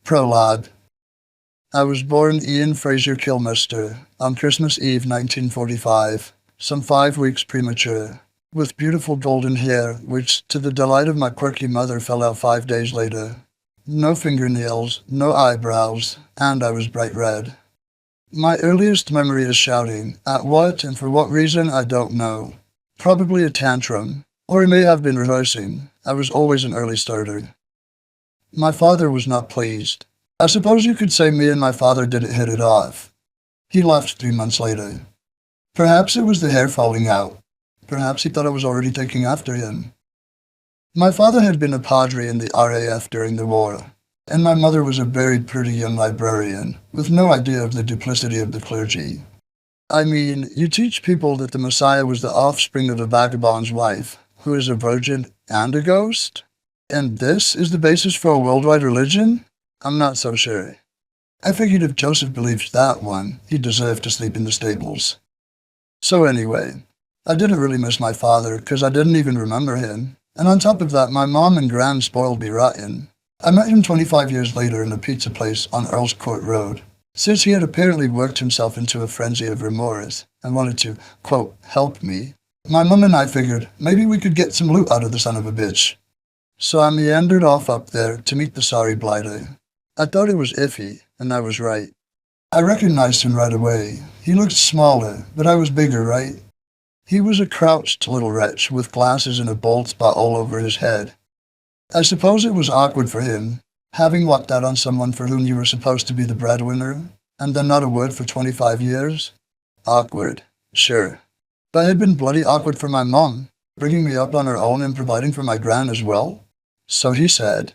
Prologue. I was born Ian Fraser Kilmister on Christmas Eve 1945, some 5 weeks premature, with beautiful golden hair which, to the delight of my quirky mother, fell out 5 days later. No fingernails, no eyebrows, and I was bright red. My earliest memory is shouting, at what and for what reason I don't know. Probably a tantrum, or it may have been rehearsing. I was always an early starter. My father was not pleased. I suppose you could say me and my father didn't hit it off. He left 3 months later. Perhaps it was the hair falling out. Perhaps he thought I was already taking after him. My father had been a padre in the RAF during the war, and my mother was a very pretty young librarian, with no idea of the duplicity of the clergy. I mean, you teach people that the Messiah was the offspring of a vagabond's wife, who is a virgin and a ghost? And this is the basis for a worldwide religion? I'm not so sure. I figured if Joseph believed that one, he deserved to sleep in the stables. So anyway, I didn't really miss my father because I didn't even remember him. And on top of that, my mom and gran spoiled me rotten. I met him 25 years later in a pizza place on Earl's Court Road. Since he had apparently worked himself into a frenzy of remorse and wanted to, quote, help me, my mom and I figured maybe we could get some loot out of the son of a bitch. So I meandered off up there to meet the sorry blighter. I thought it was iffy, and I was right. I recognized him right away. He looked smaller, but I was bigger, right? He was a crouched little wretch with glasses and a bald spot all over his head. I suppose it was awkward for him, having walked out on someone for whom you were supposed to be the breadwinner, and then not a word for 25 years. Awkward, sure. But it had been bloody awkward for my mom, bringing me up on her own and providing for my gran as well. So he said,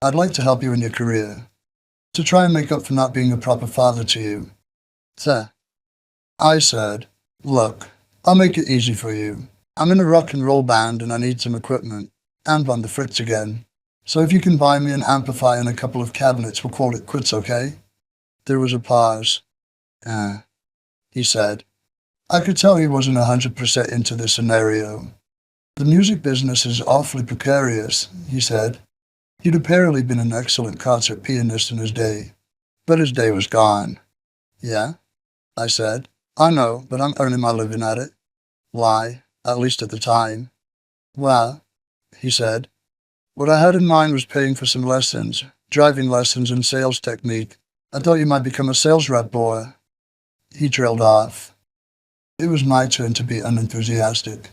I'd like to help you in your career, to try and make up for not being a proper father to you. I said, look, I'll make it easy for you. I'm in a rock and roll band and I need some equipment, and on the fritz again. So if you can buy me an amplifier and a couple of cabinets, we'll call it quits, okay? There was a pause. He said. I could tell he wasn't 100% into this scenario. The music business is awfully precarious, he said. He'd apparently been an excellent concert pianist in his day, but his day was gone. Yeah, I said. I know, but I'm earning my living at it. Why, at least at the time. Well, he said, what I had in mind was paying for some lessons, driving lessons and sales technique. I thought you might become a sales rep, boy. He trailed off. It was my turn to be unenthusiastic.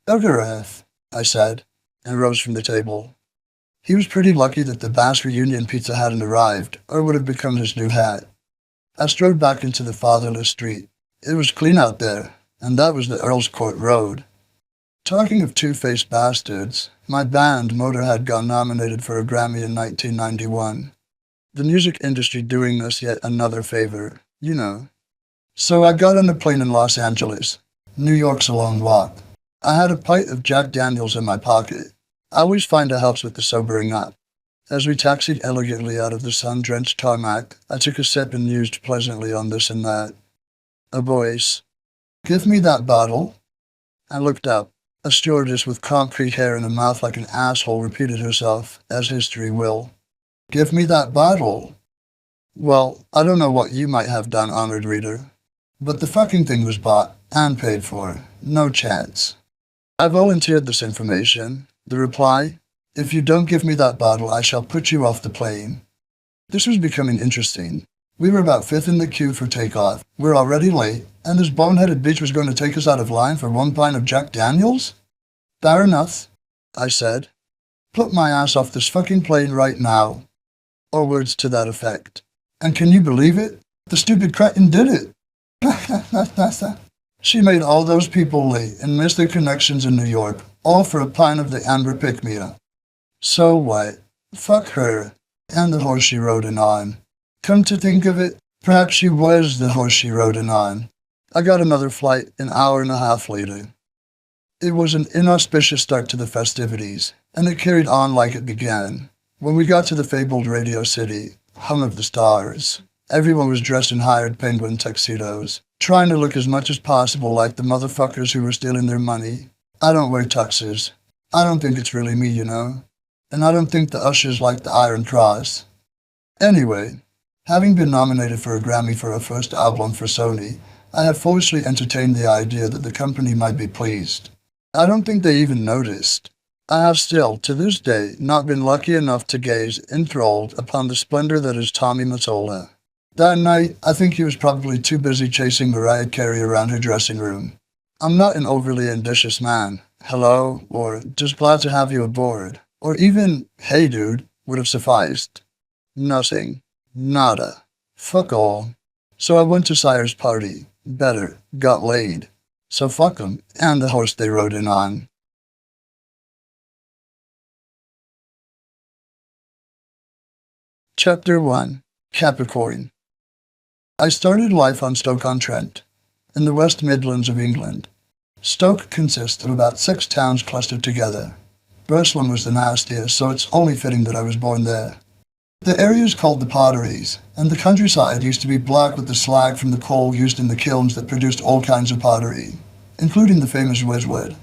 Autobiography, I said, and rose from the table. He was pretty lucky that the Bass reunion pizza hadn't arrived, or would have become his new hat. I strode back into the fatherless street. It was clean out there, and that was the Earl's Court Road. Talking of two-faced bastards, my band, Motörhead, got nominated for a Grammy in 1991. The music industry doing us yet another favor, you know. So I got on a plane in Los Angeles. New York's a long walk. I had a pint of Jack Daniels in my pocket. I always find it helps with the sobering up. As we taxied elegantly out of the sun-drenched tarmac, I took a sip and mused pleasantly on this and that. A voice. Give me that bottle. I looked up. A stewardess with concrete hair and a mouth like an asshole repeated herself, as history will. Give me that bottle. Well, I don't know what you might have done, honored reader, but the fucking thing was bought and paid for. No chance. I volunteered this information. The reply, if you don't give me that bottle, I shall put you off the plane. This was becoming interesting. We were about 5th in the queue for takeoff. We're already late, and this boneheaded bitch was going to take us out of line for 1 pint of Jack Daniels? Fair enough, I said. Put my ass off this fucking plane right now. Or words to that effect. And can you believe it? The stupid cretin did it. She made all those people late and missed their connections in New York, all for a pint of the amber pick-me-up. So what? Fuck her, and the horse she rode in on. Come to think of it, perhaps she was the horse she rode in on. I got another flight an hour and a half later. It was an inauspicious start to the festivities, and it carried on like it began. When we got to the fabled Radio City, home of the stars, everyone was dressed in hired penguin tuxedos, trying to look as much as possible like the motherfuckers who were stealing their money. I don't wear tuxes. I don't think it's really me, you know. And I don't think the ushers like the Iron Cross. Anyway, having been nominated for a Grammy for our first album for Sony, I have foolishly entertained the idea that the company might be pleased. I don't think they even noticed. I have still, to this day, not been lucky enough to gaze enthralled upon the splendor that is Tommy Mottola. That night, I think he was probably too busy chasing Mariah Carey around her dressing room. I'm not an overly ambitious man. Hello, or just glad to have you aboard, or even, hey dude, would have sufficed. Nothing. Nada. Fuck all. So I went to Sire's party. Better, got laid. So fuck 'em, and the horse they rode in on. Chapter 1. Capricorn. I started life on Stoke-on-Trent, in the West Midlands of England. Stoke consists of about 6 towns clustered together. Burslem was the nastiest, so it's only fitting that I was born there. The area is called the Potteries, and the countryside used to be black with the slag from the coal used in the kilns that produced all kinds of pottery, including the famous Wiswood.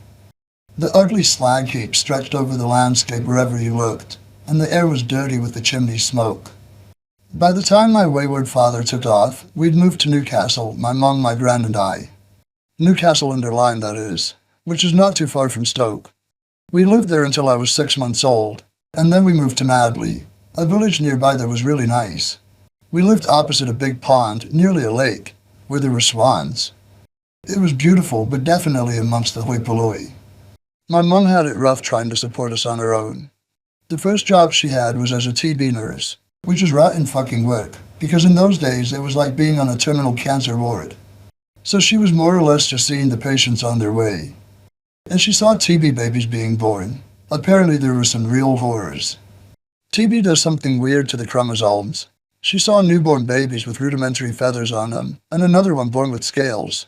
The ugly slag heap stretched over the landscape wherever you looked, and the air was dirty with the chimney smoke. By the time my wayward father took off, we'd moved to Newcastle, my mum, my gran and I. Newcastle-under-Lyme, that is, which is not too far from Stoke. We lived there until I was 6 months old, and then we moved to Madley, a village nearby that was really nice. We lived opposite a big pond, nearly a lake, where there were swans. It was beautiful, but definitely amongst the hoi polloi. My mum had it rough trying to support us on her own. The first job she had was as a TB nurse, which was rotten fucking work, because in those days it was like being on a terminal cancer ward. So she was more or less just seeing the patients on their way. And she saw TB babies being born. Apparently there were some real horrors. TB does something weird to the chromosomes. She saw newborn babies with rudimentary feathers on them, and another one born with scales.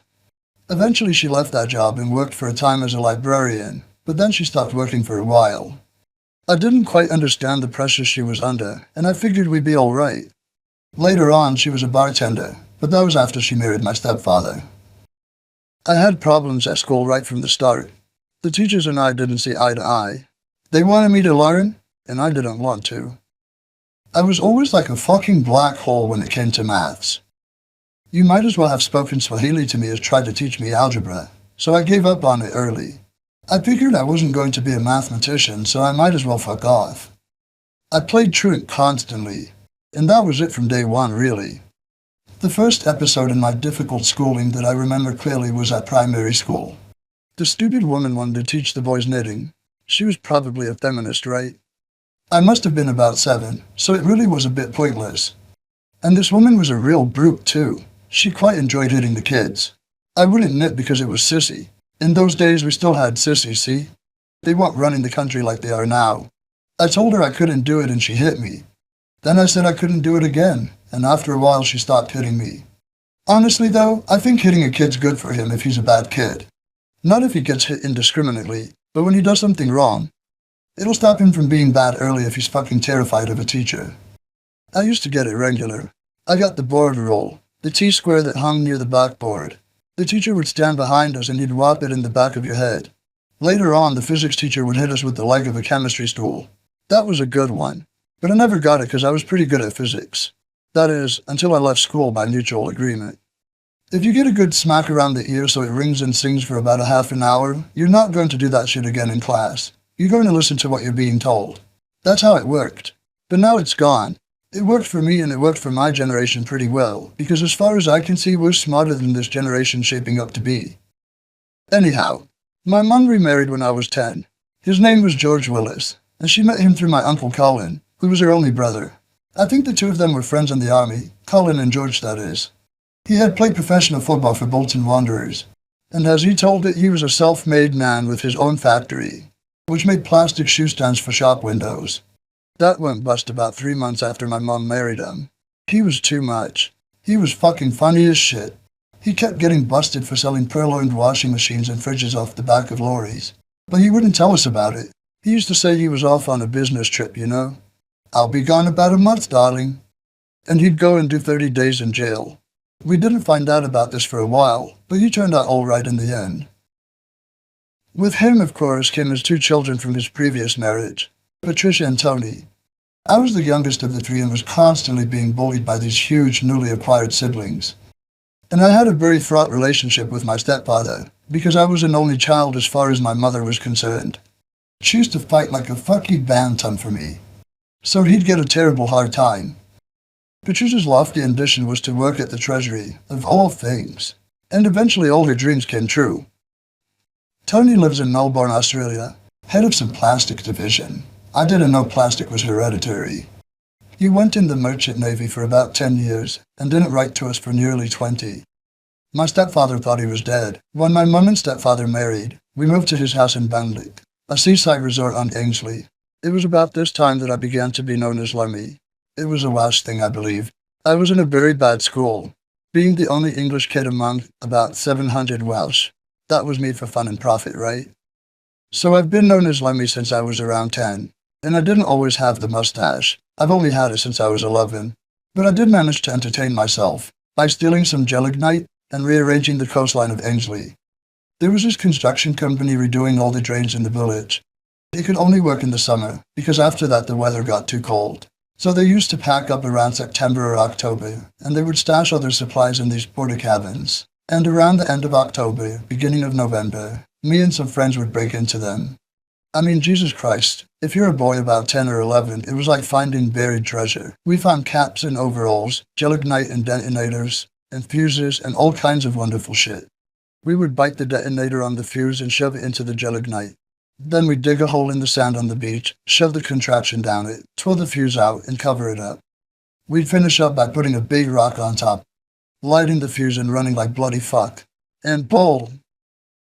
Eventually she left that job and worked for a time as a librarian, but then she stopped working for a while. I didn't quite understand the pressure she was under, and I figured we'd be all right. Later on, she was a bartender, but that was after she married my stepfather. I had problems at school right from the start. The teachers and I didn't see eye to eye. They wanted me to learn, and I didn't want to. I was always like a fucking black hole when it came to maths. You might as well have spoken Swahili to me as tried to teach me algebra, so I gave up on it early. I figured I wasn't going to be a mathematician, so I might as well fuck off. I played truant constantly, and that was it from day one, really. The first episode in my difficult schooling that I remember clearly was at primary school. The stupid woman wanted to teach the boys knitting. She was probably a feminist, right? I must have been about 7, so it really was a bit pointless. And this woman was a real brute, too. She quite enjoyed hitting the kids. I wouldn't knit because it was sissy. In those days, we still had sissies, see? They weren't running the country like they are now. I told her I couldn't do it and she hit me. Then I said I couldn't do it again, and after a while she stopped hitting me. Honestly though, I think hitting a kid's good for him if he's a bad kid. Not if he gets hit indiscriminately, but when he does something wrong. It'll stop him from being bad early if he's fucking terrified of a teacher. I used to get it regular. I got the board roll, the T-square that hung near the backboard. The teacher would stand behind us and he'd whop it in the back of your head. Later on, the physics teacher would hit us with the leg of a chemistry stool. That was a good one, but I never got it because I was pretty good at physics. That is, until I left school by mutual agreement. If you get a good smack around the ear so it rings and sings for about a half an hour, you're not going to do that shit again in class. You're going to listen to what you're being told. That's how it worked. But now it's gone. It worked for me and it worked for my generation pretty well, because as far as I can see, we're smarter than this generation shaping up to be. Anyhow, my mum remarried when I was 10. His name was George Willis, and she met him through my Uncle Colin, who was her only brother. I think the two of them were friends in the army, Colin and George that is. He had played professional football for Bolton Wanderers, and as he told it, he was a self-made man with his own factory, which made plastic shoe stands for shop windows. That went bust about 3 months after my mom married him. He was too much. He was fucking funny as shit. He kept getting busted for selling purloined washing machines and fridges off the back of lorries. But he wouldn't tell us about it. He used to say he was off on a business trip, you know. I'll be gone about a month, darling. And he'd go and do 30 days in jail. We didn't find out about this for a while, but he turned out all right in the end. With him, of course, came his 2 children from his previous marriage, Patricia and Tony. I was the youngest of the three and was constantly being bullied by these huge, newly acquired siblings. And I had a very fraught relationship with my stepfather, because I was an only child as far as my mother was concerned. She used to fight like a fucking bantam for me. So he'd get a terrible hard time. Patricia's lofty ambition was to work at the Treasury, of all things. And eventually all her dreams came true. Tony lives in Melbourne, Australia, head of some plastic division. I didn't know plastic was hereditary. He went in the merchant navy for about 10 years and didn't write to us for nearly 20. My stepfather thought he was dead. When my mum and stepfather married, we moved to his house in Banley, a seaside resort on Ainsley. It was about this time that I began to be known as Lemmy. It was a Welsh thing, I believe. I was in a very bad school, being the only English kid among about 700 Welsh. That was me for fun and profit, right? So I've been known as Lemmy since I was around 10, and I didn't always have the mustache. I've only had it since I was 11. But I did manage to entertain myself by stealing some gelignite and rearranging the coastline of Ainsley. There was this construction company redoing all the drains in the village. It could only work in the summer, because after that the weather got too cold. So they used to pack up around September or October, and they would stash all their supplies in these porta cabins. And around the end of October, beginning of November, me and some friends would break into them. I mean, Jesus Christ, if you're a boy about 10 or 11, it was like finding buried treasure. We found caps and overalls, gelignite and detonators, and fuses, and all kinds of wonderful shit. We would bite the detonator on the fuse and shove it into the gelignite. Then we'd dig a hole in the sand on the beach, shove the contraption down it, twirl the fuse out, and cover it up. We'd finish up by putting a big rock on top, lighting the fuse and running like bloody fuck. And boom!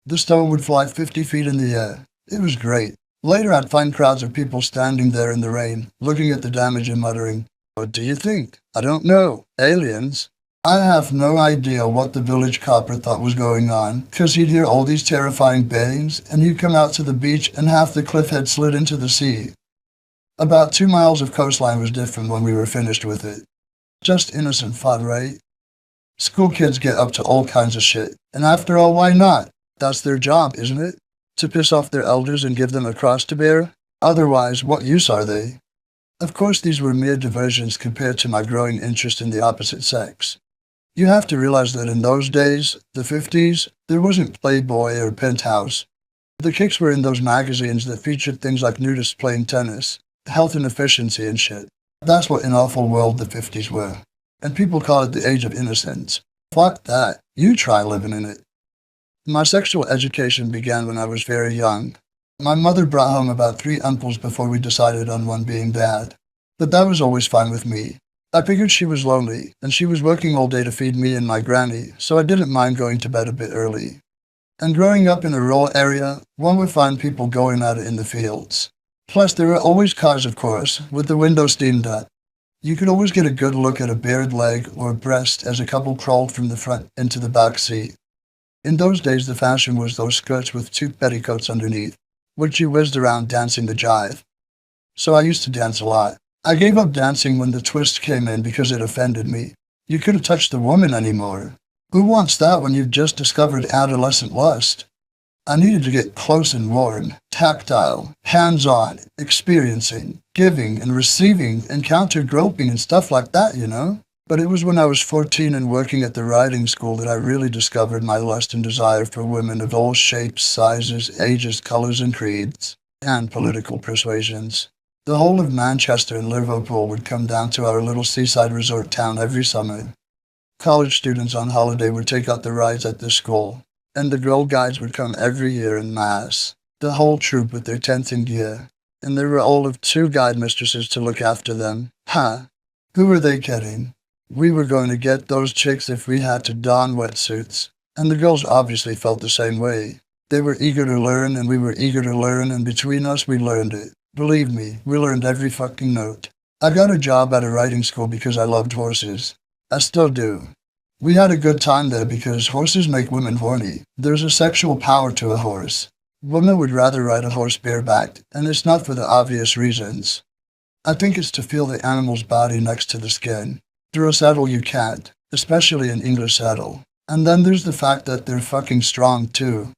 The stone would fly 50 feet in the air. It was great. Later I'd find crowds of people standing there in the rain, looking at the damage and muttering, "What do you think? I don't know. Aliens?" I have no idea what the village copper thought was going on, 'cause he'd hear all these terrifying bangs, and he'd come out to the beach and half the cliff had slid into the sea. About 2 miles of coastline was different when we were finished with it. Just innocent fun, right? School kids get up to all kinds of shit, and after all, why not? That's their job, isn't it? To piss off their elders and give them a cross to bear? Otherwise, what use are they? Of course, these were mere diversions compared to my growing interest in the opposite sex. You have to realize that in those days, the 50s, there wasn't Playboy or Penthouse. The kicks were in those magazines that featured things like nudists playing tennis, health and efficiency and shit. That's what an awful world the 50s were. And people call it the age of innocence. Fuck that. You try living in it. My sexual education began when I was very young. My mother brought home about 3 uncles before we decided on one being dad. But that was always fine with me. I figured she was lonely, and she was working all day to feed me and my granny, so I didn't mind going to bed a bit early. And growing up in a rural area, one would find people going at it in the fields. Plus, there were always cars, of course, with the windows steamed up. You could always get a good look at a bared leg or breast as a couple crawled from the front into the back seat. In those days, the fashion was those skirts with 2 petticoats underneath, which you whizzed around dancing the jive. So I used to dance a lot. I gave up dancing when the twist came in because it offended me. You couldn't touch the woman anymore. Who wants that when you've just discovered adolescent lust? I needed to get close and warm, tactile, hands-on, experiencing, giving and receiving, encounter groping and stuff like that, you know? But it was when I was 14 and working at the riding school that I really discovered my lust and desire for women of all shapes, sizes, ages, colors, and creeds, and political persuasions. The whole of Manchester and Liverpool would come down to our little seaside resort town every summer. College students on holiday would take out the rides at the school, and the Girl Guides would come every year in mass, the whole troop with their tents and gear, and there were all of 2 guide mistresses to look after them. Who were they kidding? We were going to get those chicks if we had to don wetsuits, and the girls obviously felt the same way. They were eager to learn, and we were eager to learn, and between us we learned it. Believe me, we learned every fucking note. I got a job at a riding school because I loved horses. I still do. We had a good time there because horses make women horny. There's a sexual power to a horse. Women would rather ride a horse barebacked, and it's not for the obvious reasons. I think it's to feel the animal's body next to the skin. Through a saddle you can't, especially an English saddle. And then there's the fact that they're fucking strong too.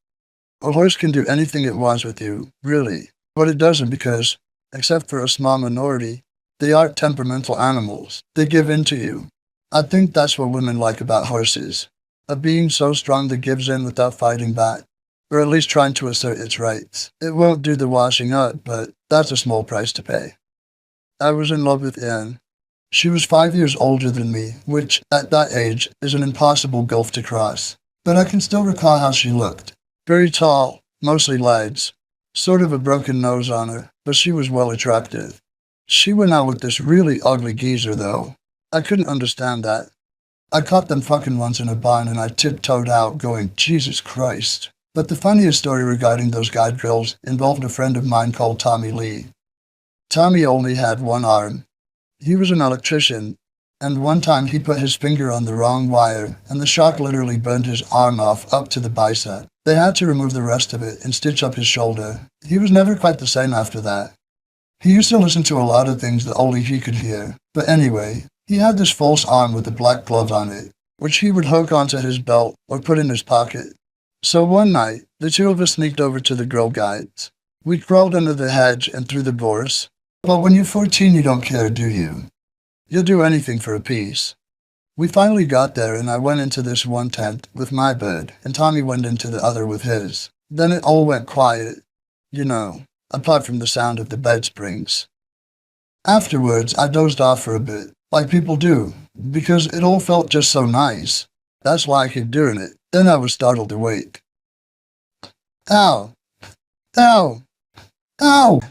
A horse can do anything it wants with you, really. But it doesn't because, except for a small minority, They aren't temperamental animals. They give in to you. I think that's what women like about horses. A being so strong that gives in without fighting back. Or at least trying to assert its rights. It won't do the washing up, but that's a small price to pay. I was in love with Anne. She was 5 years older than me, which, at that age, is an impossible gulf to cross. But I can still recall how she looked. Very tall, mostly legs. Sort of a broken nose on her, but she was well attractive. She went out with this really ugly geezer, though. I couldn't understand that. I caught them fucking once in a barn and I tiptoed out going, Jesus Christ. But the funniest story regarding those guide girls involved a friend of mine called Tommy Lee. Tommy only had one arm. He was an electrician, and one time he put his finger on the wrong wire, and the shock literally burned his arm off up to the bicep. They had to remove the rest of it and stitch up his shoulder. He was never quite the same after that. He used to listen to a lot of things that only he could hear. But anyway, he had this false arm with a black glove on it, which he would hook onto his belt or put in his pocket. So one night, the two of us sneaked over to the Girl Guides. We crawled under the hedge and through the gorse. But when you're 14, you don't care, do you? You'll do anything for a piece. We finally got there, and I went into this one tent with my bed, and Tommy went into the other with his. Then it all went quiet. You know, apart from the sound of the bed springs. Afterwards, I dozed off for a bit, like people do, because it all felt just so nice. That's why I kept doing it. Then I was startled awake. Ow! Ow! Ow!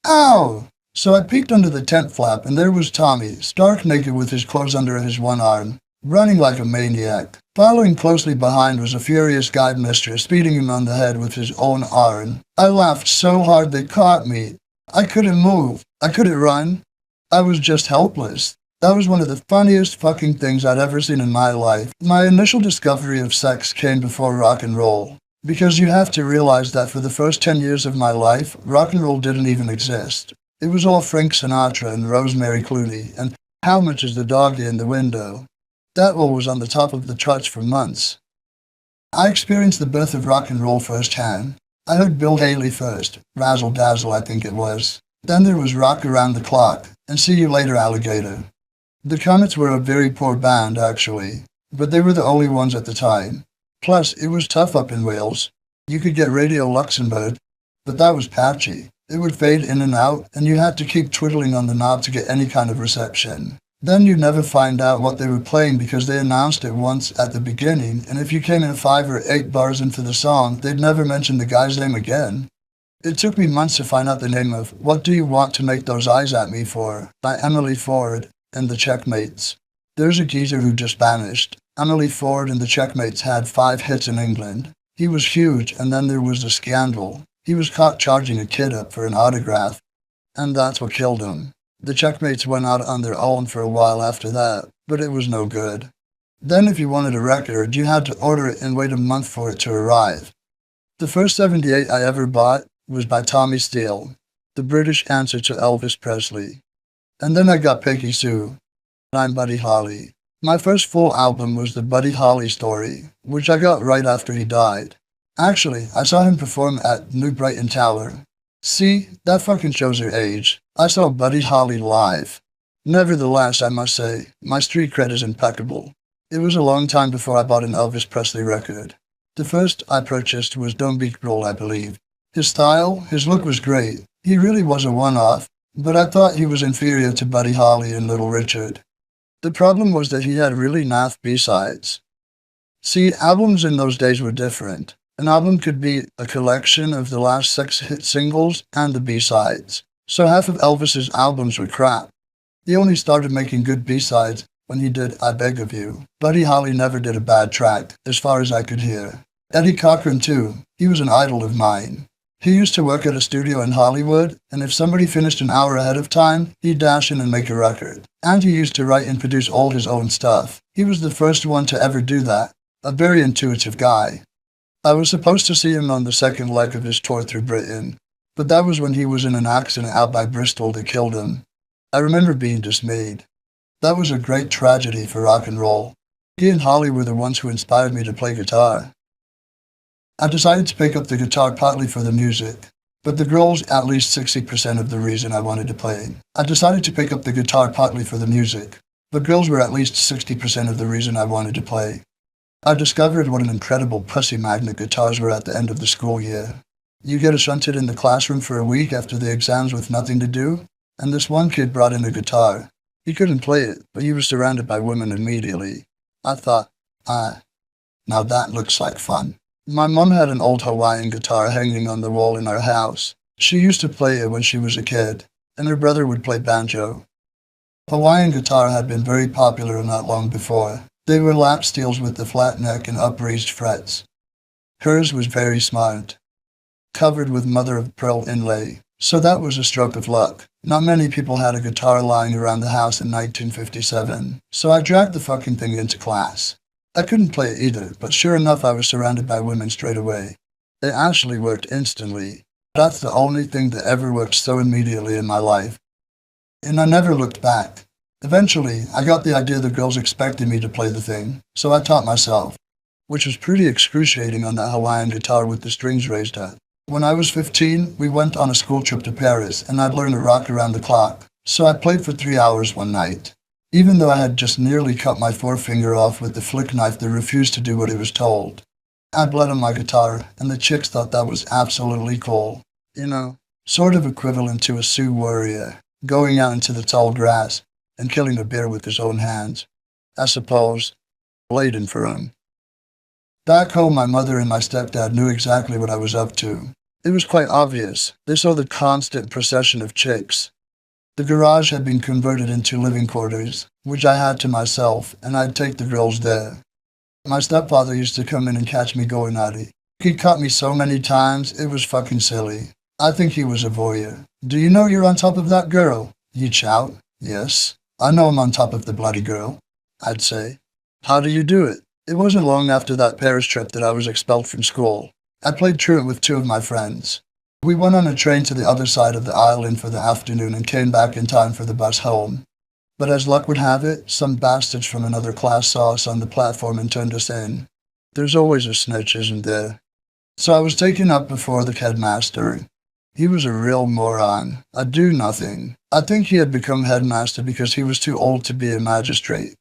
Ow! So I peeked under the tent flap, and there was Tommy, stark naked with his clothes under his one arm, running like a maniac. Following closely behind was a furious guide mistress, beating him on the head with his own arm. I laughed so hard they caught me. I couldn't move. I couldn't run. I was just helpless. That was one of the funniest fucking things I'd ever seen in my life. My initial discovery of sex came before rock and roll. Because you have to realize that for the first 10 years of my life, rock and roll didn't even exist. It was all Frank Sinatra and Rosemary Clooney, and How Much Is the Doggy in the Window? That all was on the top of the charts for months. I experienced the birth of rock and roll firsthand. I heard Bill Haley first, Razzle Dazzle I think it was. Then there was Rock Around the Clock, and See You Later Alligator. The Comets were a very poor band, actually, but they were the only ones at the time. Plus, it was tough up in Wales. You could get Radio Luxembourg, but that was patchy. It would fade in and out, and you had to keep twiddling on the knob to get any kind of reception. Then you'd never find out what they were playing because they announced it once at the beginning, and if you came in 5 or 8 bars into the song, they'd never mention the guy's name again. It took me months to find out the name of What Do You Want to Make Those Eyes at Me For? By Emily Ford and the Checkmates. There's a geezer who just vanished. Emily Ford and the Checkmates had 5 hits in England. He was huge, and then there was a scandal. He was caught charging a kid up for an autograph, and that's what killed him. The Checkmates went out on their own for a while after that, but it was no good. Then if you wanted a record, you had to order it and wait a month for it to arrive. The first 78 I ever bought was by Tommy Steele, the British answer to Elvis Presley. And then I got Peggy Sue. I'm Buddy Holly. My first full album was the Buddy Holly Story, which I got right after he died. Actually, I saw him perform at New Brighton Tower. See, that fucking shows your age. I saw Buddy Holly live. Nevertheless, I must say, my street cred is impeccable. It was a long time before I bought an Elvis Presley record. The first I purchased was Don't Be Cruel, I believe. His style, his look was great. He really was a one-off, but I thought he was inferior to Buddy Holly and Little Richard. The problem was that he had really naff B-sides. See, albums in those days were different. An album could be a collection of the last 6 hit singles and the B-sides. So half of Elvis's albums were crap. He only started making good B-sides when he did I Beg of You. Buddy Holly never did a bad track, as far as I could hear. Eddie Cochran too. He was an idol of mine. He used to work at a studio in Hollywood, and if somebody finished an hour ahead of time, he'd dash in and make a record. And he used to write and produce all his own stuff. He was the first one to ever do that. A very intuitive guy. I was supposed to see him on the second leg of his tour through Britain, but that was when he was in an accident out by Bristol that killed him. I remember being dismayed. That was a great tragedy for rock and roll. He and Holly were the ones who inspired me to play guitar. I decided to pick up the guitar partly for the music. but the girls at least 60% of the reason I wanted to play. I decided to pick up the guitar partly for the music, but girls were at least 60% of the reason I wanted to play. I discovered what an incredible pussy magnet guitars were at the end of the school year. You get shunted in the classroom for a week after the exams with nothing to do, and this one kid brought in a guitar. He couldn't play it, but he was surrounded by women immediately. I thought, now that looks like fun. My mom had an old Hawaiian guitar hanging on the wall in our house. She used to play it when she was a kid, and her brother would play banjo. Hawaiian guitar had been very popular not long before. They were lap steels with the flat neck and upraised frets. Hers was very smart, covered with mother-of-pearl inlay, so that was a stroke of luck. Not many people had a guitar lying around the house in 1957, so I dragged the fucking thing into class. I couldn't play it either, but sure enough I was surrounded by women straight away. It actually worked instantly. That's the only thing that ever worked so immediately in my life. And I never looked back. Eventually, I got the idea the girls expected me to play the thing, so I taught myself, which was pretty excruciating on that Hawaiian guitar with the strings raised up. When I was 15, we went on a school trip to Paris, and I'd learned to rock around the clock, so I played for 3 hours one night. Even though I had just nearly cut my forefinger off with the flick knife that refused to do what it was told. I had blood on my guitar, and the chicks thought that was absolutely cool. You know, sort of equivalent to a Sioux warrior, going out into the tall grass and killing a bear with his own hands. I suppose, laden for him. Back home, my mother and my stepdad knew exactly what I was up to. It was quite obvious. They saw the constant procession of chicks. The garage had been converted into living quarters, which I had to myself, and I'd take the girls there. My stepfather used to come in and catch me going at it. He caught me so many times, it was fucking silly. I think he was a voyeur. "Do you know you're on top of that girl?" He'd shout. "Yes, I know I'm on top of the bloody girl," I'd say. "How do you do it?" It wasn't long after that Paris trip that I was expelled from school. I played truant with 2 of my friends. We went on a train to the other side of the island for the afternoon and came back in time for the bus home. But as luck would have it, some bastards from another class saw us on the platform and turned us in. There's always a snitch, isn't there? So I was taken up before the headmaster. He was a real moron, a do-nothing. I think he had become headmaster because he was too old to be a magistrate.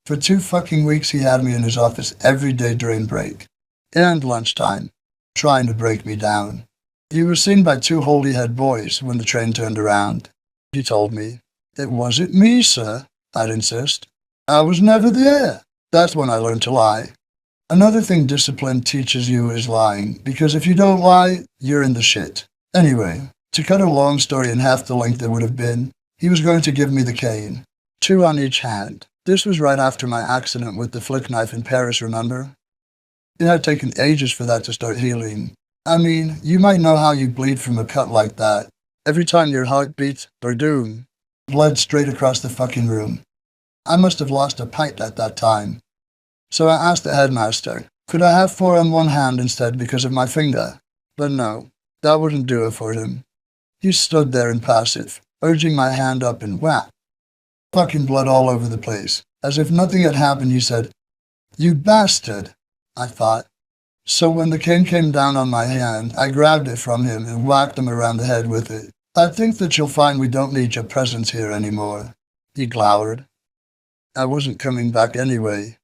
For 2 fucking weeks he had me in his office every day during break and lunchtime, trying to break me down. He was seen by 2 holy-head boys when the train turned around. He told me, "It wasn't me, sir," I'd insist. "I was never there." That's when I learned to lie. Another thing discipline teaches you is lying, because if you don't lie, you're in the shit. Anyway, to cut a long story in half the length it would have been, he was going to give me the cane, 2 on each hand. This was right after my accident with the flick knife in Paris, remember? It had taken ages for that to start healing. I mean, you might know how you bleed from a cut like that. Every time your heart beats, boom, bled straight across the fucking room. I must have lost a pint at that time. So I asked the headmaster, could I have 4 on one hand instead because of my finger? But no, that wouldn't do it for him. He stood there impassive, urging my hand up and whap. Fucking blood all over the place. As if nothing had happened, he said, "You bastard," I thought. So when the cane came down on my hand, I grabbed it from him and whacked him around the head with it. "I think that you'll find we don't need your presence here anymore," he glowered. I wasn't coming back anyway,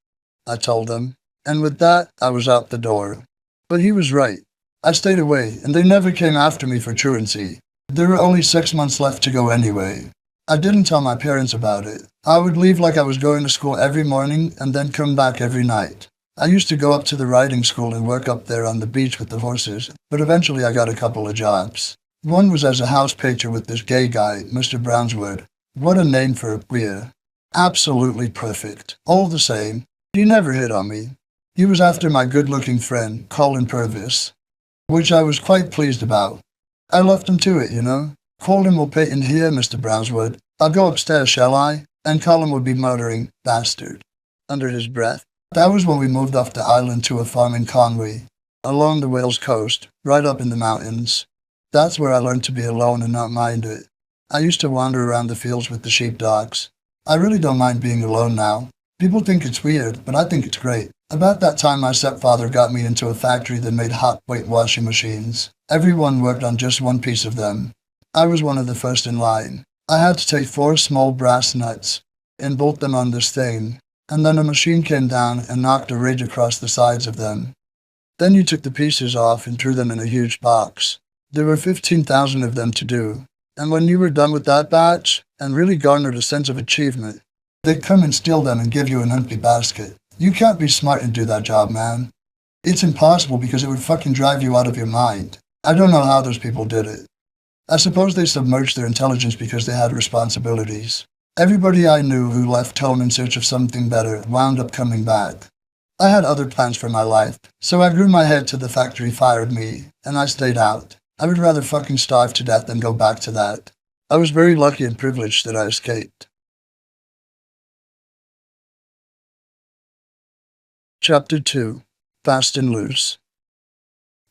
I told him, and with that, I was out the door. But he was right. I stayed away, and they never came after me for truancy. There were only 6 months left to go anyway. I didn't tell my parents about it. I would leave like I was going to school every morning and then come back every night. I used to go up to the riding school and work up there on the beach with the horses, but eventually I got a couple of jobs. One was as a house painter with this gay guy, Mr. Brownswood. What a name for a queer. Absolutely perfect. All the same, he never hit on me. He was after my good-looking friend, Colin Purvis, which I was quite pleased about. I left him to it, you know. Colin will paint in here, Mr. Brownswood. I'll go upstairs, shall I? And Colin would be muttering, "Bastard," under his breath. That was when we moved off the island to a farm in Conwy, along the Wales coast, right up in the mountains. That's where I learned to be alone and not mind it. I used to wander around the fields with the sheepdogs. I really don't mind being alone now. People think it's weird, but I think it's great. About that time, my stepfather got me into a factory that made hot weight washing machines. Everyone worked on just one piece of them. I was one of the first in line. I had to take 4 small brass nuts and bolt them on this thing, and then a machine came down and knocked a ridge across the sides of them. Then you took the pieces off and threw them in a huge box. There were 15,000 of them to do, and when you were done with that batch, and really garnered a sense of achievement, they'd come and steal them and give you an empty basket. You can't be smart and do that job, man. It's impossible because it would fucking drive you out of your mind. I don't know how those people did it. I suppose they submerged their intelligence because they had responsibilities. Everybody I knew who left home in search of something better wound up coming back. I had other plans for my life, so I grew my head till the factory fired me, and I stayed out. I would rather fucking starve to death than go back to that. I was very lucky and privileged that I escaped. Chapter 2. Fast and Loose.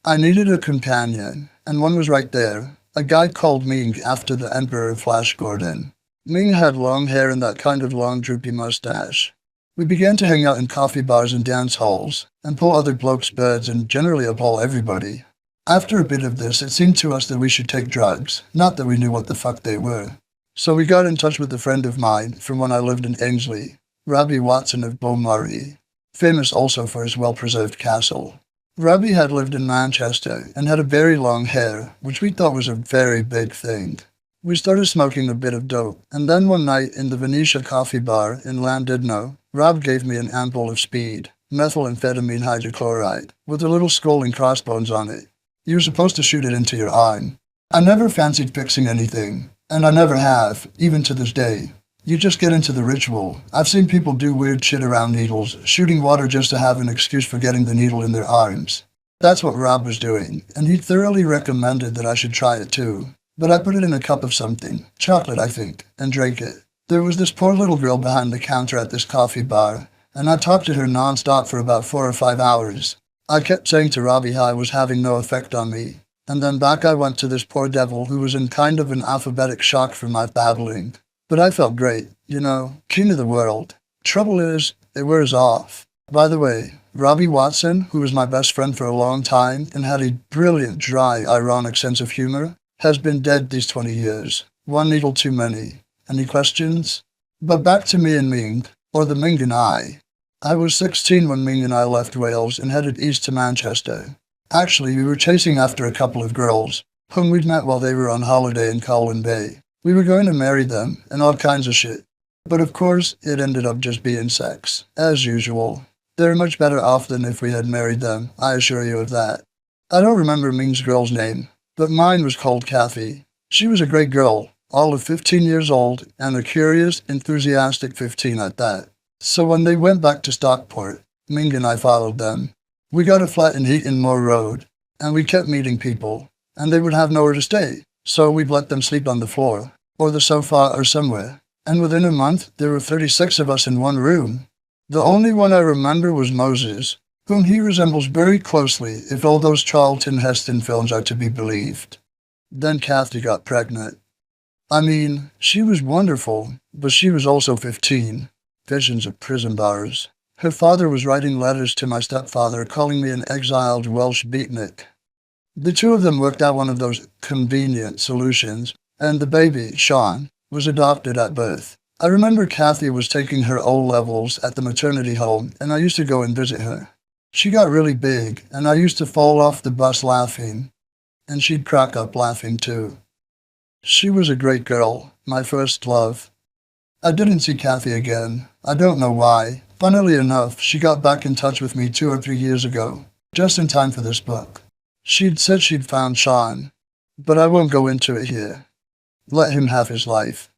I needed a companion, and one was right there, a guy called Ming after the Emperor Flash Gordon. Ming had long hair and that kind of long droopy mustache. We began to hang out in coffee bars and dance halls, and pull other blokes' birds and generally appall everybody. After a bit of this, it seemed to us that we should take drugs, not that we knew what the fuck they were. So we got in touch with a friend of mine from when I lived in Ainsley, Robbie Watson of Beaumaris, famous also for his well-preserved castle. Robbie had lived in Manchester and had a very long hair, which we thought was a very big thing. We started smoking a bit of dope, and then one night in the Venetia coffee bar in Llandudno, Rob gave me an ampoule of speed, methamphetamine hydrochloride, with a little skull and crossbones on it. You were supposed to shoot it into your arm. I never fancied fixing anything, and I never have, even to this day. You just get into the ritual. I've seen people do weird shit around needles, shooting water just to have an excuse for getting the needle in their arms. That's what Rob was doing, and he thoroughly recommended that I should try it too. But I put it in a cup of something, chocolate I think, and drank it. There was this poor little girl behind the counter at this coffee bar, and I talked to her non-stop for about 4 or 5 hours. I kept saying to Robbie how it was having no effect on me, and then back I went to this poor devil who was in kind of an alphabetic shock from my babbling. But I felt great, king of the world. Trouble is, it wears off. By the way, Robbie Watson, who was my best friend for a long time and had a brilliant, dry, ironic sense of humor, has been dead these 20 years. One needle too many. Any questions? But back to me and Ming, or the Ming and I. I was 16 when Ming and I left Wales and headed east to Manchester. Actually, we were chasing after a couple of girls, whom we'd met while they were on holiday in Colwyn Bay. We were going to marry them, and all kinds of shit. But of course, it ended up just being sex, as usual. They're much better off than if we had married them, I assure you of that. I don't remember Ming's girl's name, but mine was called Kathy. She was a great girl, all of 15 years old, and a curious, enthusiastic 15 at that. So when they went back to Stockport, Ming and I followed them. We got a flat in Heaton Moor Road, and we kept meeting people, and they would have nowhere to stay, so we'd let them sleep on the floor, or the sofa or somewhere. And within a month, there were 36 of us in one room. The only one I remember was Moses, whom he resembles very closely if all those Charlton Heston films are to be believed. Then Kathy got pregnant. I mean, she was wonderful, but she was also 15. Visions of prison bars. Her father was writing letters to my stepfather calling me an exiled Welsh beatnik. The two of them worked out one of those convenient solutions, and the baby, Sean, was adopted at birth. I remember Kathy was taking her O-levels at the maternity home, and I used to go and visit her. She got really big, and I used to fall off the bus laughing, and she'd crack up laughing too. She was a great girl, my first love. I didn't see Kathy again. I don't know why. Funnily enough, she got back in touch with me 2 or 3 years ago, just in time for this book. She'd said she'd found Sean, but I won't go into it here. Let him have his life.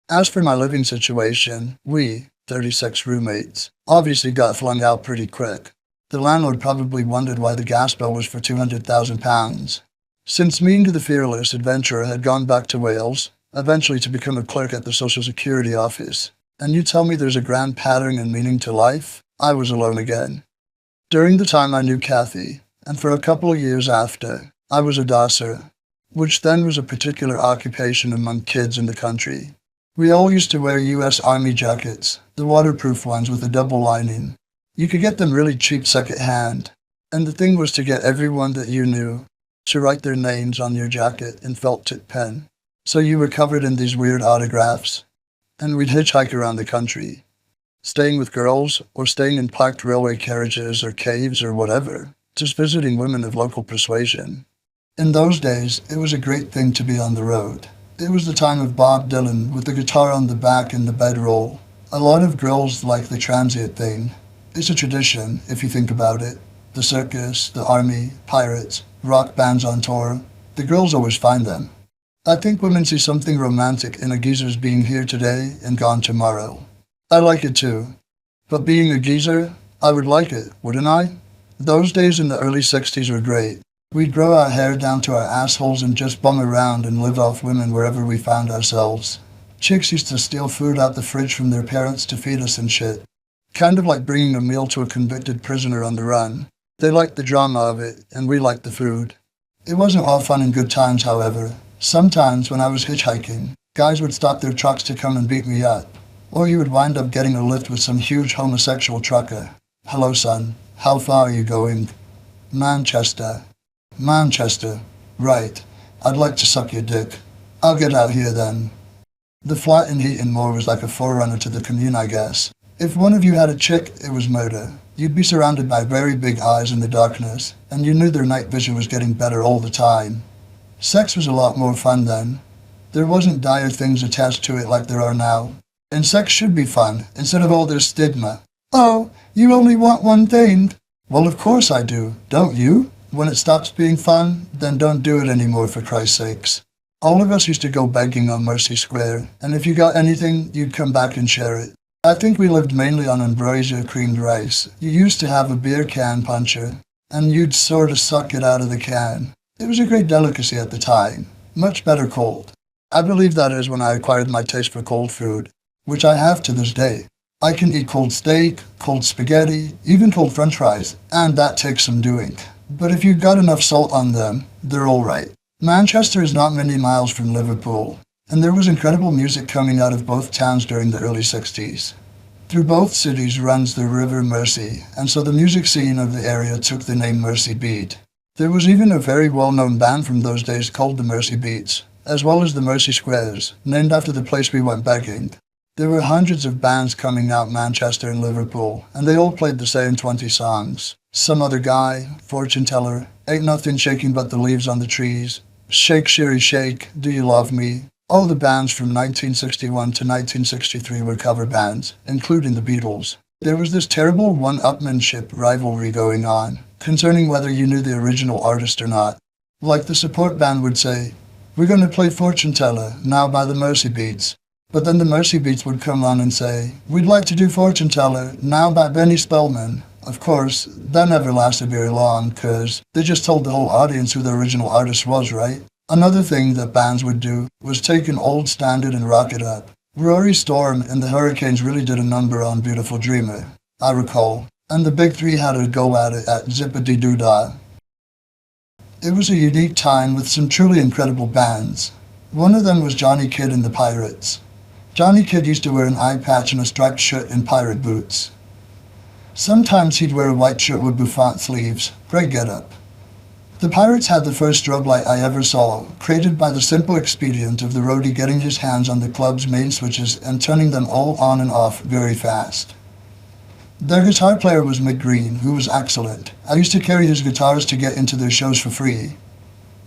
As for my living situation, we, 36 roommates, obviously got flung out pretty quick. The landlord probably wondered why the gas bill was for £200,000. Since Ming the fearless adventurer had gone back to Wales, eventually to become a clerk at the Social Security office, and you tell me there's a grand pattern and meaning to life, I was alone again. During the time I knew Kathy, and for a couple of years after, I was a dosser, which then was a particular occupation among kids in the country. We all used to wear U.S. Army jackets, the waterproof ones with a double lining. You could get them really cheap second-hand, and the thing was to get everyone that you knew to write their names on your jacket in felt tip pen. So you were covered in these weird autographs. And we'd hitchhike around the country, staying with girls or staying in parked railway carriages or caves or whatever, just visiting women of local persuasion. In those days, it was a great thing to be on the road. It was the time of Bob Dylan with the guitar on the back and the bedroll. A lot of girls like the transient thing. It's a tradition, if you think about it. The circus, the army, pirates, rock bands on tour. The girls always find them. I think women see something romantic in a geezer's being here today and gone tomorrow. I like it too. But being a geezer, I would like it, wouldn't I? Those days in the early 60s were great. We'd grow our hair down to our assholes and just bum around and live off women wherever we found ourselves. Chicks used to steal food out the fridge from their parents to feed us and shit. Kind of like bringing a meal to a convicted prisoner on the run. They liked the drama of it, and we liked the food. It wasn't all fun and good times, however. Sometimes, when I was hitchhiking, guys would stop their trucks to come and beat me up. Or you would wind up getting a lift with some huge homosexual trucker. Hello, son. How far are you going? Manchester. Manchester. Right. I'd like to suck your dick. I'll get out here then. The flat in Heaton Moor was like a forerunner to the commune, I guess. If one of you had a chick, it was murder. You'd be surrounded by very big eyes in the darkness, and you knew their night vision was getting better all the time. Sex was a lot more fun then. There wasn't dire things attached to it like there are now. And sex should be fun, instead of all this stigma. Oh, you only want one thing. Well, of course I do, don't you? When it stops being fun, then don't do it anymore, for Christ's sakes. All of us used to go begging on Mercy Square, and if you got anything, you'd come back and share it. I think we lived mainly on ambrosia creamed rice. You used to have a beer can puncher, and you'd sort of suck it out of the can. It was a great delicacy at the time, much better cold. I believe that is when I acquired my taste for cold food, which I have to this day. I can eat cold steak, cold spaghetti, even cold french fries, and that takes some doing. But if you've got enough salt on them, they're all right. Manchester is not many miles from Liverpool, and there was incredible music coming out of both towns during the early 60s. Through both cities runs the River Mersey, and so the music scene of the area took the name Mersey Beat. There was even a very well-known band from those days called the Mersey Beats, as well as the Mersey Squares, named after the place we went begging. There were hundreds of bands coming out Manchester and Liverpool, and they all played the same 20 songs. Some Other Guy, Fortune Teller, Ain't Nothing Shaking But the Leaves on the Trees, Shake Sherry Shake, Do You Love Me? All the bands from 1961 to 1963 were cover bands, including the Beatles. There was this terrible one-upmanship rivalry going on, concerning whether you knew the original artist or not. Like the support band would say, "We're going to play Fortune Teller, now by the Mersey Beats." But then the Mersey Beats would come on and say, "We'd like to do Fortune Teller, now by Benny Spellman." Of course, that never lasted very long, cause they just told the whole audience who the original artist was, right? Another thing that bands would do was take an old standard and rock it up. Rory Storm and the Hurricanes really did a number on Beautiful Dreamer, I recall, and the Big Three had a go at it at Zippity-Doo-Dah. It was a unique time with some truly incredible bands. One of them was Johnny Kidd and the Pirates. Johnny Kidd used to wear an eye patch and a striped shirt and pirate boots. Sometimes he'd wear a white shirt with bouffant sleeves. Great getup. The Pirates had the first strobe light I ever saw, created by the simple expedient of the roadie getting his hands on the club's main switches and turning them all on and off very fast. Their guitar player was Mick Green, who was excellent. I used to carry his guitars to get into their shows for free.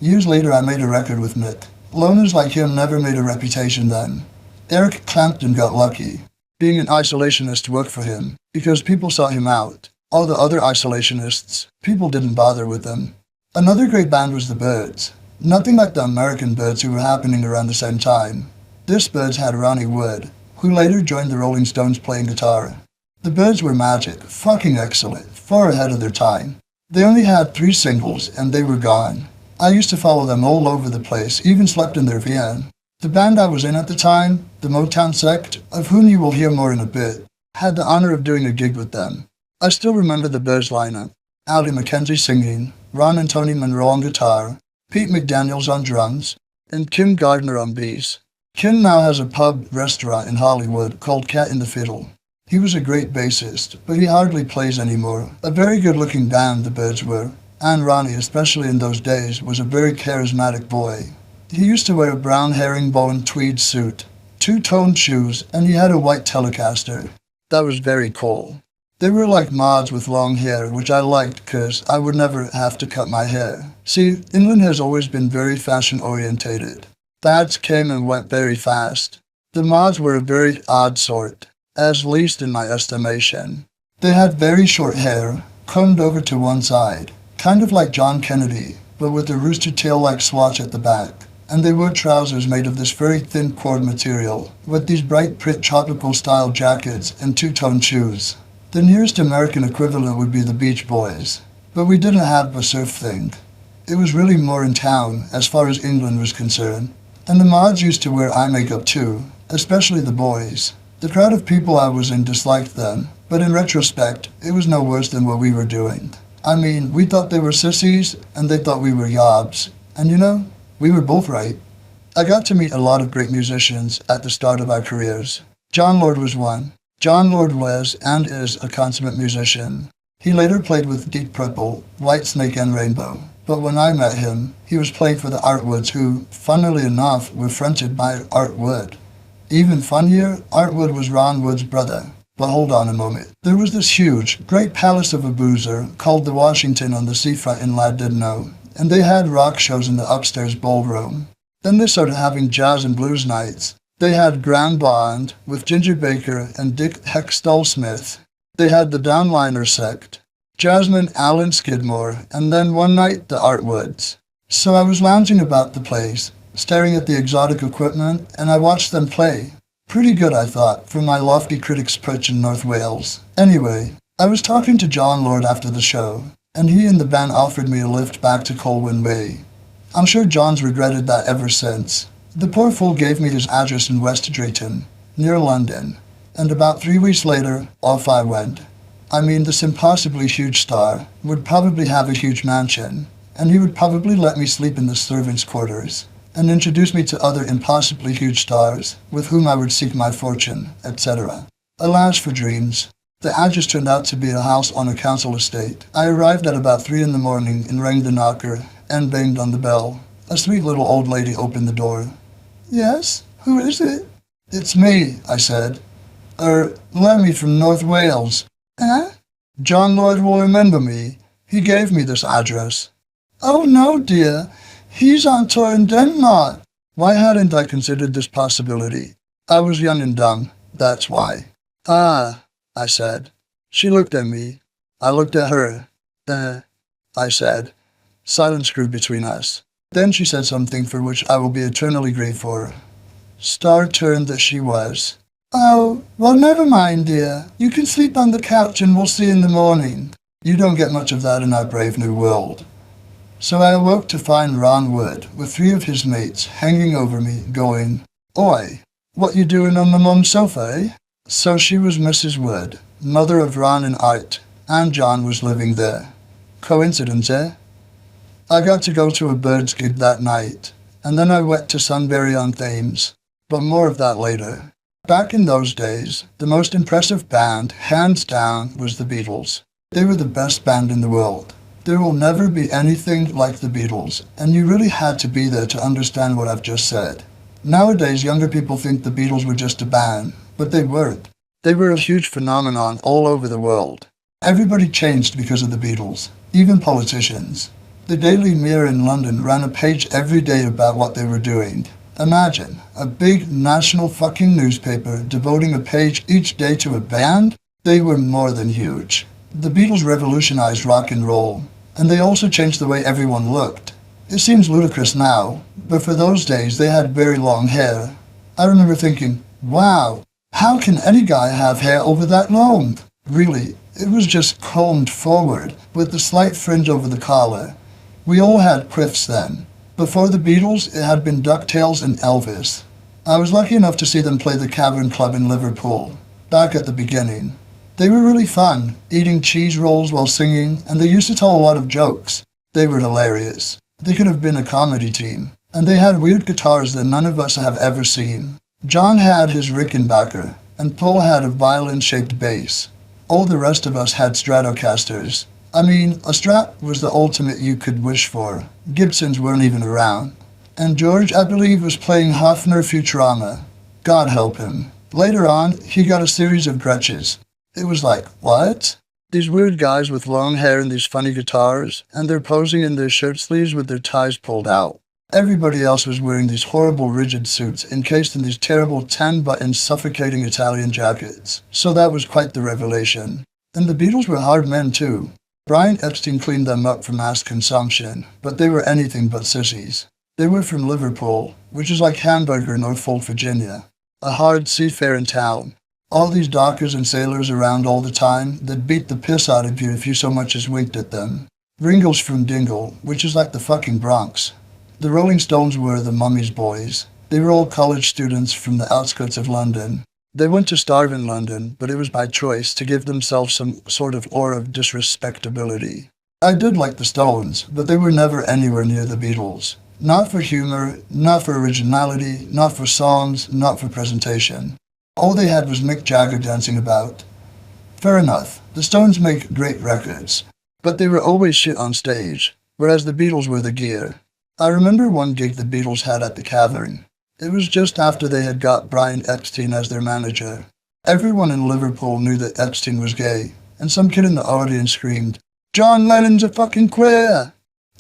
Years later, I made a record with Mick. Loners like him never made a reputation then. Eric Clapton got lucky. Being an isolationist worked for him, because people sought him out. All the other isolationists, people didn't bother with them. Another great band was the Byrds. Nothing like the American Byrds who were happening around the same time. This Byrds had Ronnie Wood, who later joined the Rolling Stones playing guitar. The Byrds were magic, fucking excellent, far ahead of their time. They only had 3 singles, and they were gone. I used to follow them all over the place, even slept in their van. The band I was in at the time, the Motown Sect, of whom you will hear more in a bit, had the honor of doing a gig with them. I still remember the Byrds lineup. Allie McKenzie singing, Ron and Tony Monroe on guitar, Pete McDaniels on drums, and Kim Gardner on bass. Kim now has a pub restaurant in Hollywood called Cat in the Fiddle. He was a great bassist, but he hardly plays anymore. A very good-looking band, the Byrds were, And Ronnie, especially in those days, was a very charismatic boy. He used to wear a brown herringbone tweed suit, two-toned shoes, and he had a white Telecaster. That was very cool. They were like mods with long hair, which I liked because I would never have to cut my hair. See, England has always been very fashion-orientated. Fads came and went very fast. The mods were a very odd sort, at least in my estimation. They had very short hair, combed over to one side, kind of like John Kennedy, but with a rooster tail-like swatch at the back. And they wore trousers made of this very thin cord material, with these bright print tropical-style jackets and two-tone shoes. The nearest American equivalent would be the Beach Boys, but we didn't have a surf thing. It was really more in town, as far as England was concerned. And the mods used to wear eye makeup too, especially the boys. The crowd of people I was in disliked them, but in retrospect, it was no worse than what we were doing. I mean, we thought they were sissies, and they thought we were yobs. And you know, we were both right. I got to meet a lot of great musicians at the start of our careers. John Lord was one. John Lord was and is a consummate musician. He later played with Deep Purple, Whitesnake and Rainbow. But when I met him, he was playing for the Artwoods who, funnily enough, were fronted by Art Wood. Even funnier, Art Wood was Ron Wood's brother. But hold on a moment. There was this huge, great palace of a boozer called the Washington on the seafront in Ladidno, and they had rock shows in the upstairs ballroom. Then they started having jazz and blues nights. They had Grand Bond with Ginger Baker and Dick Hextall Smith. They had the Downliner Sect, Jasmine Allen Skidmore, and then one night the Artwoods. So I was lounging about the place, staring at the exotic equipment, and I watched them play. Pretty good, I thought, from my lofty critic's perch in North Wales. Anyway, I was talking to John Lord after the show, and he and the band offered me a lift back to Colwyn Bay. I'm sure John's regretted that ever since. The poor fool gave me his address in West Drayton, near London, and about 3 weeks later, off I went. I mean, this impossibly huge star would probably have a huge mansion, and he would probably let me sleep in the servants' quarters, and introduce me to other impossibly huge stars with whom I would seek my fortune, etc. Alas for dreams. The address turned out to be a house on a council estate. I arrived at about 3 in the morning and rang the knocker and banged on the bell. A sweet little old lady opened the door. "Yes? Who is it?" "It's me," I said. Lemmy from North Wales." "Eh?" "John Lord will remember me. He gave me this address." "Oh no, dear. He's on tour in Denmark." Why hadn't I considered this possibility? I was young and dumb, that's why. "Ah," I said. She looked at me. I looked at her. I said. Silence grew between us. Then she said something for which I will be eternally grateful. Star-turned that she was. "Oh, well, never mind, dear. You can sleep on the couch and we'll see in the morning." You don't get much of that in our brave new world. So I awoke to find Ron Wood, with 3 of his mates, hanging over me, going, "Oi, what you doing on the mum's sofa, eh?" So she was Mrs. Wood, mother of Ron and Art, and John was living there. Coincidence, eh? I got to go to a Birds gig that night, and then I went to Sunbury-on-Thames, but more of that later. Back in those days, the most impressive band, hands down, was the Beatles. They were the best band in the world. There will never be anything like the Beatles, and you really had to be there to understand what I've just said. Nowadays, younger people think the Beatles were just a band, but they weren't. They were a huge phenomenon all over the world. Everybody changed because of the Beatles, even politicians. The Daily Mirror in London ran a page every day about what they were doing. Imagine, a big national fucking newspaper devoting a page each day to a band? They were more than huge. The Beatles revolutionized rock and roll, and they also changed the way everyone looked. It seems ludicrous now, but for those days they had very long hair. I remember thinking, wow, how can any guy have hair over that long? Really, it was just combed forward, with a slight fringe over the collar. We all had quiffs then. Before the Beatles, it had been DuckTales and Elvis. I was lucky enough to see them play the Cavern Club in Liverpool, back at the beginning. They were really fun, eating cheese rolls while singing, and they used to tell a lot of jokes. They were hilarious. They could have been a comedy team, and they had weird guitars that none of us have ever seen. John had his Rickenbacker, and Paul had a violin-shaped bass. All the rest of us had Stratocasters. I mean, a Strat was the ultimate you could wish for. Gibsons weren't even around. And George, I believe, was playing Hofner Futurama. God help him. Later on, he got a series of Gretches. It was like, what? These weird guys with long hair and these funny guitars, and they're posing in their shirt sleeves with their ties pulled out. Everybody else was wearing these horrible rigid suits encased in these terrible tan-button suffocating Italian jackets. So that was quite the revelation. And the Beatles were hard men too. Brian Epstein cleaned them up for mass consumption, but they were anything but sissies. They were from Liverpool, which is like Hamburger, Norfolk, Virginia. A hard seafaring town. All these dockers and sailors around all the time that beat the piss out of you if you so much as winked at them. Ringles from Dingle, which is like the fucking Bronx. The Rolling Stones were the Mummy's boys. They were all college students from the outskirts of London. They went to starve in London, but it was by choice to give themselves some sort of aura of disrespectability. I did like the Stones, but they were never anywhere near the Beatles. Not for humor, not for originality, not for songs, not for presentation. All they had was Mick Jagger dancing about. Fair enough, the Stones make great records, but they were always shit on stage, whereas the Beatles were the gear. I remember one gig the Beatles had at the Cavern. It was just after they had got Brian Epstein as their manager. Everyone in Liverpool knew that Epstein was gay, and some kid in the audience screamed, "John Lennon's a fucking queer!"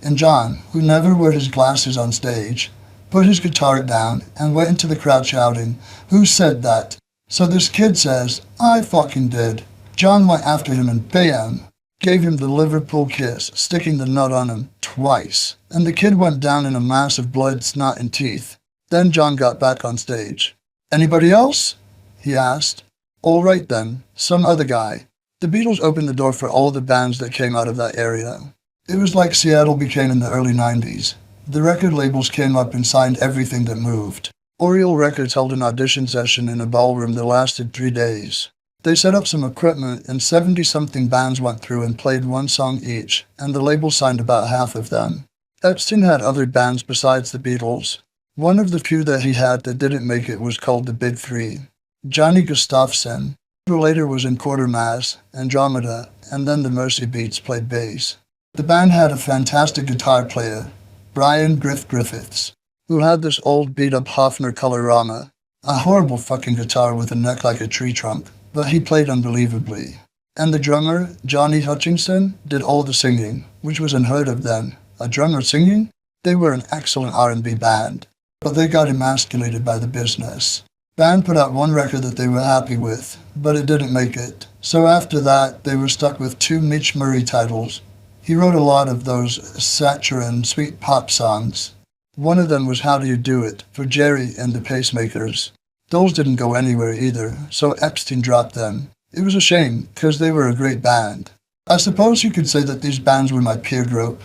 And John, who never wore his glasses on stage, put his guitar down and went into the crowd shouting, "Who said that?" So this kid says, "I fucking did." John went after him and bam! Gave him the Liverpool kiss, sticking the nut on him twice. And the kid went down in a mass of blood, snot, and teeth. Then John got back on stage. "Anybody else?" he asked. "All right then, some other guy." The Beatles opened the door for all the bands that came out of that area. It was like Seattle became in the early 90s. The record labels came up and signed everything that moved. Oriole Records held an audition session in a ballroom that lasted 3 days. They set up some equipment and 70-something bands went through and played one song each, and the label signed about half of them. Epstein had other bands besides the Beatles. One of the few that he had that didn't make it was called the Big Three. Johnny Gustafson, who later was in Quartermass, Andromeda, and then the Mercy Beats, played bass. The band had a fantastic guitar player, Brian Griffiths, who had this old beat-up Hofner Colorama, a horrible fucking guitar with a neck like a tree trunk, but he played unbelievably. And the drummer, Johnny Hutchinson, did all the singing, which was unheard of then. A drummer singing? They were an excellent R&B band, but they got emasculated by the business. Band put out one record that they were happy with, but it didn't make it. So after that, they were stuck with 2 Mitch Murray titles. He wrote a lot of those saccharine, sweet pop songs. One of them was How Do You Do It, for Jerry and the Pacemakers. Those didn't go anywhere either, so Epstein dropped them. It was a shame, because they were a great band. I suppose you could say that these bands were my peer group.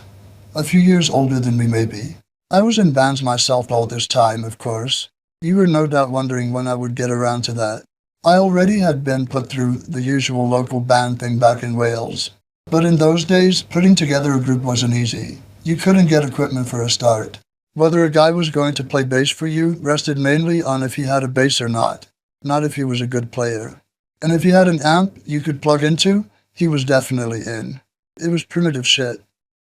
A few years older than me, maybe. I was in bands myself all this time, of course. You were no doubt wondering when I would get around to that. I already had been put through the usual local band thing back in Wales. But in those days, putting together a group wasn't easy. You couldn't get equipment for a start. Whether a guy was going to play bass for you rested mainly on if he had a bass or not if he was a good player. And if he had an amp you could plug into, he was definitely in. It was primitive shit.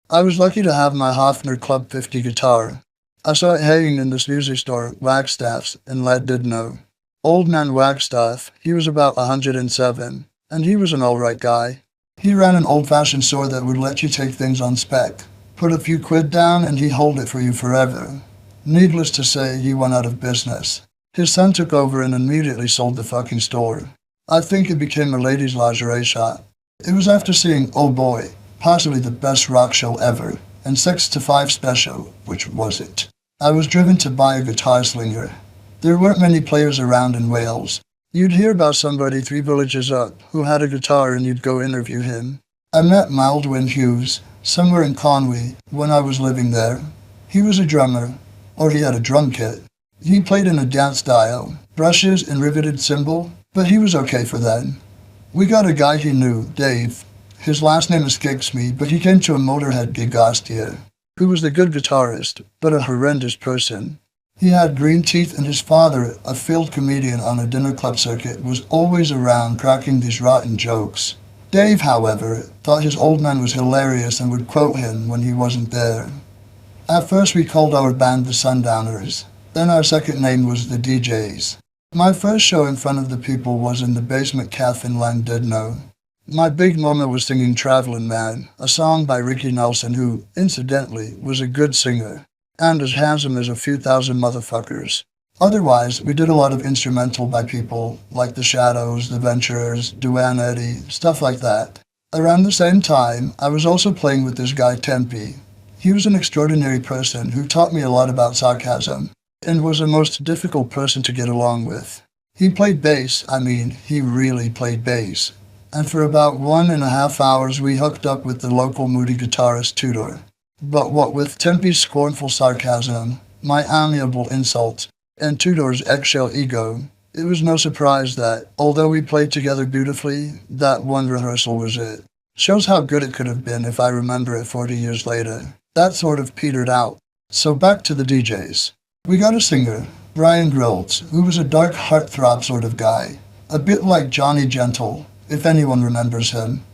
I was lucky to have my Hofner Club 50 guitar. I saw it hanging in this music store, Wagstaff's, in Llandudno. Old man Wagstaff, he was about 107, and he was an alright guy. He ran an old-fashioned store that would let you take things on spec. Put a few quid down and he'd hold it for you forever. Needless to say, he went out of business. His son took over and immediately sold the fucking store. I think it became a ladies' lingerie shop. It was after seeing Oh Boy, possibly the best rock show ever, and 6 to 5 Special, which was it. I was driven to buy a guitar slinger. There weren't many players around in Wales. You'd hear about somebody 3 villages up who had a guitar and you'd go interview him. I met Maldwyn Hughes somewhere in Conwy when I was living there. He was a drummer, or he had a drum kit. He played in a dance style, brushes and riveted cymbal, but he was okay for that. We got a guy he knew, Dave. His last name escapes me, but he came to a Motörhead gig last year. Who was a good guitarist, but a horrendous person. He had green teeth and his father, a failed comedian on a dinner club circuit, was always around cracking these rotten jokes. Dave, however, thought his old man was hilarious and would quote him when he wasn't there. At first we called our band the Sundowners. Then our second name was the DJs. My first show in front of the people was in the basement cafe in Llandudno. My big moment was singing Travelin' Man, a song by Ricky Nelson who, incidentally, was a good singer, and as handsome as a few thousand motherfuckers. Otherwise, we did a lot of instrumental by people like The Shadows, The Venturers, Duane Eddy, stuff like that. Around the same time, I was also playing with this guy Tempe. He was an extraordinary person who taught me a lot about sarcasm, and was the most difficult person to get along with. He played bass, he really played bass. And for about 1.5 hours we hooked up with the local moody guitarist Tudor. But what with Tempe's scornful sarcasm, my amiable insults, and Tudor's eggshell ego, it was no surprise that, although we played together beautifully, that one rehearsal was it. Shows how good it could have been if I remember it 40 years later. That sort of petered out. So back to the DJs. We got a singer, Brian Grills, who was a dark heartthrob sort of guy, a bit like Johnny Gentle, if anyone remembers him.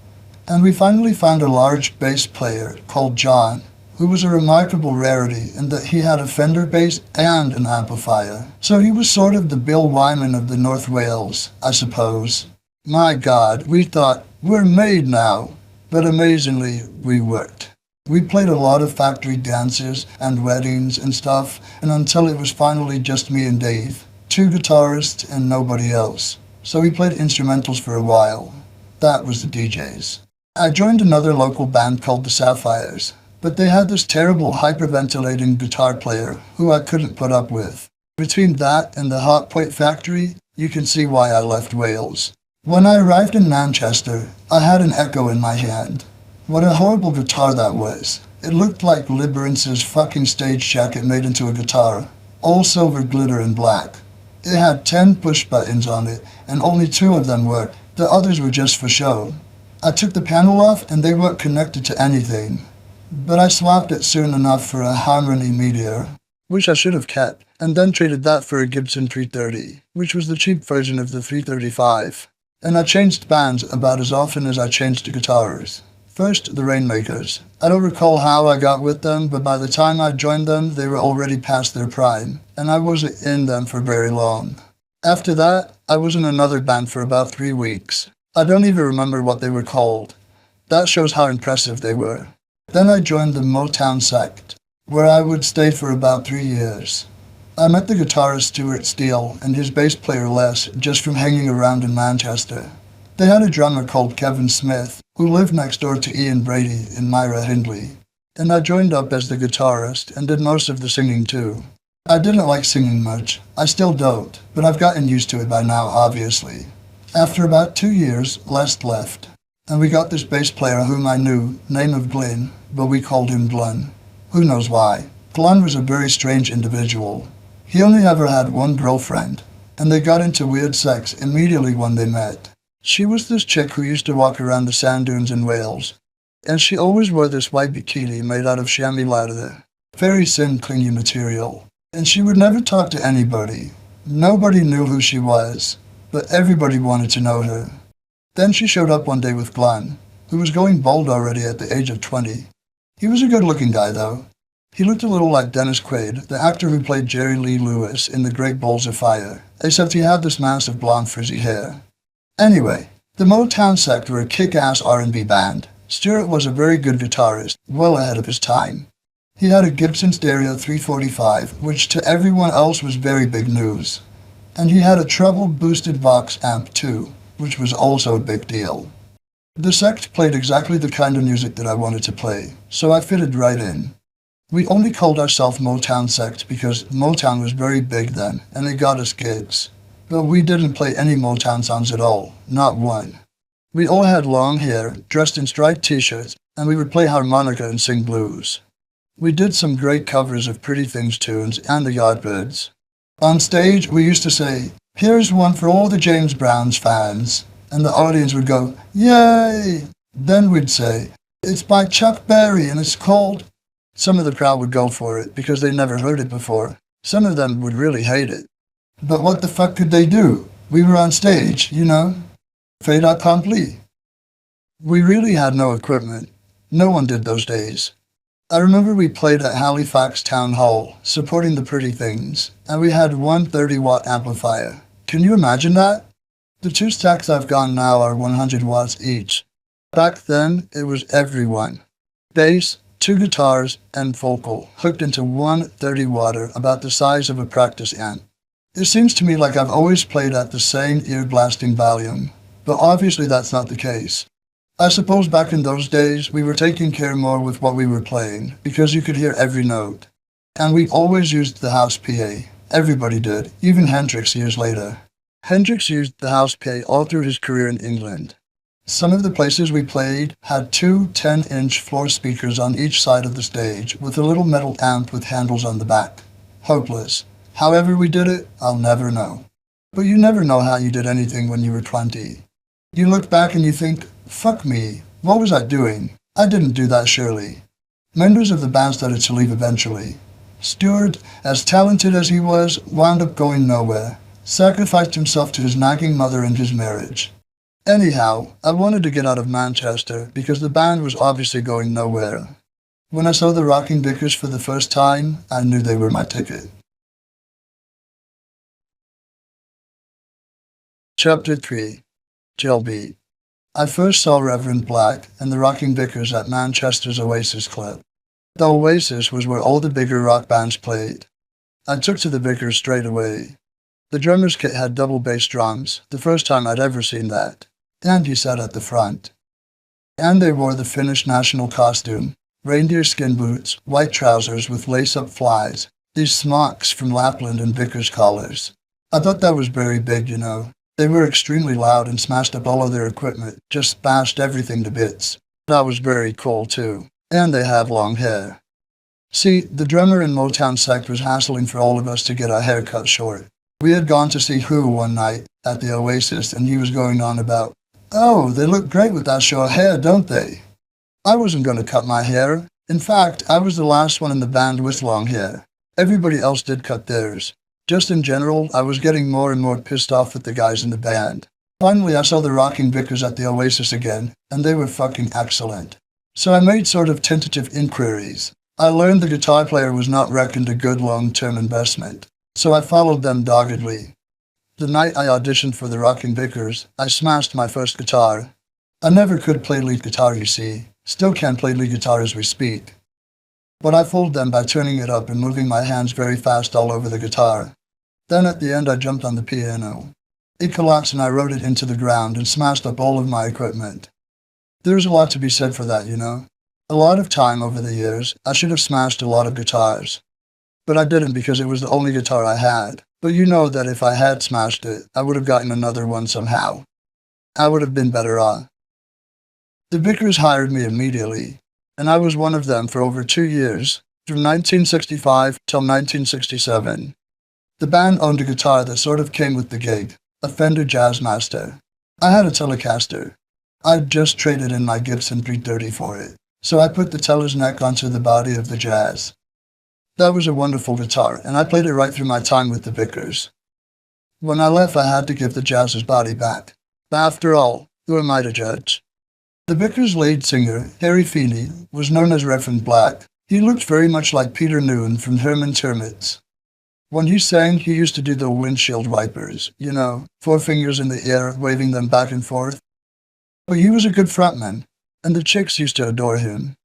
And we finally found a large bass player called John, who was a remarkable rarity in that he had a Fender bass and an amplifier. So he was sort of the Bill Wyman of the North Wales, I suppose. My God, we thought, we're made now. But amazingly, we worked. We played a lot of factory dances and weddings and stuff, and until it was finally just me and Dave, 2 guitarists and nobody else. So we played instrumentals for a while. That was the DJs. I joined another local band called the Sapphires, but they had this terrible hyperventilating guitar player who I couldn't put up with. Between that and the Hot Plate Factory, you can see why I left Wales. When I arrived in Manchester, I had an Echo in my hand. What a horrible guitar that was. It looked like Liberince's fucking stage jacket made into a guitar. All silver glitter and black. It had 10 push buttons on it, and only 2 of them worked. The others were just for show. I took the panel off and they weren't connected to anything. But I swapped it soon enough for a Harmony Meteor, which I should have kept, and then traded that for a Gibson 330, which was the cheap version of the 335. And I changed bands about as often as I changed guitars. First, the Rainmakers. I don't recall how I got with them, but by the time I joined them, they were already past their prime, and I wasn't in them for very long. After that, I was in another band for about 3 weeks. I don't even remember what they were called. That shows how impressive they were. Then I joined the Motown sect, where I would stay for about 3 years. I met the guitarist Stuart Steele and his bass player Les just from hanging around in Manchester. They had a drummer called Kevin Smith, who lived next door to Ian Brady in Myra Hindley, and I joined up as the guitarist and did most of the singing too. I didn't like singing much. I still don't, but I've gotten used to it by now, obviously. After about 2 years, Les left, and we got this bass player whom I knew, name of Glyn, but we called him Glun. Who knows why? Glun was a very strange individual. He only ever had one girlfriend, and they got into weird sex immediately when they met. She was this chick who used to walk around the sand dunes in Wales, and she always wore this white bikini made out of chamois leather, very thin, clingy material, and she would never talk to anybody. Nobody knew who she was, but everybody wanted to know her. Then she showed up one day with Glenn, who was going bald already at the age of 20. He was a good-looking guy, though. He looked a little like Dennis Quaid, the actor who played Jerry Lee Lewis in The Great Balls of Fire, except he had this massive blonde frizzy hair. Anyway, the Motown sect were a kick-ass R&B band. Stuart was a very good guitarist, well ahead of his time. He had a Gibson Stereo 345, which to everyone else was very big news. And he had a treble-boosted Vox amp too, which was also a big deal. The sect played exactly the kind of music that I wanted to play, so I fitted right in. We only called ourselves Motown Sect because Motown was very big then, and it got us gigs. But we didn't play any Motown songs at all, not one. We all had long hair, dressed in striped t-shirts, and we would play harmonica and sing blues. We did some great covers of Pretty Things tunes and the Yardbirds. On stage, we used to say, "Here's one for all the James Brown's fans," and the audience would go, "Yay!" Then we'd say, "It's by Chuck Berry and it's called..." Some of the crowd would go for it because they never heard it before. Some of them would really hate it. But what the fuck could they do? We were on stage, you know. Fait accompli. We really had no equipment. No one did those days. I remember we played at Halifax Town Hall, supporting the Pretty Things, and we had one 30-watt amplifier. Can you imagine that? The two stacks I've got now are 100 watts each. Back then, it was everyone. Bass, two guitars, and vocal, hooked into one 30-watter about the size of a practice amp. It seems to me like I've always played at the same ear-blasting volume, but obviously that's not the case. I suppose back in those days, we were taking care more with what we were playing, because you could hear every note. And we always used the house PA. Everybody did, even Hendrix years later. Hendrix used the house PA all through his career in England. Some of the places we played had two 10-inch floor speakers on each side of the stage, with a little metal amp with handles on the back. Hopeless. However we did it, I'll never know. But you never know how you did anything when you were 20. You look back and you think, fuck me, what was I doing? I didn't do that surely. Members of the band started to leave eventually. Stewart, as talented as he was, wound up going nowhere, sacrificed himself to his nagging mother and his marriage. Anyhow, I wanted to get out of Manchester because the band was obviously going nowhere. When I saw the Rocking Vickers for the first time, I knew they were my ticket. Chapter 3. Jelby. I first saw Reverend Black and the Rocking Vickers at Manchester's Oasis Club. The Oasis was where all the bigger rock bands played. I took to the Vickers straight away. The drummer's kit had double bass drums, the first time I'd ever seen that, and he sat at the front. And they wore the Finnish national costume, reindeer skin boots, white trousers with lace-up flies, these smocks from Lapland and Vickers collars. I thought that was very big, you know. They were extremely loud and smashed up all of their equipment, just bashed everything to bits. That was very cool too. And they have long hair. See, the drummer in Motown sect was hassling for all of us to get our hair cut short. We had gone to see Who one night at the Oasis and he was going on about, "Oh, they look great with that short hair, don't they?" I wasn't going to cut my hair. In fact, I was the last one in the band with long hair. Everybody else did cut theirs. Just in general, I was getting more and more pissed off with the guys in the band. Finally, I saw the Rocking Vickers at the Oasis again, and they were fucking excellent. So I made sort of tentative inquiries. I learned the guitar player was not reckoned a good long-term investment, so I followed them doggedly. The night I auditioned for the Rocking Vickers, I smashed my first guitar. I never could play lead guitar, you see. Still can't play lead guitar as we speak. But I fooled them by turning it up and moving my hands very fast all over the guitar. Then at the end I jumped on the piano. It collapsed and I rode it into the ground and smashed up all of my equipment. There's a lot to be said for that, you know. A lot of time over the years, I should have smashed a lot of guitars. But I didn't because it was the only guitar I had. But you know that if I had smashed it, I would have gotten another one somehow. I would have been better off. The Vickers hired me immediately, and I was one of them for over 2 years, from 1965 till 1967. The band owned a guitar that sort of came with the gig, a Fender Jazzmaster. I had a Telecaster. I'd just traded in my Gibson 330 for it, so I put the Teller's neck onto the body of the Jazz. That was a wonderful guitar, and I played it right through my time with the Vickers. When I left, I had to give the Jazz's body back. But after all, who am I to judge? The Vickers' lead singer, Harry Feeney, was known as Reverend Black. He looked very much like Peter Noone from Herman's Hermits. When he sang, he used to do the windshield wipers, you know, 4 fingers in the air, waving them back and forth. But he was a good frontman, and the chicks used to adore him.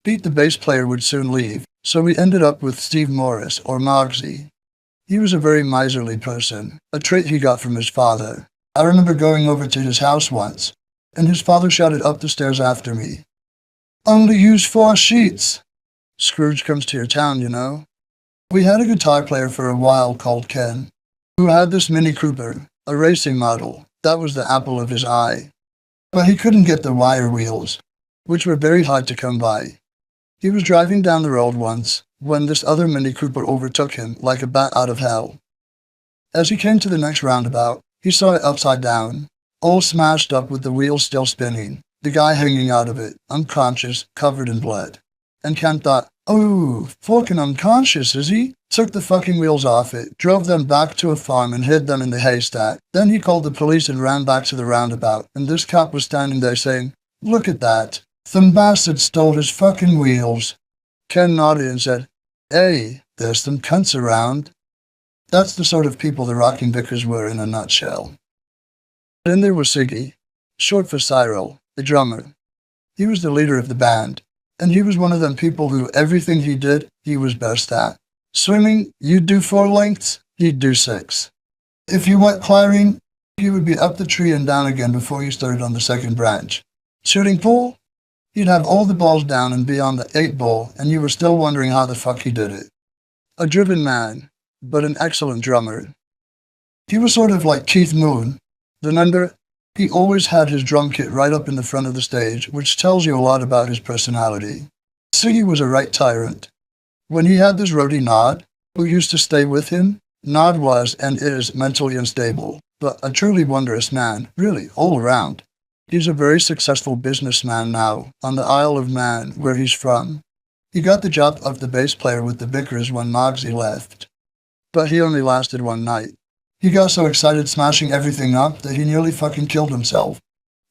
Pete, the bass player, would soon leave, so we ended up with Steve Morris, or Mogsy. He was a very miserly person, a trait he got from his father. I remember going over to his house once, and his father shouted up the stairs after me, "Only use 4 sheets." Scrooge comes to your town, you know. We had a guitar player for a while called Ken, who had this Mini Cooper, a racing model. That was the apple of his eye. But he couldn't get the wire wheels, which were very hard to come by. He was driving down the road once, when this other Mini Cooper overtook him like a bat out of hell. As he came to the next roundabout, he saw it upside down, all smashed up with the wheels still spinning, the guy hanging out of it, unconscious, covered in blood. And Ken thought, "Oh, fucking unconscious, is he?" Took the fucking wheels off it, drove them back to a farm and hid them in the haystack. Then he called the police and ran back to the roundabout, and this cop was standing there saying, Look at that. Some bastard stole his fucking wheels. Ken nodded and said, "Hey, there's some cunts around." That's the sort of people the Rocking Vickers were in a nutshell. Then there was Siggy, short for Cyril, the drummer. He was the leader of the band, and he was one of them people who everything he did, he was best at. Swimming, you'd do 4 lengths, he'd do 6. If you went climbing, he would be up the tree and down again before you started on the second branch. Shooting pool, he'd have all the balls down and be on the 8 ball, and you were still wondering how the fuck he did it. A driven man, but an excellent drummer. He was sort of like Keith Moon. Remember, he always had his drum kit right up in the front of the stage, which tells you a lot about his personality. Siggy was a right tyrant. When he had this roadie Nod, who used to stay with him, Nod was and is mentally unstable, but a truly wondrous man, really, all around. He's a very successful businessman now, on the Isle of Man, where he's from. He got the job of the bass player with the Vickers when Mogsy left. But he only lasted one night. He got so excited smashing everything up that he nearly fucking killed himself.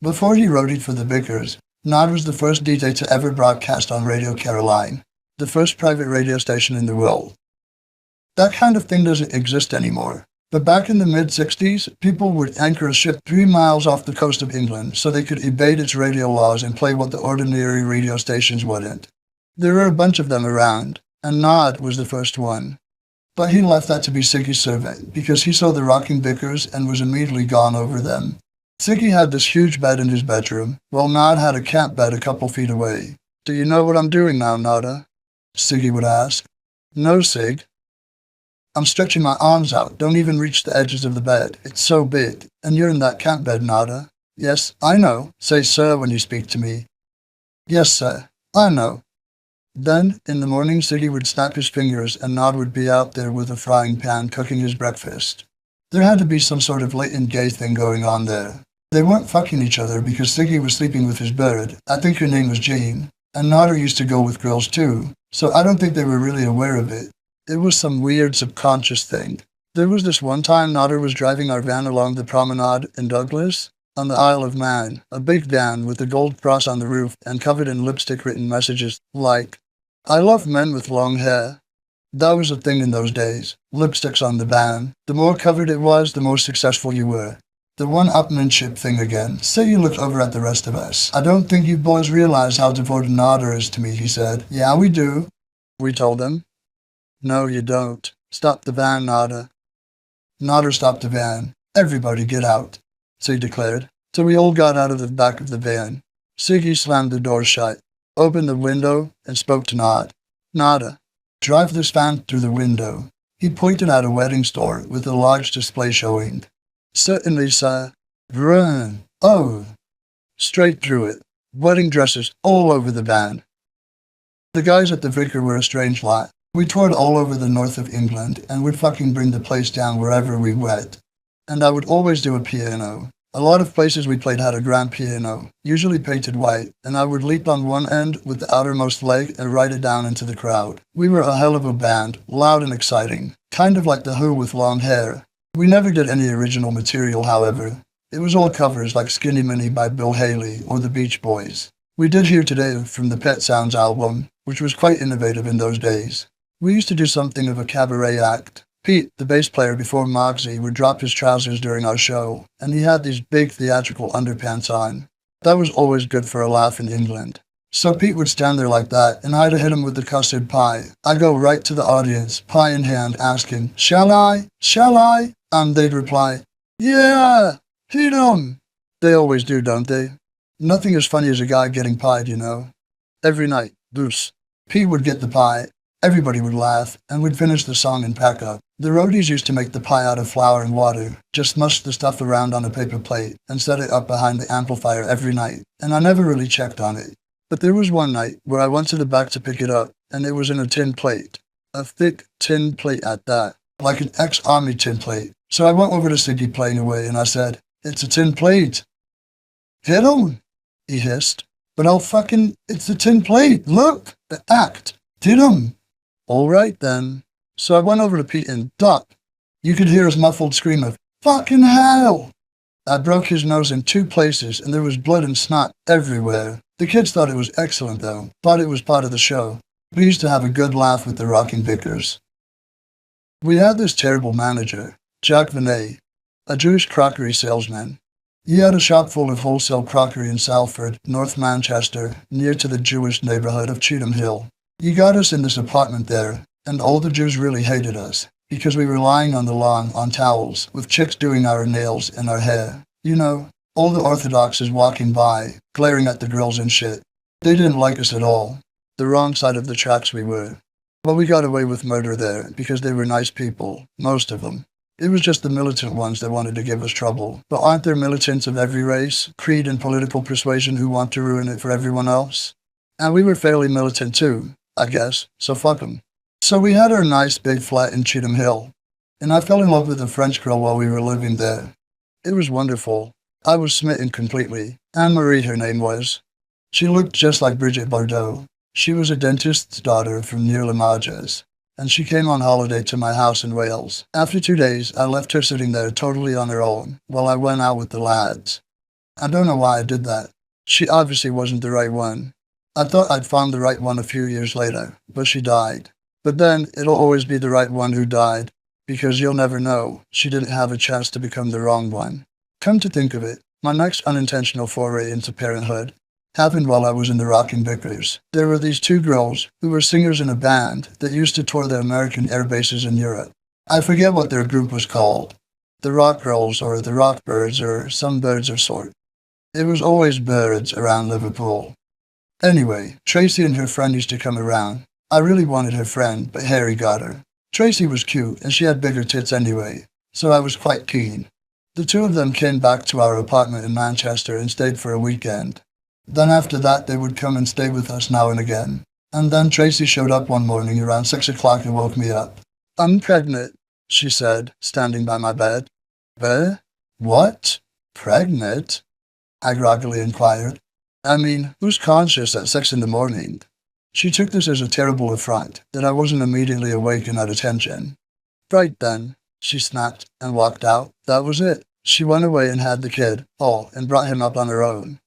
Before he roadied for the Vickers, Nod was the first DJ to ever broadcast on Radio Caroline, the first private radio station in the world. That kind of thing doesn't exist anymore. But back in the mid-60s, people would anchor a ship 3 miles off the coast of England so they could evade its radio laws and play what the ordinary radio stations wouldn't. There were a bunch of them around, and Nod was the first one. But he left that to be Siggy's servant, because he saw the Rocking Vickers and was immediately gone over them. Siggy had this huge bed in his bedroom, while Nod had a camp bed a couple feet away. "Do you know what I'm doing now, Nodda?" Siggy would ask. "No, Sig. I'm stretching my arms out, don't even reach the edges of the bed. It's so big. And you're in that camp bed, Nodda." "Yes, I know. Say sir when you speak to me." "Yes, sir. I know." Then, in the morning, Siggy would snap his fingers and Nod would be out there with a frying pan cooking his breakfast. There had to be some sort of latent gay thing going on there. They weren't fucking each other because Siggy was sleeping with his bird. I think her name was Jean. And Nodda used to go with girls too, so I don't think they were really aware of it. It was some weird subconscious thing. There was this one time Nodda was driving our van along the promenade in Douglas, on the Isle of Man, a big van with a gold cross on the roof and covered in lipstick-written messages like, "I love men with long hair." That was a thing in those days. Lipsticks on the van. The more covered it was, the more successful you were. The one-upmanship thing again. Siggy looked over at the rest of us. "I don't think you boys realize how devoted Nodda is to me," he said. "Yeah, we do," we told him. "No, you don't. Stop the van, Nodda." Nodda stopped the van. "Everybody get out," Siggy declared. So we all got out of the back of the van. Siggy slammed the door shut, opened the window, and spoke to Nod. "Nodda, drive this van through the window." He pointed at a wedding store with a large display showing. "Certainly, sir." "Run." "Oh." Straight through it. Wedding dresses all over the van. The guys at the Vicar were a strange lot. We toured all over the north of England and would fucking bring the place down wherever we went. And I would always do a piano. A lot of places we played had a grand piano, usually painted white, and I would leap on one end with the outermost leg and ride it down into the crowd. We were a hell of a band, loud and exciting, kind of like the Who with long hair. We never did any original material, however. It was all covers like Skinny Minnie by Bill Haley or the Beach Boys. We did Here Today from the Pet Sounds album, which was quite innovative in those days. We used to do something of a cabaret act. Pete, the bass player before Mogsy, would drop his trousers during our show, and he had these big theatrical underpants on. That was always good for a laugh in England. So Pete would stand there like that, and I'd hit him with the custard pie. I'd go right to the audience, pie in hand, asking, "Shall I? Shall I?" And they'd reply, "Yeah, hit 'em." They always do, don't they? Nothing as funny as a guy getting pied, you know. Every night, Goose. Pete would get the pie. Everybody would laugh, and we'd finish the song and pack up. The roadies used to make the pie out of flour and water, just mush the stuff around on a paper plate, and set it up behind the amplifier every night, and I never really checked on it. But there was one night where I went to the back to pick it up, and it was in a tin plate. A thick tin plate at that, like an ex-army tin plate. So I went over to Siggy playing away, and I said, "It's a tin plate." "Hit 'em," he hissed. "But it's a tin plate, look, the act. Hit 'em." "All right, then." So I went over to Pete and duck. You could hear his muffled scream of, "Fucking hell!" I broke his nose in 2 places and there was blood and snot everywhere. The kids thought it was excellent though, thought it was part of the show. We used to have a good laugh with the rocking Vickers. We had this terrible manager, Jack Vinay, a Jewish crockery salesman. He had a shop full of wholesale crockery in Salford, North Manchester, near to the Jewish neighborhood of Cheetham Hill. He got us in this apartment there, and all the Jews really hated us, because we were lying on the lawn on towels, with chicks doing our nails and our hair. You know, all the Orthodoxes walking by, glaring at the girls and shit. They didn't like us at all. The wrong side of the tracks we were. But we got away with murder there, because they were nice people, most of them. It was just the militant ones that wanted to give us trouble. But aren't there militants of every race, creed, and political persuasion who want to ruin it for everyone else? And we were fairly militant too, I guess, so fuck 'em. So we had our nice big flat in Cheetham Hill, and I fell in love with a French girl while we were living there. It was wonderful. I was smitten completely. Anne-Marie her name was. She looked just like Brigitte Bardot. She was a dentist's daughter from near Limoges, and she came on holiday to my house in Wales. After 2 days, I left her sitting there totally on her own while I went out with the lads. I don't know why I did that. She obviously wasn't the right one. I thought I'd found the right one a few years later, but she died. But then, it'll always be the right one who died, because you'll never know. She didn't have a chance to become the wrong one. Come to think of it, my next unintentional foray into parenthood happened while I was in the Rocking Vickers. There were these 2 girls who were singers in a band that used to tour the American air bases in Europe. I forget what their group was called. The Rock Girls or the Rock Birds or some birds of sort. It was always birds around Liverpool. Anyway, Tracy and her friend used to come around. I really wanted her friend, but Harry got her. Tracy was cute and she had bigger tits anyway, so I was quite keen. The 2 of them came back to our apartment in Manchester and stayed for a weekend. Then after that, they would come and stay with us now and again. And then Tracy showed up one morning around 6 o'clock and woke me up. "I'm pregnant," she said, standing by my bed. What? Pregnant? I groggily inquired. I mean, who's conscious at 6 in the morning? She took this as a terrible affront, that I wasn't immediately awake and at attention. "Right then," she snapped and walked out. That was it. She went away and had the kid, and brought him up on her own.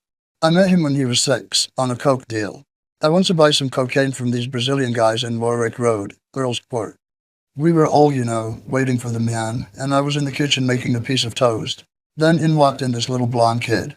I met him when he was 6, on a coke deal. I went to buy some cocaine from these Brazilian guys in Warwick Road, Earl's Court. We were all, waiting for the man, and I was in the kitchen making a piece of toast. Then in walked in this little blonde kid.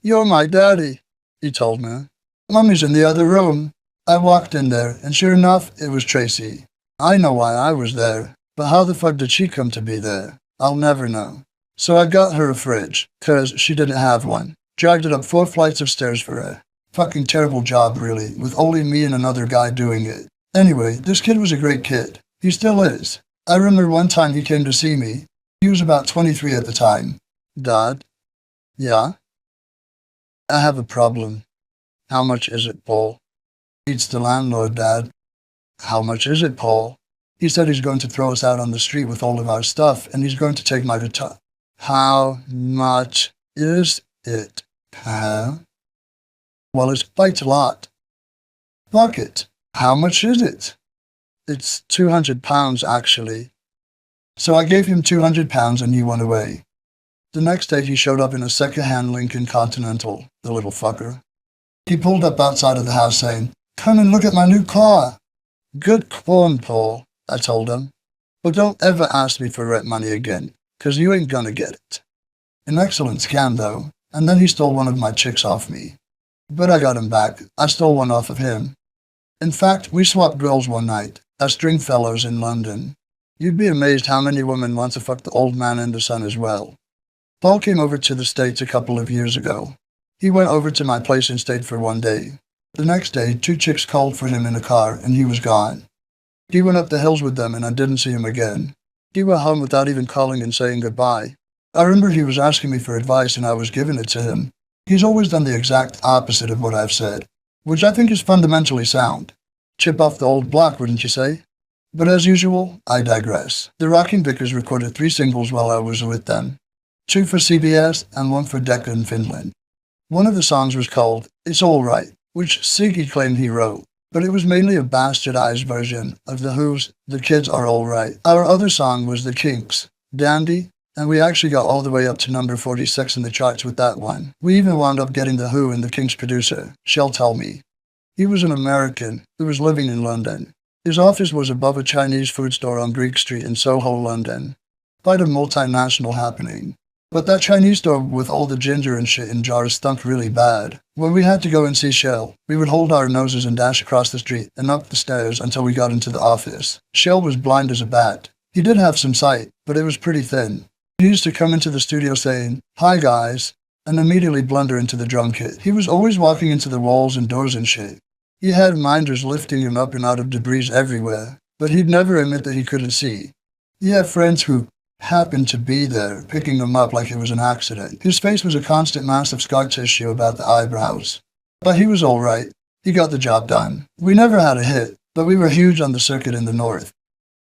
"You're my daddy," he told me. "Mummy's in the other room." I walked in there, and sure enough, it was Tracy. I know why I was there, but how the fuck did she come to be there? I'll never know. So I got her a fridge, 'cause she didn't have one. Dragged it up 4 flights of stairs for her. Fucking terrible job, really, with only me and another guy doing it. Anyway, this kid was a great kid. He still is. I remember one time he came to see me. He was about 23 at the time. "Dad?" "Yeah?" "I have a problem." "How much is it, Paul?" "It's the landlord, Dad." "How much is it, Paul?" "He said he's going to throw us out on the street with all of our stuff, and he's going to take my guitar." "How much is it, huh?" "Well, it's quite a lot." "Fuck it. How much is it?" "It's £200, actually." So I gave him £200 and he went away. The next day he showed up in a second-hand Lincoln Continental, the little fucker. He pulled up outside of the house saying, "Come and look at my new car." "Good corn, Paul," I told him. "But don't ever ask me for rent money again, 'cause you ain't gonna get it." An excellent scam, though, and then he stole one of my chicks off me. But I got him back. I stole one off of him. In fact, we swapped girls one night, as Stringfellows in London. You'd be amazed how many women want to fuck the old man and the son as well. Paul came over to the States a couple of years ago. He went over to my place and stayed for 1 day. The next day, 2 chicks called for him in a car, and he was gone. He went up the hills with them, and I didn't see him again. He went home without even calling and saying goodbye. I remember he was asking me for advice, and I was giving it to him. He's always done the exact opposite of what I've said, which I think is fundamentally sound. Chip off the old block, wouldn't you say? But as usual, I digress. The Rocking Vickers recorded 3 singles while I was with them. 2 for CBS and 1 for Decca in Finland. One of the songs was called "It's All Right," which Siggy claimed he wrote, but it was mainly a bastardized version of The Who's "The Kids Are All Right." Our other song was The Kinks' "Dandy," And we actually got all the way up to number 46 in the charts with that one. We even wound up getting The Who and the King's producer, Shell told me. He was an American who was living in London. His office was above a Chinese food store on Greek Street in Soho, London. Quite a multinational happening. But that Chinese store with all the ginger and shit in jars stunk really bad. When we had to go and see Shell, we would hold our noses and dash across the street and up the stairs until we got into the office. Shell was blind as a bat. He did have some sight, but it was pretty thin. He used to come into the studio saying, "Hi guys," and immediately blunder into the drum kit. He was always walking into the walls and doors and shit. He had minders lifting him up and out of debris everywhere, but he'd never admit that he couldn't see. He had friends who happened to be there, picking him up like it was an accident. His face was a constant mass of scar tissue about the eyebrows. But he was alright. He got the job done. We never had a hit, but we were huge on the circuit in the north.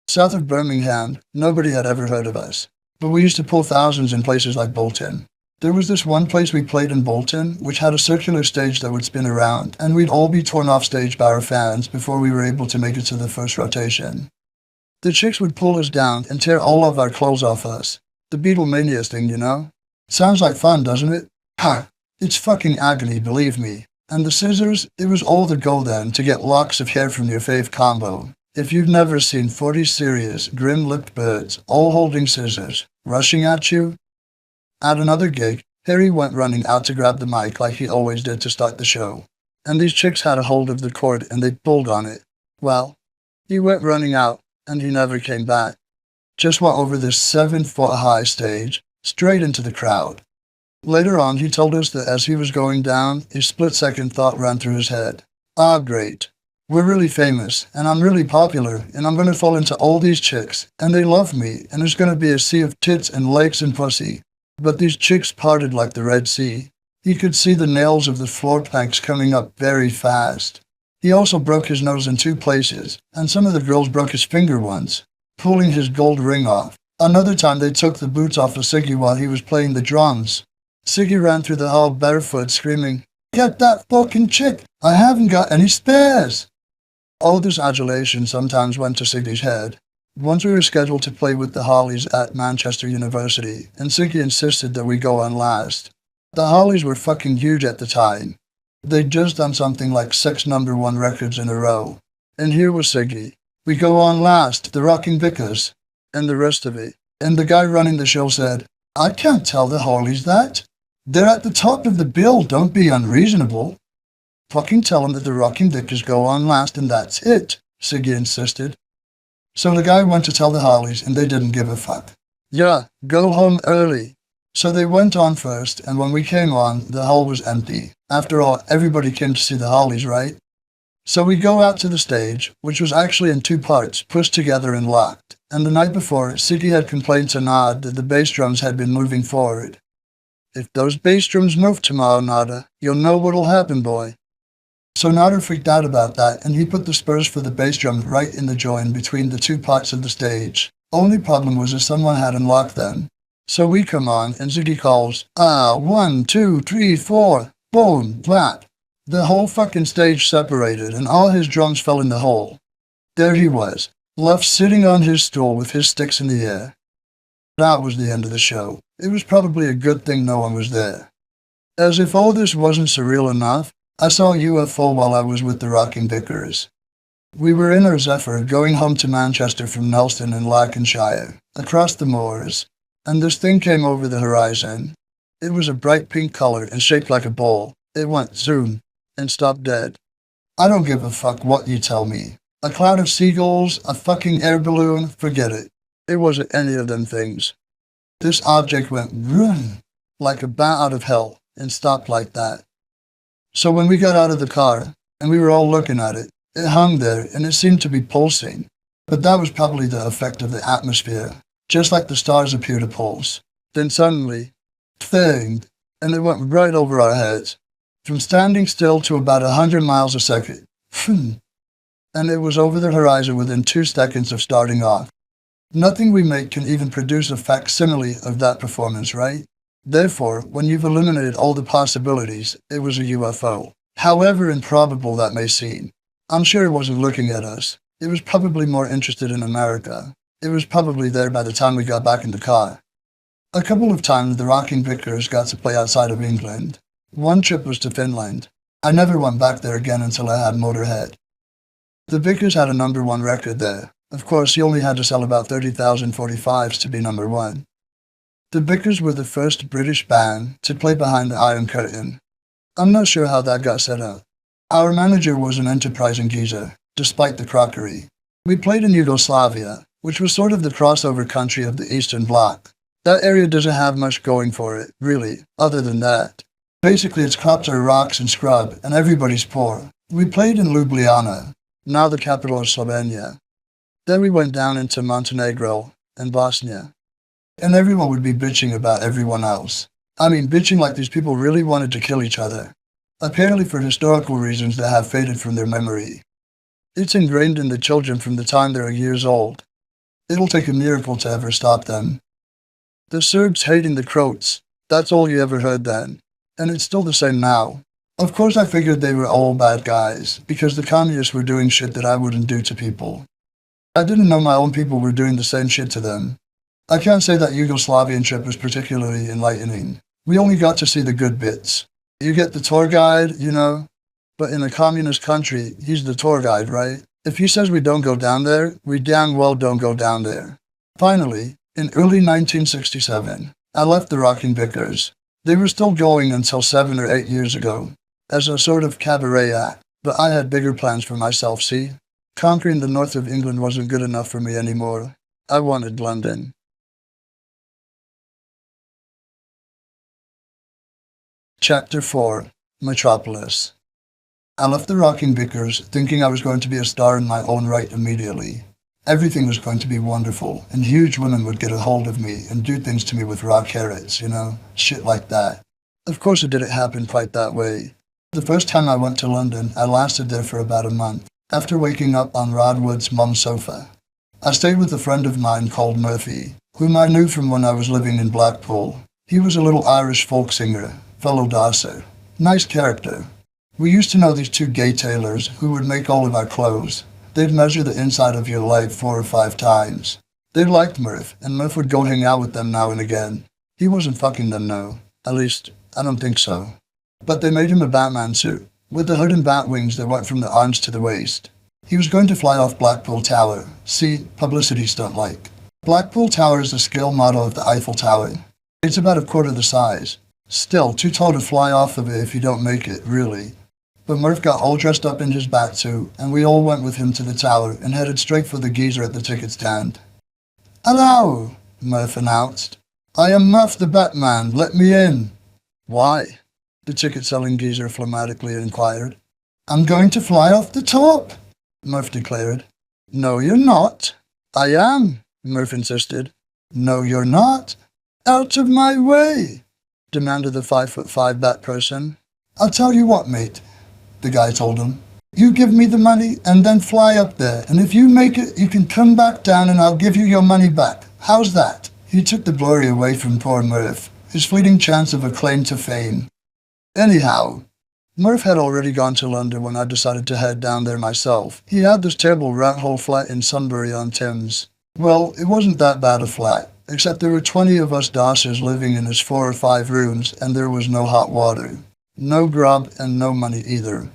South of Birmingham, nobody had ever heard of us. But we used to pull thousands in places like Bolton. There was this one place we played in Bolton, which had a circular stage that would spin around, and we'd all be torn off stage by our fans before we were able to make it to the first rotation. The chicks would pull us down and tear all of our clothes off us. The Beatlemania thing, you know? Sounds like fun, doesn't it? Ha! It's fucking agony, believe me. And the scissors, it was all the go then to get locks of hair from your fave combo. If you've never seen 40 serious, grim-lipped birds, all holding scissors, rushing at you. At another gig, Harry went running out to grab the mic like he always did to start the show. And these chicks had a hold of the cord and they pulled on it. Well, he went running out, and he never came back. Just went over this 7-foot-high stage, straight into the crowd. Later on, he told us that as he was going down, a split-second thought ran through his head. Ah, great. We're really famous, and I'm really popular, and I'm going to fall into all these chicks, and they love me, and there's going to be a sea of tits and legs and pussy. But these chicks parted like the Red Sea. He could see the nails of the floor planks coming up very fast. He also broke his nose in 2 places, and some of the girls broke his finger once, pulling his gold ring off. Another time they took the boots off of Siggy while he was playing the drums. Siggy ran through the hall barefoot, screaming, "Get that fucking chick! I haven't got any spares!" All this adulation sometimes went to Siggy's head. Once we were scheduled to play with the Hollies at Manchester University, and Siggy insisted that we go on last. The Hollies were fucking huge at the time. They'd just done something like 6 #1 records in a row. And here was Siggy. "We go on last, the Rocking Vickers," and the rest of it. And the guy running the show said, "I can't tell the Hollies that. They're at the top of the bill, don't be unreasonable." "Fucking tell them that the Rocking Vickers go on last and that's it," Siggy insisted. So the guy went to tell the Hollies and they didn't give a fuck. "Yeah, go home early." So they went on first, and when we came on, the hall was empty. After all, everybody came to see the Hollies, right? So we go out to the stage, which was actually in 2 parts, pushed together and locked. And the night before, Siggy had complained to Nod that the bass drums had been moving forward. "If those bass drums move tomorrow, Nada, you'll know what'll happen, boy." So Nada freaked out about that, and he put the spurs for the bass drum right in the join between the 2 parts of the stage. Only problem was that someone had unlocked them. So we come on, and Ziggy calls, 1, 2, 3, 4, boom, flat. The whole fucking stage separated, and all his drums fell in the hole. There he was, left sitting on his stool with his sticks in the air. That was the end of the show. It was probably a good thing no one was there. As if all this wasn't surreal enough, I saw a UFO while I was with the Rocking Vickers. We were in our Zephyr going home to Manchester from Nelson in Lancashire, across the moors, and this thing came over the horizon. It was a bright pink color and shaped like a bowl. It went zoom and stopped dead. I don't give a fuck what you tell me. A cloud of seagulls, a fucking air balloon, forget it. It wasn't any of them things. This object went run like a bat out of hell and stopped like that. So when we got out of the car, and we were all looking at it, it hung there and it seemed to be pulsing. But that was probably the effect of the atmosphere, just like the stars appear to pulse. Then suddenly, thing, and it went right over our heads, from standing still to about 100 miles a second. And it was over the horizon within 2 seconds of starting off. Nothing we make can even produce a facsimile of that performance, right? Therefore, when you've eliminated all the possibilities, it was a UFO. However improbable that may seem. I'm sure it wasn't looking at us. It was probably more interested in America. It was probably there by the time we got back in the car. A couple of times the Rocking Vickers got to play outside of England. One trip was to Finland. I never went back there again until I had Motörhead. The Vickers had a #1 record there. Of course, he only had to sell about 30,000 45s to be #1. The Vickers were the first British band to play behind the Iron Curtain. I'm not sure how that got set up. Our manager was an enterprising geezer, despite the crockery. We played in Yugoslavia, which was sort of the crossover country of the Eastern Bloc. That area doesn't have much going for it, really, other than that. Basically, it's crops are rocks and scrub, and everybody's poor. We played in Ljubljana, now the capital of Slovenia. Then we went down into Montenegro and Bosnia. And everyone would be bitching about everyone else. I mean, bitching like these people really wanted to kill each other. Apparently for historical reasons that have faded from their memory. It's ingrained in the children from the time they're years old. It'll take a miracle to ever stop them. The Serbs hating the Croats, that's all you ever heard then. And it's still the same now. Of course I figured they were all bad guys, because the communists were doing shit that I wouldn't do to people. I didn't know my own people were doing the same shit to them. I can't say that Yugoslavian trip was particularly enlightening. We only got to see the good bits. You get the tour guide, you know, but in a communist country, he's the tour guide, right? If he says we don't go down there, we damn well don't go down there. Finally, in early 1967, I left the Rocking Vickers. They were still going until 7 or 8 years ago, as a sort of cabaret act, but I had bigger plans for myself, see? Conquering the north of England wasn't good enough for me anymore. I wanted London. Chapter 4. Metropolis. I left the Rocking Vickers thinking I was going to be a star in my own right immediately. Everything was going to be wonderful, and huge women would get a hold of me and do things to me with raw carrots, you know, shit like that. Of course it didn't happen quite that way. The first time I went to London, I lasted there for about a month, after waking up on Rod Wood's mum's sofa. I stayed with a friend of mine called Murphy, whom I knew from when I was living in Blackpool. He was a little Irish folk singer, fellow dosser. Nice character. We used to know these two gay tailors who would make all of our clothes. They'd measure the inside of your leg 4 or 5 times. They liked Murph, and Murph would go hang out with them now and again. He wasn't fucking them, no. At least, I don't think so. But they made him a Batman suit, with the hood and bat wings that went from the arms to the waist. He was going to fly off Blackpool Tower. See, publicity stunt like. Blackpool Tower is the scale model of the Eiffel Tower. It's about 1/4 the size. Still, too tall to fly off of it if you don't make it, really. But Murph got all dressed up in his bat suit, and we all went with him to the tower and headed straight for the geezer at the ticket stand. "Hello," Murph announced. "I am Murph the Batman. Let me in." "Why?" the ticket-selling geezer phlegmatically inquired. "I'm going to fly off the top," Murph declared. "No, you're not." "I am," Murph insisted. "No, you're not." "Out of my way," demanded the 5'5" bat person. "I'll tell you what, mate," the guy told him. "You give me the money and then fly up there, and if you make it, you can come back down and I'll give you your money back. How's that?" He took the glory away from poor Murph, his fleeting chance of a claim to fame. Anyhow, Murph had already gone to London when I decided to head down there myself. He had this terrible rat-hole flat in Sunbury-on-Thames. Well, it wasn't that bad a flat, except there were 20 of us dossers living in his 4 or 5 rooms, and there was no hot water. No grub, and no money either.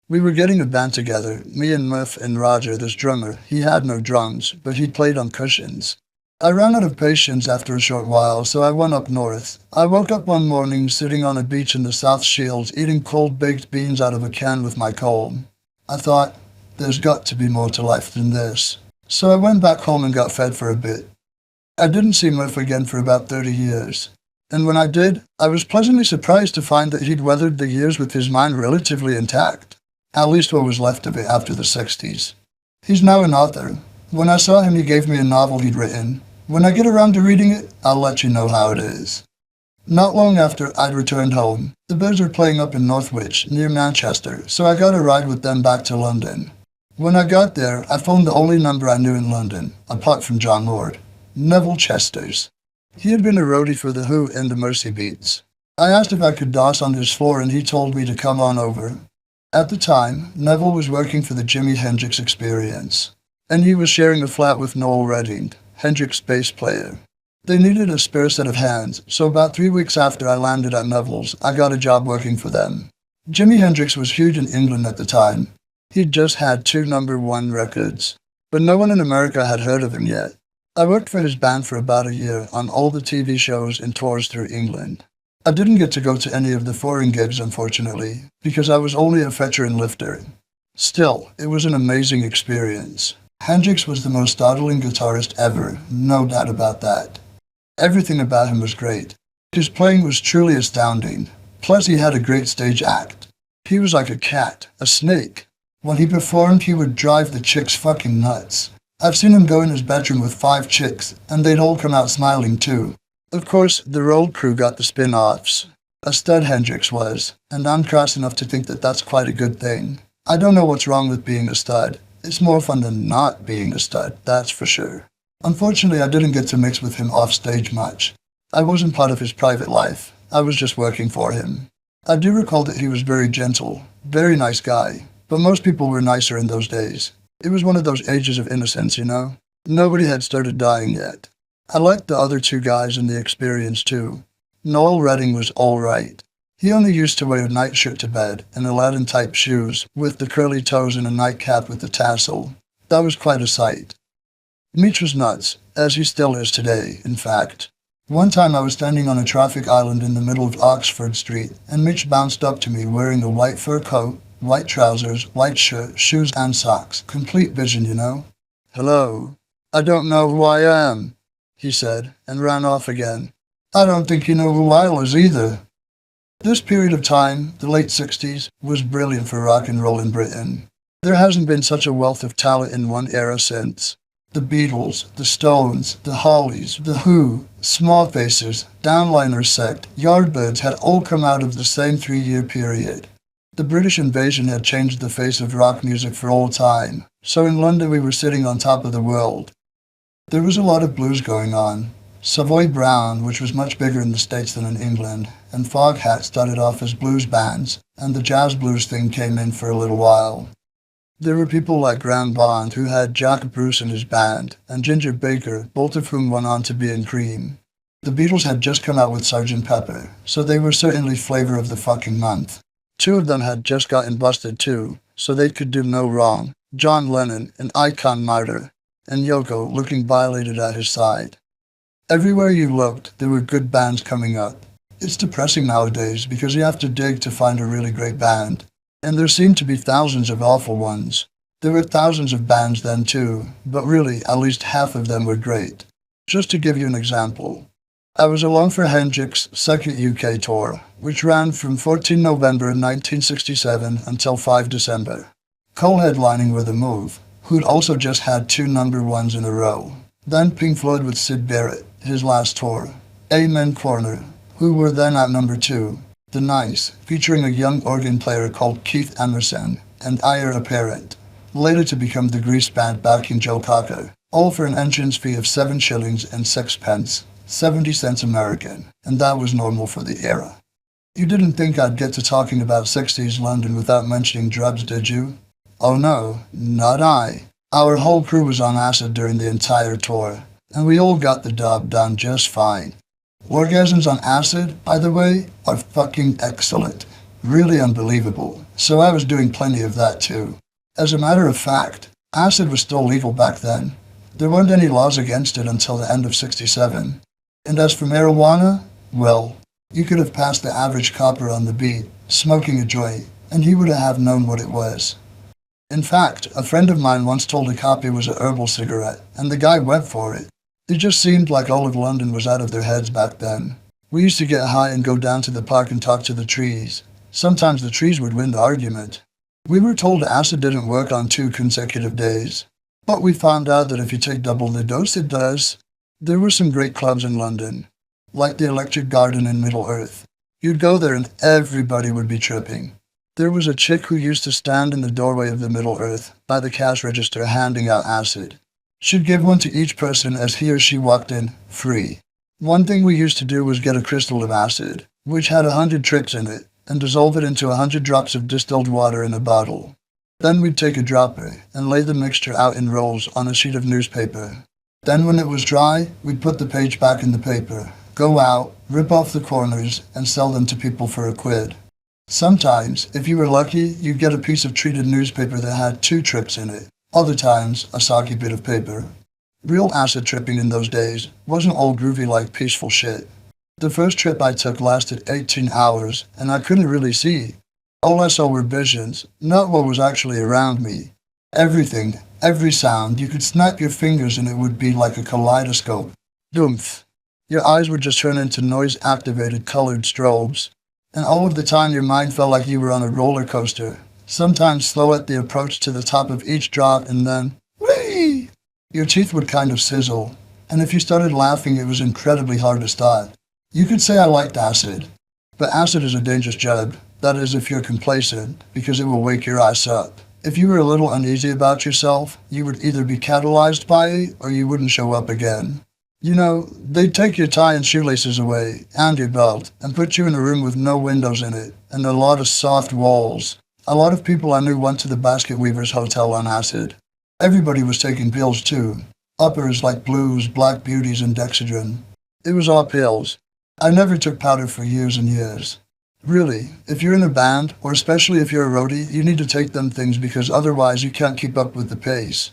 We were getting a band together, me and Murph and Roger, this drummer. He had no drums, but he played on cushions. I ran out of patience after a short while, so I went up north. I woke up one morning sitting on a beach in the South Shields, eating cold baked beans out of a can with my comb. I thought, there's got to be more to life than this. So I went back home and got fed for a bit. I didn't see Murph again for about 30 years. And when I did, I was pleasantly surprised to find that he'd weathered the years with his mind relatively intact. At least what was left of it after the 60s. He's now an author. When I saw him, he gave me a novel he'd written. When I get around to reading it, I'll let you know how it is. Not long after I'd returned home, the Bears were playing up in Northwich, near Manchester, so I got a ride with them back to London. When I got there, I phoned the only number I knew in London, apart from John Lord, Neville Chester's. He had been a roadie for The Who and the Mercy Beats. I asked if I could doss on his floor and he told me to come on over. At the time, Neville was working for the Jimi Hendrix Experience, and he was sharing a flat with Noel Redding, Hendrix bass player. They needed a spare set of hands, so about 3 weeks after I landed at Neville's, I got a job working for them. Jimi Hendrix was huge in England at the time. He'd just had 2 #1 records, but no one in America had heard of him yet. I worked for his band for about a year on all the TV shows and tours through England. I didn't get to go to any of the foreign gigs, unfortunately, because I was only a fetcher and lifter. Still, it was an amazing experience. Hendrix was the most startling guitarist ever, no doubt about that. Everything about him was great. His playing was truly astounding. Plus, he had a great stage act. He was like a cat, a snake. When he performed, he would drive the chicks fucking nuts. I've seen him go in his bedroom with 5 chicks, and they'd all come out smiling too. Of course, the road crew got the spin-offs. A stud Hendrix was, and I'm crass enough to think that that's quite a good thing. I don't know what's wrong with being a stud. It's more fun than not being a stud, that's for sure. Unfortunately, I didn't get to mix with him off stage much. I wasn't part of his private life. I was just working for him. I do recall that he was very gentle, very nice guy, but most people were nicer in those days. It was one of those ages of innocence, you know? Nobody had started dying yet. I liked the other 2 guys in the experience too. Noel Redding was alright. He only used to wear a nightshirt to bed and Aladdin-type shoes with the curly toes and a nightcap with a tassel. That was quite a sight. Mitch was nuts, as he still is today, in fact. One time I was standing on a traffic island in the middle of Oxford Street, and Mitch bounced up to me wearing a white fur coat, white trousers, white shirt, shoes and socks. Complete vision, you know? "Hello. I don't know who I am," he said, and ran off again. "I don't think you know who I was either." This period of time, the late 60s, was brilliant for rock and roll in Britain. There hasn't been such a wealth of talent in one era since. The Beatles, the Stones, the Hollies, the Who, Small Faces, Downliner Sect, Yardbirds had all come out of the same 3-year period. The British invasion had changed the face of rock music for all time, so in London we were sitting on top of the world. There was a lot of blues going on. Savoy Brown, which was much bigger in the States than in England, and Foghat started off as blues bands, and the jazz blues thing came in for a little while. There were people like Graham Bond, who had Jack Bruce in his band, and Ginger Baker, both of whom went on to be in Cream. The Beatles had just come out with Sgt. Pepper, so they were certainly flavor of the fucking month. 2 of them had just gotten busted too, so they could do no wrong. John Lennon, an icon martyr, and Yoko looking violated at his side. Everywhere you looked, there were good bands coming up. It's depressing nowadays because you have to dig to find a really great band. And there seemed to be thousands of awful ones. There were thousands of bands then too, but really at least half of them were great. Just to give you an example, I was along for Hendrix's second UK tour, which ran from 14 November 1967 until 5 December. Co-headlining were The Move, who'd also just had 2 #1s in a row. Then Pink Floyd with Syd Barrett, his last tour. Amen Corner, who were then at #2. The Nice, featuring a young organ player called Keith Emerson, and Heir Apparent, later to become the Grease Band backing Joe Cocker, all for an entrance fee of 7 shillings and 6 pence, 70 cents American, and that was normal for the era. You didn't think I'd get to talking about 60s London without mentioning drugs, did you? Oh no, not I. Our whole crew was on acid during the entire tour, and we all got the job done just fine. Orgasms on acid, by the way, are fucking excellent. Really unbelievable. So I was doing plenty of that too. As a matter of fact, acid was still legal back then. There weren't any laws against it until the end of '67. And as for marijuana, well, you could have passed the average copper on the beat, smoking a joint, and he would have known what it was. In fact, a friend of mine once told a cop it was a herbal cigarette, and the guy went for it. It just seemed like all of London was out of their heads back then. We used to get high and go down to the park and talk to the trees. Sometimes the trees would win the argument. We were told acid didn't work on 2 consecutive days. But we found out that if you take double the dose, it does. There were some great clubs in London, like the Electric Garden in Middle-earth. You'd go there and everybody would be tripping. There was a chick who used to stand in the doorway of the Middle-earth by the cash register handing out acid. She'd give one to each person as he or she walked in, free. One thing we used to do was get a crystal of acid, which had 100 tricks in it, and dissolve it into 100 drops of distilled water in a bottle. Then we'd take a dropper and lay the mixture out in rolls on a sheet of newspaper. Then when it was dry, we'd put the page back in the paper, go out, rip off the corners, and sell them to people for a quid. Sometimes, if you were lucky, you'd get a piece of treated newspaper that had 2 trips in it. Other times, a soggy bit of paper. Real acid tripping in those days wasn't all groovy like peaceful shit. The first trip I took lasted 18 hours, and I couldn't really see. All I saw were visions, not what was actually around me. Everything, every sound, you could snap your fingers and it would be like a kaleidoscope. Doomph. Your eyes would just turn into noise-activated colored strobes. And all of the time your mind felt like you were on a roller coaster, sometimes slow at the approach to the top of each drop and then, whee! Your teeth would kind of sizzle, and if you started laughing it was incredibly hard to stop. You could say I liked acid, but acid is a dangerous drug, that is if you're complacent, because it will wake your ass up. If you were a little uneasy about yourself, you would either be catalyzed by it or you wouldn't show up again. You know, they'd take your tie and shoelaces away, and your belt, and put you in a room with no windows in it, and a lot of soft walls. A lot of people I knew went to the Basket Weavers Hotel on acid. Everybody was taking pills too. Uppers like blues, black beauties, and Dexedrine. It was all pills. I never took powder for years and years. Really, if you're in a band, or especially if you're a roadie, you need to take them things because otherwise you can't keep up with the pace.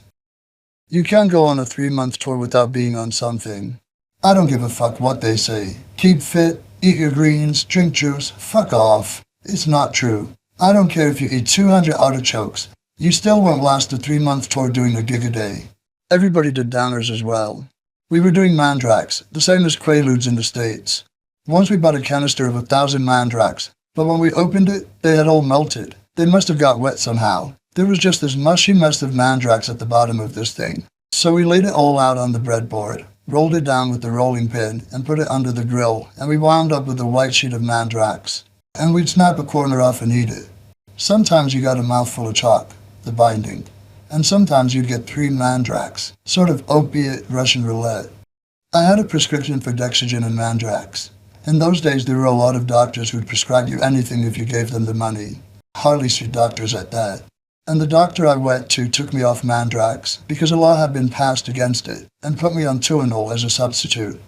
You can't go on a 3-month tour without being on something. I don't give a fuck what they say. Keep fit, eat your greens, drink juice, fuck off. It's not true. I don't care if you eat 200 artichokes. You still won't last a 3-month tour doing a gig a day. Everybody did downers as well. We were doing mandrax, the same as Quaaludes in the States. Once we bought a canister of 1,000 mandrax, but when we opened it, they had all melted. They must have got wet somehow. There was just this mushy mess of mandrax at the bottom of this thing. So we laid it all out on the breadboard, rolled it down with the rolling pin, and put it under the grill, and we wound up with a white sheet of mandrax. And we'd snap a corner off and eat it. Sometimes you got a mouthful of chalk, the binding, and sometimes you'd get 3 mandrax, sort of opiate Russian roulette. I had a prescription for Dexedrine and mandrax. In those days there were a lot of doctors who'd prescribe you anything if you gave them the money. Harley Street doctors at that. And the doctor I went to took me off mandrax because a law had been passed against it and put me on Tuinol as a substitute.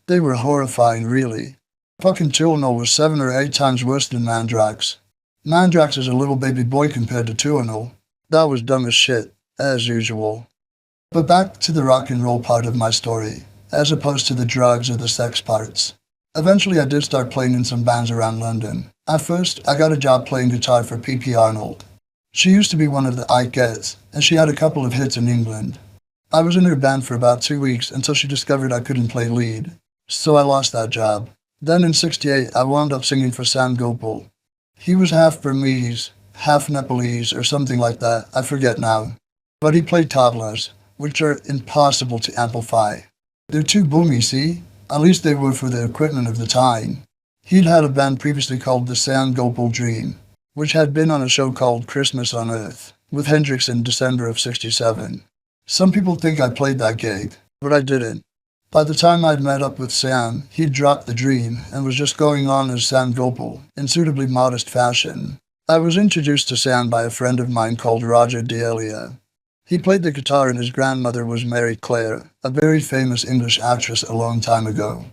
They were horrifying, really. Fucking Tuinol was 7 or 8 times worse than mandrax. Mandrax is a little baby boy compared to Tuinol. That was dumb as shit, as usual. But back to the rock and roll part of my story, as opposed to the drugs or the sex parts. Eventually I did start playing in some bands around London. At first, I got a job playing guitar for P.P. Arnold. She used to be one of the Ikettes, and she had a couple of hits in England. I was in her band for about 2 weeks until she discovered I couldn't play lead, so I lost that job. Then in '68, I wound up singing for Sam Gopal. He was half Burmese, half Nepalese, or something like that, I forget now. But he played tablas, which are impossible to amplify. They're too boomy, see? At least they were for the equipment of the time. He'd had a band previously called the Sam Gopal Dream, which had been on a show called Christmas on Earth, with Hendrix in December of '67. Some people think I played that gig, but I didn't. By the time I'd met up with Sam, he'd dropped the Dream and was just going on as Sam Gopal, in suitably modest fashion. I was introduced to Sam by a friend of mine called Roger D'Elia. He played the guitar and his grandmother was Mary Clare, a very famous English actress a long time ago.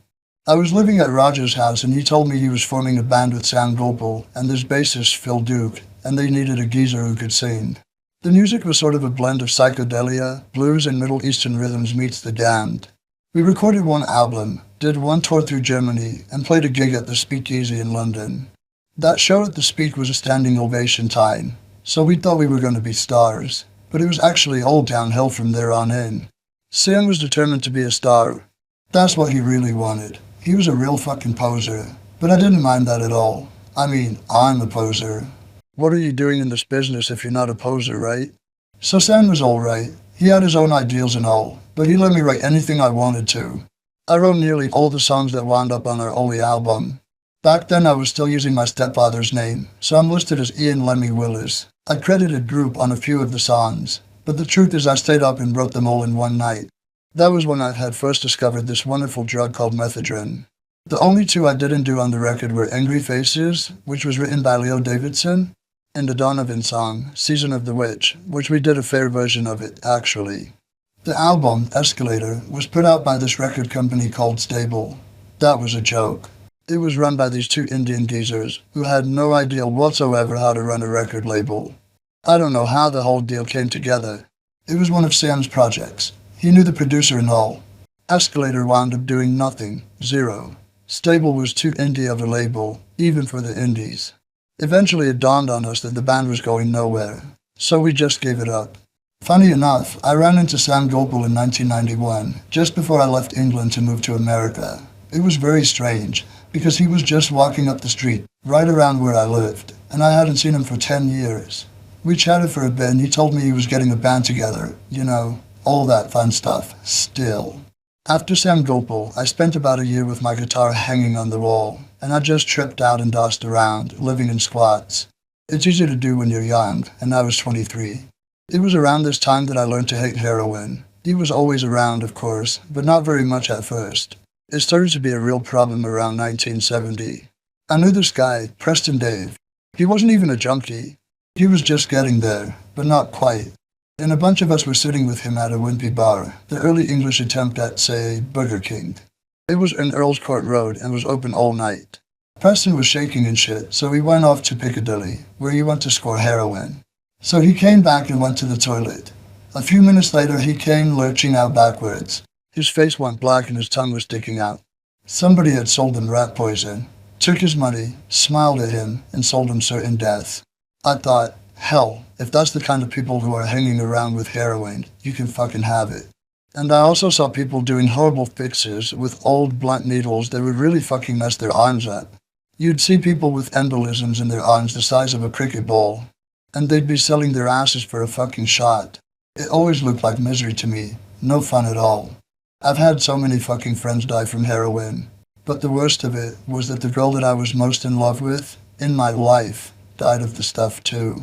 I was living at Roger's house and he told me he was forming a band with Sam Gopal and his bassist Phil Duke, and they needed a geezer who could sing. The music was sort of a blend of psychedelia, blues, and Middle Eastern rhythms meets The Damned. We recorded 1 album, did 1 tour through Germany, and played a gig at the Speakeasy in London. That show at the Speak was a standing ovation time, so we thought we were going to be stars, but it was actually all downhill from there on in. Sam was determined to be a star. That's what he really wanted. He was a real fucking poser, but I didn't mind that at all. I mean, I'm a poser. What are you doing in this business if you're not a poser, right? So Sam was alright. He had his own ideals and all, but he let me write anything I wanted to. I wrote nearly all the songs that wound up on our only album. Back then I was still using my stepfather's name, so I'm listed as Ian Lemmy Willis. I credited Group on a few of the songs, but the truth is I stayed up and wrote them all in one night. That was when I had first discovered this wonderful drug called methadone. The only 2 I didn't do on the record were Angry Faces, which was written by Leo Davidson, and the Donovan song, Season of the Witch, which we did a fair version of it, actually. The album, Escalator, was put out by this record company called Stable. That was a joke. It was run by these two Indian geezers who had no idea whatsoever how to run a record label. I don't know how the whole deal came together. It was one of Sam's projects. He knew the producer and all. Escalator wound up doing nothing. Zero. Stable was too indie of a label, even for the indies. Eventually it dawned on us that the band was going nowhere, so we just gave it up. Funny enough, I ran into Sam Gopal in 1991, just before I left England to move to America. It was very strange, because he was just walking up the street, right around where I lived, and I hadn't seen him for 10 years. We chatted for a bit and he told me he was getting a band together, you know, all that fun stuff, still. After Sam Gopal, I spent about a year with my guitar hanging on the wall, and I just tripped out and dossed around, living in squats. It's easy to do when you're young, and I was 23. It was around this time that I learned to hate heroin. He was always around, of course, but not very much at first. It started to be a real problem around 1970. I knew this guy, Preston Dave. He wasn't even a junkie. He was just getting there, but not quite. And a bunch of us were sitting with him at a wimpy bar, the early English attempt at, say, Burger King. It was in Earl's Court Road and was open all night. Preston was shaking and shit, so we went off to Piccadilly, where he went to score heroin. So he came back and went to the toilet. A few minutes later, he came lurching out backwards. His face went black and his tongue was sticking out. Somebody had sold him rat poison, took his money, smiled at him, and sold him certain death. I thought, hell, if that's the kind of people who are hanging around with heroin, you can fucking have it. And I also saw people doing horrible fixes with old blunt needles that would really fucking mess their arms up. You'd see people with embolisms in their arms the size of a cricket ball, and they'd be selling their asses for a fucking shot. It always looked like misery to me. No fun at all. I've had so many fucking friends die from heroin, but the worst of it was that the girl that I was most in love with, in my life, died of the stuff too.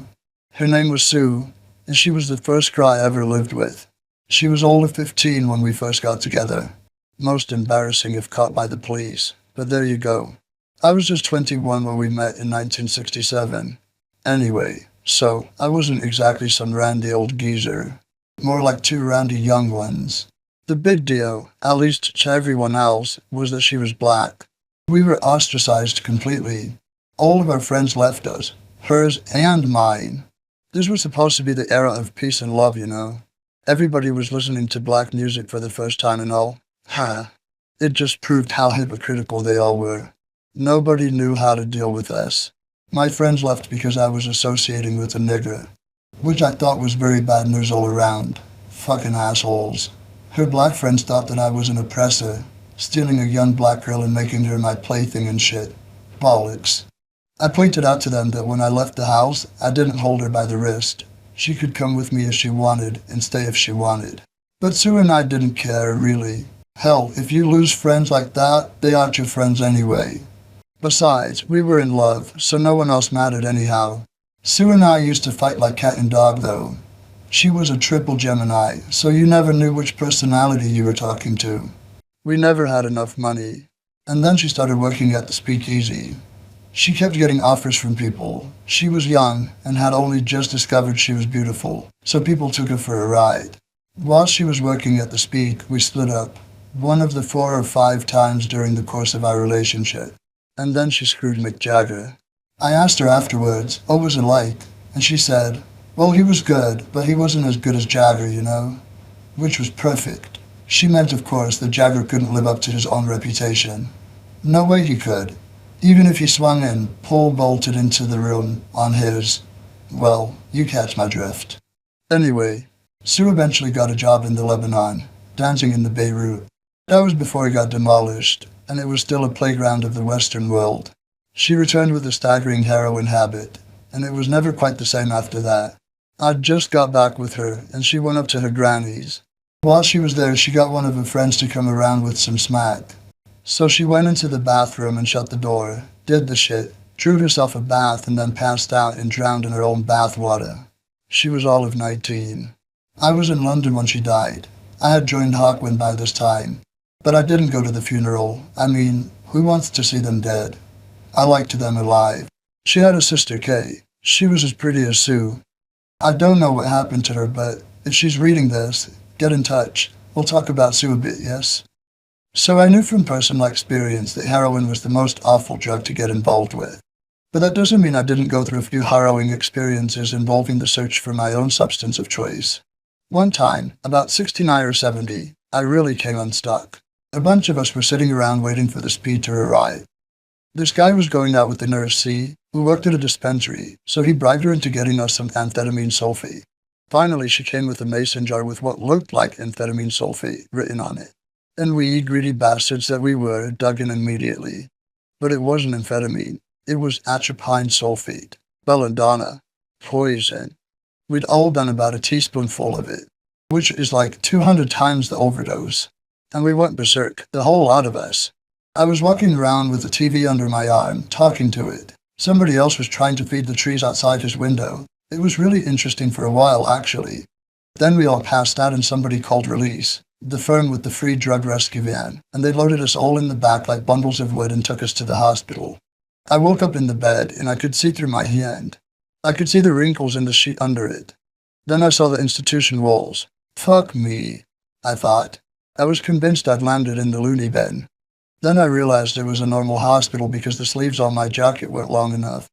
Her name was Sue, and she was the first girl I ever lived with. She was older 15 when we first got together. Most embarrassing if caught by the police, but there you go. I was just 21 when we met in 1967. Anyway, so I wasn't exactly some randy old geezer. More like two randy young ones. The big deal, at least to everyone else, was that she was black. We were ostracized completely. All of our friends left us, hers and mine. This was supposed to be the era of peace and love, you know. Everybody was listening to black music for the first time and all. Ha! It just proved how hypocritical they all were. Nobody knew how to deal with us. My friends left because I was associating with a nigger, which I thought was very bad news all around. Fucking assholes. Her black friends thought that I was an oppressor, stealing a young black girl and making her my plaything and shit. Bollocks. I pointed out to them that when I left the house, I didn't hold her by the wrist. She could come with me if she wanted and stay if she wanted. But Sue and I didn't care, really. Hell, if you lose friends like that, they aren't your friends anyway. Besides, we were in love, so no one else mattered anyhow. Sue and I used to fight like cat and dog, though. She was a triple Gemini, so you never knew which personality you were talking to. We never had enough money. And then she started working at the speakeasy. She kept getting offers from people. She was young and had only just discovered she was beautiful, so people took her for a ride. While she was working at the speak, we split up, one of the 4 or 5 times during the course of our relationship. And then she screwed Mick Jagger. I asked her afterwards, what was it like? And she said, well, he was good, but he wasn't as good as Jagger, you know? Which was perfect. She meant, of course, that Jagger couldn't live up to his own reputation. No way he could. Even if he swung in, pole bolted into the room on his. Well, you catch my drift. Anyway, Sue eventually got a job in the Lebanon, dancing in the Beirut. That was before he got demolished, and it was still a playground of the Western world. She returned with a staggering heroin habit, and it was never quite the same after that. I'd just got back with her, and she went up to her granny's. While she was there, she got one of her friends to come around with some smack. So she went into the bathroom and shut the door, did the shit, drew herself a bath, and then passed out and drowned in her own bath water. She was all of 19. I was in London when she died. I had joined Hawkwind by this time. But I didn't go to the funeral. I mean, who wants to see them dead? I liked them alive. She had a sister, Kay. She was as pretty as Sue. I don't know what happened to her, but if she's reading this, Get in touch. We'll talk about Sue a bit, yes? So I knew from personal experience that heroin was the most awful drug to get involved with. But that doesn't mean I didn't go through a few harrowing experiences involving the search for my own substance of choice. One time, about 69 or 70, I really came unstuck. A bunch of us were sitting around waiting for the speed to arrive. This guy was going out with the nurse C, who worked at a dispensary, so he bribed her into getting us some amphetamine sulfate. Finally, she came with a mason jar with what looked like amphetamine sulfate written on it. And we, greedy bastards that we were, dug in immediately. But it wasn't amphetamine. It was atropine sulfate, belladonna, poison. We'd all done about a teaspoonful of it, which is like 200 times the overdose. And we went berserk, the whole lot of us. I was walking around with the TV under my arm, talking to it. Somebody else was trying to feed the trees outside his window. It was really interesting for a while, actually. Then we all passed out and somebody called Release, the firm with the free drug rescue van, and they loaded us all in the back like bundles of wood and took us to the hospital. I woke up in the bed and I could see through my hand. I could see the wrinkles in the sheet under it. Then I saw the institution walls. Fuck me, I thought. I was convinced I'd landed in the loony bin. Then I realized it was a normal hospital because the sleeves on my jacket weren't long enough.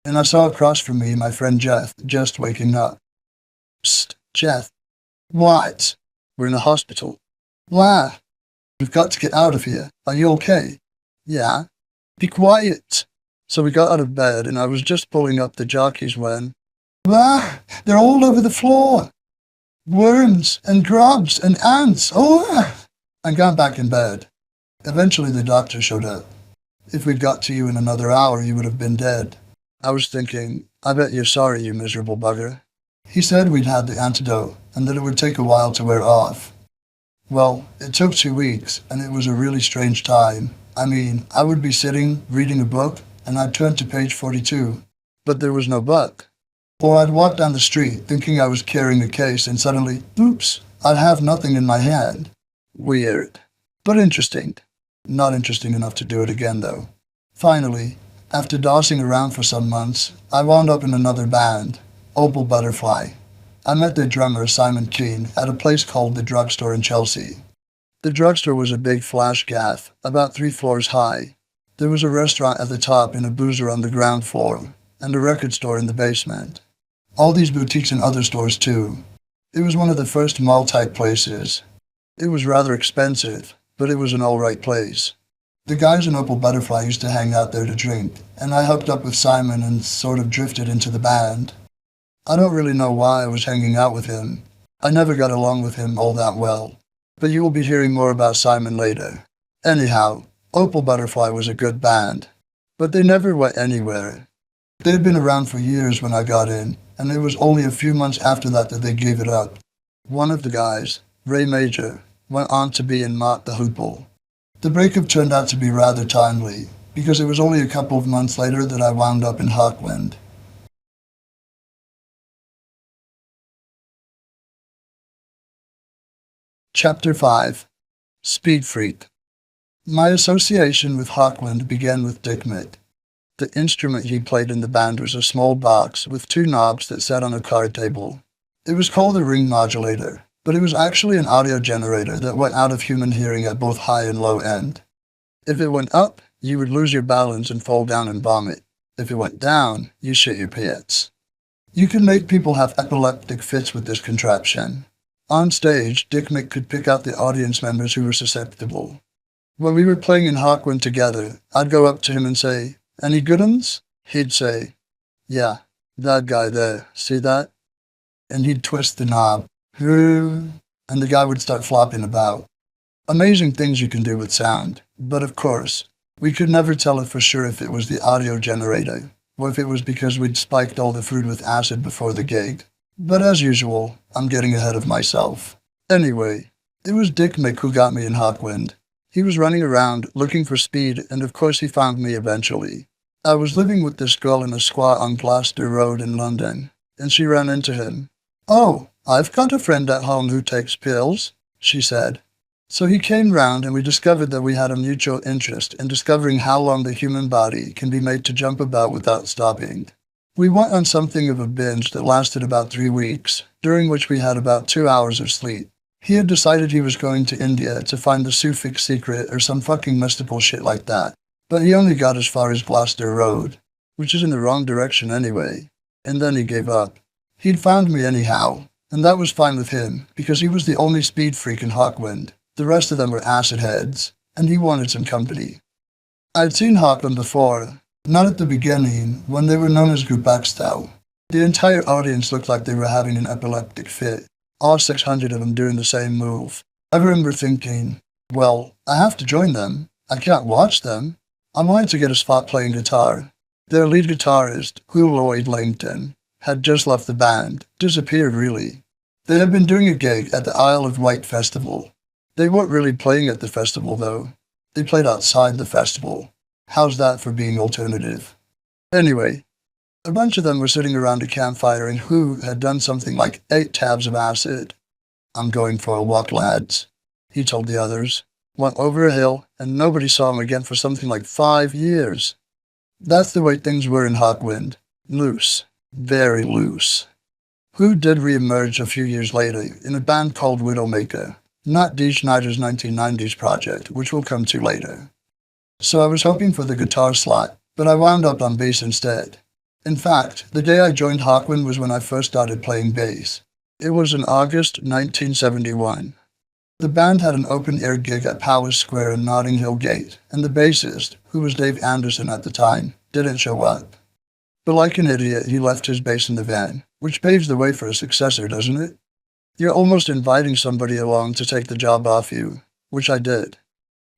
And I saw across from me my friend Jeff, just waking up. Psst, Jeff. What? We're in a hospital. Why? We've got to get out of here. Are you okay? Yeah. Be quiet. So we got out of bed and I was just pulling up the jockeys when... Wah! They're all over the floor. Worms and grubs and ants. Oh! I got back in bed. Eventually the doctor showed up. If we'd got to you in another hour, you would have been dead. I was thinking, I bet you're sorry, you miserable bugger. He said we'd had the antidote and that it would take a while to wear off. Well, it took 2 weeks and it was a really strange time. I mean, I would be sitting, reading a book, and I'd turn to page 42. But there was no book. Or I'd walk down the street thinking I was carrying a case and suddenly, oops, I'd have nothing in my hand. Weird. But interesting. Not interesting enough to do it again, though. Finally, after dossing around for some months, I wound up in another band, Opal Butterfly. I met their drummer, Simon Keane, at a place called the Drugstore in Chelsea. The drugstore was a big flash gaff, about 3 floors high. There was a restaurant at the top and a boozer on the ground floor, and a record store in the basement. All these boutiques and other stores, too. It was one of the first mall-type places. It was rather expensive, but it was an all-right place. The guys in Opal Butterfly used to hang out there to drink, and I hooked up with Simon and sort of drifted into the band. I don't really know why I was hanging out with him. I never got along with him all that well. But you will be hearing more about Simon later. Anyhow, Opal Butterfly was a good band, but they never went anywhere. They had been around for years when I got in, and it was only a few months after that they gave it up. One of the guys, Ray Major, went on to be in Mott the Hoople. The breakup turned out to be rather timely, because it was only a couple of months later that I wound up in Hawkwind. Chapter 5. Speed Freak. My association with Hawkwind began with Dick Mick. The instrument he played in the band was a small box with 2 knobs that sat on a card table. It was called a ring modulator, but it was actually an audio generator that went out of human hearing at both high and low end. If it went up, you would lose your balance and fall down and vomit. If it went down, you shit your pants. You could make people have epileptic fits with this contraption. On stage, Dick Mick could pick out the audience members who were susceptible. When we were playing in Hawkwind together, I'd go up to him and say, "Any good uns?" He'd say, "Yeah, that guy there, see that?" And he'd twist the knob, and the guy would start flopping about. Amazing things you can do with sound, but of course, we could never tell for sure if it was the audio generator, or if it was because we'd spiked all the food with acid before the gig. But as usual, I'm getting ahead of myself. Anyway, it was Dick Mick who got me in Hawkwind. He was running around looking for speed, and of course he found me eventually. I was living with this girl in a squat on Gloucester Road in London, and she ran into him. "Oh, I've got a friend at home who takes pills," she said. So he came round and we discovered that we had a mutual interest in discovering how long the human body can be made to jump about without stopping. We went on something of a binge that lasted about 3 weeks, during which we had about 2 hours of sleep. He had decided he was going to India to find the Suffolk secret or some fucking mystical shit like that. But he only got as far as Gloucester Road, which is in the wrong direction anyway. And then he gave up. He'd found me anyhow, and that was fine with him, because he was the only speed freak in Hawkwind. The rest of them were acid heads, and he wanted some company. I'd seen Hawkwind before, not at the beginning, when they were known as Gubakstow. The entire audience looked like they were having an epileptic fit, all 600 of them doing the same move. I remember thinking, well, I have to join them. I can't watch them. I wanted to get a spot playing guitar. Their lead guitarist, Hugh Lloyd Langton, had just left the band, disappeared really. They had been doing a gig at the Isle of Wight Festival. They weren't really playing at the festival though. They played outside the festival. How's that for being alternative? Anyway, a bunch of them were sitting around a campfire and Hugh had done something like 8 tabs of acid. I'm going for a walk, lads, he told the others. Went over a hill, and nobody saw him again for something like 5 years. That's the way things were in Hawkwind. Loose. Very loose. Who did re-emerge a few years later in a band called Widowmaker, not Dee Schneider's 1990s project, which we'll come to later. So I was hoping for the guitar slot, but I wound up on bass instead. In fact, the day I joined Hawkwind was when I first started playing bass. It was in August 1971. The band had an open-air gig at Powis Square in Notting Hill Gate, and the bassist, who was Dave Anderson at the time, didn't show up. But like an idiot, he left his bass in the van, which paves the way for a successor, doesn't it? You're almost inviting somebody along to take the job off you, which I did.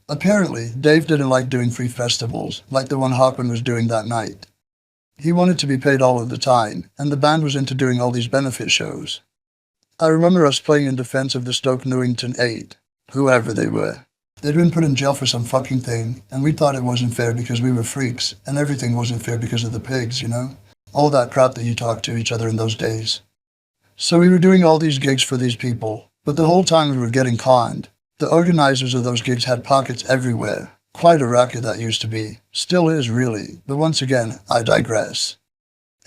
Apparently, Dave didn't like doing free festivals, like the one Hawkwind was doing that night. He wanted to be paid all of the time, and the band was into doing all these benefit shows. I remember us playing in defense of the Stoke Newington 8, whoever they were. They'd been put in jail for some fucking thing, and we thought it wasn't fair because we were freaks, and everything wasn't fair because of the pigs, you know? All that crap that you talked to each other in those days. So we were doing all these gigs for these people, but the whole time we were getting conned. The organizers of those gigs had pockets everywhere. Quite a racket that used to be. Still is, really, but once again, I digress.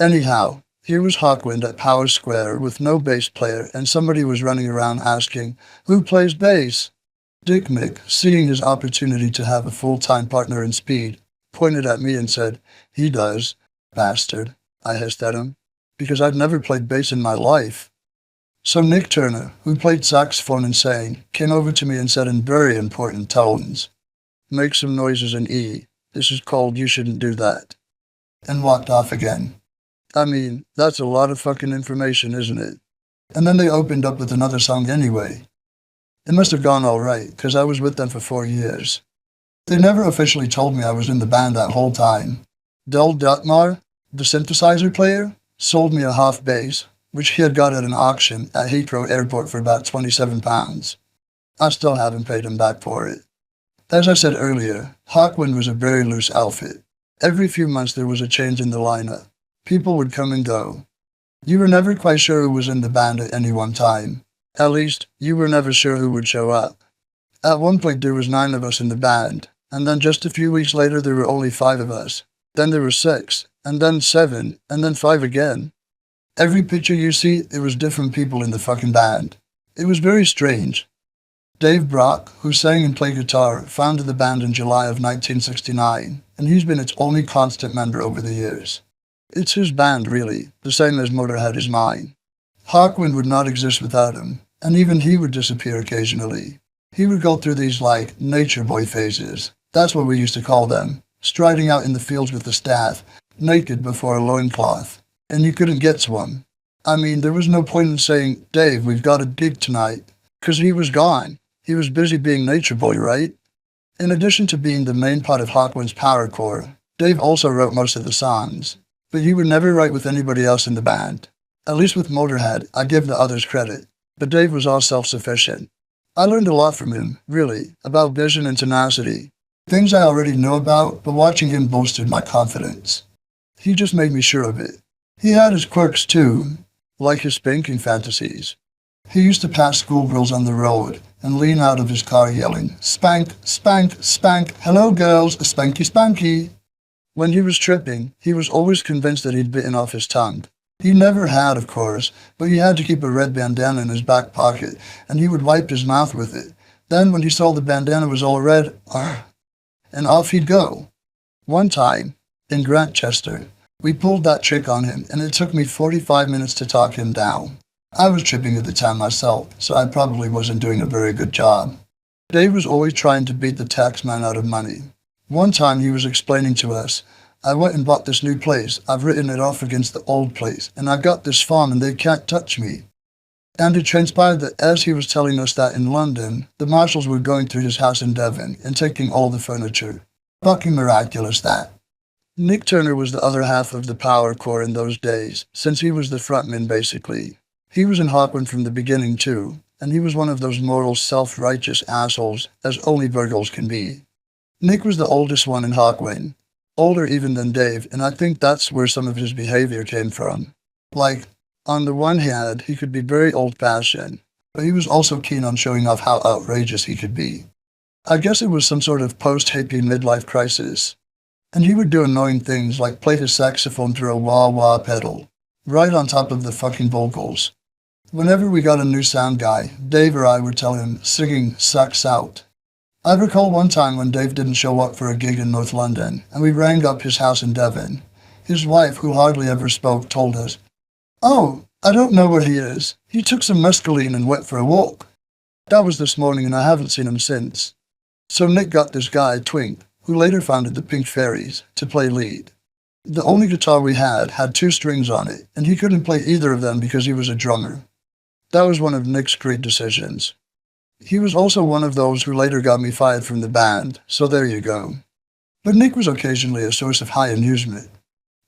Anyhow, here was Hawkwind at Powis Square with no bass player, and somebody was running around asking, "Who plays bass?" Dick Mick, seeing his opportunity to have a full-time partner in speed, pointed at me and said, "He does, bastard," I hissed at him, because I'd never played bass in my life. So Nick Turner, who played saxophone and sang, came over to me and said in very important tones, "Make some noises in E. This is called You Shouldn't Do That," and walked off again. I mean, that's a lot of fucking information, isn't it? And then they opened up with another song anyway. It must have gone all right, because I was with them for 4 years. They never officially told me I was in the band that whole time. Del Dutmar, the synthesizer player, sold me a half bass, which he had got at an auction at Heathrow Airport for about £27. I still haven't paid him back for it. As I said earlier, Hawkwind was a very loose outfit. Every few months there was a change in the lineup. People would come and go. You were never quite sure who was in the band at any one time. At least, you were never sure who would show up. At one point there was 9 of us in the band, and then just a few weeks later there were only 5 of us. Then there were 6, and then 7, and then 5 again. Every picture you see, it was different people in the fucking band. It was very strange. Dave Brock, who sang and played guitar, founded the band in July of 1969, and he's been its only constant member over the years. It's his band, really, the same as Motörhead is mine. Hawkwind would not exist without him, and even he would disappear occasionally. He would go through these, nature boy phases. That's what we used to call them, striding out in the fields with the staff, naked before a loincloth, and you couldn't get to him. I mean, there was no point in saying, "Dave, we've got a gig tonight," because he was gone. He was busy being nature boy, right? In addition to being the main part of Hawkwind's power core, Dave also wrote most of the songs. But he would never write with anybody else in the band. At least with Motörhead, I give the others credit. But Dave was all self-sufficient. I learned a lot from him, really, about vision and tenacity. Things I already knew about, but watching him boosted my confidence. He just made me sure of it. He had his quirks too, like his spanking fantasies. He used to pass schoolgirls on the road and lean out of his car yelling, "Spank, spank, spank, hello girls, spanky, spanky." When he was tripping, he was always convinced that he'd bitten off his tongue. He never had, of course, but he had to keep a red bandana in his back pocket, and he would wipe his mouth with it. Then when he saw the bandana was all red, and off he'd go. One time, in Grantchester, we pulled that trick on him, and it took me 45 minutes to talk him down. I was tripping at the time myself, so I probably wasn't doing a very good job. Dave was always trying to beat the taxman out of money. One time he was explaining to us, I went and bought this new place. I've written it off against the old place, and I got this farm and they can't touch me. And it transpired that as he was telling us that in London, the marshals were going through his house in Devon and taking all the furniture. Fucking miraculous, that. Nick Turner was the other half of the power core in those days, since he was the frontman basically. He was in Hawkwind from the beginning too, and he was one of those moral, self-righteous assholes, as only Virgos can be. Nick was the oldest one in Hawkwind, older even than Dave, and I think that's where some of his behavior came from. Like, on the one hand, he could be very old-fashioned, but he was also keen on showing off how outrageous he could be. I guess it was some sort of post-hippie midlife crisis. And he would do annoying things like play his saxophone through a wah-wah pedal, right on top of the fucking vocals. Whenever we got a new sound guy, Dave or I would tell him singing sucks out. I recall one time when Dave didn't show up for a gig in North London, and we rang up his house in Devon. His wife, who hardly ever spoke, told us, "Oh, I don't know where he is. He took some mescaline and went for a walk." That was this morning, and I haven't seen him since. So Nick got this guy, Twink, who later founded the Pink Fairies, to play lead. The only guitar we had 2 strings on it, and he couldn't play either of them because he was a drummer. That was one of Nick's great decisions. He was also one of those who later got me fired from the band, so there you go. But Nick was occasionally a source of high amusement.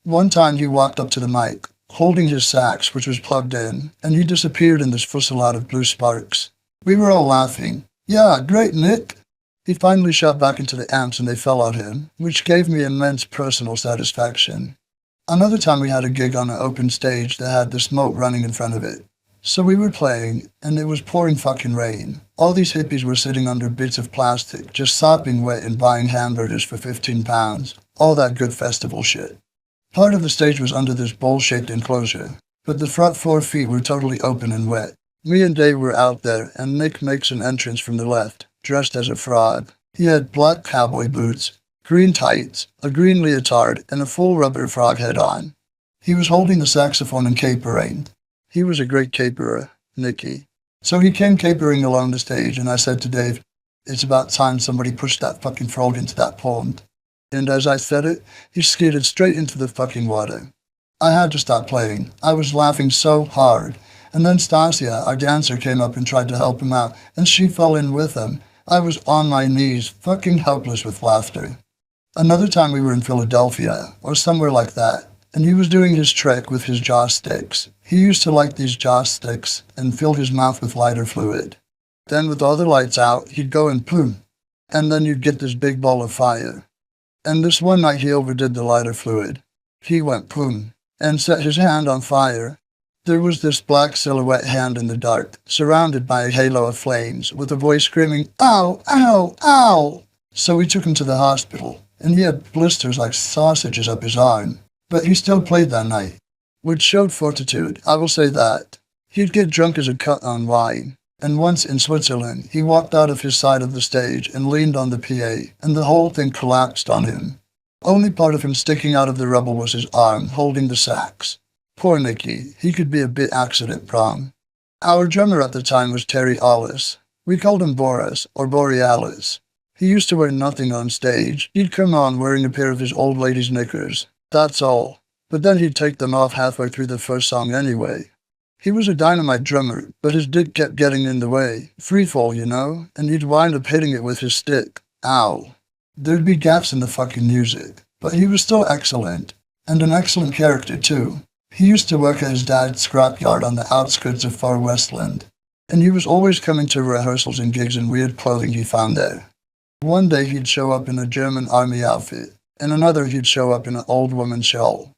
One time he walked up to the mic, holding his sax, which was plugged in, and he disappeared in this fusillade of blue sparks. We were all laughing. "Yeah, great, Nick." He finally shot back into the amps and they fell on him, which gave me immense personal satisfaction. Another time we had a gig on an open stage that had the smoke running in front of it. So we were playing, and it was pouring fucking rain. All these hippies were sitting under bits of plastic, just sopping wet and buying hamburgers for £15. All that good festival shit. Part of the stage was under this bowl-shaped enclosure, but the front 4 feet were totally open and wet. Me and Dave were out there, and Nick makes an entrance from the left, dressed as a frog. He had black cowboy boots, green tights, a green leotard, and a full rubber frog head on. He was holding the saxophone and capering. He was a great caperer, Nicky. So he came capering along the stage, and I said to Dave, "It's about time somebody pushed that fucking frog into that pond." And as I said it, he skidded straight into the fucking water. I had to stop playing. I was laughing so hard. And then Stasia, our dancer, came up and tried to help him out, and she fell in with him. I was on my knees, fucking helpless with laughter. Another time we were in Philadelphia, or somewhere like that, and he was doing his trick with his jaw sticks. He used to light these jaw sticks and fill his mouth with lighter fluid. Then with all the lights out, he'd go and boom, and then you'd get this big ball of fire. And this one night he overdid the lighter fluid. He went boom, and set his hand on fire. There was this black silhouette hand in the dark, surrounded by a halo of flames, with a voice screaming, "Ow, ow, ow!" So we took him to the hospital, and he had blisters like sausages up his arm. But he still played that night, which showed fortitude, I will say that. He'd get drunk as a cut on wine, and once in Switzerland, he walked out of his side of the stage and leaned on the PA, and the whole thing collapsed on him. Only part of him sticking out of the rubble was his arm, holding the sax. Poor Nicky, he could be a bit accident-prone. Our drummer at the time was Terry Allis. We called him Boris, or Borealis. He used to wear nothing on stage. He'd come on wearing a pair of his old lady's knickers. That's all. But then he'd take them off halfway through the first song anyway. He was a dynamite drummer, but his dick kept getting in the way. Freefall, you know, and he'd wind up hitting it with his stick. Ow. There'd be gaps in the fucking music, but he was still excellent, and an excellent character too. He used to work at his dad's scrapyard on the outskirts of Far Westland, and he was always coming to rehearsals and gigs in weird clothing he found there. One day he'd show up in a German army outfit, and another he'd show up in an old woman's shawl.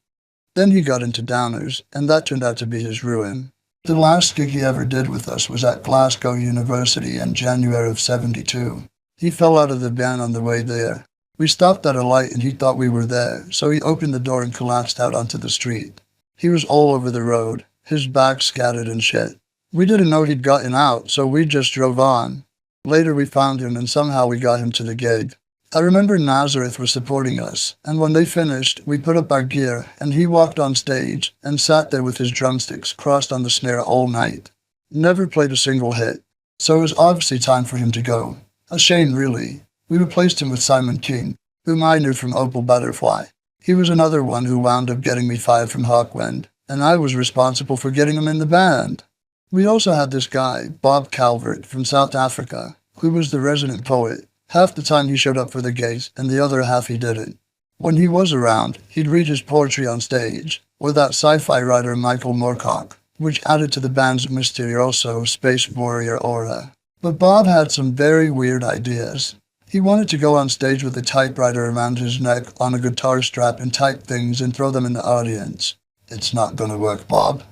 Then he got into downers, and that turned out to be his ruin. The last gig he ever did with us was at Glasgow University in January of '72. He fell out of the band on the way there. We stopped at a light and he thought we were there, so he opened the door and collapsed out onto the street. He was all over the road, his back scattered and shit. We didn't know he'd gotten out, so we just drove on. Later we found him and somehow we got him to the gig. I remember Nazareth was supporting us, and when they finished, we put up our gear, and he walked on stage and sat there with his drumsticks crossed on the snare all night. Never played a single hit, so it was obviously time for him to go. A shame, really. We replaced him with Simon King, whom I knew from Opal Butterfly. He was another one who wound up getting me fired from Hawkwind, and I was responsible for getting him in the band. We also had this guy, Bob Calvert, from South Africa, who was the resident poet. Half the time he showed up for the gigs, and the other half he didn't. When he was around, he'd read his poetry on stage, or that sci-fi writer Michael Moorcock, which added to the band's mysterioso space warrior aura. But Bob had some very weird ideas. He wanted to go on stage with a typewriter around his neck on a guitar strap and type things and throw them in the audience. "It's not gonna work, Bob,"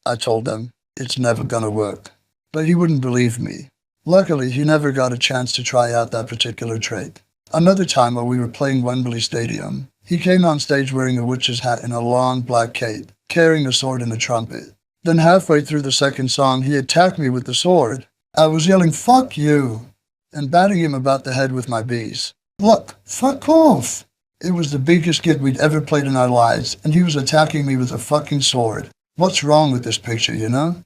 I told him. "It's never gonna work." But he wouldn't believe me. Luckily, he never got a chance to try out that particular trick. Another time while we were playing Wembley Stadium, he came on stage wearing a witch's hat and a long black cape, carrying a sword and a trumpet. Then halfway through the second song, he attacked me with the sword. I was yelling, "Fuck you!" and batting him about the head with my bees. "Look, fuck off!" It was the biggest gig we'd ever played in our lives, and he was attacking me with a fucking sword. What's wrong with this picture, you know?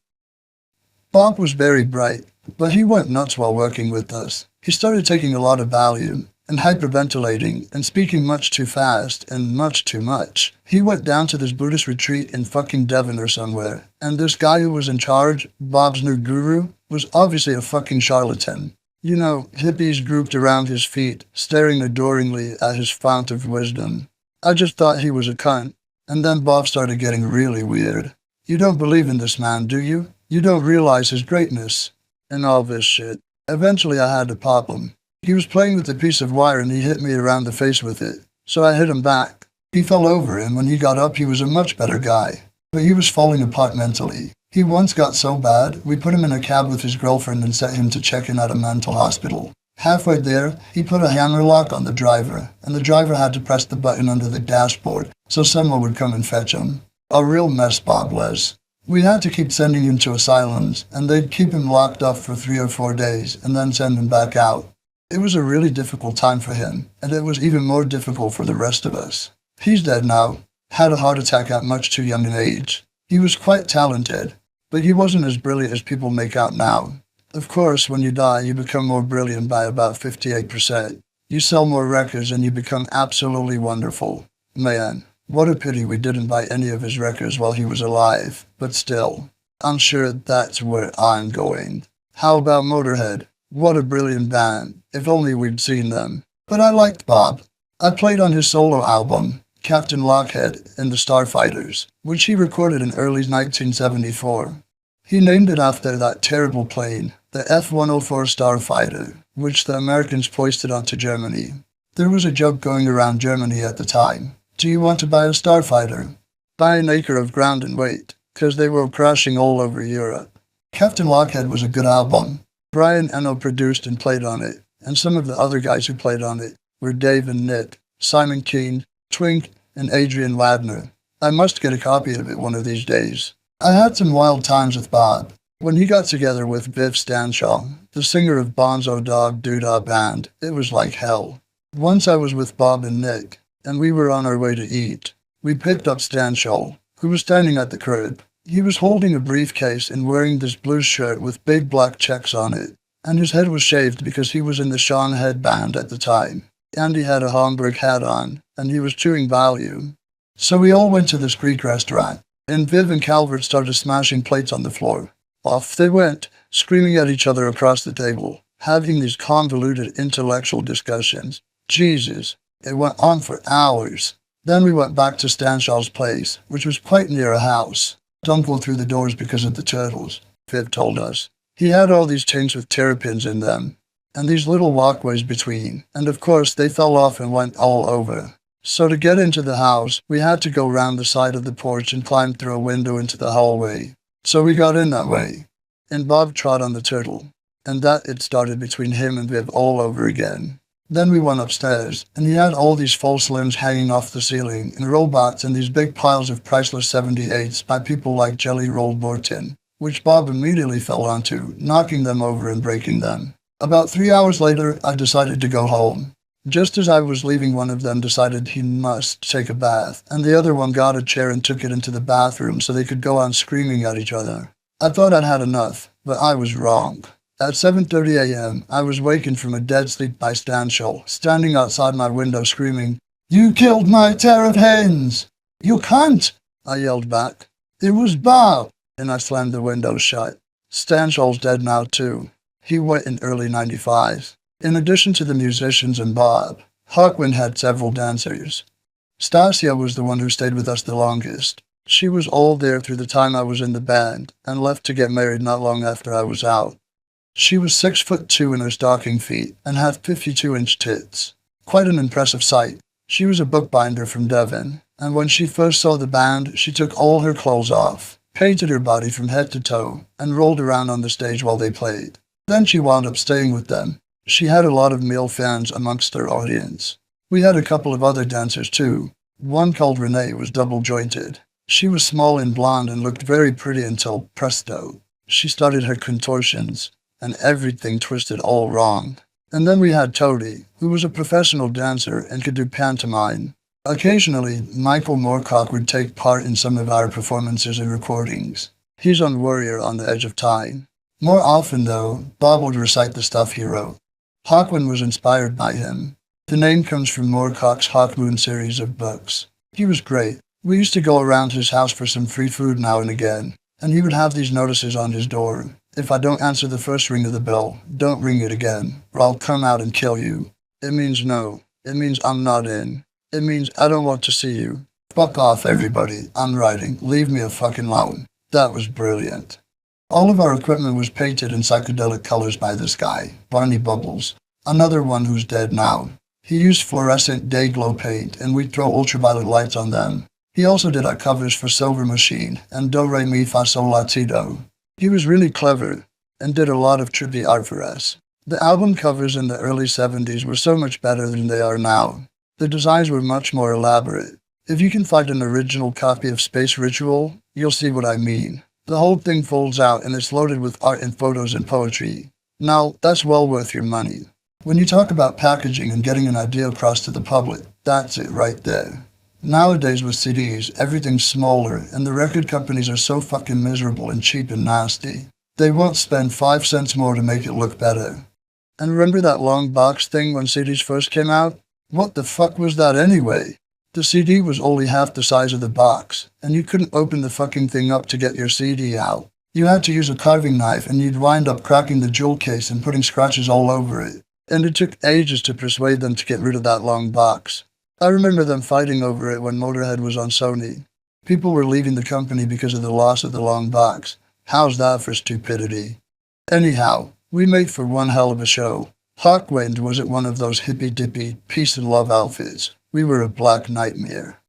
Bob was very bright, but he went nuts while working with us. He started taking a lot of Valium, and hyperventilating, and speaking much too fast, and much too much. He went down to this Buddhist retreat in fucking Devon or somewhere, and this guy who was in charge, Bob's new guru, was obviously a fucking charlatan. You know, hippies grouped around his feet, staring adoringly at his fount of wisdom. I just thought he was a cunt, and then Bob started getting really weird. "You don't believe in this man, do you? You don't realize his greatness," and all this shit. Eventually I had to pop him. He was playing with a piece of wire and he hit me around the face with it, so I hit him back. He fell over, and when he got up he was a much better guy. But he was falling apart mentally. He once got so bad, we put him in a cab with his girlfriend and sent him to check in at a mental hospital. Halfway there, he put a hammer lock on the driver, and the driver had to press the button under the dashboard so someone would come and fetch him. A real mess Bob was. We had to keep sending him to asylums, and they'd keep him locked up for 3 or 4 days and then send him back out. It was a really difficult time for him, and it was even more difficult for the rest of us. He's dead now. Had a heart attack at much too young an age. He was quite talented, but he wasn't as brilliant as people make out now. Of course, when you die, you become more brilliant by about 58%. You sell more records and you become absolutely wonderful. Man, what a pity we didn't buy any of his records while he was alive, but still, I'm sure that's where I'm going. How about Motörhead? What a brilliant band. If only we'd seen them. But I liked Bob. I played on his solo album, Captain Lockhead and the Starfighters, which he recorded in early 1974. He named it after that terrible plane, the F-104 Starfighter, which the Americans foisted onto Germany. There was a joke going around Germany at the time. Do you want to buy a Starfighter? Buy an acre of ground and wait, 'cause they were crashing all over Europe. Captain Lockhead was a good album. Brian Eno produced and played on it, and some of the other guys who played on it were Dave and Nick, Simon Keane, Twink, and Adrian Ladner. I must get a copy of it one of these days. I had some wild times with Bob. When he got together with Viv Stanshall, the singer of Bonzo Dog Doodah Band, it was like hell. Once I was with Bob and Nick, and we were on our way to eat. We picked up Stanshall, who was standing at the curb. He was holding a briefcase and wearing this blue shirt with big black checks on it, and his head was shaved because he was in the Sean Head band at the time. And he had a Homburg hat on, and he was chewing Valium. So we all went to this Greek restaurant, and Viv and Calvert started smashing plates on the floor. Off they went, screaming at each other across the table, having these convoluted intellectual discussions. Jesus, it went on for hours. Then we went back to Stanshall's place, which was quite near a house. Don't go through the doors because of the turtles, Viv told us. He had all these chains with terrapins in them, and these little walkways between, and of course they fell off and went all over. So to get into the house, we had to go round the side of the porch and climb through a window into the hallway. So we got in that way, and Bob trod on the turtle, and that it started between him and Viv all over again. Then we went upstairs, and he had all these false limbs hanging off the ceiling, and robots, and these big piles of priceless 78s by people like Jelly Roll Morton, which Bob immediately fell onto, knocking them over and breaking them. About 3 hours later, I decided to go home. Just as I was leaving, one of them decided he must take a bath, and the other one got a chair and took it into the bathroom so they could go on screaming at each other. I thought I'd had enough, but I was wrong. At 7:30 a.m., I was wakened from a dead sleep by Stanshall, standing outside my window screaming, "You killed my pair of hens!" "You can't!" I yelled back. "It was Bob!" And I slammed the window shut. Stanshall's dead now too. He went in early 95. In addition to the musicians and Bob, Hawkwind had several dancers. Stasia was the one who stayed with us the longest. She was all there through the time I was in the band, and left to get married not long after I was out. She was 6'2" in her stocking feet, and had 52-inch tits. Quite an impressive sight. She was a bookbinder from Devon, and when she first saw the band, she took all her clothes off, painted her body from head to toe, and rolled around on the stage while they played. Then she wound up staying with them. She had a lot of male fans amongst her audience. We had a couple of other dancers too. One called Renee was double-jointed. She was small and blonde and looked very pretty until, presto, she started her contortions, and everything twisted all wrong. And then we had Toady, who was a professional dancer and could do pantomime. Occasionally, Michael Moorcock would take part in some of our performances and recordings. He's on Warrior on the Edge of Time. More often, though, Bob would recite the stuff he wrote. Hawkwind was inspired by him. The name comes from Moorcock's Hawk Moon series of books. He was great. We used to go around his house for some free food now and again, and he would have these notices on his door. "If I don't answer the first ring of the bell, don't ring it again, or I'll come out and kill you." It means no. It means I'm not in. It means I don't want to see you. Fuck off, everybody. I'm writing. Leave me a fucking alone. That was brilliant. All of our equipment was painted in psychedelic colors by this guy, Barney Bubbles, another one who's dead now. He used fluorescent day-glow paint, and we'd throw ultraviolet lights on them. He also did our covers for Silver Machine and Do Re Mi Fa Sol La Ti Do. He was really clever, and did a lot of trippy art for us. The album covers in the early 70s were so much better than they are now. The designs were much more elaborate. If you can find an original copy of Space Ritual, you'll see what I mean. The whole thing folds out and it's loaded with art and photos and poetry. Now, that's well worth your money. When you talk about packaging and getting an idea across to the public, that's it right there. Nowadays with CDs, everything's smaller, and the record companies are so fucking miserable and cheap and nasty. They won't spend 5 cents more to make it look better. And remember that long box thing when CDs first came out? What the fuck was that anyway? The CD was only half the size of the box, and you couldn't open the fucking thing up to get your CD out. You had to use a carving knife, and you'd wind up cracking the jewel case and putting scratches all over it. And it took ages to persuade them to get rid of that long box. I remember them fighting over it when Motörhead was on Sony. People were leaving the company because of the loss of the long box. How's that for stupidity? Anyhow, we made for one hell of a show. Hawkwind wasn't one of those hippy-dippy, peace and love outfits. We were a black nightmare.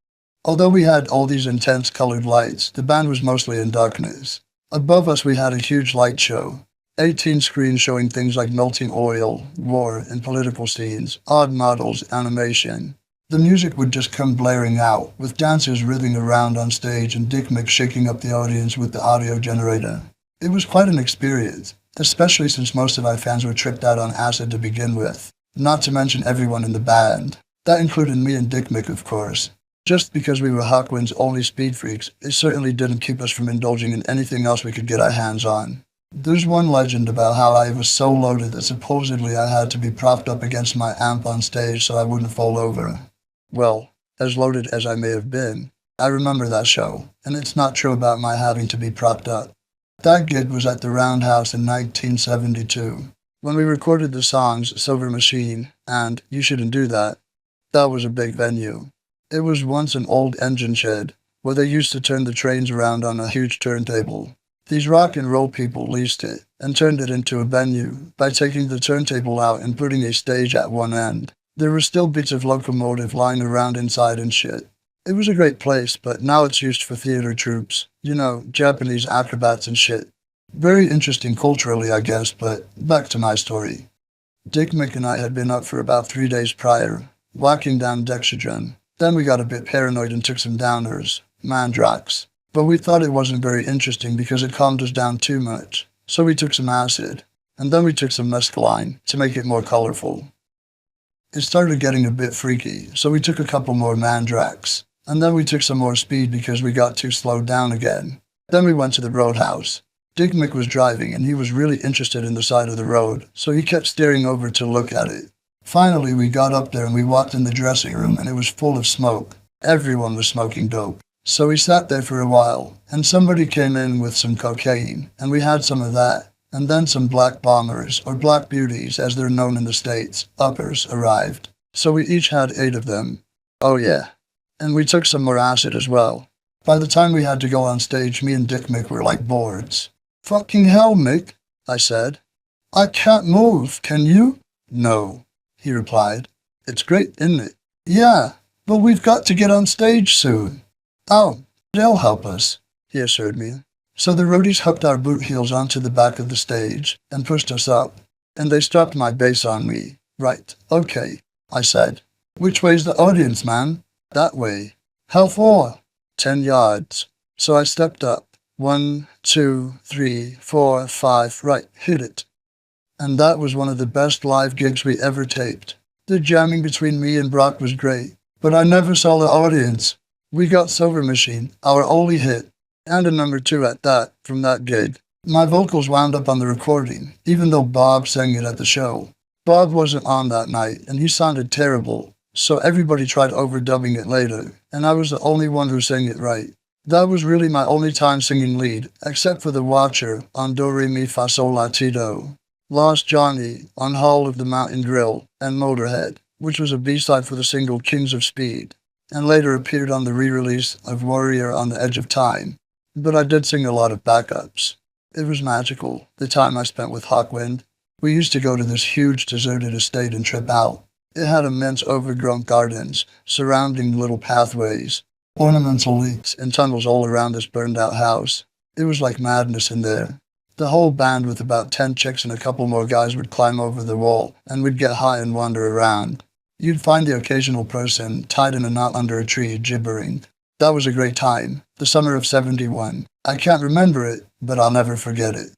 Although we had all these intense colored lights, the band was mostly in darkness. Above us we had a huge light show. 18 screens showing things like melting oil, war, and political scenes, odd models, animation. The music would just come blaring out, with dancers writhing around on stage and Dick Mick shaking up the audience with the audio generator. It was quite an experience, especially since most of our fans were tripped out on acid to begin with, not to mention everyone in the band. That included me and Dick Mick, of course. Just because we were Hawkwind's only speed freaks, it certainly didn't keep us from indulging in anything else we could get our hands on. There's one legend about how I was so loaded that supposedly I had to be propped up against my amp on stage so I wouldn't fall over. Well, as loaded as I may have been, I remember that show, and it's not true about my having to be propped up. That gig was at the Roundhouse in 1972. When we recorded the songs Silver Machine and You Shouldn't Do That, that was a big venue. It was once an old engine shed, where they used to turn the trains around on a huge turntable. These rock and roll people leased it, and turned it into a venue by taking the turntable out and putting a stage at one end. There were still bits of locomotive lying around inside and shit. It was a great place, but now it's used for theater troupes. You know, Japanese acrobats and shit. Very interesting culturally, I guess, but back to my story. Dick, Mick, and I had been up for about 3 days prior, whacking down dexedrine. Then we got a bit paranoid and took some downers, mandrax. But we thought it wasn't very interesting because it calmed us down too much. So we took some acid. And then we took some mescaline to make it more colorful. It started getting a bit freaky, so we took a couple more mandrax. And then we took some more speed because we got too slowed down again. Then we went to the roadhouse. Dick Mick was driving and he was really interested in the side of the road, so he kept staring over to look at it. Finally, we got up there and we walked in the dressing room and it was full of smoke. Everyone was smoking dope. So we sat there for a while, and somebody came in with some cocaine, and we had some of that. And then some black bombers, or black beauties as they're known in the States, uppers, arrived. So we each had 8 of them. Oh yeah. And we took some more acid as well. By the time we had to go on stage, me and Dick Mick were like boards. "Fucking hell, Mick," I said. "I can't move, can you?" "No," he replied. "It's great, isn't it?" "Yeah, but we've got to get on stage soon." "Oh, they'll help us," he assured me. So the roadies hooked our boot heels onto the back of the stage and pushed us up, and they strapped my bass on me. "Right, okay," I said. "Which way's the audience, man?" "That way." "How far?" 10 yards. So I stepped up. 1, 2, 3, 4, 5, right, hit it. And that was one of the best live gigs we ever taped. The jamming between me and Brock was great, but I never saw the audience. We got Silver Machine, our only hit, and a number 2 at that, from that gig. My vocals wound up on the recording, even though Bob sang it at the show. Bob wasn't on that night, and he sounded terrible, so everybody tried overdubbing it later, and I was the only one who sang it right. That was really my only time singing lead, except for the Watcher on Do Re Mi Fa Sol La Ti Do, Lost Johnny on Hall of the Mountain Drill, and Motörhead, which was a B-side for the single Kings of Speed, and later appeared on the re-release of Warrior on the Edge of Time. But I did sing a lot of backups. It was magical, the time I spent with Hawkwind. We used to go to this huge deserted estate and trip out. It had immense overgrown gardens, surrounding little pathways, ornamental lakes, and tunnels all around this burned-out house. It was like madness in there. The whole band with about 10 chicks and a couple more guys would climb over the wall, and we'd get high and wander around. You'd find the occasional person tied in a knot under a tree gibbering. That was a great time, the summer of '71. I can't remember it, but I'll never forget it.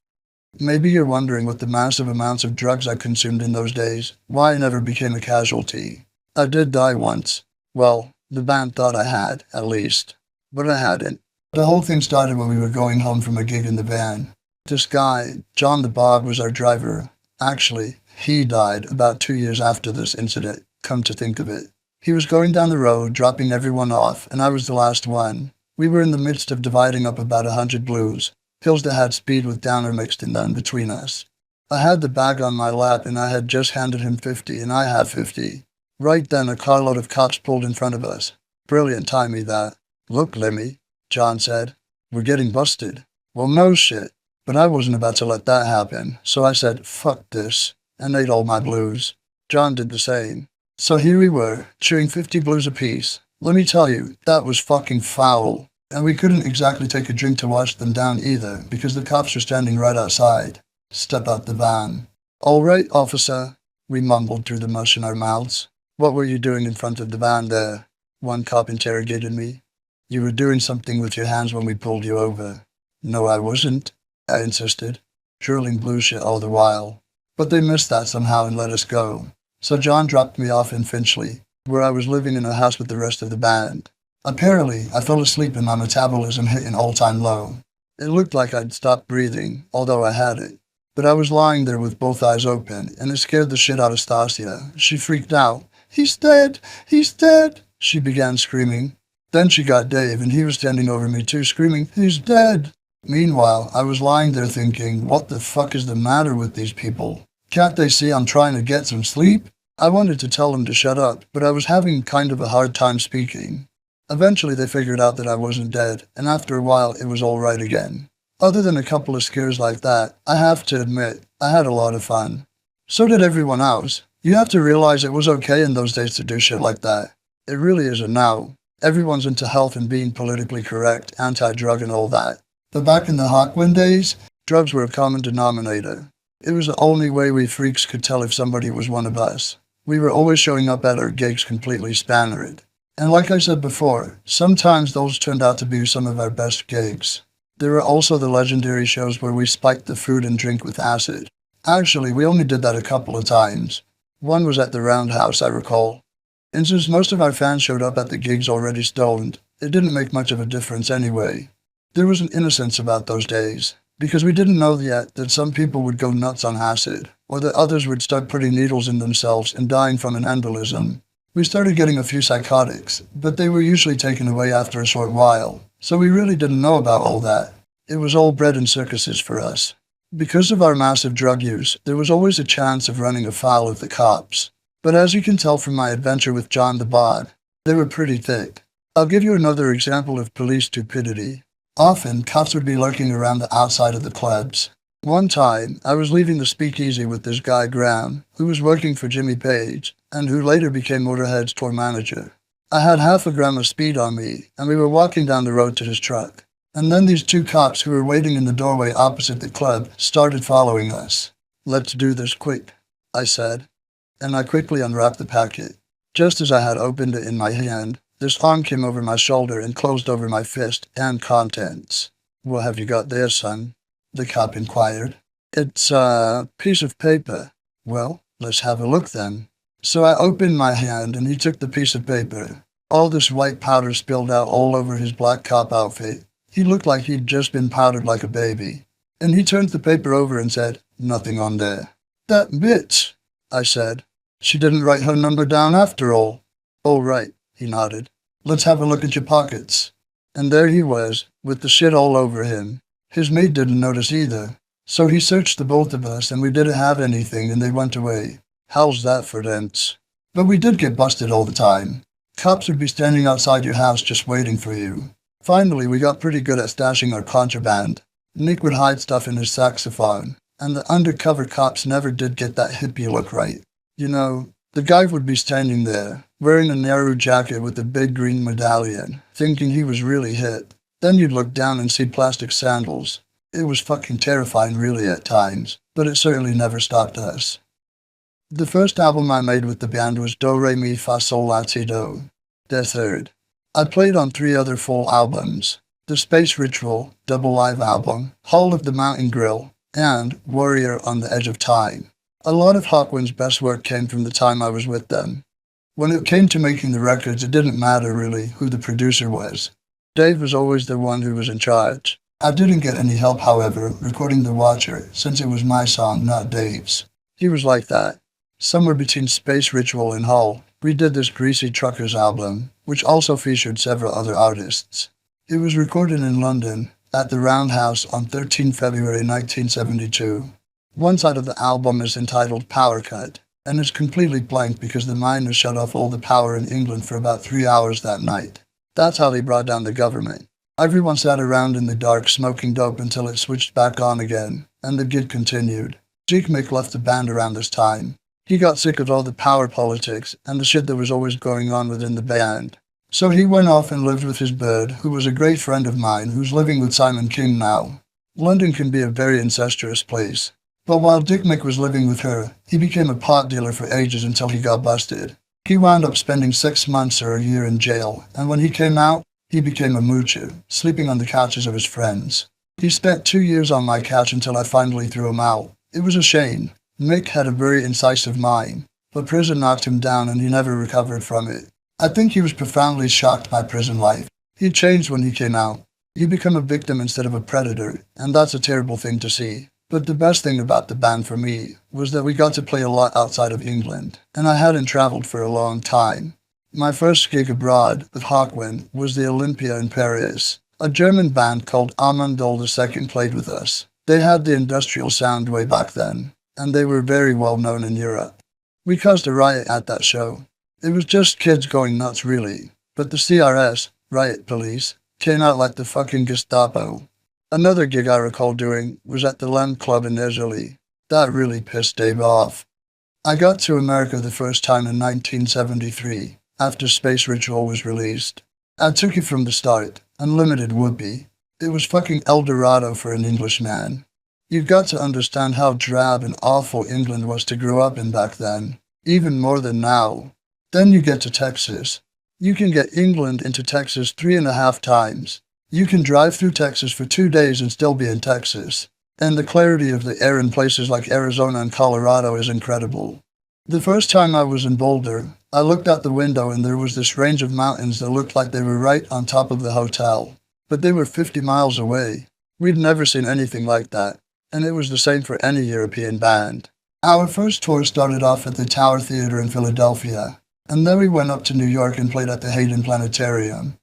Maybe you're wondering what the massive amounts of drugs I consumed in those days, why I never became a casualty. I did die once. Well, the band thought I had, at least. But I hadn't. The whole thing started when we were going home from a gig in the van. This guy, John the Bob, was our driver. Actually, he died about 2 years after this incident, come to think of it. He was going down the road, dropping everyone off, and I was the last one. We were in the midst of dividing up about 100 blues, pills that had speed with downer mixed in them between us. I had the bag on my lap, and I had just handed him 50, and I had 50. Right then, a carload of cops pulled in front of us. Brilliant timing, that. "Look, Lemmy," John said. "We're getting busted." Well, no shit. But I wasn't about to let that happen, so I said, "Fuck this," and ate all my blues. John did the same. So here we were, chewing 50 blues apiece. Let me tell you, that was fucking foul. And we couldn't exactly take a drink to wash them down either, because the cops were standing right outside. Step out the van. "All right, officer," we mumbled through the mush in our mouths. "What were you doing in front of the van there?" One cop interrogated me. "You were doing something with your hands when we pulled you over." "No, I wasn't," I insisted, drilling blue shit all the while. But they missed that somehow and let us go. So John dropped me off in Finchley, where I was living in a house with the rest of the band. Apparently, I fell asleep and my metabolism hit an all-time low. It looked like I'd stopped breathing, although I hadn't. But I was lying there with both eyes open, and it scared the shit out of Stasia. She freaked out. "He's dead! He's dead!" she began screaming. Then she got Dave, and he was standing over me too, screaming, "He's dead!" Meanwhile, I was lying there thinking, what the fuck is the matter with these people? Can't they see I'm trying to get some sleep? I wanted to tell them to shut up, but I was having kind of a hard time speaking. Eventually they figured out that I wasn't dead, and after a while it was all right again. Other than a couple of scares like that, I have to admit, I had a lot of fun. So did everyone else. You have to realize it was okay in those days to do shit like that. It really isn't now. Everyone's into health and being politically correct, anti-drug and all that. But back in the Hawkwind days, drugs were a common denominator. It was the only way we freaks could tell if somebody was one of us. We were always showing up at our gigs completely spannered. And like I said before, sometimes those turned out to be some of our best gigs. There were also the legendary shows where we spiked the food and drink with acid. Actually, we only did that a couple of times. One was at the Roundhouse, I recall. And since most of our fans showed up at the gigs already stoned, it didn't make much of a difference anyway. There was an innocence about those days, because we didn't know yet that some people would go nuts on acid, or that others would start putting needles in themselves and dying from an embolism. We started getting a few psychotics, but they were usually taken away after a short while, so we really didn't know about all that. It was all bread and circuses for us. Because of our massive drug use, there was always a chance of running afoul of the cops. But as you can tell from my adventure with John the Bod, they were pretty thick. I'll give you another example of police stupidity. Often, cops would be lurking around the outside of the clubs. One time, I was leaving the speakeasy with this guy Graham, who was working for Jimmy Page, and who later became Motörhead's tour manager. I had half a gram of speed on me, and we were walking down the road to his truck. And then these two cops who were waiting in the doorway opposite the club started following us. "Let's do this quick," I said, and I quickly unwrapped the packet. Just as I had opened it in my hand, this arm came over my shoulder and closed over my fist and contents. "What have you got there, son?" the cop inquired. "It's a piece of paper." "Well, let's have a look then." So I opened my hand and he took the piece of paper. All this white powder spilled out all over his black cop outfit. He looked like he'd just been powdered like a baby. And he turned the paper over and said, "Nothing on there." "That bitch," I said. "She didn't write her number down after all." "Oh, right," he nodded. "Let's have a look at your pockets." And there he was, with the shit all over him. His mate didn't notice either. So he searched the both of us and we didn't have anything and they went away. How's that for dents? But we did get busted all the time. Cops would be standing outside your house just waiting for you. Finally, we got pretty good at stashing our contraband. Nick would hide stuff in his saxophone, and the undercover cops never did get that hippie look right. You know, the guy would be standing there, wearing a narrow jacket with a big green medallion, thinking he was really hip. Then you'd look down and see plastic sandals. It was fucking terrifying really at times, but it certainly never stopped us. The first album I made with the band was Do Re Mi Fa Sol La Ti Do, their third. I played on 3 other full albums: The Space Ritual, double live album, Hall of the Mountain Grill, and Warrior on the Edge of Time. A lot of Hawkwind's best work came from the time I was with them. When it came to making the records, it didn't matter really who the producer was. Dave was always the one who was in charge. I didn't get any help, however, recording The Watcher, since it was my song, not Dave's. He was like that. Somewhere between Space Ritual and Hull, we did this Greasy Truckers album, which also featured several other artists. It was recorded in London, at the Roundhouse on 13 February 1972. One side of the album is entitled Power Cut, and it's completely blank because the miners shut off all the power in England for about 3 hours that night. That's how they brought down the government. Everyone sat around in the dark smoking dope until it switched back on again, and the gig continued. Mick left the band around this time. He got sick of all the power politics and the shit that was always going on within the band. So he went off and lived with his bird, who was a great friend of mine who's living with Simon King now. London can be a very incestuous place. But while Mick was living with her, he became a pot dealer for ages until he got busted. He wound up spending 6 months or a year in jail, and when he came out, he became a moocher, sleeping on the couches of his friends. He spent 2 years on my couch until I finally threw him out. It was a shame. Mick had a very incisive mind, but prison knocked him down and he never recovered from it. I think he was profoundly shocked by prison life. He changed when he came out. You become a victim instead of a predator, and that's a terrible thing to see. But the best thing about the band for me was that we got to play a lot outside of England, and I hadn't traveled for a long time. My first gig abroad with Hawkwind was the Olympia in Paris. A German band called Amandol II played with us. They had the industrial sound way back then, and they were very well known in Europe. We caused a riot at that show. It was just kids going nuts really, but the CRS, riot police, came out like the fucking Gestapo. Another gig I recall doing was at the Lemmy Club in Italy. That really pissed Dave off. I got to America the first time in 1973, after Space Ritual was released. I took it from the start, unlimited would be. It was fucking El Dorado for an Englishman. You've got to understand how drab and awful England was to grow up in back then, even more than now. Then you get to Texas. You can get England into Texas 3.5 times. You can drive through Texas for 2 days and still be in Texas. And the clarity of the air in places like Arizona and Colorado is incredible. The first time I was in Boulder, I looked out the window and there was this range of mountains that looked like they were right on top of the hotel. But they were 50 miles away. We'd never seen anything like that. And it was the same for any European band. Our first tour started off at the Tower Theater in Philadelphia. And then we went up to New York and played at the Hayden Planetarium.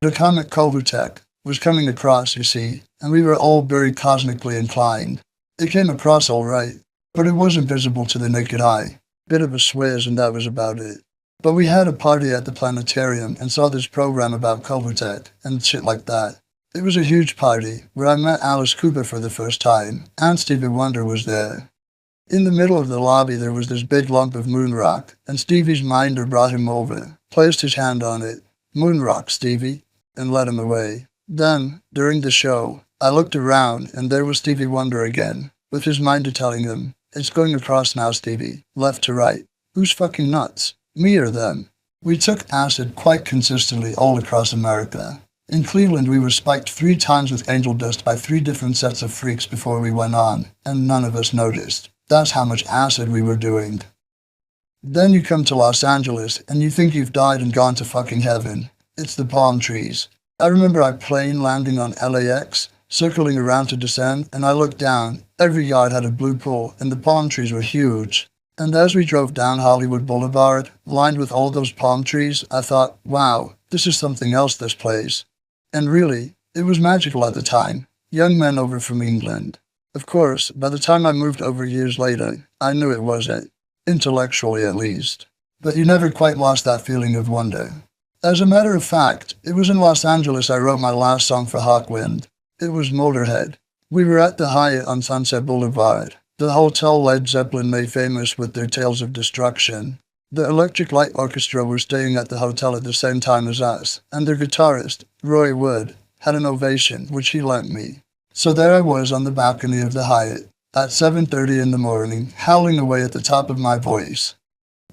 The comet Kovatek was coming across, you see, and we were all very cosmically inclined. It came across all right, but it wasn't visible to the naked eye. Bit of a swizz and that was about it. But we had a party at the planetarium and saw this program about Kovatek and shit like that. It was a huge party where I met Alice Cooper for the first time, and Stevie Wonder was there. In the middle of the lobby there was this big lump of moon rock, and Stevie's minder brought him over, placed his hand on it, "Moon rock, Stevie," and led him away. Then, during the show, I looked around and there was Stevie Wonder again, with his minder telling him, "It's going across now, Stevie, left to right." Who's fucking nuts? Me or them? We took acid quite consistently all across America. In Cleveland we were spiked 3 times with angel dust by 3 different sets of freaks before we went on, and none of us noticed. That's how much acid we were doing. Then you come to Los Angeles and you think you've died and gone to fucking heaven. It's the palm trees. I remember our plane landing on LAX, circling around to descend, and I looked down. Every yard had a blue pool, and the palm trees were huge. And as we drove down Hollywood Boulevard, lined with all those palm trees, I thought, wow, this is something else, this place. And really, it was magical at the time. Young men over from England. Of course, by the time I moved over years later, I knew it wasn't. Intellectually at least. But you never quite lost that feeling of wonder. As a matter of fact, it was in Los Angeles I wrote my last song for Hawkwind. It was Motörhead. We were at the Hyatt on Sunset Boulevard, the hotel Led Zeppelin made famous with their Tales of Destruction. The Electric Light Orchestra were staying at the hotel at the same time as us, and their guitarist, Roy Wood, had an ovation, which he lent me. So there I was on the balcony of the Hyatt, at 7:30 in the morning, howling away at the top of my voice.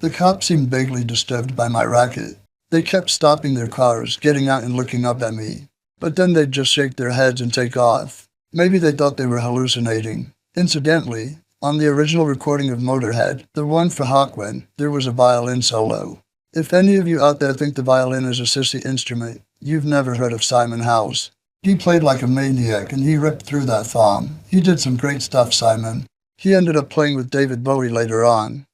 The cops seemed vaguely disturbed by my racket. They kept stopping their cars, getting out and looking up at me. But then they'd just shake their heads and take off. Maybe they thought they were hallucinating. Incidentally, on the original recording of Motörhead, the one for Hawkwind, there was a violin solo. If any of you out there think the violin is a sissy instrument, you've never heard of Simon House. He played like a maniac and he ripped through that thumb. He did some great stuff, Simon. He ended up playing with David Bowie later on.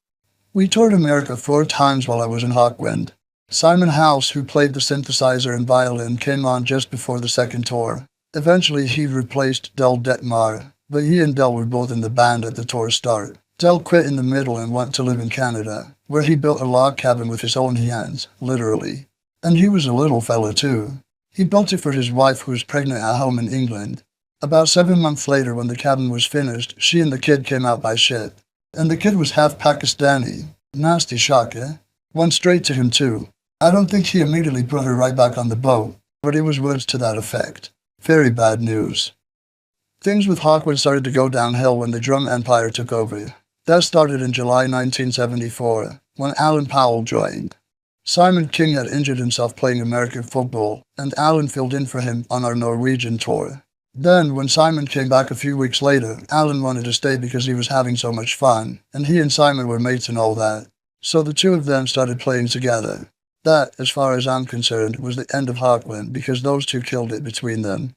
We toured America 4 times while I was in Hawkwind. Simon House, who played the synthesizer and violin, came on just before the second tour. Eventually he replaced Del Detmar, but he and Del were both in the band at the tour's start. Del quit in the middle and went to live in Canada, where he built a log cabin with his own hands, literally. And he was a little fella too. He built it for his wife who was pregnant at home in England. About 7 months later, when the cabin was finished, she and the kid came out by ship. And the kid was half Pakistani. Nasty shock, eh? Went straight to him too. I don't think he immediately put her right back on the boat, but it was words to that effect. Very bad news. Things with Hawkwind started to go downhill when the drum empire took over. That started in July 1974, when Alan Powell joined. Simon King had injured himself playing American football, and Alan filled in for him on our Norwegian tour. Then, when Simon came back a few weeks later, Alan wanted to stay because he was having so much fun, and he and Simon were mates and all that. So the two of them started playing together. That, as far as I'm concerned, was the end of Hawkwind because those two killed it between them.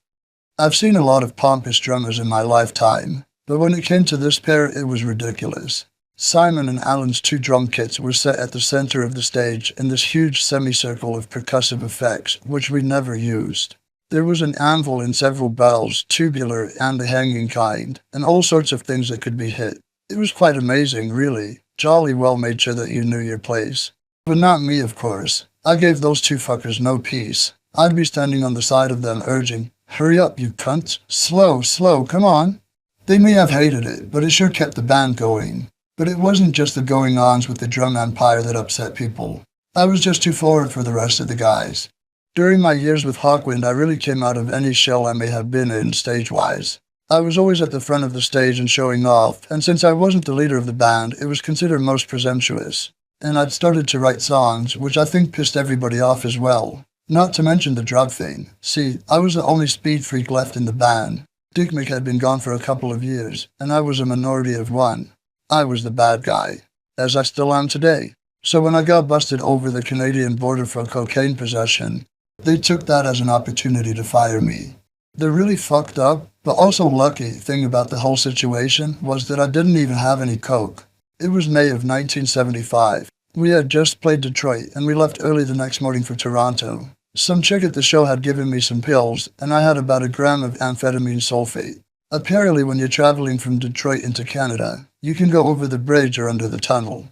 I've seen a lot of pompous drummers in my lifetime, but when it came to this pair, it was ridiculous. Simon and Alan's 2 drum kits were set at the center of the stage in this huge semicircle of percussive effects, which we never used. There was an anvil and several bells, tubular and the hanging kind, and all sorts of things that could be hit. It was quite amazing, really. Jolly well made sure that you knew your place. But not me, of course. I gave those 2 fuckers no peace. I'd be standing on the side of them urging, "Hurry up, you cunts. Slow, slow, come on." They may have hated it, but it sure kept the band going. But it wasn't just the going-ons with the drum empire that upset people. I was just too forward for the rest of the guys. During my years with Hawkwind, I really came out of any shell I may have been in stage-wise. I was always at the front of the stage and showing off, and since I wasn't the leader of the band, it was considered most presumptuous. And I'd started to write songs, which I think pissed everybody off as well. Not to mention the drug thing. See, I was the only speed freak left in the band. Dick Mick had been gone for a couple of years, and I was a minority of one. I was the bad guy, as I still am today. So when I got busted over the Canadian border for cocaine possession, they took that as an opportunity to fire me. The really fucked up, but also lucky thing about the whole situation was that I didn't even have any coke. It was May of 1975. We had just played Detroit, and we left early the next morning for Toronto. Some chick at the show had given me some pills, and I had about 1 gram of amphetamine sulfate. Apparently, when you're traveling from Detroit into Canada, you can go over the bridge or under the tunnel.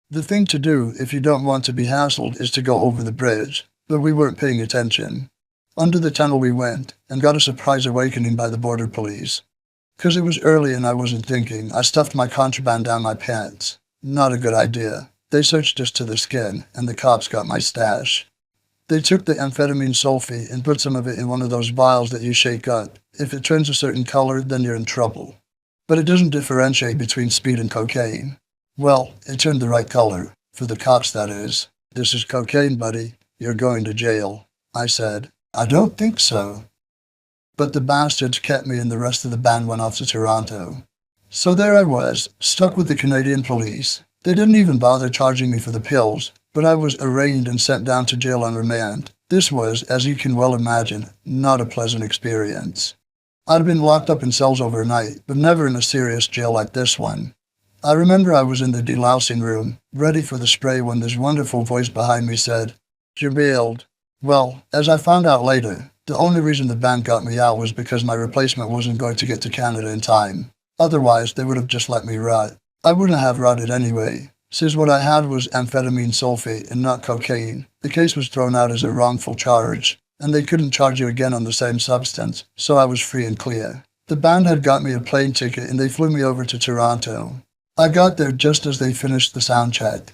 The thing to do, if you don't want to be hassled, is to go over the bridge, but we weren't paying attention. Under the tunnel we went, and got a surprise awakening by the border police. 'Cause it was early and I wasn't thinking, I stuffed my contraband down my pants. Not a good idea. They searched us to the skin, and the cops got my stash. They took the amphetamine sulfate and put some of it in one of those vials that you shake up. If it turns a certain color, then you're in trouble. But it doesn't differentiate between speed and cocaine. Well, it turned the right color. For the cops, that is. This is cocaine, buddy. You're going to jail. I said, I don't think so. But the bastards kept me and the rest of the band went off to Toronto. So there I was, stuck with the Canadian police. They didn't even bother charging me for the pills, but I was arraigned and sent down to jail on remand. This was, as you can well imagine, not a pleasant experience. I'd been locked up in cells overnight, but never in a serious jail like this one. I remember I was in the delousing room, ready for the spray when this wonderful voice behind me said, "You're bailed." Well, as I found out later, the only reason the band got me out was because my replacement wasn't going to get to Canada in time. Otherwise, they would have just let me rot. I wouldn't have rotted anyway. Since what I had was amphetamine sulfate and not cocaine, the case was thrown out as a wrongful charge, and they couldn't charge you again on the same substance, so I was free and clear. The band had got me a plane ticket and they flew me over to Toronto. I got there just as they finished the sound check.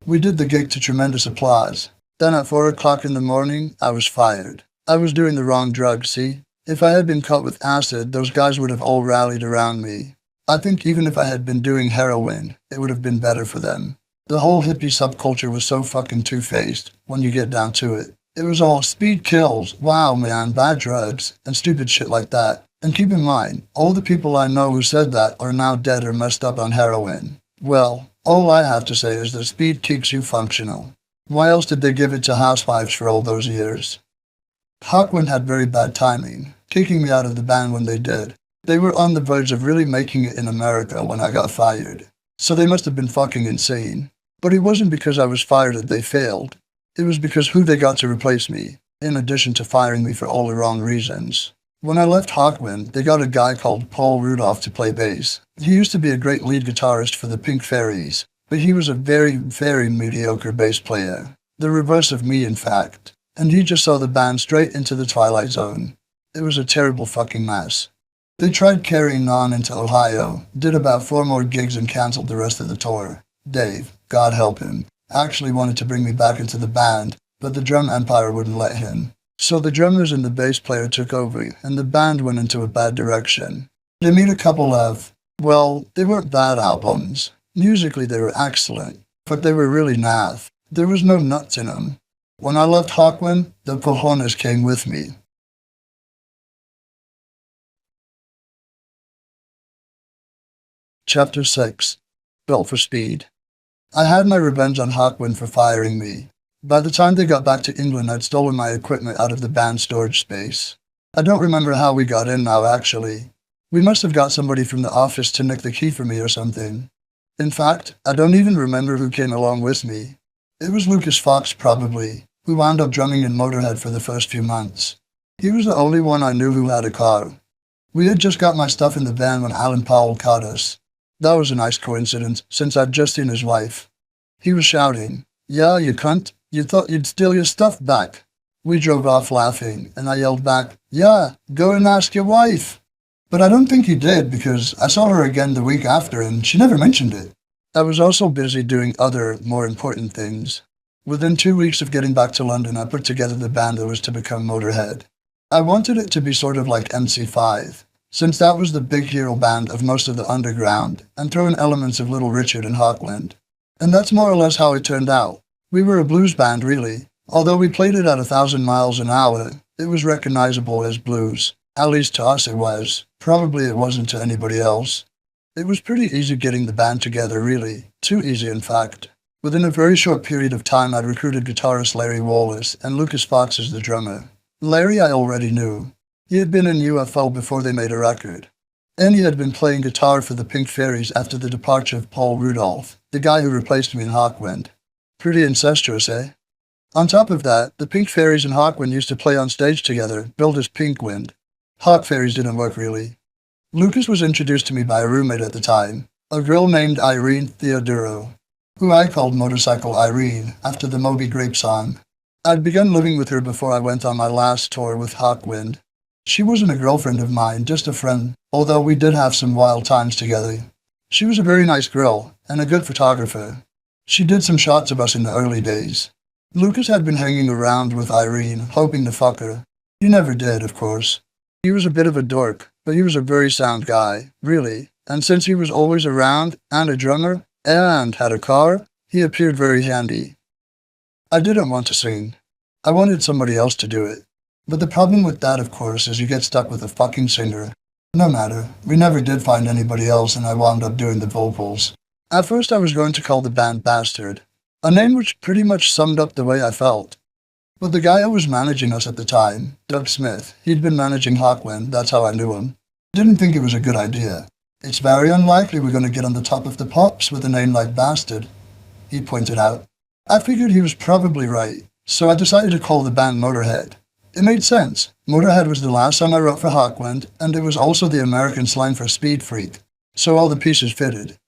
We did the gig to tremendous applause. Then at 4 o'clock in the morning, I was fired. I was doing the wrong drug, see? If I had been caught with acid, those guys would have all rallied around me. I think even if I had been doing heroin, it would have been better for them. The whole hippie subculture was so fucking two-faced, when you get down to it. It was all speed kills, wow man, bad drugs, and stupid shit like that. And keep in mind, all the people I know who said that are now dead or messed up on heroin. Well, all I have to say is that speed keeps you functional. Why else did they give it to housewives for all those years? Hawkwind had very bad timing, kicking me out of the band when they did. They were on the verge of really making it in America when I got fired. So they must have been fucking insane. But it wasn't because I was fired that they failed. It was because who they got to replace me, in addition to firing me for all the wrong reasons. When I left Hawkwind, they got a guy called Paul Rudolph to play bass. He used to be a great lead guitarist for the Pink Fairies, but he was a very, very mediocre bass player. The reverse of me, in fact. And he just saw the band straight into the Twilight Zone. It was a terrible fucking mess. They tried carrying on into Ohio, did about 4 more gigs and cancelled the rest of the tour. Dave, God help him, actually wanted to bring me back into the band, but the drum empire wouldn't let him. So the drummers and the bass player took over, and the band went into a bad direction. They made a couple of, well, they weren't bad albums. Musically they were excellent, but they were really naff. There was no nuts in them. When I left Hawkwind, the cojones came with me. Chapter 6. Built for Speed. I had my revenge on Hawkwind for firing me. By the time they got back to England, I'd stolen my equipment out of the band storage space. I don't remember how we got in now, actually. We must have got somebody from the office to nick the key for me or something. In fact, I don't even remember who came along with me. It was Lucas Fox, probably, who wound up drumming in Motörhead for the first few months. He was the only one I knew who had a car. We had just got my stuff in the van when Alan Powell caught us. That was a nice coincidence, since I'd just seen his wife. He was shouting, "Yeah, you cunt, you thought you'd steal your stuff back." We drove off laughing, and I yelled back, "Yeah, go and ask your wife." But I don't think he did, because I saw her again the week after, and she never mentioned it. I was also busy doing other, more important things. Within 2 weeks of getting back to London, I put together the band that was to become Motörhead. I wanted it to be sort of like MC5, since that was the big hero band of most of the underground, and throw in elements of Little Richard and Hawkwind. And that's more or less how it turned out. We were a blues band, really. Although we played it at 1,000 miles an hour, it was recognizable as blues. At least to us it was. Probably it wasn't to anybody else. It was pretty easy getting the band together, really. Too easy, in fact. Within a very short period of time, I'd recruited guitarist Larry Wallace and Lucas Fox as the drummer. Larry I already knew. He had been in UFO before they made a record. And he had been playing guitar for the Pink Fairies after the departure of Paul Rudolph, the guy who replaced me in Hawkwind. Pretty incestuous, eh? On top of that, the Pink Fairies and Hawkwind used to play on stage together, billed as Pinkwind. Hawk Fairies didn't work really. Lucas was introduced to me by a roommate at the time, a girl named Irene Theodoro, who I called Motorcycle Irene after the Moby Grape song. I'd begun living with her before I went on my last tour with Hawkwind. She wasn't a girlfriend of mine, just a friend, although we did have some wild times together. She was a very nice girl, and a good photographer. She did some shots of us in the early days. Lucas had been hanging around with Irene, hoping to fuck her. He never did, of course. He was a bit of a dork, but he was a very sound guy, really, and since he was always around, and a drummer, and had a car, he appeared very handy. I didn't want to sing. I wanted somebody else to do it. But the problem with that, of course, is you get stuck with a fucking singer. No matter, we never did find anybody else and I wound up doing the vocals. At first I was going to call the band Bastard, a name which pretty much summed up the way I felt. But the guy who was managing us at the time, Doug Smith, he'd been managing Hawkwind, that's how I knew him, didn't think it was a good idea. It's very unlikely we're going to get on the top of the pops with a name like Bastard, he pointed out. I figured he was probably right, so I decided to call the band Motörhead. It made sense. Motörhead was the last song I wrote for Hawkwind, and it was also the American slang for speed freak, so all the pieces fitted.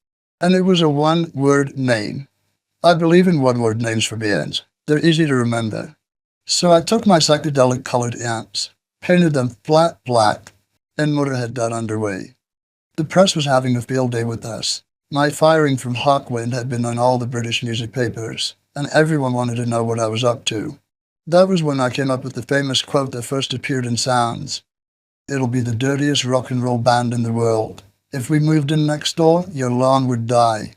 And it was a one-word name. I believe in one-word names for bands. They're easy to remember. So I took my psychedelic-colored amps, painted them flat black, and Motörhead got underway. The press was having a field day with us. My firing from Hawkwind had been on all the British music papers, and everyone wanted to know what I was up to. That was when I came up with the famous quote that first appeared in Sounds. It'll be the dirtiest rock and roll band in the world. If we moved in next door, your lawn would die.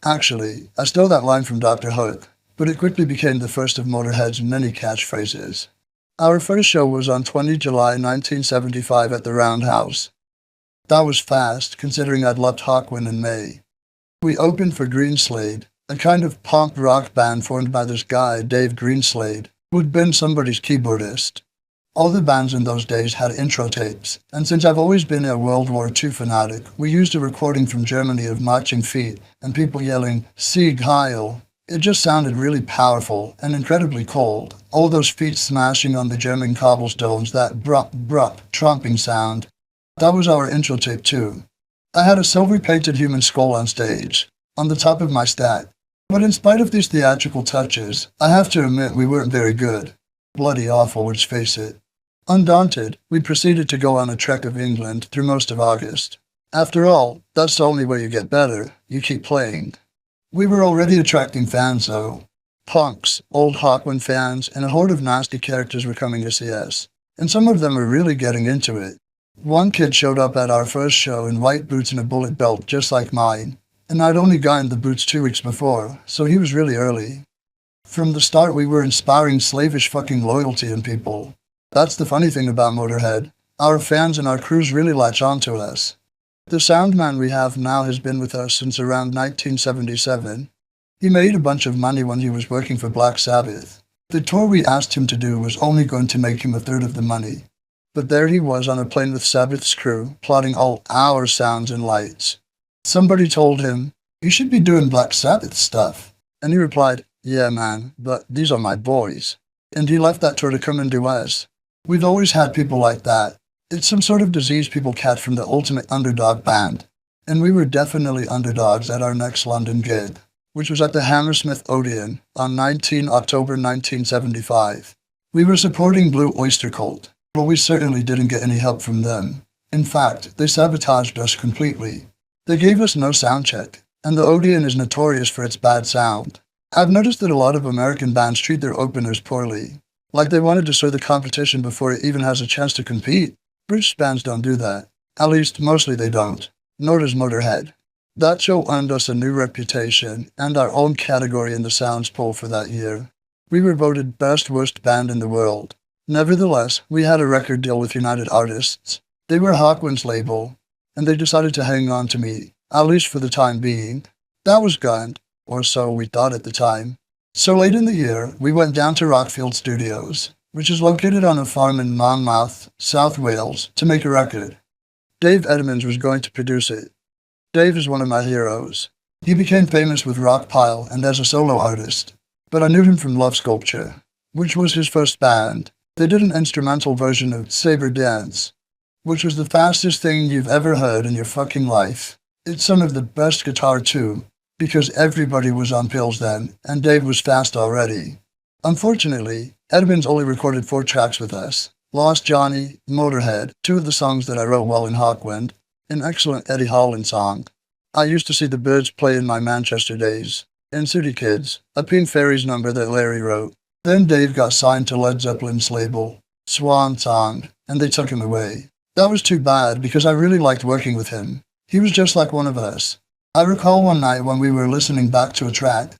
Actually, I stole that line from Dr. Hook, but it quickly became the first of Motörhead's many catchphrases. Our first show was on 20 July 1975 at the Roundhouse. That was fast, considering I'd left Hawkwind in May. We opened for Greenslade, a kind of punk rock band formed by this guy, Dave Greenslade, who'd been somebody's keyboardist. All the bands in those days had intro tapes, and since I've always been a World War II fanatic, we used a recording from Germany of marching feet and people yelling, Sieg Heil. It just sounded really powerful and incredibly cold, all those feet smashing on the German cobblestones, that brup brup tromping sound. That was our intro tape too. I had a silver-painted human skull on stage, on the top of my stack. But in spite of these theatrical touches, I have to admit we weren't very good. Bloody awful, let's face it. Undaunted, we proceeded to go on a trek of England through most of August. After all, that's the only way you get better. You keep playing. We were already attracting fans, though. Punks, old Hawkwind fans, and a horde of nasty characters were coming to see us. And some of them were really getting into it. One kid showed up at our first show in white boots and a bullet belt just like mine. And I'd only gotten the boots 2 weeks before, so he was really early. From the start, we were inspiring slavish fucking loyalty in people. That's the funny thing about Motörhead. Our fans and our crews really latch on to us. The sound man we have now has been with us since around 1977. He made a bunch of money when he was working for Black Sabbath. The tour we asked him to do was only going to make him a third of the money. But there he was on a plane with Sabbath's crew, plotting all our sounds and lights. Somebody told him, you should be doing Black Sabbath stuff. And he replied, yeah man, but these are my boys. And he left that tour to come and do us. We've always had people like that. It's some sort of disease people catch from the ultimate underdog band. And we were definitely underdogs at our next London gig, which was at the Hammersmith Odeon on 19 October 1975. We were supporting Blue Oyster Cult, but we certainly didn't get any help from them. In fact, they sabotaged us completely. They gave us no sound check, and the Odeon is notorious for its bad sound. I've noticed that a lot of American bands treat their openers poorly, like they want to destroy the competition before it even has a chance to compete. British bands don't do that. At least, mostly they don't. Nor does Motörhead. That show earned us a new reputation and our own category in the Sounds poll for that year. We were voted Best Worst Band in the World. Nevertheless, we had a record deal with United Artists. They were Hawkwind's label, and they decided to hang on to me, at least for the time being. That was grand, or so we thought at the time. So late in the year, we went down to Rockfield Studios, which is located on a farm in Monmouth, South Wales, to make a record. Dave Edmonds was going to produce it. Dave is one of my heroes. He became famous with Rockpile and as a solo artist, but I knew him from Love Sculpture, which was his first band. They did an instrumental version of Saber Dance, which was the fastest thing you've ever heard in your fucking life. It's some of the best guitar too, because everybody was on pills then, and Dave was fast already. Unfortunately, Edmonds only recorded 4 tracks with us. Lost Johnny, Motörhead, 2 of the songs that I wrote while in Hawkwind, an excellent Eddie Holland song. I used to see the Byrds play in my Manchester days, and Sooty Kids, a Pink Fairies number that Larry wrote. Then Dave got signed to Led Zeppelin's label, Swan Song, and they took him away. That was too bad because I really liked working with him. He was just like one of us. I recall one night when we were listening back to a track,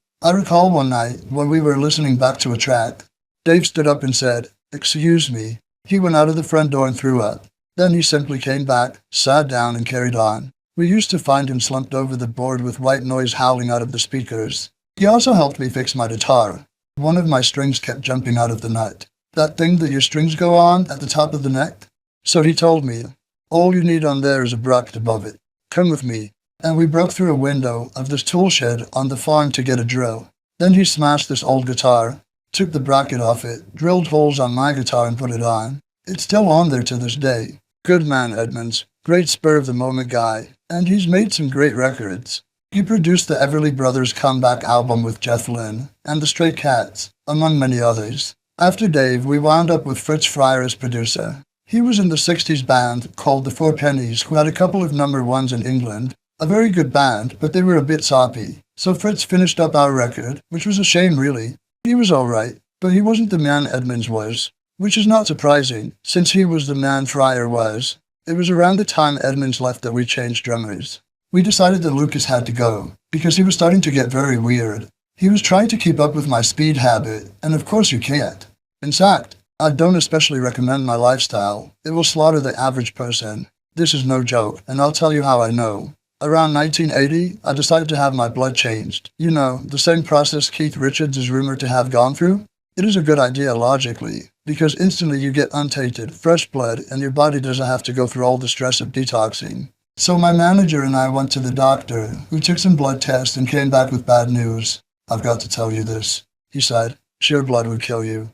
Dave stood up and said, "Excuse me." He went out of the front door and threw up. Then he simply came back, sat down, and carried on. We used to find him slumped over the board with white noise howling out of the speakers. He also helped me fix my guitar. One of my strings kept jumping out of the nut. That thing that your strings go on at the top of the neck? So he told me, "All you need on there is a bracket above it. Come with me." And we broke through a window of this tool shed on the farm to get a drill. Then he smashed this old guitar, took the bracket off it, drilled holes on my guitar and put it on. It's still on there to this day. Good man, Edmonds. Great spur-of-the-moment guy. And he's made some great records. He produced the Everly Brothers comeback album with Jeff Lynne and the Stray Cats, among many others. After Dave, we wound up with Fritz Fryer as producer. He was in the 60s band called the Four Pennies, who had a couple of number ones in England. A very good band, but they were a bit soppy. So Fritz finished up our record, which was a shame really. He was alright, but he wasn't the man Edmonds was, which is not surprising, since he was the man Fryer was. It was around the time Edmonds left that we changed drummers. We decided that Lucas had to go, because he was starting to get very weird. He was trying to keep up with my speed habit, and of course you can't. In fact, I don't especially recommend my lifestyle. It will slaughter the average person. This is no joke, and I'll tell you how I know. Around 1980, I decided to have my blood changed. You know, the same process Keith Richards is rumored to have gone through. It is a good idea logically, because instantly you get untainted, fresh blood, and your body doesn't have to go through all the stress of detoxing. So my manager and I went to the doctor, who took some blood tests and came back with bad news. "I've got to tell you this," he said. "Sheer blood would kill you."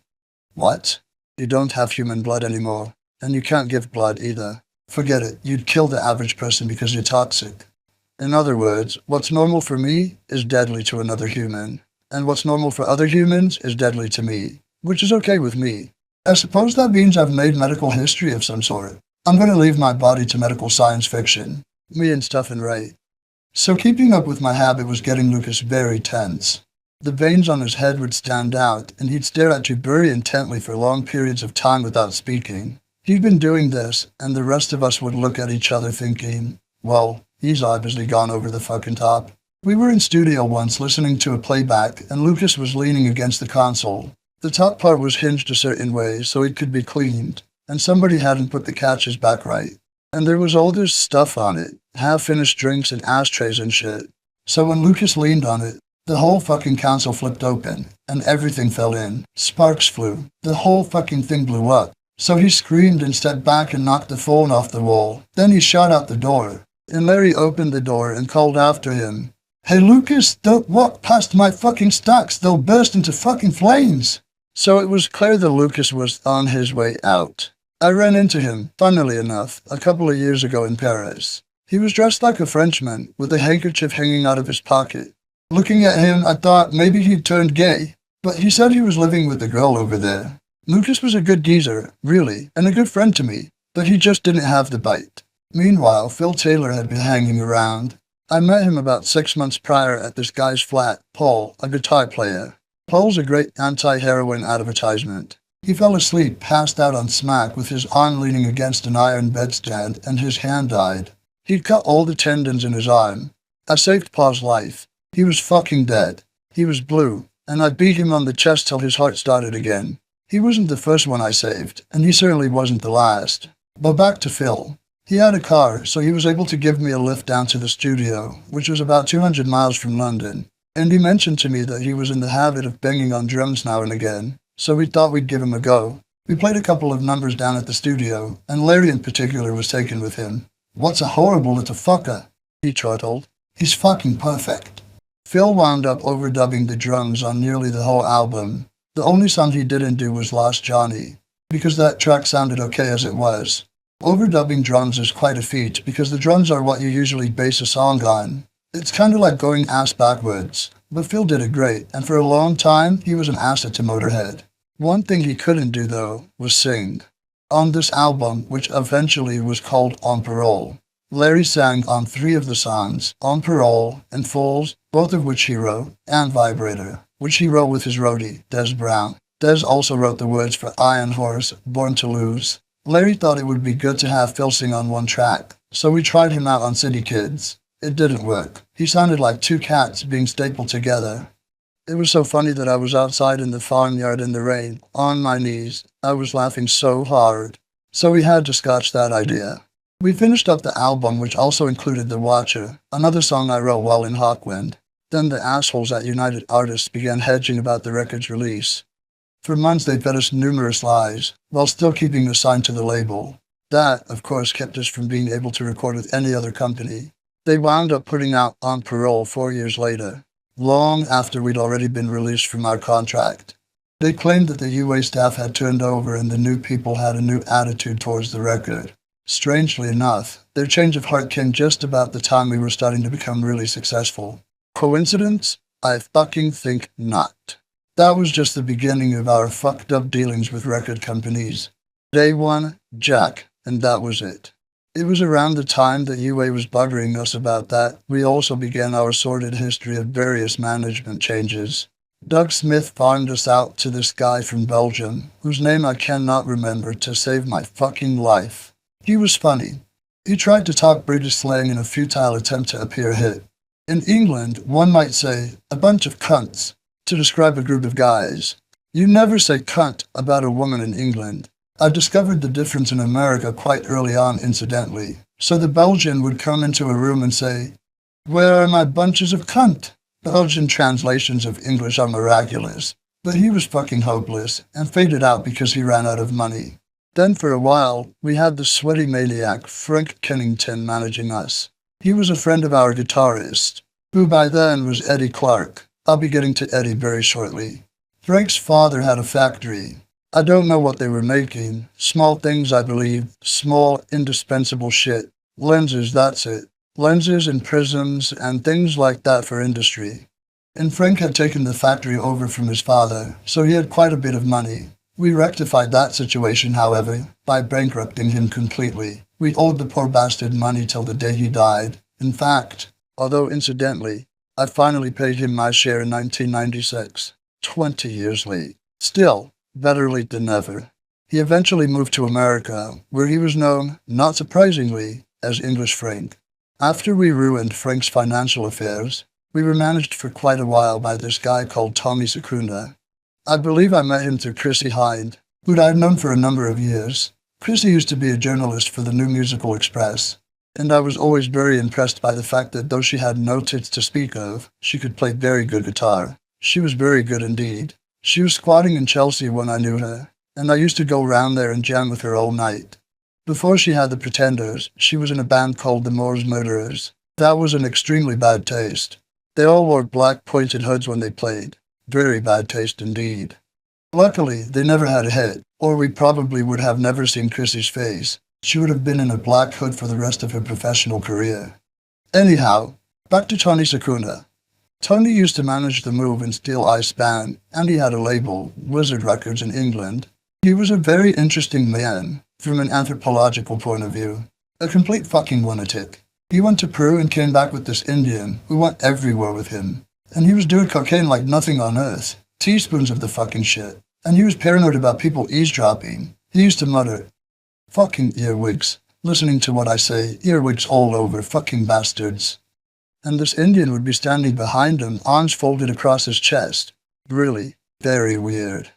"What?" "You don't have human blood anymore, and you can't give blood either. Forget it, you'd kill the average person because you're toxic." In other words, what's normal for me is deadly to another human, and what's normal for other humans is deadly to me, which is okay with me. I suppose that means I've made medical history of some sort. I'm going to leave my body to medical science fiction. Me and stuff and right. So keeping up with my habit was getting Lucas very tense. The veins on his head would stand out, and he'd stare at you very intently for long periods of time without speaking. He'd been doing this, and the rest of us would look at each other thinking, well, he's obviously gone over the fucking top. We were in studio once listening to a playback, and Lucas was leaning against the console. The top part was hinged a certain way so it could be cleaned, and somebody hadn't put the catches back right. And there was all this stuff on it, half-finished drinks and ashtrays and shit. So when Lucas leaned on it, the whole fucking console flipped open, and everything fell in. Sparks flew. The whole fucking thing blew up. So he screamed and stepped back and knocked the phone off the wall. Then he shot out the door, and Larry opened the door and called after him, "Hey Lucas, don't walk past my fucking stacks, they'll burst into fucking flames." So it was clear that Lucas was on his way out. I ran into him, funnily enough, a couple of years ago in Paris. He was dressed like a Frenchman, with a handkerchief hanging out of his pocket. Looking at him, I thought maybe he'd turned gay, but he said he was living with a girl over there. Lucas was a good geezer, really, and a good friend to me, but he just didn't have the bite. Meanwhile, Phil Taylor had been hanging around. I met him about 6 months prior at this guy's flat, Paul, a guitar player. Paul's a great anti-heroin advertisement. He fell asleep, passed out on smack with his arm leaning against an iron bedstand, and his hand died. He'd cut all the tendons in his arm. I saved Pa's life. He was fucking dead. He was blue, and I beat him on the chest till his heart started again. He wasn't the first one I saved, and he certainly wasn't the last. But back to Phil. He had a car, so he was able to give me a lift down to the studio, which was about 200 miles from London. And he mentioned to me that he was in the habit of banging on drums now and again, so we thought we'd give him a go. We played a couple of numbers down at the studio, and Larry in particular was taken with him. "What's a horrible little fucker?" he chortled. "He's fucking perfect." Phil wound up overdubbing the drums on nearly the whole album. The only song he didn't do was Lost Johnny, because that track sounded okay as it was. Overdubbing drums is quite a feat because the drums are what you usually base a song on. It's kind of like going ass backwards, but Phil did it great, and for a long time he was an asset to Motörhead. One thing he couldn't do, though, was sing. On this album, which eventually was called On Parole, Larry sang on 3 of the songs, On Parole and Fools, both of which he wrote, and Vibrator, which he wrote with his roadie, Des Brown. Des also wrote the words for Iron Horse, Born to Lose. Larry thought it would be good to have Phil sing on one track, so we tried him out on City Kids. It didn't work. He sounded like 2 cats being stapled together. It was so funny that I was outside in the farmyard in the rain, on my knees. I was laughing so hard. So we had to scotch that idea. We finished up the album, which also included The Watcher, another song I wrote while in Hawkwind. Then the assholes at United Artists began hedging about the record's release. For months they fed us numerous lies, while still keeping us signed to the label. That, of course, kept us from being able to record with any other company. They wound up putting out On Parole 4 years later, long after we'd already been released from our contract. They claimed that the UA staff had turned over and the new people had a new attitude towards the record. Strangely enough, their change of heart came just about the time we were starting to become really successful. Coincidence? I fucking think not. That was just the beginning of our fucked up dealings with record companies. Day one, Jack, and that was it. It was around the time that UA was buggering us about that we also began our sordid history of various management changes. Doug Smith farmed us out to this guy from Belgium, whose name I cannot remember to save my fucking life. He was funny. He tried to talk British slang in a futile attempt to appear hip. In England, one might say, a bunch of cunts, to describe a group of guys. You never say cunt about a woman in England. I discovered the difference in America quite early on, incidentally. So the Belgian would come into a room and say, "Where are my bunches of cunt?" Belgian translations of English are miraculous. But he was fucking hopeless, and faded out because he ran out of money. Then for a while, we had the sweaty maniac Frank Kennington managing us. He was a friend of our guitarist, who by then was Eddie Clark. I'll be getting to Eddie very shortly. Frank's father had a factory. I don't know what they were making. Small things, I believe. Small, indispensable shit. Lenses, that's it. Lenses and prisms and things like that for industry. And Frank had taken the factory over from his father, so he had quite a bit of money. We rectified that situation, however, by bankrupting him completely. We owed the poor bastard money till the day he died. In fact, although incidentally, I finally paid him my share in 1996. 20 years late. Still, better late than never. He eventually moved to America, where he was known, not surprisingly, as English Frank. After we ruined Frank's financial affairs, we were managed for quite a while by this guy called Tommy Secunda. I believe I met him through Chrissy Hind, who I'd known for a number of years. Chrissy used to be a journalist for the New Musical Express, and I was always very impressed by the fact that though she had no tits to speak of, she could play very good guitar. She was very good indeed. She was squatting in Chelsea when I knew her, and I used to go round there and jam with her all night. Before she had the Pretenders, she was in a band called the Moors Murderers. That was an extremely bad taste. They all wore black pointed hoods when they played. Very bad taste indeed. Luckily, they never had a hit, or we probably would have never seen Chrissy's face. She would have been in a black hood for the rest of her professional career. Anyhow, back to Tony Secunda. Tony used to manage the Move and Steel Ice band, and he had a label, Wizard Records in England. He was a very interesting man, from an anthropological point of view. A complete fucking lunatic. He went to Peru and came back with this Indian, who went everywhere with him. And he was doing cocaine like nothing on earth. Teaspoons of the fucking shit. And he was paranoid about people eavesdropping. He used to mutter, "Fucking earwigs. Listening to what I say, earwigs all over, fucking bastards." And this Indian would be standing behind him, arms folded across his chest. Really, very weird.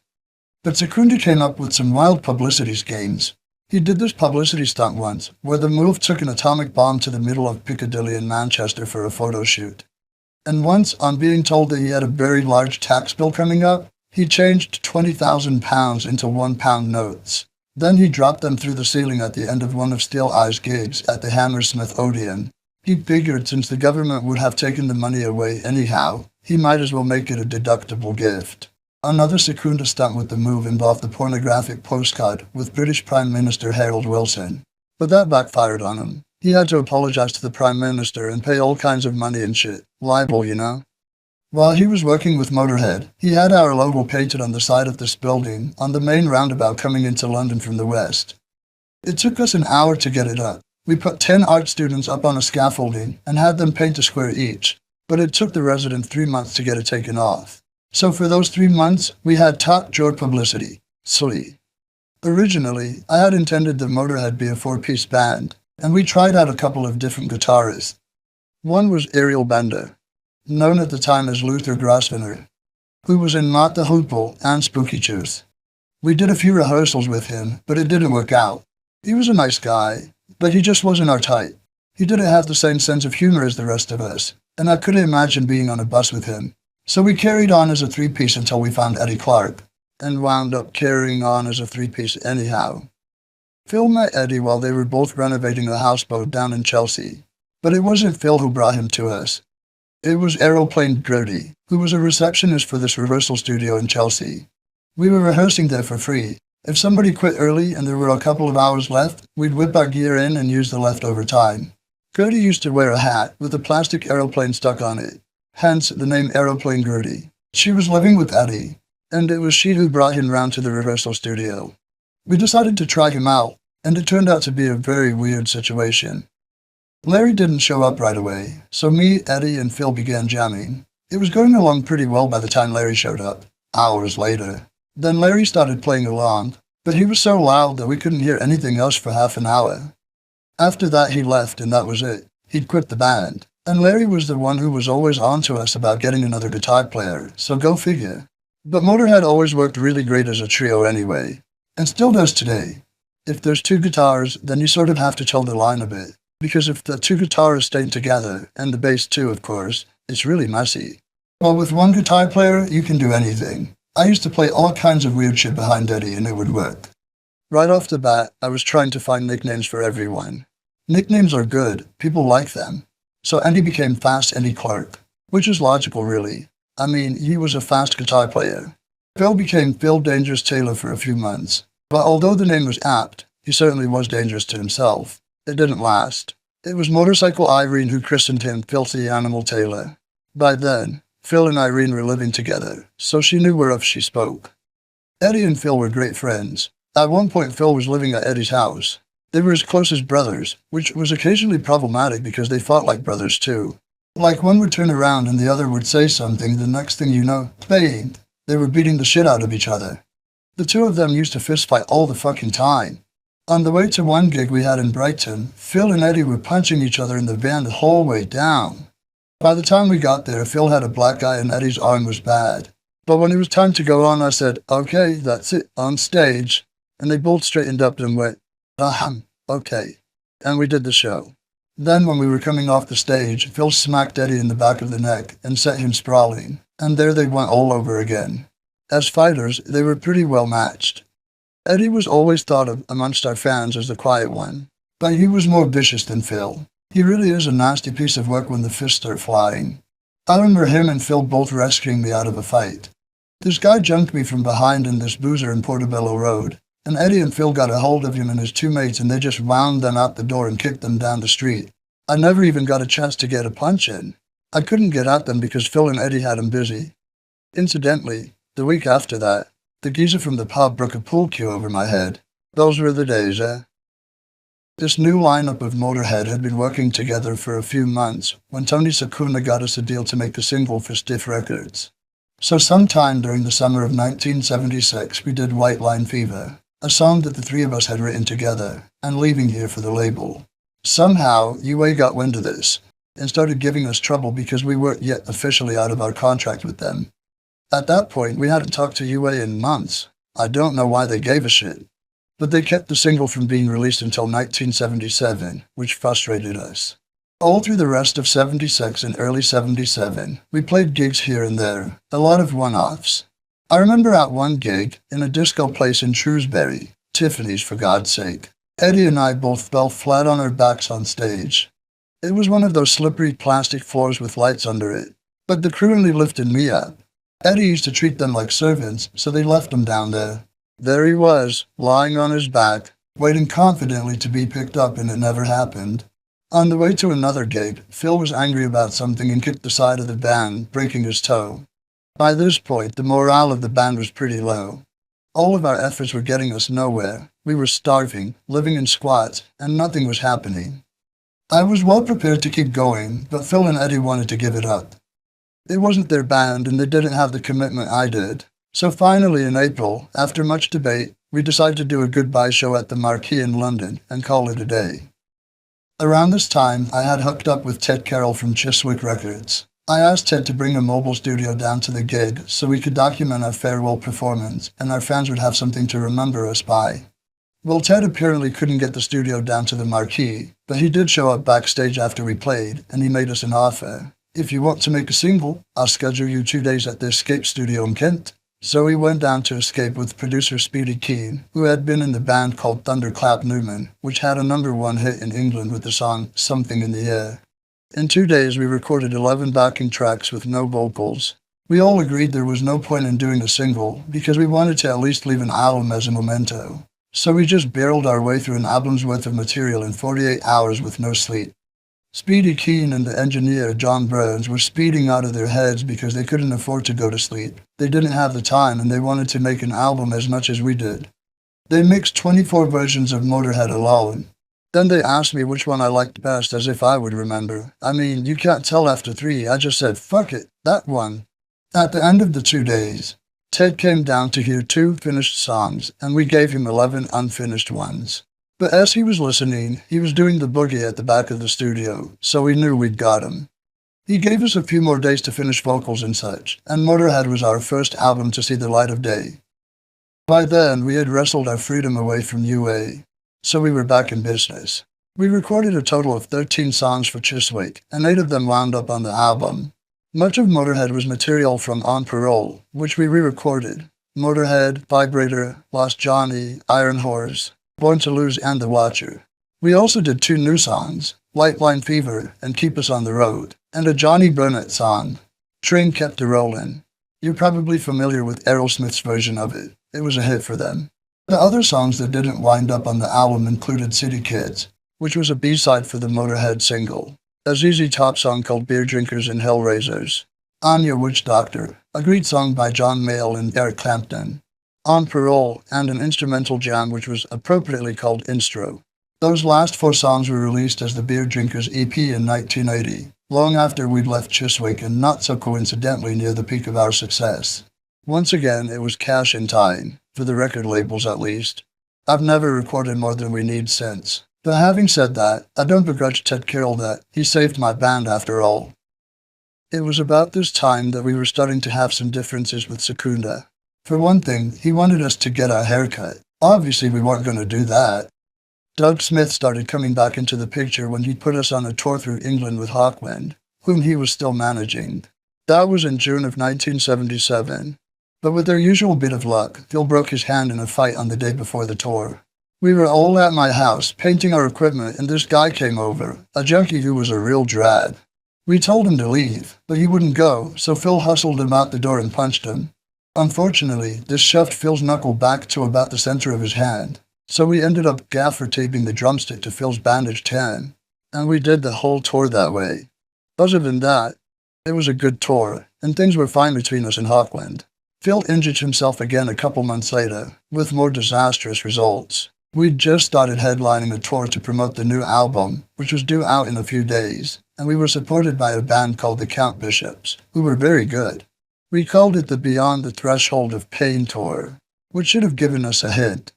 But Secunda came up with some wild publicity schemes. He did this publicity stunt once, where the move took an atomic bomb to the middle of Piccadilly in Manchester for a photo shoot. And once, on being told that he had a very large tax bill coming up, he changed £20,000 into £1 notes. Then he dropped them through the ceiling at the end of one of Steel Eye's gigs at the Hammersmith Odeon. He figured since the government would have taken the money away anyhow, he might as well make it a deductible gift. Another Secunda stunt with the move involved the pornographic postcard with British Prime Minister Harold Wilson. But that backfired on him. He had to apologize to the Prime Minister and pay all kinds of money and shit. Libel, you know? While he was working with Motörhead, he had our logo painted on the side of this building on the main roundabout coming into London from the west. It took us an hour to get it up. We put 10 art students up on a scaffolding and had them paint a square each, but it took the resident 3 months to get it taken off. So for those 3 months, we had top-drawer publicity. Silly. Originally, I had intended the Motörhead be a 4-piece band, and we tried out a couple of different guitarists. One was Ariel Bender, known at the time as Luther Grosvenor, who was in Not the Hoople and Spooky Tooth. We did a few rehearsals with him, but it didn't work out. He was a nice guy, but he just wasn't our type. He didn't have the same sense of humor as the rest of us, and I couldn't imagine being on a bus with him. So we carried on as a 3-piece until we found Eddie Clark, and wound up carrying on as a 3-piece anyhow. Phil met Eddie while they were both renovating a houseboat down in Chelsea, but it wasn't Phil who brought him to us. It was Aeroplane Gertie, who was a receptionist for this rehearsal studio in Chelsea. We were rehearsing there for free. If somebody quit early and there were a couple of hours left, we'd whip our gear in and use the leftover time. Gertie used to wear a hat with a plastic aeroplane stuck on it, hence the name Aeroplane Gertie. She was living with Eddie, and it was she who brought him round to the rehearsal studio. We decided to try him out, and it turned out to be a very weird situation. Larry didn't show up right away, so me, Eddie, and Phil began jamming. It was going along pretty well by the time Larry showed up, hours later. Then Larry started playing along, but he was so loud that we couldn't hear anything else for half an hour. After that he left and that was it. He'd quit the band. And Larry was the one who was always on to us about getting another guitar player, so go figure. But Motörhead always worked really great as a trio anyway, and still does today. If there's 2 guitars, then you sort of have to toe the line a bit, because if the 2 guitars stay together, and the bass too, of course, it's really messy. Well, with 1 guitar player, you can do anything. I used to play all kinds of weird shit behind Eddie and it would work. Right off the bat, I was trying to find nicknames for everyone. Nicknames are good, people like them. So Eddie became Fast Eddie Clark, which is logical really. I mean, he was a fast guitar player. Phil became Phil Dangerous Taylor for a few months. But although the name was apt, he certainly was dangerous to himself. It didn't last. It was Motorcycle Irene who christened him Filthy Animal Taylor. By then, Phil and Irene were living together, so she knew whereof she spoke. Eddie and Phil were great friends. At one point, Phil was living at Eddie's house. They were as close as brothers, which was occasionally problematic because they fought like brothers too. Like one would turn around and the other would say something, the next thing you know, bang, they were beating the shit out of each other. The 2 of them used to fistfight all the fucking time. On the way to one gig we had in Brighton, Phil and Eddie were punching each other in the van the whole way down. By the time we got there, Phil had a black eye and Eddie's arm was bad. But when it was time to go on, I said, "Okay, that's it, on stage." And they both straightened up and went, "Okay." And we did the show. Then when we were coming off the stage, Phil smacked Eddie in the back of the neck and set him sprawling. And there they went all over again. As fighters, they were pretty well matched. Eddie was always thought of amongst our fans as the quiet one, but he was more vicious than Phil. He really is a nasty piece of work when the fists start flying. I remember him and Phil both rescuing me out of a fight. This guy jumped me from behind in this boozer in Portobello Road, and Eddie and Phil got a hold of him and his 2 mates and they just wound them out the door and kicked them down the street. I never even got a chance to get a punch in. I couldn't get at them because Phil and Eddie had him busy. Incidentally, the week after that, the geezer from the pub broke a pool cue over my head. Those were the days, eh? This new lineup of Motörhead had been working together for a few months when Tony Secunda got us a deal to make a single for Stiff Records. So sometime during the summer of 1976, we did White Line Fever, a song that the three of us had written together, and leaving here for the label. Somehow, UA got wind of this, and started giving us trouble because we weren't yet officially out of our contract with them. At that point, we hadn't talked to UA in months. I don't know why they gave a shit. But they kept the single from being released until 1977, which frustrated us. All through the rest of 76 and early 77, we played gigs here and there, a lot of one-offs. I remember at one gig, in a disco place in Shrewsbury, Tiffany's for God's sake, Eddie and I both fell flat on our backs on stage. It was one of those slippery plastic floors with lights under it, but the crew only lifted me up. Eddie used to treat them like servants, so they left him down there. There he was, lying on his back, waiting confidently to be picked up, and it never happened. On the way to another gig, Phil was angry about something and kicked the side of the band, breaking his toe. By this point, the morale of the band was pretty low. All of our efforts were getting us nowhere. We were starving, living in squats, and nothing was happening. I was well prepared to keep going, but Phil and Eddie wanted to give it up. It wasn't their band, and they didn't have the commitment I did. So finally in April, after much debate, we decided to do a goodbye show at the Marquee in London and call it a day. Around this time, I had hooked up with Ted Carroll from Chiswick Records. I asked Ted to bring a mobile studio down to the gig so we could document our farewell performance and our fans would have something to remember us by. Well, Ted apparently couldn't get the studio down to the Marquee, but he did show up backstage after we played, and he made us an offer. If you want to make a single, I'll schedule you 2 days at the Escape studio in Kent. So we went down to Escape with producer Speedy Keen, who had been in the band called Thunderclap Newman, which had a #1 hit in England with the song Something in the Air. In 2 days, we recorded 11 backing tracks with no vocals. We all agreed there was no point in doing a single, because we wanted to at least leave an album as a memento. So we just barreled our way through an album's worth of material in 48 hours with no sleep. Speedy Keen and the engineer John Burns were speeding out of their heads because they couldn't afford to go to sleep. They didn't have the time and they wanted to make an album as much as we did. They mixed 24 versions of Motörhead alone. Then they asked me which one I liked best, as if I would remember. I mean, you can't tell after 3. I just said, fuck it, that one. At the end of the 2 days, Ted came down to hear 2 finished songs, and we gave him 11 unfinished ones. But as he was listening, he was doing the boogie at the back of the studio, so we knew we'd got him. He gave us a few more days to finish vocals and such, and Motörhead was our first album to see the light of day. By then, we had wrestled our freedom away from UA, so we were back in business. We recorded a total of 13 songs for Chiswick, and 8 of them wound up on the album. Much of Motörhead was material from On Parole, which we re-recorded. Motörhead, Vibrator, Lost Johnny, Iron Horse, Born to Lose, and The Watcher. We also did 2 new songs, White Line Fever and Keep Us on the Road, and a Johnny Burnett song, Train Kept a Rollin'. You're probably familiar with Aerosmith's version of it. It was a hit for them. The other songs that didn't wind up on the album included City Kids, which was a B-side for the Motörhead single, a ZZ Top song called Beer Drinkers and Hellraisers, Anya Witch Doctor, a great song by John Mayall and Eric Clapton, On Parole, and an instrumental jam which was appropriately called Instro. Those last 4 songs were released as the Beer Drinkers EP in 1980, long after we'd left Chiswick and not so coincidentally near the peak of our success. Once again, it was cash in time, for the record labels at least. I've never recorded more than we need since. But having said that, I don't begrudge Ted Carroll that. He saved my band after all. It was about this time that we were starting to have some differences with Secunda. For one thing, he wanted us to get our hair cut. Obviously, we weren't going to do that. Doug Smith started coming back into the picture when he put us on a tour through England with Hawkwind, whom he was still managing. That was in June of 1977. But with their usual bit of luck, Phil broke his hand in a fight on the day before the tour. We were all at my house, painting our equipment, and this guy came over, a junkie who was a real drag. We told him to leave, but he wouldn't go, so Phil hustled him out the door and punched him. Unfortunately, this shoved Phil's knuckle back to about the center of his hand, so we ended up gaffer taping the drumstick to Phil's bandaged hand, and we did the whole tour that way. Other than that, it was a good tour, and things were fine between us and Hawkwind. Phil injured himself again a couple months later, with more disastrous results. We'd just started headlining a tour to promote the new album, which was due out in a few days, and we were supported by a band called the Count Bishops, who were very good. We called it the Beyond the Threshold of Pain tour, which should have given us a hint.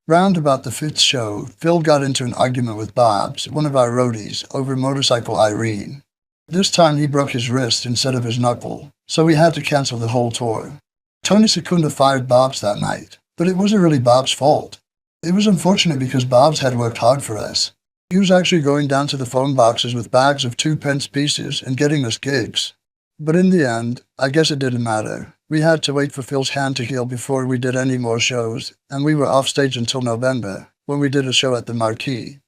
Round about the fifth show, Phil got into an argument with Bobs, one of our roadies, over Motorcycle Irene. This time he broke his wrist instead of his knuckle, so we had to cancel the whole tour. Tony Secunda fired Bobs that night, but it wasn't really Bob's fault. It was unfortunate because Bobs had worked hard for us. He was actually going down to the phone boxes with bags of 2-pence pieces and getting us gigs. But in the end, I guess it didn't matter. We had to wait for Phil's hand to heal before we did any more shows, and we were off stage until November, when we did a show at the Marquee.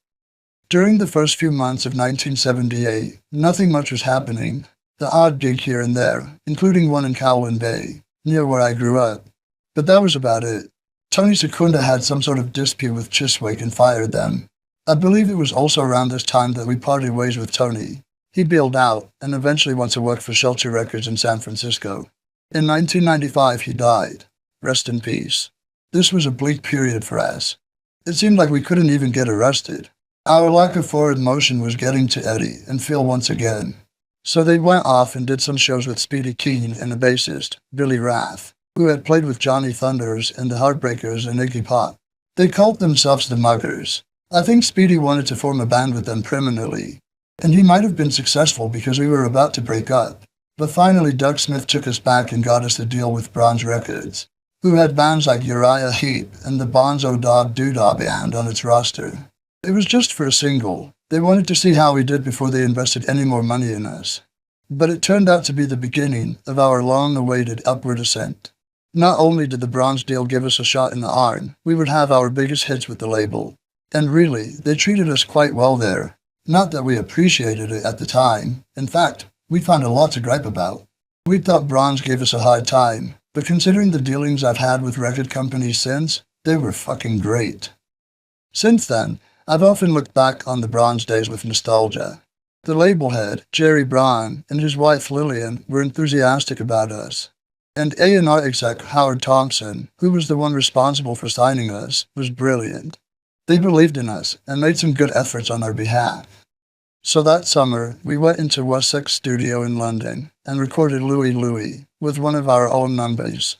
During the first few months of 1978, nothing much was happening. The odd gig here and there, including one in Cowlin Bay, near where I grew up. But that was about it. Tony Secunda had some sort of dispute with Chiswick and fired them. I believe it was also around this time that we parted ways with Tony. He bailed out and eventually went to work for Shelter Records in San Francisco. In 1995, he died. Rest in peace. This was a bleak period for us. It seemed like we couldn't even get arrested. Our lack of forward motion was getting to Eddie and Phil once again. So they went off and did some shows with Speedy Keen and a bassist, Billy Rath, who had played with Johnny Thunders and the Heartbreakers and Iggy Pop. They called themselves the Muggers. I think Speedy wanted to form a band with them permanently, and he might have been successful because we were about to break up. But finally Doug Smith took us back and got us the deal with Bronze Records, who had bands like Uriah Heep and the Bonzo Dog Doodah Band on its roster. It was just for a single. They wanted to see how we did before they invested any more money in us. But it turned out to be the beginning of our long-awaited upward ascent. Not only did the Bronze deal give us a shot in the arm, we would have our biggest hits with the label. And really, they treated us quite well there. Not that we appreciated it at the time. In fact, we found a lot to gripe about. We thought Bronze gave us a hard time, but considering the dealings I've had with record companies since, they were fucking great. Since then, I've often looked back on the Bronze days with nostalgia. The label head, Jerry Braun, and his wife Lillian were enthusiastic about us. And A&R exec Howard Thompson, who was the one responsible for signing us, was brilliant. They believed in us and made some good efforts on our behalf. So that summer, we went into Wessex Studio in London and recorded Louie Louie with one of our own numbers.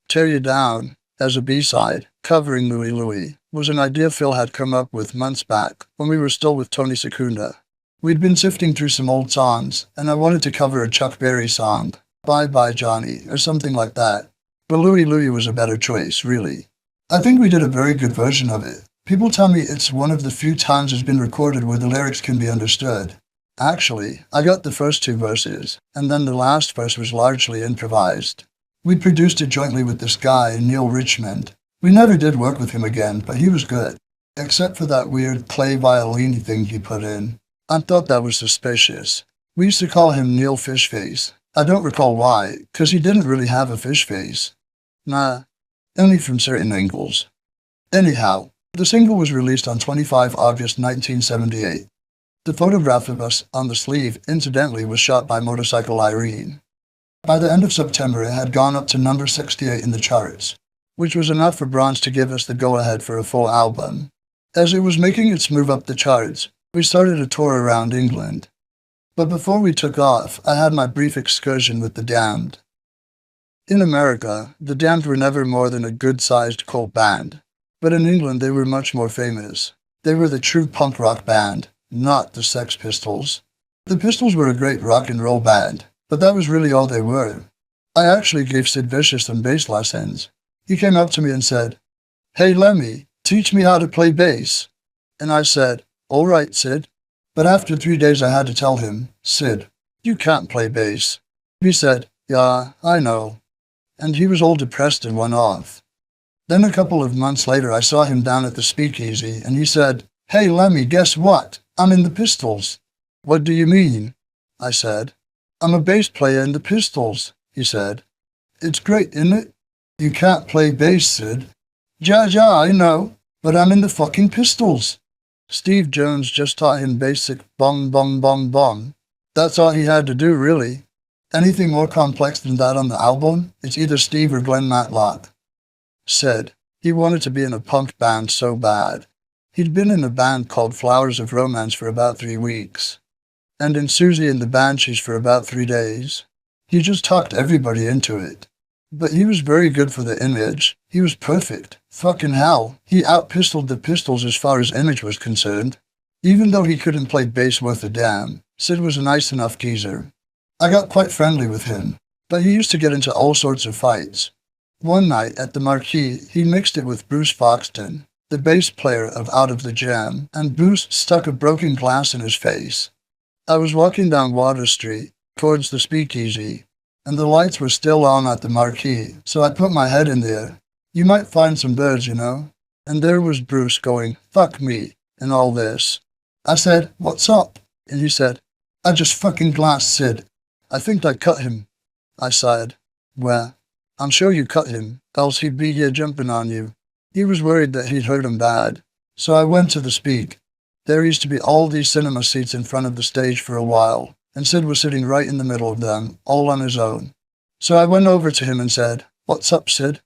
Tear You Down, as a B-side, covering Louie Louie, was an idea Phil had come up with months back when we were still with Tony Secunda. We'd been sifting through some old songs, and I wanted to cover a Chuck Berry song, Bye Bye Johnny, or something like that. But Louie Louie was a better choice, really. I think we did a very good version of it. People tell me it's one of the few times it's been recorded where the lyrics can be understood. Actually, I got the first two verses, and then the last verse was largely improvised. We produced it jointly with this guy, Neil Richmond. We never did work with him again, but he was good. Except for that weird clay violin thing he put in. I thought that was suspicious. We used to call him Neil Fishface. I don't recall why, 'cause he didn't really have a fish face. Nah, only from certain angles. Anyhow, the single was released on 25 August 1978. The photograph of us on the sleeve, incidentally, was shot by Motorcycle Irene. By the end of September, it had gone up to number 68 in the charts, which was enough for Bronze to give us the go-ahead for a full album. As it was making its move up the charts, we started a tour around England. But before we took off, I had my brief excursion with the Damned. In America, the Damned were never more than a good-sized cult band, but in England they were much more famous. They were the true punk rock band, not the Sex Pistols. The Pistols were a great rock and roll band, but that was really all they were. I actually gave Sid Vicious some bass lessons. He came up to me and said, "Hey Lemmy, teach me how to play bass." And I said, "All right, Sid." But after 3 days I had to tell him, "Sid, you can't play bass." He said, "Yeah, I know." And he was all depressed and went off. Then a couple of months later I saw him down at the Speakeasy and he said, "Hey Lemmy, guess what? I'm in the Pistols." "What do you mean?" I said. "I'm a bass player in the Pistols," he said. "It's great, isn't it?" "You can't play bass, Sid." "Ja, I know, but I'm in the fucking Pistols." Steve Jones just taught him basic bong bong bong bong. That's all he had to do, really. Anything more complex than that on the album, it's either Steve or Glenn Matlock. Said he wanted to be in a punk band so bad. He'd been in a band called Flowers of Romance for about 3 weeks, and in Susie and the Banshees for about 3 days. He just talked everybody into it. But he was very good for the image. He was perfect. Fucking hell. He out-pistoled the Pistols as far as image was concerned. Even though he couldn't play bass worth a damn, Sid was a nice enough geezer. I got quite friendly with him, but he used to get into all sorts of fights. One night at the Marquee, he mixed it with Bruce Foxton, the bass player of Out of the Jam, and Bruce stuck a broken glass in his face. I was walking down Water Street, towards the speakeasy, and the lights were still on at the Marquee, so I put my head in there. You might find some birds, you know. And there was Bruce going, "Fuck me," and all this. I said, "What's up?" And he said, "I just fucking glassed Sid. I think I cut him." I sighed. "Well, I'm sure you cut him, else he'd be here jumping on you." He was worried that he'd hurt him bad. So I went to the speak. There used to be all these cinema seats in front of the stage for a while, and Sid was sitting right in the middle of them, all on his own. So I went over to him and said, "What's up, Sid?"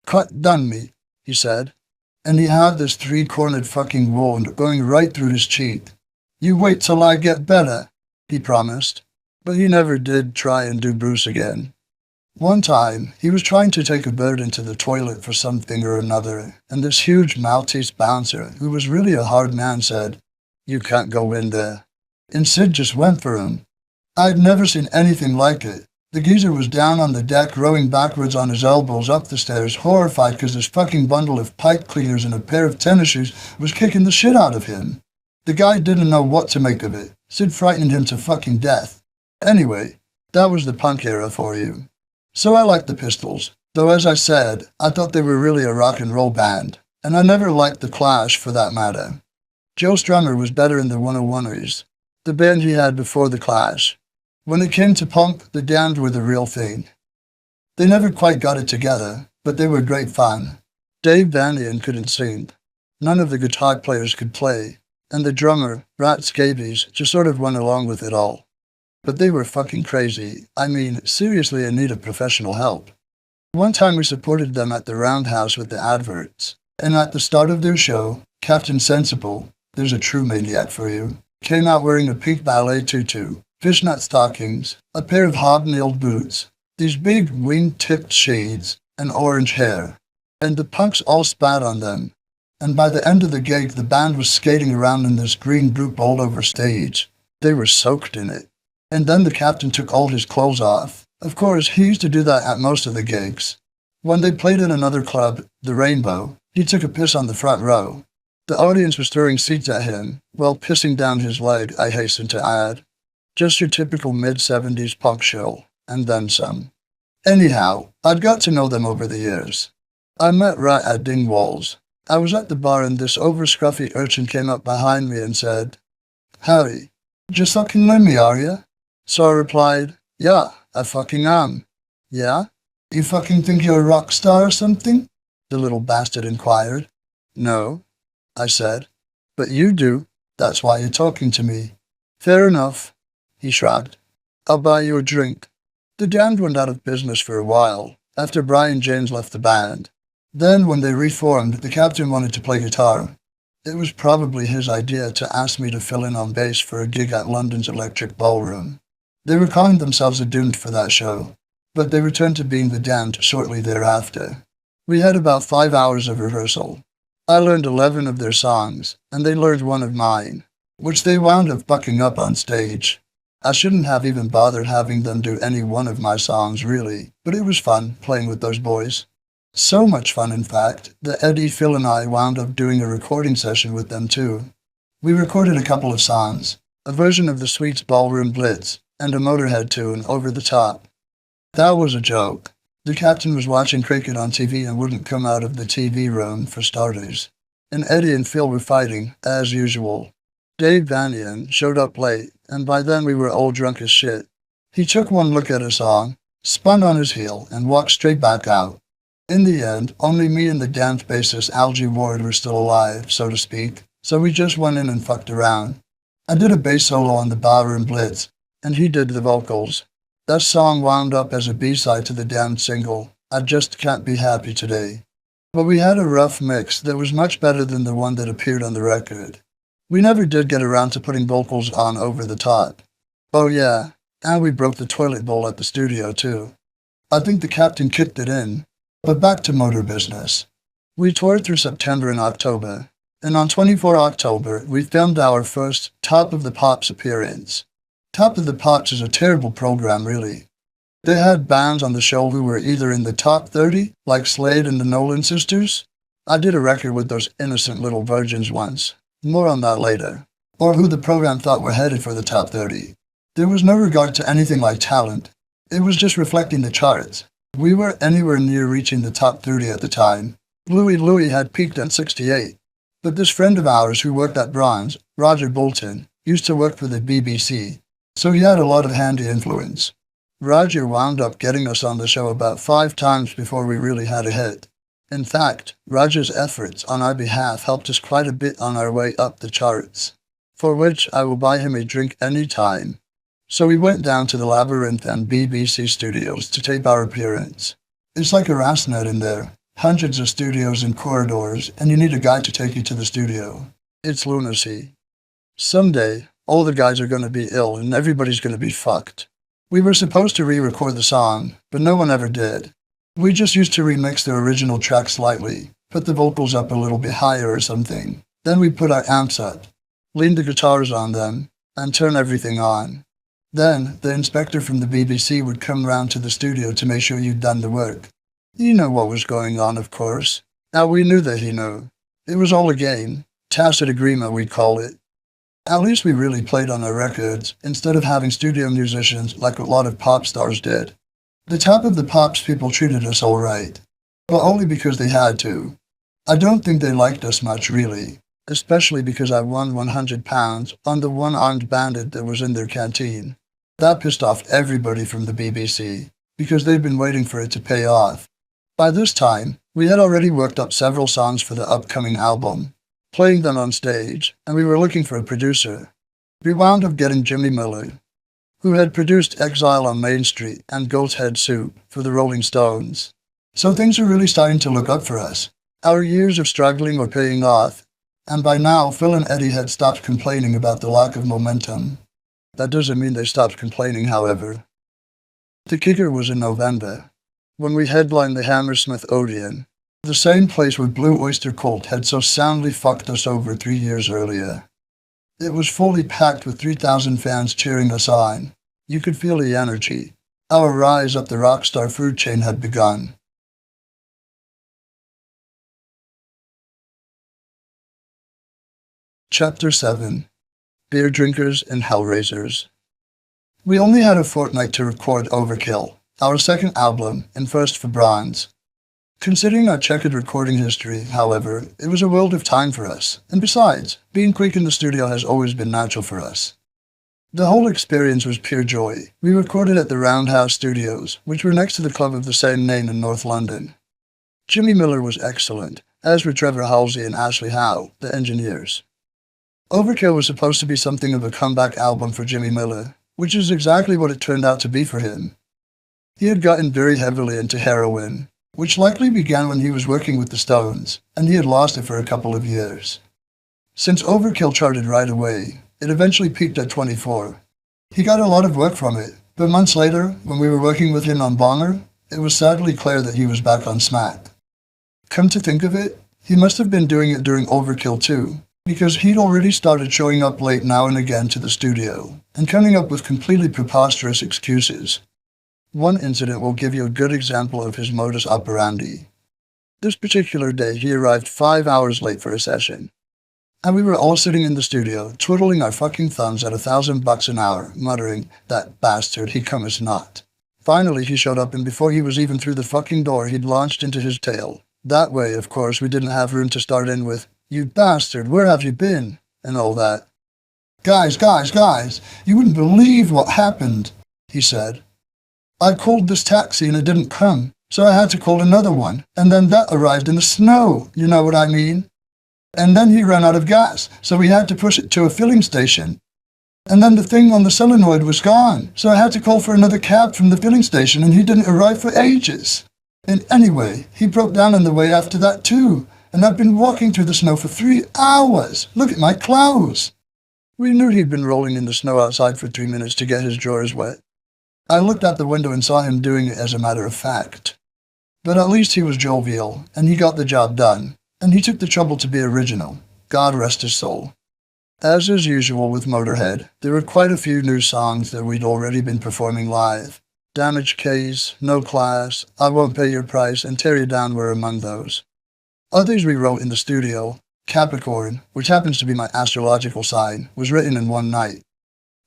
"Cut done me," he said. And he had this three-cornered fucking wound going right through his cheek. "You wait till I get better," he promised. But he never did try and do Bruce again. One time, he was trying to take a bird into the toilet for something or another, and this huge Maltese bouncer, who was really a hard man, said, "You can't go in there." And Sid just went for him. I'd never seen anything like it. The geezer was down on the deck rowing backwards on his elbows up the stairs, horrified because this fucking bundle of pipe cleaners and a pair of tennis shoes was kicking the shit out of him. The guy didn't know what to make of it. Sid frightened him to fucking death. Anyway, that was the punk era for you. So I liked the Pistols, though as I said, I thought they were really a rock and roll band, and I never liked the Clash for that matter. Joe Strummer was better in the 101ers, the band he had before the Clash. When it came to punk, the Damned were the real thing. They never quite got it together, but they were great fun. Dave Vanian couldn't sing. None of the guitar players could play, and the drummer, Rat Scabies, just sort of went along with it all. But they were fucking crazy. I mean, seriously in need of professional help. One time we supported them at the Roundhouse with the adverts, and at the start of their show, Captain Sensible, there's a true maniac for you, came out wearing a pink ballet tutu, fishnet stockings, a pair of hobnailed boots, these big wing-tipped shades, and orange hair. And the punks all spat on them. And by the end of the gig, the band was skating around in this green goop all over stage. They were soaked in it. And then the captain took all his clothes off. Of course, he used to do that at most of the gigs. When they played in another club, the Rainbow, he took a piss on the front row. The audience was throwing seats at him, while pissing down his leg, I hasten to add. Just your typical mid-70s punk show, and then some. Anyhow, I'd got to know them over the years. I met Rat at Dingwall's. I was at the bar and this over-scruffy urchin came up behind me and said, "Harry, just fucking Lemmy, are ya?" So I replied, "Yeah, I fucking am." "Yeah? You fucking think you're a rock star or something?" the little bastard inquired. "No," I said. "But you do. That's why you're talking to me." "Fair enough," he shrugged. "I'll buy you a drink." The Damned went out of business for a while, after Brian James left the band. Then, when they reformed, the captain wanted to play guitar. It was probably his idea to ask me to fill in on bass for a gig at London's Electric Ballroom. They were calling themselves a Doomed for that show, but they returned to being the Damned shortly thereafter. We had about 5 hours of rehearsal. I learned 11 of their songs, and they learned one of mine, which they wound up bucking up on stage. I shouldn't have even bothered having them do any one of my songs, really, but it was fun playing with those boys. So much fun, in fact, that Eddie, Phil, and I wound up doing a recording session with them, too. We recorded a couple of songs, a version of the Sweets Ballroom Blitz, and a Motörhead tune, Over the Top. That was a joke. The captain was watching cricket on TV and wouldn't come out of the TV room, for starters. And Eddie and Phil were fighting, as usual. Dave Vanian showed up late, and by then we were all drunk as shit. He took one look at a song, spun on his heel, and walked straight back out. In the end, only me and the Damned bassist Algie Ward were still alive, so to speak, so we just went in and fucked around. I did a bass solo on the Ballroom Blitz, and he did the vocals. That song wound up as a B-side to the Damned single, I Just Can't Be Happy Today. But we had a rough mix that was much better than the one that appeared on the record. We never did get around to putting vocals on Over the Top. Oh yeah, And we broke the toilet bowl at the studio too. I think the captain kicked it in. But back to motor business. We toured through September and October, and on 24 October, we filmed our first Top of the Pops appearance. Top of the Pops is a terrible program, really. They had bands on the show who were either in the top 30, like Slade and the Nolan Sisters. I did a record with those innocent little virgins once. More on that later. Or who the program thought were headed for the top 30. There was no regard to anything like talent. It was just reflecting the charts. We were anywhere near reaching the top 30 at the time. Louie had peaked at 68. But this friend of ours who worked at Bronze, Roger Bolton, used to work for the BBC, so he had a lot of handy influence. Roger wound up getting us on the show about 5 times before we really had a hit. In fact, Roger's efforts on our behalf helped us quite a bit on our way up the charts, for which I will buy him a drink any time. So we went down to the Labyrinth and BBC studios to tape our appearance. It's like a rat's net in there. Hundreds of studios and corridors, and you need a guide to take you to the studio. It's lunacy. Someday, all the guys are going to be ill and everybody's going to be fucked. We were supposed to re-record the song, but no one ever did. We just used to remix the original track slightly, put the vocals up a little bit higher or something. Then we put our amps up, lean the guitars on them, and turn everything on. Then, the inspector from the BBC would come round to the studio to make sure you'd done the work. You know what was going on, of course. Now we knew that he knew. It was all a game. Tacit agreement, we'd call it. At least we really played on our records, instead of having studio musicians like a lot of pop stars did. The Top of the Pops people treated us all right, but only because they had to. I don't think they liked us much, really, especially because I won £100 on the one-armed bandit that was in their canteen. That pissed off everybody from the BBC, because they'd been waiting for it to pay off. By this time, we had already worked up several songs for the upcoming album, playing them on stage, and we were looking for a producer. We wound up getting Jimmy Miller, who had produced Exile on Main Street and Goat's Head Soup for the Rolling Stones. So things were really starting to look up for us. Our years of struggling were paying off, and by now Phil and Eddie had stopped complaining about the lack of momentum. That doesn't mean they stopped complaining, however. The kicker was in November, when we headlined the Hammersmith Odeon, the same place where Blue Oyster Cult had so soundly fucked us over 3 years earlier. It was fully packed with 3,000 fans cheering us on. You could feel the energy. Our rise up the rockstar food chain had begun. Chapter 7. Beer Drinkers and Hellraisers. We only had a fortnight to record Overkill, our second album, and first for Bronze. Considering our checkered recording history, however, it was a world of time for us, and besides, being quick in the studio has always been natural for us. The whole experience was pure joy. We recorded at the Roundhouse Studios, which were next to the club of the same name in North London. Jimmy Miller was excellent, as were Trevor Halsey and Ashley Howe, the engineers. Overkill was supposed to be something of a comeback album for Jimmy Miller, which is exactly what it turned out to be for him. He had gotten very heavily into heroin, which likely began when he was working with the Stones, and he had lost it for a couple of years. Since Overkill charted right away, it eventually peaked at 24. He got a lot of work from it, but months later, when we were working with him on Bonger, it was sadly clear that he was back on smack. Come to think of it, he must have been doing it during Overkill too, because he'd already started showing up late now and again to the studio, and coming up with completely preposterous excuses. One incident will give you a good example of his modus operandi. This particular day, he arrived 5 hours late for a session, and we were all sitting in the studio, twiddling our fucking thumbs at $1,000 an hour, muttering, "That bastard, he cometh not." Finally, he showed up, and before he was even through the fucking door, he'd launched into his tale. That way, of course, we didn't have room to start in with, "You bastard, where have you been?" and all that. Guys, you wouldn't believe what happened," he said. "I called this taxi and it didn't come, so I had to call another one, and then that arrived in the snow, you know what I mean? And then he ran out of gas, so we had to push it to a filling station. And then the thing on the solenoid was gone, so I had to call for another cab from the filling station, and he didn't arrive for ages. And anyway, he broke down on the way after that too, and I've been walking through the snow for 3 hours. Look at my clothes." We knew he'd been rolling in the snow outside for 3 minutes to get his drawers wet, I looked out the window and saw him doing it as a matter of fact. But at least he was jovial, and he got the job done, and he took the trouble to be original. God rest his soul. As is usual with Motörhead, there were quite a few new songs that we'd already been performing live. Damaged Case, No Class, I Won't Pay Your Price, and Tear You Down were among those. Others we wrote in the studio. Capricorn, which happens to be my astrological sign, was written in one night.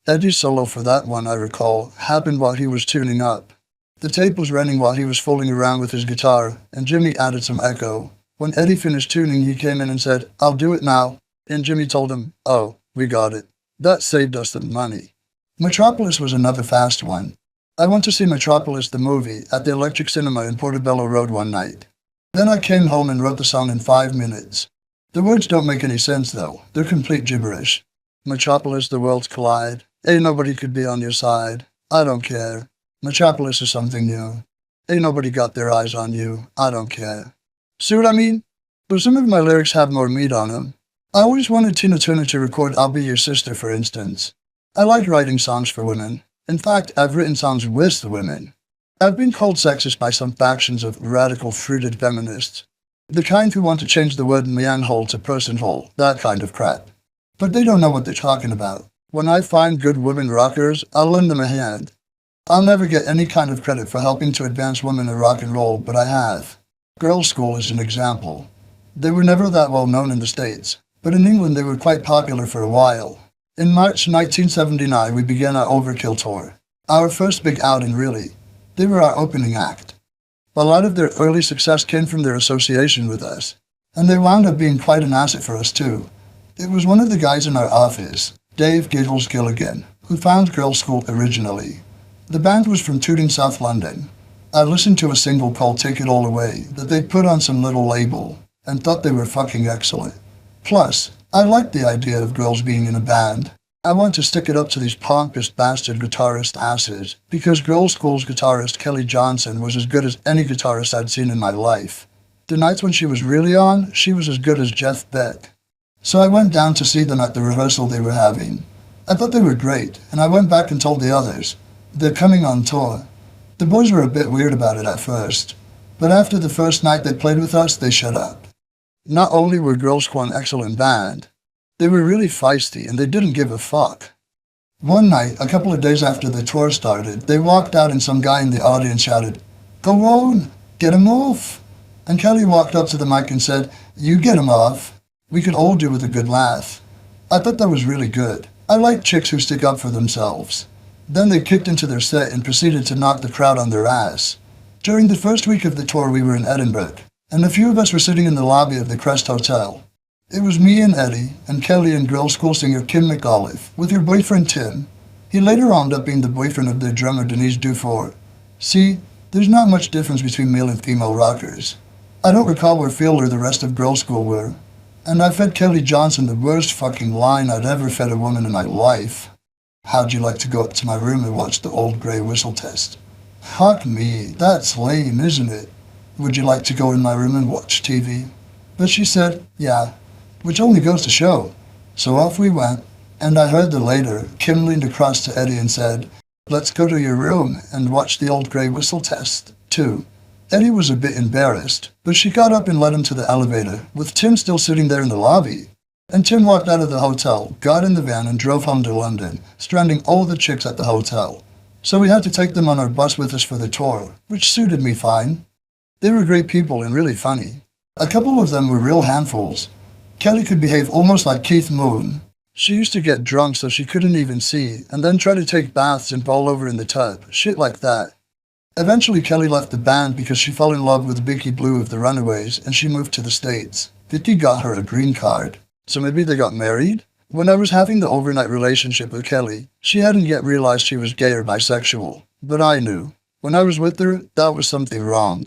Eddie's solo for that one, I recall, happened while he was tuning up. The tape was running while he was fooling around with his guitar, and Jimmy added some echo. When Eddie finished tuning, he came in and said, "I'll do it now." And Jimmy told him, "Oh, we got it." That saved us the money. Metropolis was another fast one. I went to see Metropolis the movie at the Electric Cinema in Portobello Road one night. Then I came home and wrote the song in 5 minutes. The words don't make any sense though, they're complete gibberish. Metropolis, the worlds collide. Ain't nobody could be on your side. I don't care. Metropolis is something new. Ain't nobody got their eyes on you. I don't care. See what I mean? But some of my lyrics have more meat on them. I always wanted Tina Turner to record I'll Be Your Sister, for instance. I like writing songs for women. In fact, I've written songs with the women. I've been called sexist by some factions of radical, fruited feminists. The kind who want to change the word manhole to personhole, that kind of crap. But they don't know what they're talking about. When I find good women rockers, I'll lend them a hand. I'll never get any kind of credit for helping to advance women in rock and roll, but I have. Girls' School is an example. They were never that well known in the States, but in England they were quite popular for a while. In March 1979, we began our Overkill tour. Our first big outing, really. They were our opening act. A lot of their early success came from their association with us, and they wound up being quite an asset for us too. It was one of the guys in our office, Dave Giggles Gilligan, who found Girls' School originally. The band was from Tooting, South London. I listened to a single called Take It All Away that they'd put on some little label, and thought they were fucking excellent. Plus, I liked the idea of girls being in a band. I want to stick it up to these pompous bastard guitarist asses, because Girls' School's guitarist Kelly Johnson was as good as any guitarist I'd seen in my life. The nights when she was really on, she was as good as Jeff Beck. So I went down to see them at the rehearsal they were having. I thought they were great, and I went back and told the others. They're coming on tour. The boys were a bit weird about it at first, but after the first night they played with us, they shut up. Not only were Girls' School an excellent band, they were really feisty and they didn't give a fuck. One night, a couple of days after the tour started, they walked out and some guy in the audience shouted, "Go on, get 'em off." And Kelly walked up to the mic and said, "You get 'em off." We could all do with a good laugh. I thought that was really good. I like chicks who stick up for themselves. Then they kicked into their set and proceeded to knock the crowd on their ass. During the first week of the tour, we were in Edinburgh, and a few of us were sitting in the lobby of the Crest Hotel. It was me and Eddie, and Kelly and Girls' School singer Kim McAuliffe, with her boyfriend Tim. He later wound up being the boyfriend of their drummer Denise Dufour. See, there's not much difference between male and female rockers. I don't recall where Phil or the rest of Girls' School were, and I fed Kelly Johnson the worst fucking line I'd ever fed a woman in my life. "How'd you like to go up to my room and watch the old grey whistle test?" Fuck me, that's lame, isn't it? "Would you like to go in my room and watch TV?" But she said, yeah, which only goes to show. So off we went, and I heard that later, Kim leaned across to Eddie and said, "Let's go to your room and watch the old grey whistle test, too." Eddie was a bit embarrassed, but she got up and led him to the elevator, with Tim still sitting there in the lobby. And Tim walked out of the hotel, got in the van, and drove home to London, stranding all the chicks at the hotel. So we had to take them on our bus with us for the tour, which suited me fine. They were great people and really funny. A couple of them were real handfuls. Kelly could behave almost like Keith Moon. She used to get drunk so she couldn't even see, and then try to take baths and fall over in the tub, shit like that. Eventually Kelly left the band because she fell in love with Vicky Blue of the Runaways, and she moved to the States. Vicky got her a green card. So maybe they got married? When I was having the overnight relationship with Kelly, she hadn't yet realized she was gay or bisexual. But I knew. When I was with her, that was something wrong.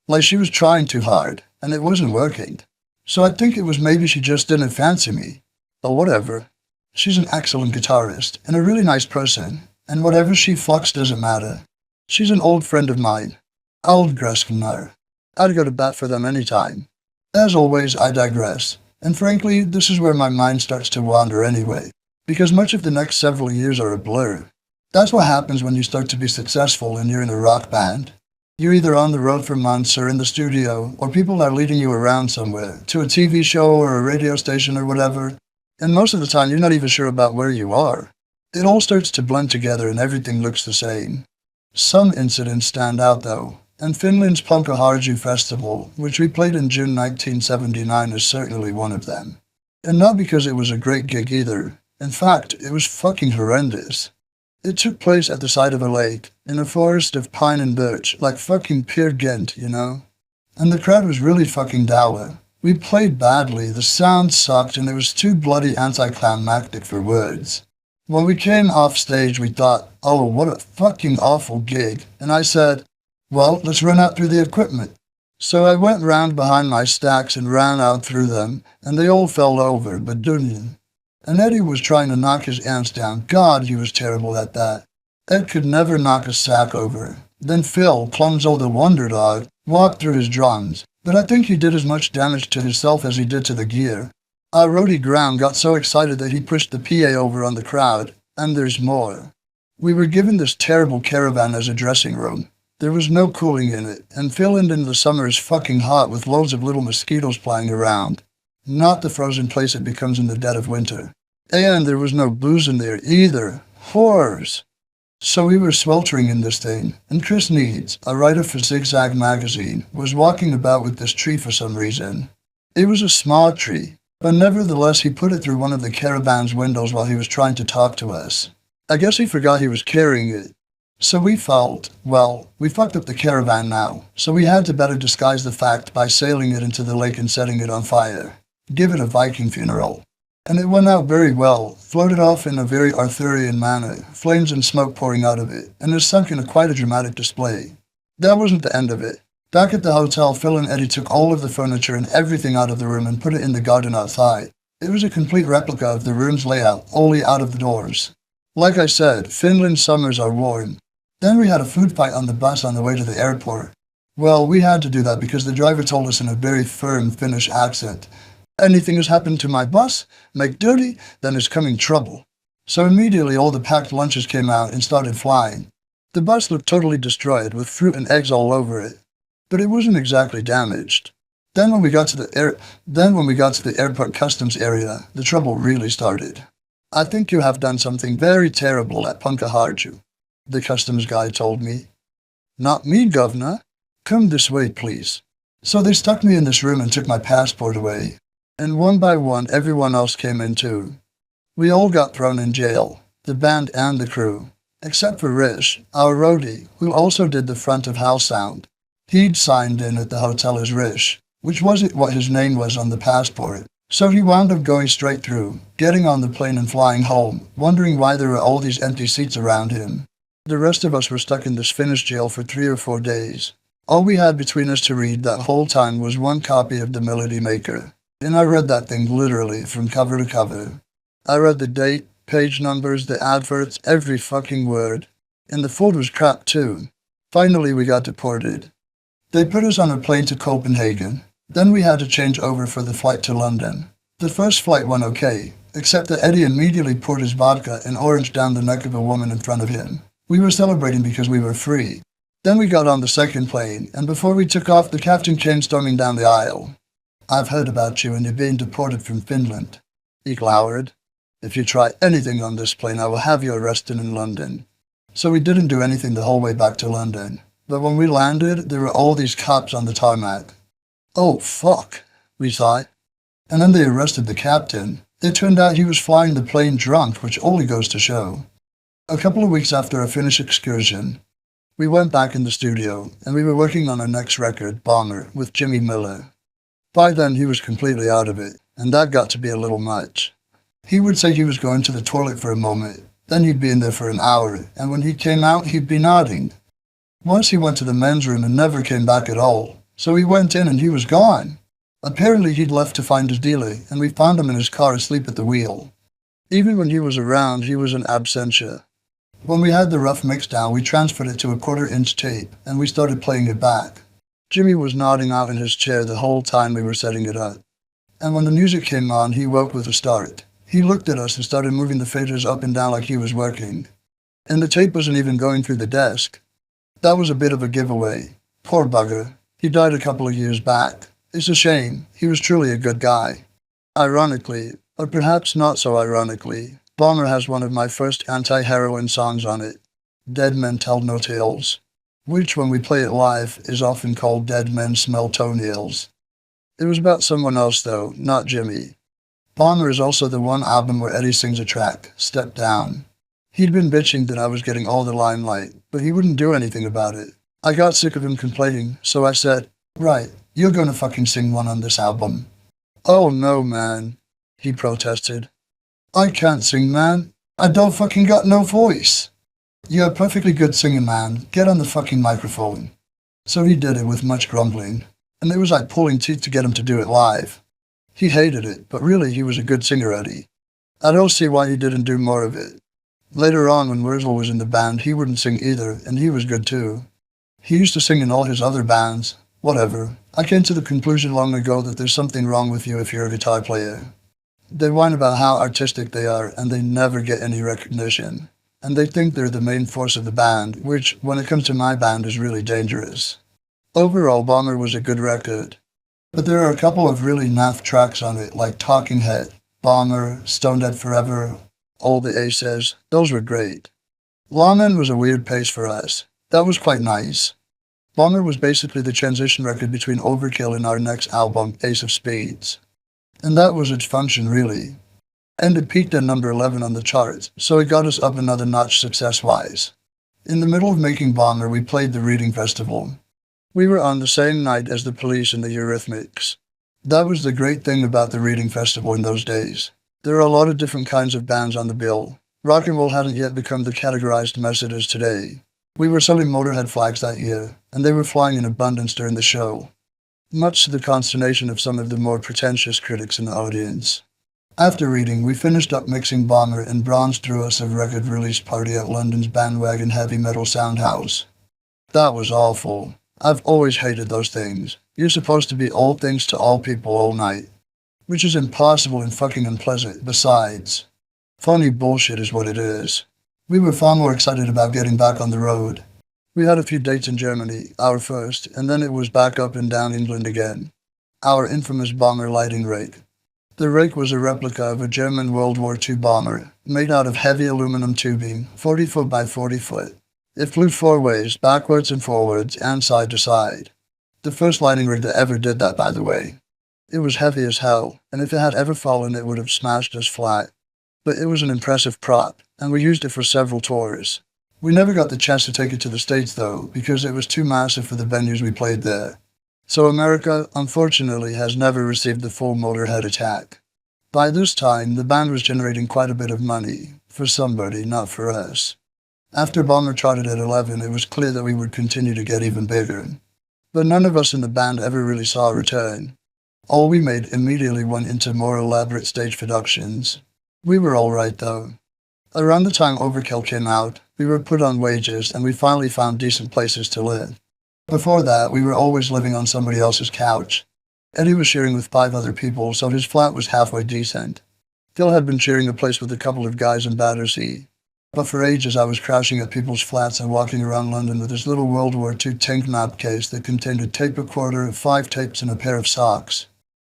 Like she was trying too hard, and it wasn't working. So I think it was maybe she just didn't fancy me. But whatever. She's an excellent guitarist, and a really nice person, and whatever she fucks doesn't matter. She's an old friend of mine. I'll digress from her. I'd go to bat for them anytime. As always, I digress. And frankly, this is where my mind starts to wander anyway, because much of the next several years are a blur. That's what happens when you start to be successful and you're in a rock band. You're either on the road for months or in the studio, or people are leading you around somewhere, to a TV show or a radio station or whatever, and most of the time you're not even sure about where you are. It all starts to blend together and everything looks the same. Some incidents stand out though, and Finland's Motörhead festival, which we played in June 1979, is certainly one of them. And not because it was a great gig either. In fact, it was fucking horrendous. It took place at the side of a lake, in a forest of pine and birch, like fucking Peer Gynt, you know? And the crowd was really fucking dour. We played badly, the sound sucked, and it was too bloody anticlimactic for words. When we came off stage, we thought, oh, what a fucking awful gig. And I said, well, let's run out through the equipment. So I went round behind my stacks and ran out through them, and they all fell over, but didn't. And Eddie was trying to knock his ants down. God, he was terrible at that. Ed could never knock a sack over. Then Phil, Clumso the Wonder Dog, walked through his drums, but I think he did as much damage to himself as he did to the gear. Our roadie Graham got so excited that he pushed the PA over on the crowd, and there's more. We were given this terrible caravan as a dressing room. There was no cooling in it, and Finland in the summer is fucking hot with loads of little mosquitoes flying around. Not the frozen place it becomes in the dead of winter. And there was no booze in there either. Whores! So we were sweltering in this thing, and Chris Needs, a writer for Zigzag magazine, was walking about with this tree for some reason. It was a small tree, but nevertheless he put it through one of the caravan's windows while he was trying to talk to us. I guess he forgot he was carrying it. So we felt, well, we fucked up the caravan now, so we had to better disguise the fact by sailing it into the lake and setting it on fire. Give it a Viking funeral. And it went out very well, floated off in a very Arthurian manner, flames and smoke pouring out of it, and is sunk in quite a dramatic display. That wasn't the end of it. Back at the hotel, Phil and Eddie took all of the furniture and everything out of the room and put it in the garden outside. It was a complete replica of the room's layout, only out of the doors. Like I said, Finland's summers are warm. Then we had a food fight on the bus on the way to the airport. Well, we had to do that because the driver told us in a very firm Finnish accent, anything has happened to my bus, make dirty, then there's coming trouble. So immediately all the packed lunches came out and started flying. The bus looked totally destroyed with fruit and eggs all over it, but it wasn't exactly damaged. Then when we got to the airport customs area, the trouble really started. I think you have done something very terrible at Motörhead, the customs guy told me. Not me, governor. Come this way, please. So they stuck me in this room and took my passport away. And one by one, everyone else came in too. We all got thrown in jail, the band and the crew, except for Rish, our roadie, who also did the front of house sound. He'd signed in at the hotel as Rish, which wasn't what his name was on the passport. So he wound up going straight through, getting on the plane and flying home, wondering why there were all these empty seats around him. The rest of us were stuck in this Finnish jail for 3 or 4 days. All we had between us to read that whole time was one copy of The Melody Maker. And I read that thing literally from cover to cover. I read the date, page numbers, the adverts, every fucking word. And the food was crap too. Finally we got deported. They put us on a plane to Copenhagen. Then we had to change over for the flight to London. The first flight went okay, except that Eddie immediately poured his vodka and orange down the neck of a woman in front of him. We were celebrating because we were free. Then we got on the second plane, and before we took off, the captain came storming down the aisle. I've heard about you and you're being deported from Finland. He glowered. If you try anything on this plane, I will have you arrested in London. So we didn't do anything the whole way back to London. But when we landed, there were all these cops on the tarmac. Oh, fuck, we thought. And then they arrested the captain. It turned out he was flying the plane drunk, which only goes to show. A couple of weeks after our Finnish excursion, we went back in the studio, and we were working on our next record, Bomber, with Jimmy Miller. By then, he was completely out of it, and that got to be a little much. He would say he was going to the toilet for a moment, then he'd be in there for an hour, and when he came out, he'd be nodding. Once he went to the men's room and never came back at all, so we went in and he was gone. Apparently he'd left to find his dealer, and we found him in his car asleep at the wheel. Even when he was around, he was an absentia. When we had the rough mix down, we transferred it to a 1/4-inch tape, and we started playing it back. Jimmy was nodding out in his chair the whole time we were setting it up. And when the music came on, he woke with a start. He looked at us and started moving the faders up and down like he was working. And the tape wasn't even going through the desk. That was a bit of a giveaway. Poor bugger. He died a couple of years back. It's a shame. He was truly a good guy. Ironically, or perhaps not so ironically, Bomber has one of my first anti-heroin songs on it, Dead Men Tell No Tales, which when we play it live is often called Dead Men Smell Toenails. It was about someone else though, not Jimmy. Bomber is also the one album where Eddie sings a track, Step Down. He'd been bitching that I was getting all the limelight, but he wouldn't do anything about it. I got sick of him complaining, so I said, "Right, you're gonna fucking sing one on this album." "Oh no, man," he protested. "I can't sing, man. I don't fucking got no voice." "You're a perfectly good singer, man. Get on the fucking microphone." So he did it with much grumbling, and it was like pulling teeth to get him to do it live. He hated it, but really he was a good singer, Eddie. I don't see why he didn't do more of it. Later on, when Wurzel was in the band, he wouldn't sing either, and he was good too. He used to sing in all his other bands. Whatever. I came to the conclusion long ago that there's something wrong with you if you're a guitar player. They whine about how artistic they are, and they never get any recognition. And they think they're the main force of the band, which, when it comes to my band, is really dangerous. Overall, Bomber was a good record. But there are a couple of really naff tracks on it, like Talking Head, Bomber, Stone Dead Forever, All the Aces. Those were great. Lawman was a weird pace for us. That was quite nice. Bomber was basically the transition record between Overkill and our next album, Ace of Spades. And that was its function, really. And it peaked at number 11 on the charts, so it got us up another notch success-wise. In the middle of making Bomber, we played the Reading Festival. We were on the same night as the Police and the Eurythmics. That was the great thing about the Reading Festival in those days. There are a lot of different kinds of bands on the bill. Rock and roll hadn't yet become the categorized mess it is today. We were selling Motörhead flags that year, and they were flying in abundance during the show, much to the consternation of some of the more pretentious critics in the audience. After Reading, we finished up mixing Bomber and Bronze threw us a record release party at London's Bandwagon Heavy Metal Sound House. That was awful. I've always hated those things. You're supposed to be all things to all people all night, which is impossible and fucking unpleasant besides. Phony bullshit is what it is. We were far more excited about getting back on the road. We had a few dates in Germany, our first, and then it was back up and down England again. Our infamous Bomber lighting rake. The rake was a replica of a German World War II bomber, made out of heavy aluminum tubing, 40 foot by 40 foot. It flew 4 ways, backwards and forwards, and side to side. The first lighting rig that ever did that, by the way. It was heavy as hell, and if it had ever fallen it would have smashed us flat. But it was an impressive prop, and we used it for several tours. We never got the chance to take it to the States though, because it was too massive for the venues we played there. So America, unfortunately, has never received the full Motörhead attack. By this time, the band was generating quite a bit of money, for somebody, not for us. After Bomber charted at 11, it was clear that we would continue to get even bigger. But none of us in the band ever really saw a return. All we made immediately went into more elaborate stage productions. We were alright though. Around the time Overkill came out, we were put on wages and we finally found decent places to live. Before that, we were always living on somebody else's couch. Eddie was sharing with 5 other people, so his flat was halfway decent. Phil had been sharing a place with a couple of guys in Battersea. But for ages I was crashing at people's flats and walking around London with this little World War II tank map case that contained a tape recorder, 5 tapes, and a pair of socks.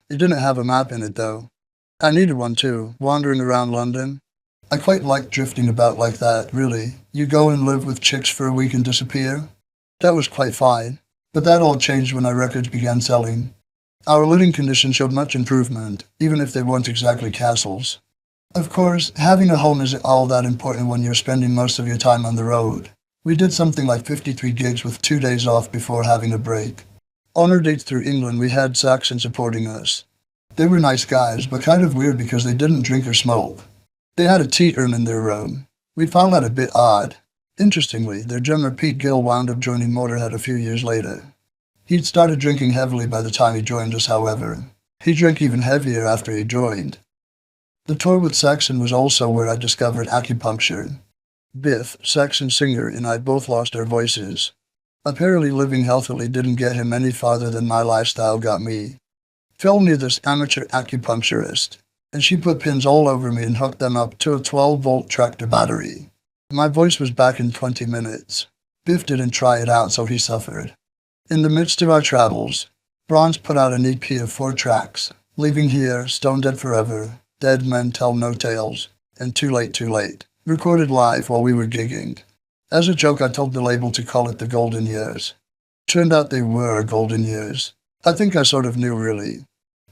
It didn't have a map in it though. I needed one too, wandering around London. I quite liked drifting about like that, really. You go and live with chicks for a week and disappear. That was quite fine. But that all changed when our records began selling. Our living conditions showed much improvement, even if they weren't exactly castles. Of course, having a home isn't all that important when you're spending most of your time on the road. We did something like 53 gigs with 2 days off before having a break. On our dates through England, we had Saxon supporting us. They were nice guys, but kind of weird because they didn't drink or smoke. They had a tea urn in their room. We found that a bit odd. Interestingly, their drummer Pete Gill wound up joining Motörhead a few years later. He'd started drinking heavily by the time he joined us, however. He drank even heavier after he joined. The tour with Saxon was also where I discovered acupuncture. Biff, Saxon's singer, and I both lost our voices. Apparently living healthily didn't get him any farther than my lifestyle got me. Phil knew this amateur acupuncturist, and she put pins all over me and hooked them up to a 12-volt tractor battery. My voice was back in 20 minutes. Biff didn't try it out, so he suffered. In the midst of our travels, Bronze put out an EP of 4 tracks, Leaving Here, Stone Dead Forever, Dead Men Tell No Tales, and Too Late, recorded live while we were gigging. As a joke, I told the label to call it the Golden Years. Turned out they were golden years. I think I sort of knew, really.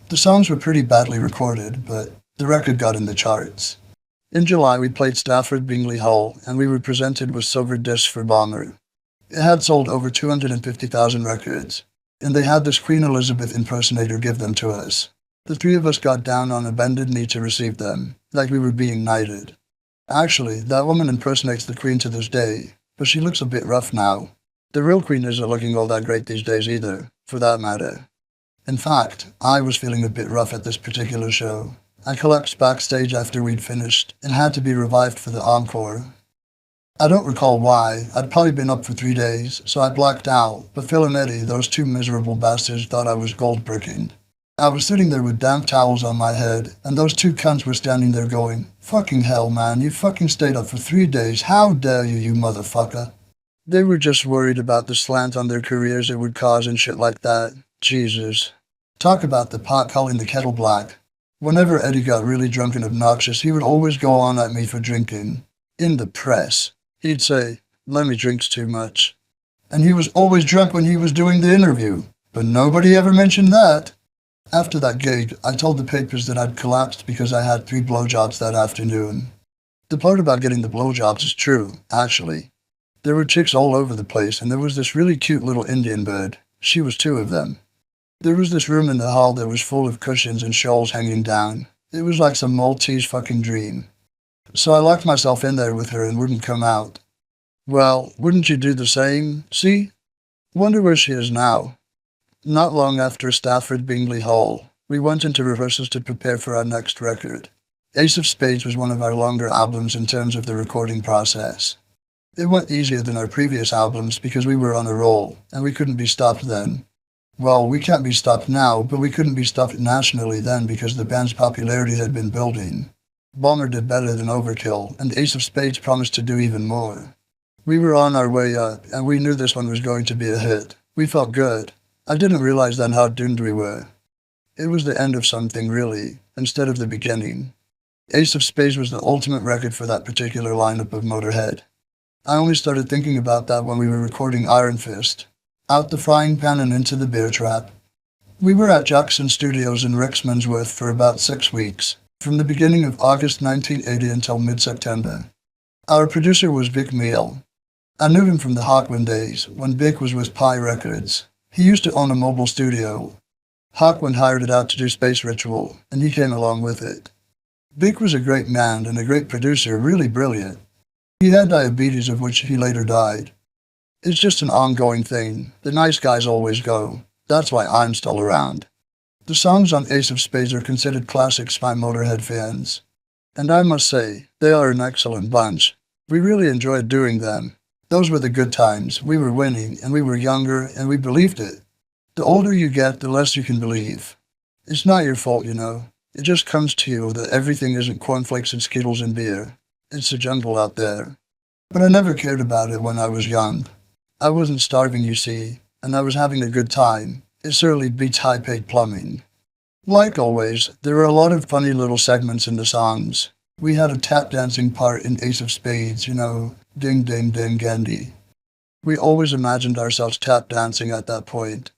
The songs were pretty badly recorded, but the record got in the charts. In July, we played Stafford Bingley Hall, and we were presented with silver discs for Bomber. It had sold over 250,000 records, and they had this Queen Elizabeth impersonator give them to us. The 3 of us got down on a bended knee to receive them, like we were being knighted. Actually, that woman impersonates the Queen to this day, but she looks a bit rough now. The real Queen isn't looking all that great these days either, for that matter. In fact, I was feeling a bit rough at this particular show. I collapsed backstage after we'd finished and had to be revived for the encore. I don't recall why. I'd probably been up for 3 days, so I blacked out, but Phil and Eddie, those 2 miserable bastards, thought I was gold-bricking. I was sitting there with damp towels on my head, and those 2 cunts were standing there going, "Fucking hell, man, you fucking stayed up for 3 days. How dare you, you motherfucker?" They were just worried about the slant on their careers it would cause and shit like that. Jesus. Talk about the pot calling the kettle black. Whenever Eddie got really drunk and obnoxious, he would always go on at me for drinking. In the press, he'd say, "Lemmy drinks too much." And he was always drunk when he was doing the interview. But nobody ever mentioned that. After that gig, I told the papers that I'd collapsed because I had 3 blowjobs that afternoon. The part about getting the blowjobs is true, actually. There were chicks all over the place, and there was this really cute little Indian bird. She was 2 of them. There was this room in the hall that was full of cushions and shawls hanging down. It was like some Maltese fucking dream. So I locked myself in there with her and wouldn't come out. Well, wouldn't you do the same? See? Wonder where she is now. Not long after Stafford Bingley Hall, we went into rehearsals to prepare for our next record. Ace of Spades was one of our longer albums in terms of the recording process. It went easier than our previous albums because we were on a roll, and we couldn't be stopped then. Well, we can't be stopped now, but we couldn't be stopped nationally then because the band's popularity had been building. Bomber did better than Overkill, and Ace of Spades promised to do even more. We were on our way up, and we knew this one was going to be a hit. We felt good. I didn't realize then how doomed we were. It was the end of something, really, instead of the beginning. Ace of Spades was the ultimate record for that particular lineup of Motörhead. I only started thinking about that when we were recording Iron Fist. Out the frying pan and into the beer trap. We were at Jackson Studios in Ricksmansworth for about 6 weeks, from the beginning of August 1980 until mid-September. Our producer was Vic Meal. I knew him from the Hawkwind days, when Vic was with Pi Records. He used to own a mobile studio. Hawkwind hired it out to do Space Ritual, and he came along with it. Vic was a great man and a great producer, really brilliant. He had diabetes, of which he later died. It's just an ongoing thing. The nice guys always go. That's why I'm still around. The songs on Ace of Spades are considered classics by Motörhead fans. And I must say, they are an excellent bunch. We really enjoyed doing them. Those were the good times. We were winning, and we were younger, and we believed it. The older you get, the less you can believe. It's not your fault, you know. It just comes to you that everything isn't cornflakes and Skittles and beer. It's a jungle out there. But I never cared about it when I was young. I wasn't starving, you see, and I was having a good time. It certainly beats high-paid plumbing. Like always, there were a lot of funny little segments in the songs. We had a tap dancing part in Ace of Spades, you know, ding ding ding Gandhi. We always imagined ourselves tap dancing at that point.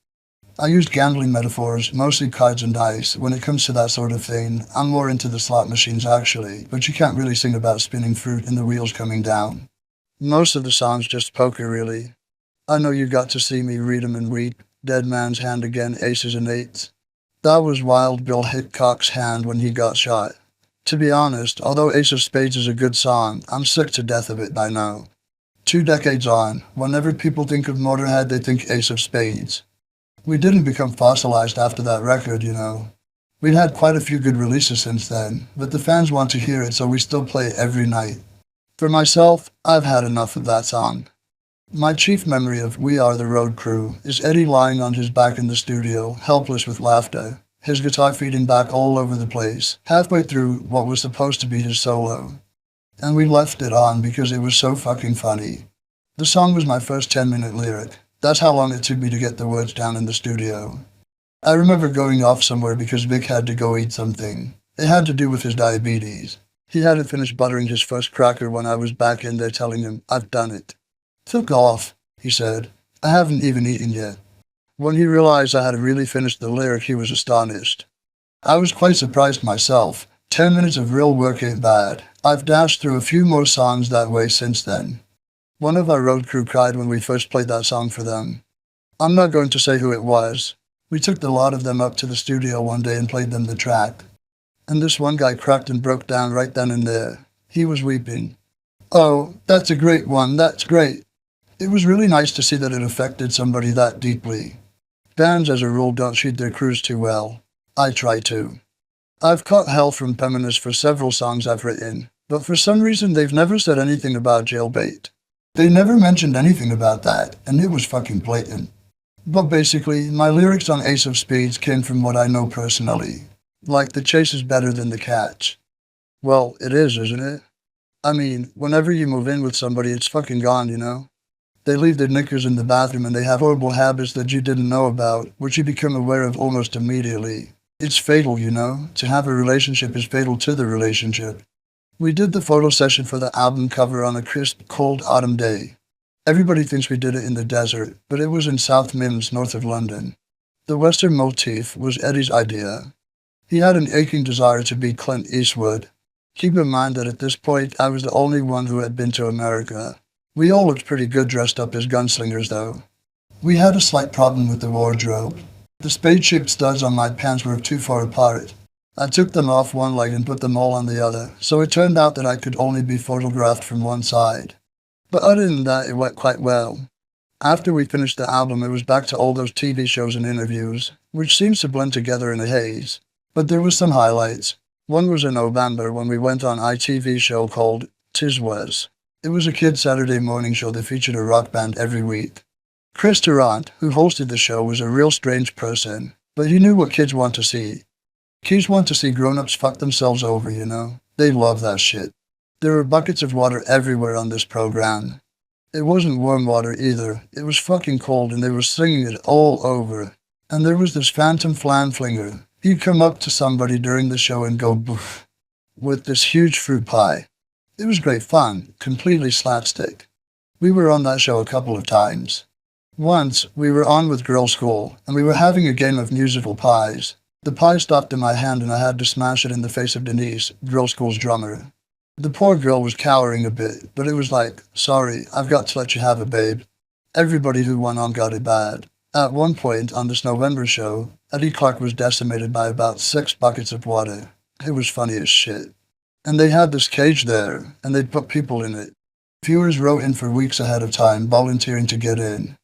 I used gambling metaphors, mostly cards and dice. When it comes to that sort of thing, I'm more into the slot machines actually, but you can't really sing about spinning fruit and the wheels coming down. Most of the songs just poker, really. I know you got to see me read 'em and weep. Dead Man's Hand Again, Aces and Eights. That was Wild Bill Hickok's hand when he got shot. To be honest, although Ace of Spades is a good song, I'm sick to death of it by now. 2 decades on, whenever people think of Motörhead, they think Ace of Spades. We didn't become fossilized after that record, you know. We'd had quite a few good releases since then, but the fans want to hear it, so we still play it every night. For myself, I've had enough of that song. My chief memory of We Are the Road Crew is Eddie lying on his back in the studio, helpless with laughter, his guitar feeding back all over the place, halfway through what was supposed to be his solo. and we left it on because it was so fucking funny. The song was my first 10-minute lyric. That's how long it took me to get the words down in the studio. I remember going off somewhere because Vic had to go eat something. It had to do with his diabetes. He hadn't finished buttering his first cracker when I was back in there telling him, "I've done it." "Took off," he said. "I haven't even eaten yet." When he realized I had really finished the lyric, he was astonished. I was quite surprised myself. 10 minutes of real work ain't bad. I've dashed through a few more songs that way since then. One of our road crew cried when we first played that song for them. I'm not going to say who it was. We took the lot of them up to the studio one day and played them the track. And this one guy cracked and broke down right then and there. He was weeping. "Oh, that's a great one, that's great." It was really nice to see that it affected somebody that deeply. Bands as a rule don't treat their crews too well. I try to. I've caught hell from feminists for several songs I've written, but for some reason they've never said anything about jailbait. They never mentioned anything about that, and it was fucking blatant. But basically, my lyrics on Ace of Spades came from what I know personally. Like, the chase is better than the catch. Well, it is, isn't it? I mean, whenever you move in with somebody, it's fucking gone, you know? They leave their knickers in the bathroom and they have horrible habits that you didn't know about, which you become aware of almost immediately. It's fatal, you know? To have a relationship is fatal to the relationship. We did the photo session for the album cover on a crisp, cold autumn day. Everybody thinks we did it in the desert, but it was in South Mimms, north of London. The Western motif was Eddie's idea. He had an aching desire to be Clint Eastwood. Keep in mind that at this point, I was the only one who had been to America. We all looked pretty good dressed up as gunslingers, though. We had a slight problem with the wardrobe. The spade-shaped studs on my pants were too far apart. I took them off one leg and put them all on the other, so it turned out that I could only be photographed from one side. But other than that, it went quite well. After we finished the album, it was back to all those TV shows and interviews, which seems to blend together in a haze. But there were some highlights. One was in November when we went on an ITV show called Tis Was. It was a kid's Saturday morning show that featured a rock band every week. Chris Tarrant, who hosted the show, was a real strange person, but he knew what kids want to see. Kids want to see grown-ups fuck themselves over, you know? They love that shit. There were buckets of water everywhere on this program. It wasn't warm water either. It was fucking cold and they were singing it all over. And there was this phantom flan flinger. He'd come up to somebody during the show and go boof with this huge fruit pie. It was great fun, completely slapstick. We were on that show a couple of times. Once, we were on with Girl School, and we were having a game of musical pies. The pie stopped in my hand and I had to smash it in the face of Denise, Girl School's drummer. The poor girl was cowering a bit, but it was like, "Sorry, I've got to let you have it, babe." Everybody who went on got it bad. At one point, on this November show, Eddie Clark was decimated by about 6 buckets of water. It was funny as shit. And they had this cage there, and they'd put people in it. Viewers wrote in for weeks ahead of time, volunteering to get in.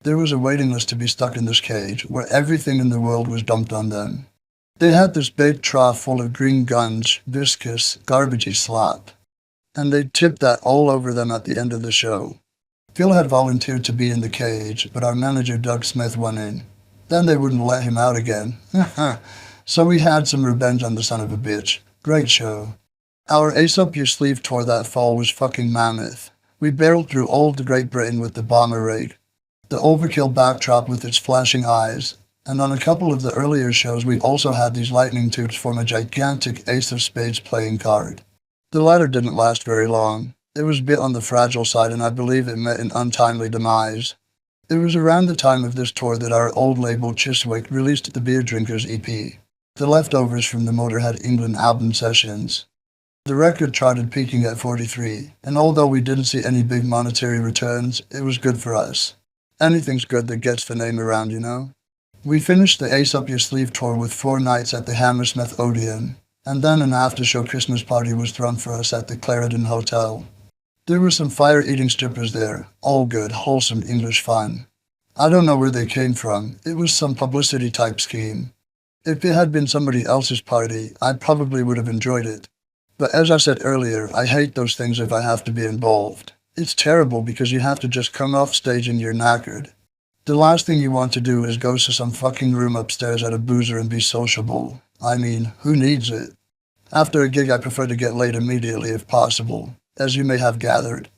There was a waiting list to be stuck in this cage, where everything in the world was dumped on them. They had this big trough full of green gunge, viscous, garbagey slop. And they'd tip that all over them at the end of the show. Phil had volunteered to be in the cage, but our manager Doug Smith went in. Then they wouldn't let him out again. So we had some revenge on the son of a bitch. Great show. Our Ace Up Your Sleeve tour that fall was fucking mammoth. We barreled through all the Great Britain with the bomber rig, the overkill backdrop with its flashing eyes, and on a couple of the earlier shows we also had these lightning tubes form a gigantic Ace of Spades playing card. The latter didn't last very long. It was a bit on the fragile side and I believe it met an untimely demise. It was around the time of this tour that our old label Chiswick released the Beer Drinkers EP, the leftovers from the Motörhead England album sessions. The record charted peaking at 43, and although we didn't see any big monetary returns, it was good for us. Anything's good that gets the name around, you know? We finished the Ace Up Your Sleeve tour with 4 nights at the Hammersmith Odeon, and then an after-show Christmas party was thrown for us at the Clarendon Hotel. There were some fire-eating strippers there, all good, wholesome English fun. I don't know where they came from. It was some publicity-type scheme. If it had been somebody else's party, I probably would have enjoyed it. But as I said earlier, I hate those things if I have to be involved. It's terrible because you have to just come off stage and you're knackered. The last thing you want to do is go to some fucking room upstairs at a boozer and be sociable. I mean, who needs it? After a gig, I prefer to get laid immediately if possible. as you may have gathered.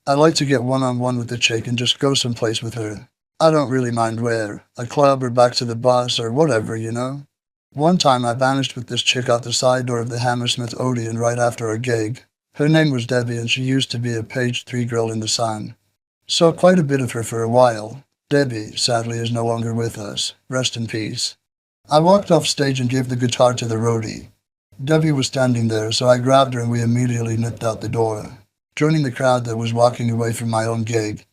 I like to get one-on-one with the chick and just go someplace with her. I don't really mind where, a club or back to the bus or whatever, you know? One time I vanished with this chick out the side door of the Hammersmith Odeon right after a gig. Her name was Debbie and she used to be a page 3 girl in the Sun. Saw quite a bit of her for a while. Debbie, sadly, is no longer with us. Rest in peace. I walked off stage and gave the guitar to the roadie. Debbie was standing there, so I grabbed her and we immediately nipped out the door, joining the crowd that was walking away from my own gig.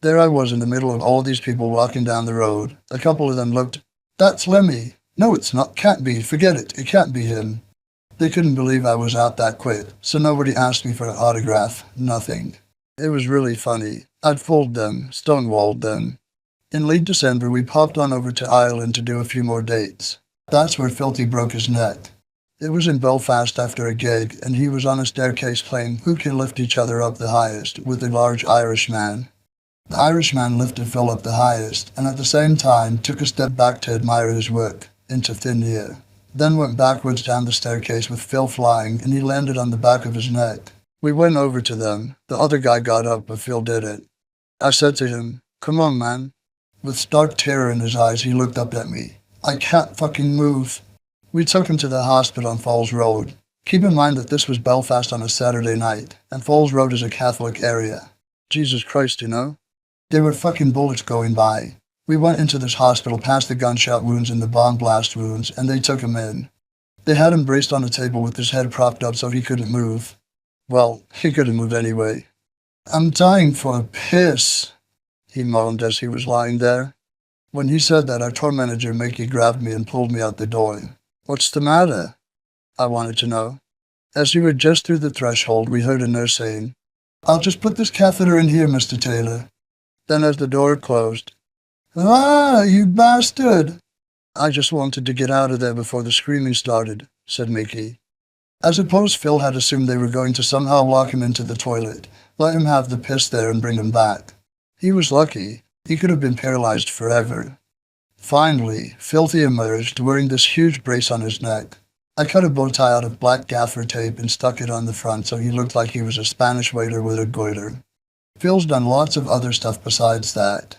There I was in the middle of all these people walking down the road. A couple of them looked, "That's Lemmy." "No, it's not. Can't be. Forget it. It can't be him." They couldn't believe I was out that quick, so nobody asked me for an autograph. Nothing. It was really funny. I'd fooled them, stonewalled them. In late December, we popped on over to Ireland to do a few more dates. That's where Filthy broke his neck. It was in Belfast after a gig, and he was on a staircase playing Who Can Lift Each Other Up the Highest with a large Irishman. The Irishman lifted Phil up the highest, and at the same time took a step back to admire his work, into thin air. Then went backwards down the staircase with Phil flying, and he landed on the back of his neck. We went over to them. The other guy got up, but Phil didn't. I said to him, "Come on, man." With stark terror in his eyes, he looked up at me. "I can't fucking move." We took him to the hospital on Falls Road. Keep in mind that this was Belfast on a Saturday night, and Falls Road is a Catholic area. Jesus Christ, you know? There were fucking bullets going by. We went into this hospital past the gunshot wounds and the bomb blast wounds, and they took him in. They had him braced on a table with his head propped up so he couldn't move. Well, he couldn't move anyway. "I'm dying for a piss," he moaned as he was lying there. When he said that, our tour manager Mickey grabbed me and pulled me out the door. "What's the matter?" I wanted to know. As we were just through the threshold, we heard a nurse saying, "I'll just put this catheter in here, Mr. Taylor." Then as the door closed, "Ah, you bastard!" "I just wanted to get out of there before the screaming started," said Mickey. I suppose Phil had assumed they were going to somehow lock him into the toilet, let him have the piss there and bring him back. He was lucky. He could have been paralyzed forever. Finally, Filthy emerged, wearing this huge brace on his neck. I cut a bow tie out of black gaffer tape and stuck it on the front so he looked like he was a Spanish waiter with a goiter. Phil's done lots of other stuff besides that.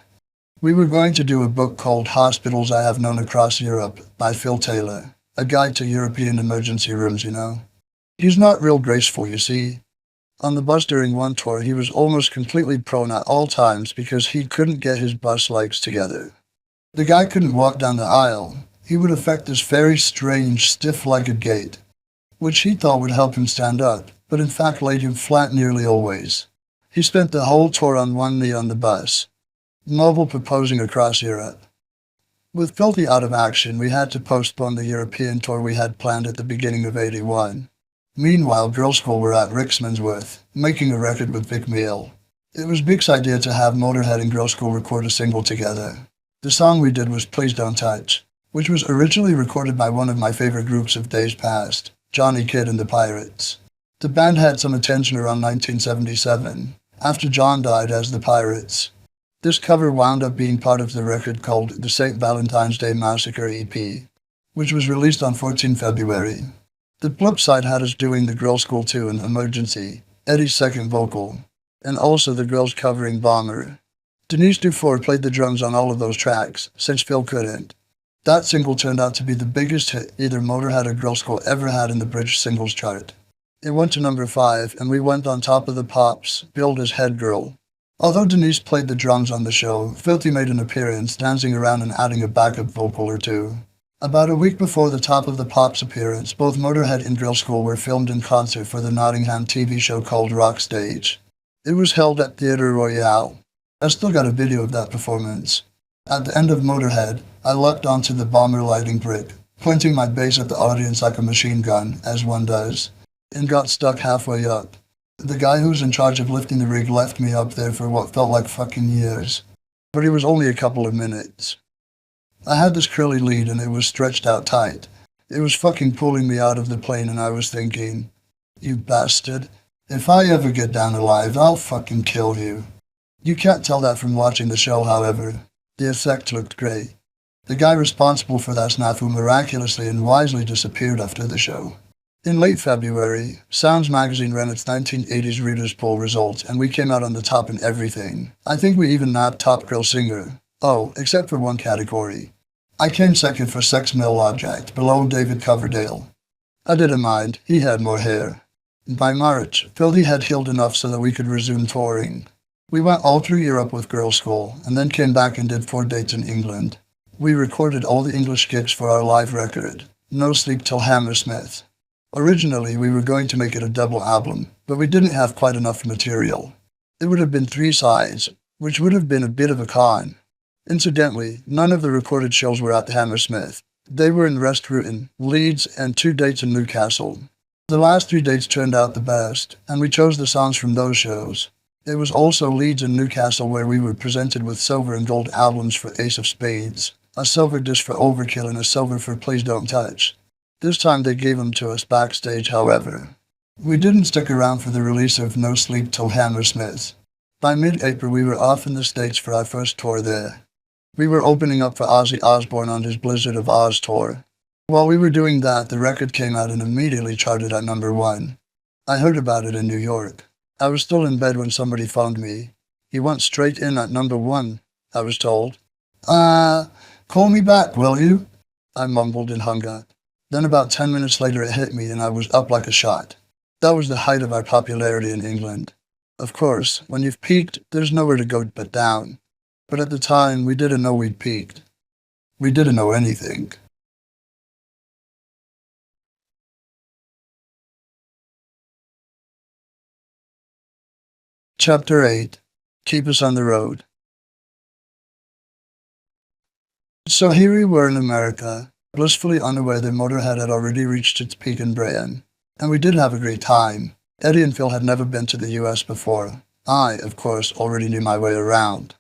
We were going to do a book called Hospitals I Have Known Across Europe by Phil Taylor, a guide to European emergency rooms, you know. He's not real graceful, you see. On the bus during one tour, he was almost completely prone at all times because he couldn't get his bus legs together. The guy couldn't walk down the aisle. He would affect this very strange, stiff-legged gait, which he thought would help him stand up, but in fact laid him flat nearly always. He spent the whole tour on one knee on the bus, mobile proposing across Europe. With Filthy out of action, we had to postpone the European tour we had planned at the beginning of '81. Meanwhile, Girl School were at Rickmansworth, making a record with Vic Meal. It was Vic's idea to have Motörhead and Girl School record a single together. The song we did was Please Don't Touch, which was originally recorded by one of my favorite groups of days past, Johnny Kidd and the Pirates. The band had some attention around 1977, after John died as the Pirates. This cover wound up being part of the record called the St. Valentine's Day Massacre EP, which was released on 14 February. The flip side had us doing the Girl School tune, Emergency, Eddie's second vocal, and also the girls covering Bomber. Denise Dufour played the drums on all of those tracks, since Phil couldn't. That single turned out to be the biggest hit either Motörhead or Girl School ever had in the British singles chart. It went to number 5, and we went on top of the Pops, billed as Head Girl. Although Denise played the drums on the show, Filthy made an appearance, dancing around and adding a backup vocal or two. About a week before the Top of the Pops appearance, both Motörhead and Girl School were filmed in concert for the Nottingham TV show called Rock Stage. It was held at Theatre Royale. I still got a video of that performance. At the end of Motörhead, I leapt onto the Bomber lighting brick, pointing my bass at the audience like a machine gun, as one does, and got stuck halfway up. The guy who was in charge of lifting the rig left me up there for what felt like fucking years. But it was only a couple of minutes. I had this curly lead and it was stretched out tight. It was fucking pulling me out of the plane and I was thinking, "You bastard. If I ever get down alive, I'll fucking kill you." You can't tell that from watching the show, however. The effect looked great. The guy responsible for that snafu miraculously and wisely disappeared after the show. In late February, Sounds magazine ran its 1980s Readers' Poll results, and we came out on the top in everything. I think we even nabbed Top Girl Singer. Oh, except for one category. I came second for Sex Male Object, below David Coverdale. I didn't mind, he had more hair. By March, Philly had healed enough so that we could resume touring. We went all through Europe with Girl School, and then came back and did 4 dates in England. We recorded all the English gigs for our live record, No Sleep Till Hammersmith. Originally, we were going to make it a double album, but we didn't have quite enough material. It would have been 3 sides, which would have been a bit of a con. Incidentally, none of the recorded shows were at the Hammersmith. They were in Westrutten, Leeds, and 2 dates in Newcastle. The last 3 dates turned out the best, and we chose the songs from those shows. It was also Leeds and Newcastle where we were presented with silver and gold albums for Ace of Spades, a silver disc for Overkill, and a silver for Please Don't Touch. This time they gave them to us backstage, however. We didn't stick around for the release of No Sleep Till Hammersmith. By mid-April we were off in the States for our first tour there. We were opening up for Ozzy Osbourne on his Blizzard of Oz tour. While we were doing that, the record came out and immediately charted at number 1. I heard about it in New York. I was still in bed when somebody phoned me. He went straight in at number 1, I was told. Call me back, will you? I mumbled and hung up. Then about 10 minutes later it hit me and I was up like a shot. That was the height of our popularity in England. Of course, when you've peaked, there's nowhere to go but down. But at the time, we didn't know we'd peaked. We didn't know anything. Chapter 8. Keep Us on the Road. So here we were in America, blissfully unaware that Motörhead had already reached its peak in Britain. And we did have a great time. Eddie and Phil had never been to the US before. I, of course, already knew my way around.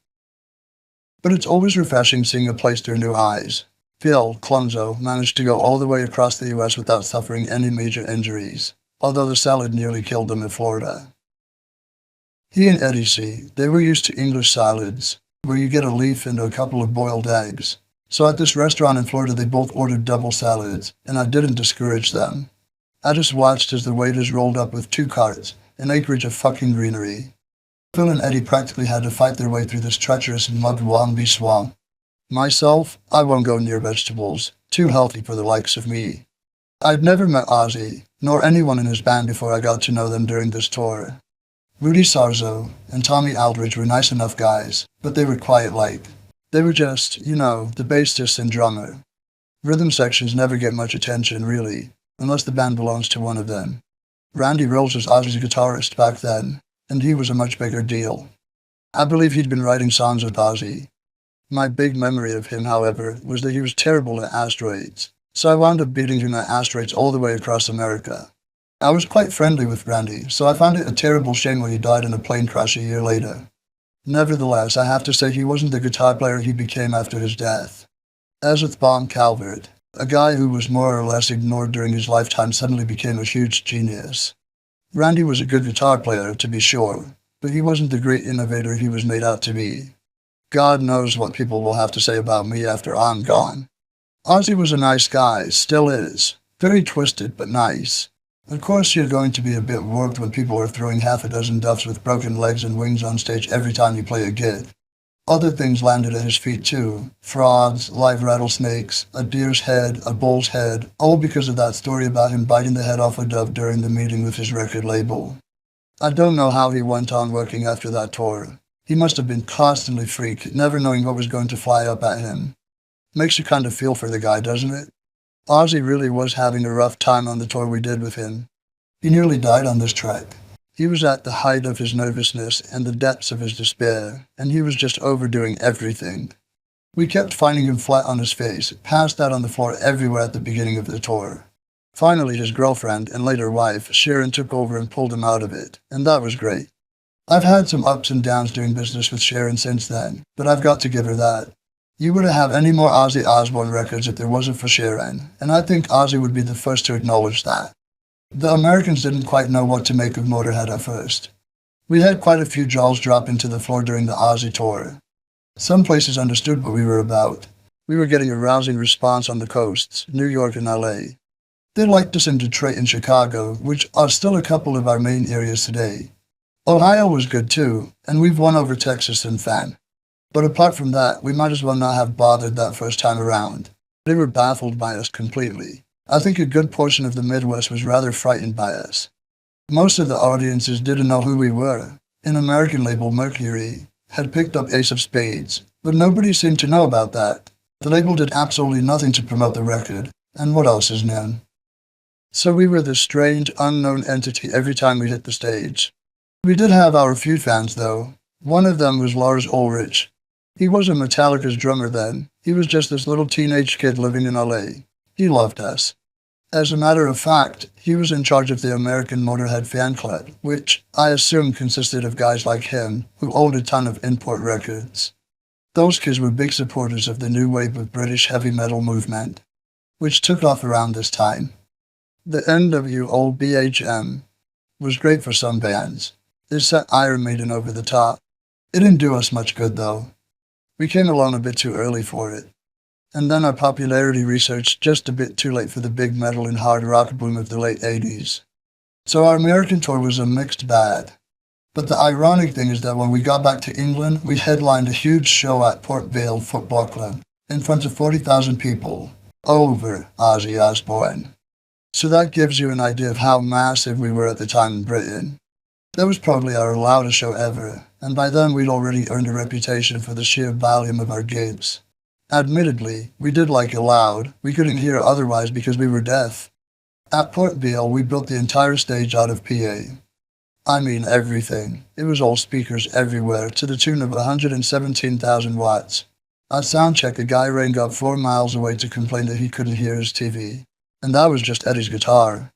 But it's always refreshing seeing a place through new eyes. Phil, Clunzo, managed to go all the way across the US without suffering any major injuries, although the salad nearly killed him in Florida. He and Eddie see, they were used to English salads, where you get a leaf and a couple of boiled eggs. So at this restaurant in Florida they both ordered double salads, and I didn't discourage them. I just watched as the waiters rolled up with 2 carts, an acreage of fucking greenery. Phil and Eddie practically had to fight their way through this treacherous mud-womby swamp. Myself, I won't go near vegetables, too healthy for the likes of me. I'd never met Ozzy, nor anyone in his band before I got to know them during this tour. Rudy Sarzo and Tommy Aldridge were nice enough guys, but they were quiet-like. They were just, the bassist and drummer. Rhythm sections never get much attention, really, unless the band belongs to one of them. Randy Rhoads was Ozzy's guitarist back then, and he was a much bigger deal. I believe he'd been writing songs with Ozzy. My big memory of him, however, was that he was terrible at asteroids, so I wound up beating him at asteroids all the way across America. I was quite friendly with Randy, so I found it a terrible shame when he died in a plane crash a year later. Nevertheless, I have to say he wasn't the guitar player he became after his death. As with Bon Calvert, a guy who was more or less ignored during his lifetime suddenly became a huge genius. Randy was a good guitar player, to be sure, but he wasn't the great innovator he was made out to be. God knows what people will have to say about me after I'm gone. Ozzy was a nice guy, still is. Very twisted, but nice. Of course you're going to be a bit warped when people are throwing half a dozen duffs with broken legs and wings on stage every time you play a gig. Other things landed at his feet too. Frogs, live rattlesnakes, a deer's head, a bull's head, all because of that story about him biting the head off a dove during the meeting with his record label. I don't know how he went on working after that tour. He must have been constantly freaked, never knowing what was going to fly up at him. Makes you kind of feel for the guy, doesn't it? Ozzy really was having a rough time on the tour we did with him. He nearly died on this trek. He was at the height of his nervousness and the depths of his despair, and he was just overdoing everything. We kept finding him flat on his face, passed out on the floor everywhere at the beginning of the tour. Finally, his girlfriend, and later wife, Sharon, took over and pulled him out of it, and that was great. I've had some ups and downs doing business with Sharon since then, but I've got to give her that. You wouldn't have any more Ozzy Osbourne records if there wasn't for Sharon, and I think Ozzy would be the first to acknowledge that. The Americans didn't quite know what to make of Motörhead at first. We had quite a few jaws drop into the floor during the Ozzy tour. Some places understood what we were about. We were getting a rousing response on the coasts, New York and LA. They liked us in Detroit and Chicago, which are still a couple of our main areas today. Ohio was good too, and we've won over Texas and fan. But apart from that, we might as well not have bothered that first time around. They were baffled by us completely. I think a good portion of the Midwest was rather frightened by us. Most of the audiences didn't know who we were. An American label, Mercury, had picked up Ace of Spades, but nobody seemed to know about that. The label did absolutely nothing to promote the record, and what else is known? So we were this strange, unknown entity every time we hit the stage. We did have our few fans, though. One of them was Lars Ulrich. He wasn't Metallica's drummer then. He was just this little teenage kid living in LA. He loved us. As a matter of fact, he was in charge of the American Motörhead fan club, which I assume consisted of guys like him who owned a ton of import records. Those kids were big supporters of the new wave of British heavy metal movement, which took off around this time. The NW old BHM was great for some bands. It set Iron Maiden over the top. It didn't do us much good though. We came along a bit too early for it. And then our popularity researched just a bit too late for the big metal and hard rock boom of the late 80s. So our American tour was a mixed bag. But the ironic thing is that when we got back to England, we headlined a huge show at Port Vale Football Club in front of 40,000 people over Ozzy Osbourne. So that gives you an idea of how massive we were at the time in Britain. That was probably our loudest show ever, and by then we'd already earned a reputation for the sheer volume of our gigs. Admittedly, we did like it loud. We couldn't hear otherwise because we were deaf. At Port Vale, we built the entire stage out of PA. I mean everything. It was all speakers everywhere, to the tune of 117,000 watts. At soundcheck, a guy rang up 4 miles away to complain that he couldn't hear his TV. And that was just Eddie's guitar.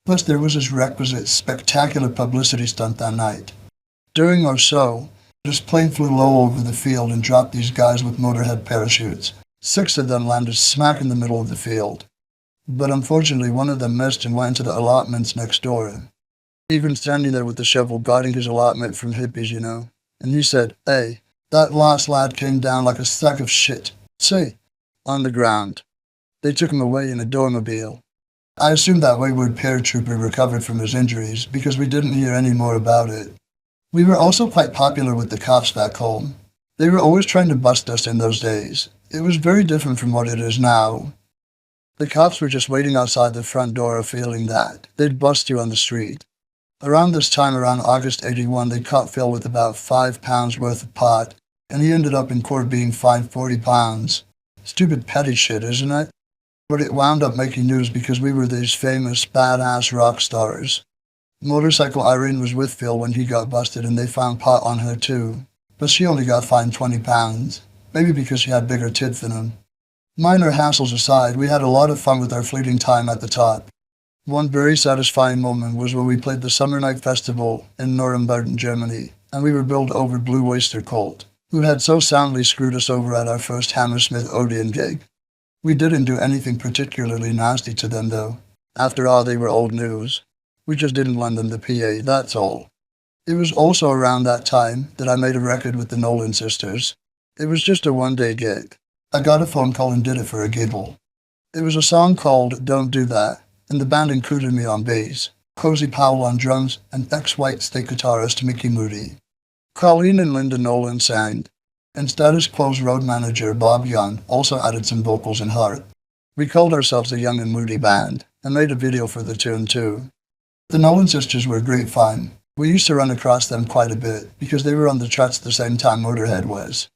Plus there was this requisite spectacular publicity stunt that night. During our show, this plane flew low over the field and dropped these guys with Motörhead parachutes. 6 of them landed smack in the middle of the field. But unfortunately, one of them missed and went into the allotments next door. Even standing there with the shovel guarding his allotment from hippies, you know. And he said, "Hey, that last lad came down like a sack of shit. See, on the ground." They took him away in a dormobile. I assumed that wayward paratrooper recovered from his injuries because we didn't hear any more about it. We were also quite popular with the cops back home. They were always trying to bust us in those days. It was very different from what it is now. The cops were just waiting outside the front door feeling that they'd bust you on the street. Around this time, around August 81, they caught Phil with about 5 pounds worth of pot, and he ended up in court being fined 40 pounds. Stupid petty shit, isn't it? But it wound up making news because we were these famous badass rock stars. Motorcycle Irene was with Phil when he got busted and they found pot on her too. But she only got fined 20 pounds. Maybe because she had bigger tits than him. Minor hassles aside, we had a lot of fun with our fleeting time at the top. One very satisfying moment was when we played the Summer Night Festival in Nuremberg, Germany, and we were billed over Blue Oyster Cult, who had so soundly screwed us over at our first Hammersmith Odeon gig. We didn't do anything particularly nasty to them, though. After all, they were old news. We just didn't lend them the PA, that's all. It was also around that time that I made a record with the Nolan sisters. It was just a one-day gig. I got a phone call and did it for a giggle. It was a song called Don't Do That, and the band included me on bass, Cozy Powell on drums, and ex-White Snake guitarist Mickey Moody. Colleen and Linda Nolan sang, and Status Quo's road manager Bob Young also added some vocals and heart. We called ourselves the Young and Moody Band, and made a video for the tune too. The Nolan sisters were great fun. We used to run across them quite a bit, because they were on the charts at the same time Motörhead was.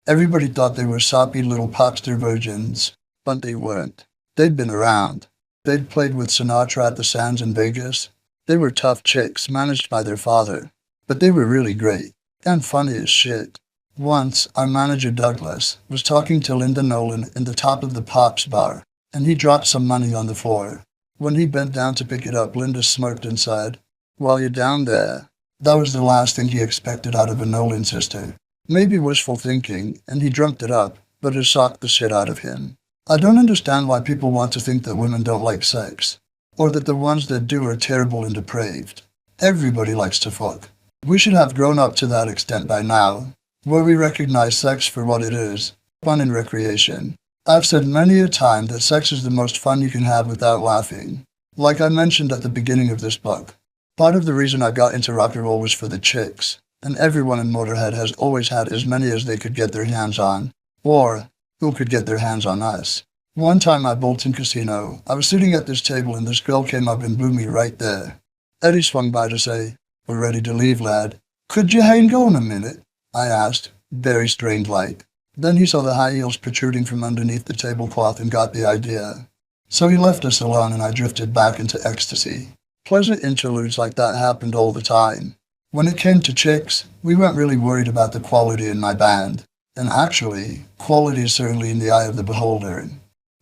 Everybody thought they were soppy little popstar virgins, but they weren't. They'd been around. They'd played with Sinatra at the Sands in Vegas. They were tough chicks, managed by their father. But they were really great, and funny as shit. Once, our manager Douglas was talking to Linda Nolan in the top of the Pops bar, and he dropped some money on the floor. When he bent down to pick it up, Linda smirked and said, "While you're down there." That was the last thing he expected out of a Nolan sister. Maybe wishful thinking, and he dreamt it up, but it shocked the shit out of him. I don't understand why people want to think that women don't like sex, or that the ones that do are terrible and depraved. Everybody likes to fuck. We should have grown up to that extent by now, where we recognize sex for what it is, fun and recreation. I've said many a time that sex is the most fun you can have without laughing. Like I mentioned at the beginning of this book, part of the reason I got into rock and roll was for the chicks, and everyone in Motörhead has always had as many as they could get their hands on, or who could get their hands on us. One time at Bolton Casino, I was sitting at this table and this girl came up and blew me right there. Eddie swung by to say, "We're ready to leave, lad. Could you hang on a minute?" I asked, very strained-like. Then he saw the high heels protruding from underneath the tablecloth and got the idea. So he left us alone and I drifted back into ecstasy. Pleasant interludes like that happened all the time. When it came to chicks, we weren't really worried about the quality in my band. And actually, quality is certainly in the eye of the beholder.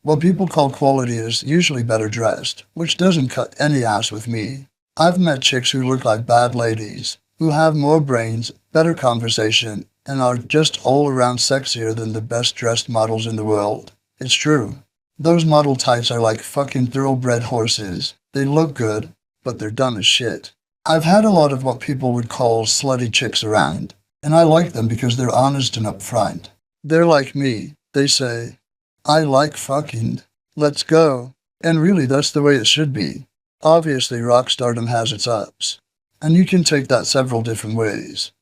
What people call quality is usually better dressed, which doesn't cut any ass with me. I've met chicks who look like bad ladies, who have more brains, better conversation, and are just all around sexier than the best dressed models in the world. It's true. Those model types are like fucking thoroughbred horses. They look good, but they're dumb as shit. I've had a lot of what people would call slutty chicks around, and I like them because they're honest and upfront. They're like me. They say, "I like fucking. Let's go." And really, that's the way it should be. Obviously, rock stardom has its ups, and you can take that several different ways.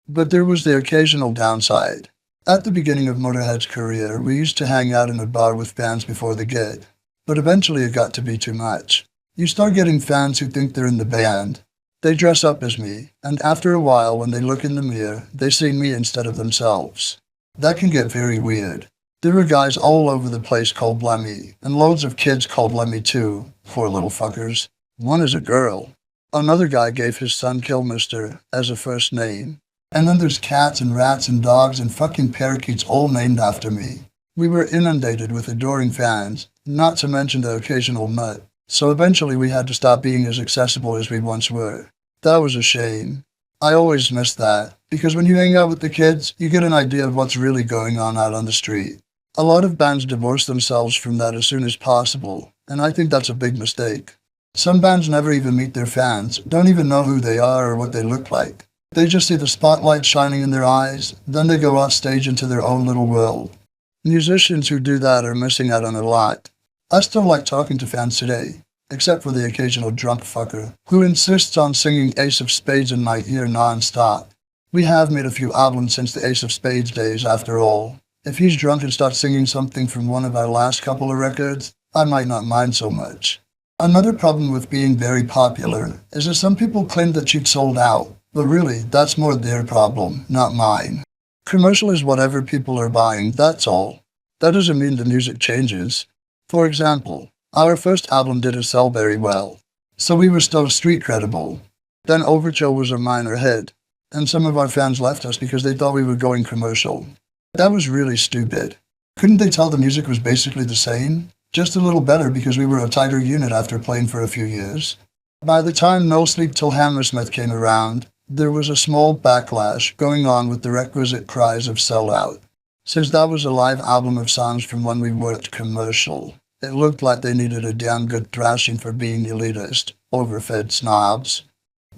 But there was the occasional downside. At the beginning of Motörhead's career, we used to hang out in a bar with fans before the gig, but eventually it got to be too much. You start getting fans who think they're in the band. They dress up as me, and after a while, when they look in the mirror, they see me instead of themselves. That can get very weird. There were guys all over the place called Lemmy, and loads of kids called Lemmy too, poor little fuckers. One is a girl. Another guy gave his son Kilmister as a first name. And then there's cats and rats and dogs and fucking parakeets all named after me. We were inundated with adoring fans, not to mention the occasional nut. So eventually we had to stop being as accessible as we once were. That was a shame. I always miss that, because when you hang out with the kids, you get an idea of what's really going on out on the street. A lot of bands divorce themselves from that as soon as possible, and I think that's a big mistake. Some bands never even meet their fans, don't even know who they are or what they look like. They just see the spotlight shining in their eyes, then they go off stage into their own little world. Musicians who do that are missing out on a lot. I still like talking to fans today, except for the occasional drunk fucker who insists on singing Ace of Spades in my ear non-stop. We have made a few albums since the Ace of Spades days, after all. If he's drunk and starts singing something from one of our last couple of records, I might not mind so much. Another problem with being very popular is that some people claim that you've sold out. But really, that's more their problem, not mine. Commercial is whatever people are buying, that's all. That doesn't mean the music changes. For example, our first album didn't sell very well, so we were still street credible. Then Overkill was a minor hit, and some of our fans left us because they thought we were going commercial. That was really stupid. Couldn't they tell the music was basically the same? Just a little better because we were a tighter unit after playing for a few years. By the time No Sleep Till Hammersmith came around, there was a small backlash going on with the requisite cries of sellout. Since that was a live album of songs from when we worked commercial, it looked like they needed a damn good thrashing for being elitist, overfed snobs.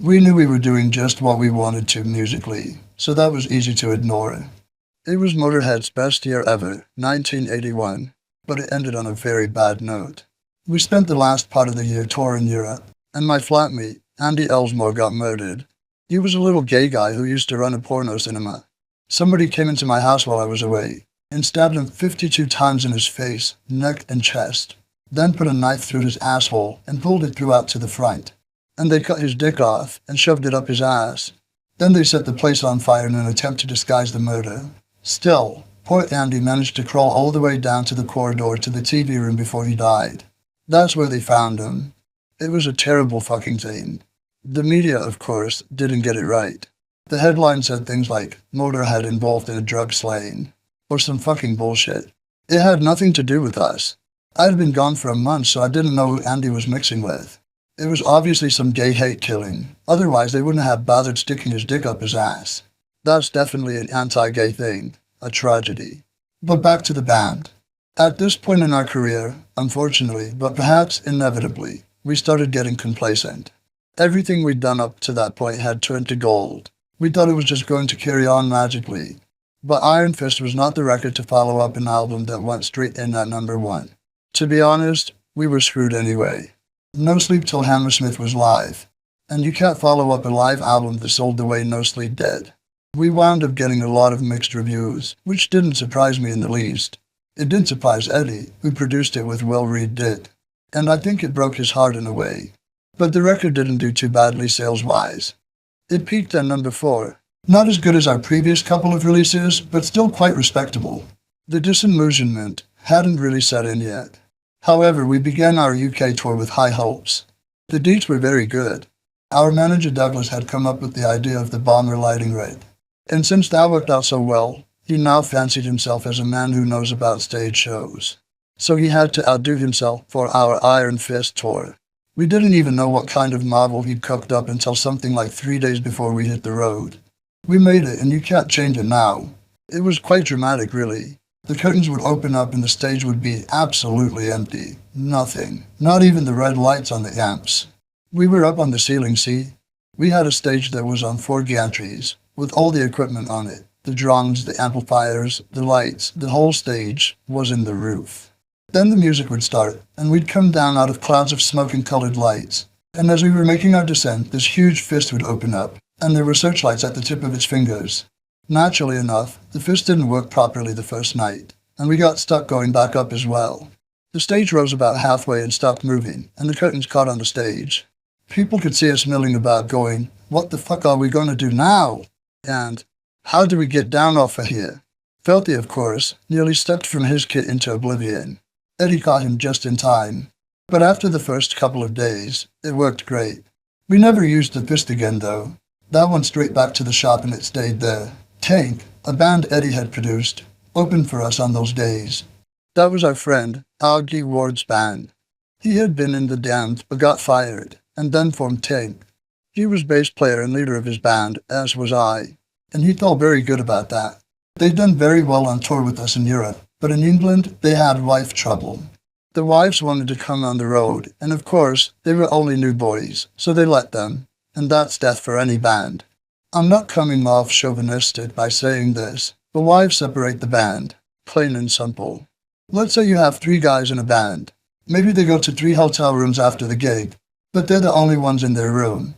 We knew we were doing just what we wanted to musically, so that was easy to ignore. It was Motörhead's best year ever, 1981, but it ended on a very bad note. We spent the last part of the year touring Europe, and my flatmate, Andy Elsmore, got murdered. He was a little gay guy who used to run a porno cinema. Somebody came into my house while I was away and stabbed him 52 times in his face, neck, and chest, then put a knife through his asshole and pulled it through out to the front. And they cut his dick off and shoved it up his ass. Then they set the place on fire in an attempt to disguise the murder. Still, poor Andy managed to crawl all the way down to the corridor to the TV room before he died. That's where they found him. It was a terrible fucking thing. The media, of course, didn't get it right. The headline said things like, Motörhead involved in a drug slaying, or some fucking bullshit. It had nothing to do with us. I'd been gone for a month, so I didn't know who Andy was mixing with. It was obviously some gay hate killing. Otherwise, they wouldn't have bothered sticking his dick up his ass. That's definitely an anti-gay thing, a tragedy. But back to the band. At this point in our career, unfortunately, but perhaps inevitably, we started getting complacent. Everything we'd done up to that point had turned to gold. We thought it was just going to carry on magically. But Iron Fist was not the record to follow up an album that went straight in at number 1. To be honest, we were screwed anyway. No Sleep Till Hammersmith was live, and you can't follow up a live album that sold the way No Sleep did. We wound up getting a lot of mixed reviews, which didn't surprise me in the least. It did surprise Eddie, who produced it with Will Reed did, and I think it broke his heart in a way. But the record didn't do too badly sales-wise. It peaked at number 4. Not as good as our previous couple of releases, but still quite respectable. The disillusionment hadn't really set in yet. However, we began our UK tour with high hopes. The dates were very good. Our manager Douglas had come up with the idea of the bomber lighting red. And since that worked out so well, he now fancied himself as a man who knows about stage shows. So he had to outdo himself for our Iron Fist tour. We didn't even know what kind of model he'd cooked up until something like 3 days before we hit the road. We made it, and you can't change it now. It was quite dramatic, really. The curtains would open up and the stage would be absolutely empty. Nothing. Not even the red lights on the amps. We were up on the ceiling, see? We had a stage that was on 4 gantries, with all the equipment on it. The drums, the amplifiers, the lights, the whole stage was in the roof. Then the music would start, and we'd come down out of clouds of smoke and colored lights. And as we were making our descent, this huge fist would open up, and there were searchlights at the tip of its fingers. Naturally enough, the fist didn't work properly the first night, and we got stuck going back up as well. The stage rose about halfway and stopped moving, and the curtains caught on the stage. People could see us milling about going, "What the fuck are we going to do now?" And, "How do we get down off of here?" Felty, of course, nearly stepped from his kit into oblivion. Eddie caught him just in time. But after the first couple of days, it worked great. We never used the fist again, though. That went straight back to the shop and it stayed there. Tank, a band Eddie had produced, opened for us on those days. That was our friend, Augie Ward's band. He had been in The Damned but got fired, and then formed Tank. He was bass player and leader of his band, as was I, and he felt very good about that. They'd done very well on tour with us in Europe, but in England they had wife trouble. The wives wanted to come on the road, and of course, they were only new boys, so they let them, and that's death for any band. I'm not coming off chauvinistic by saying this, but wives separate the band, plain and simple. Let's say you have 3 guys in a band. Maybe they go to 3 hotel rooms after the gig, but they're the only ones in their room.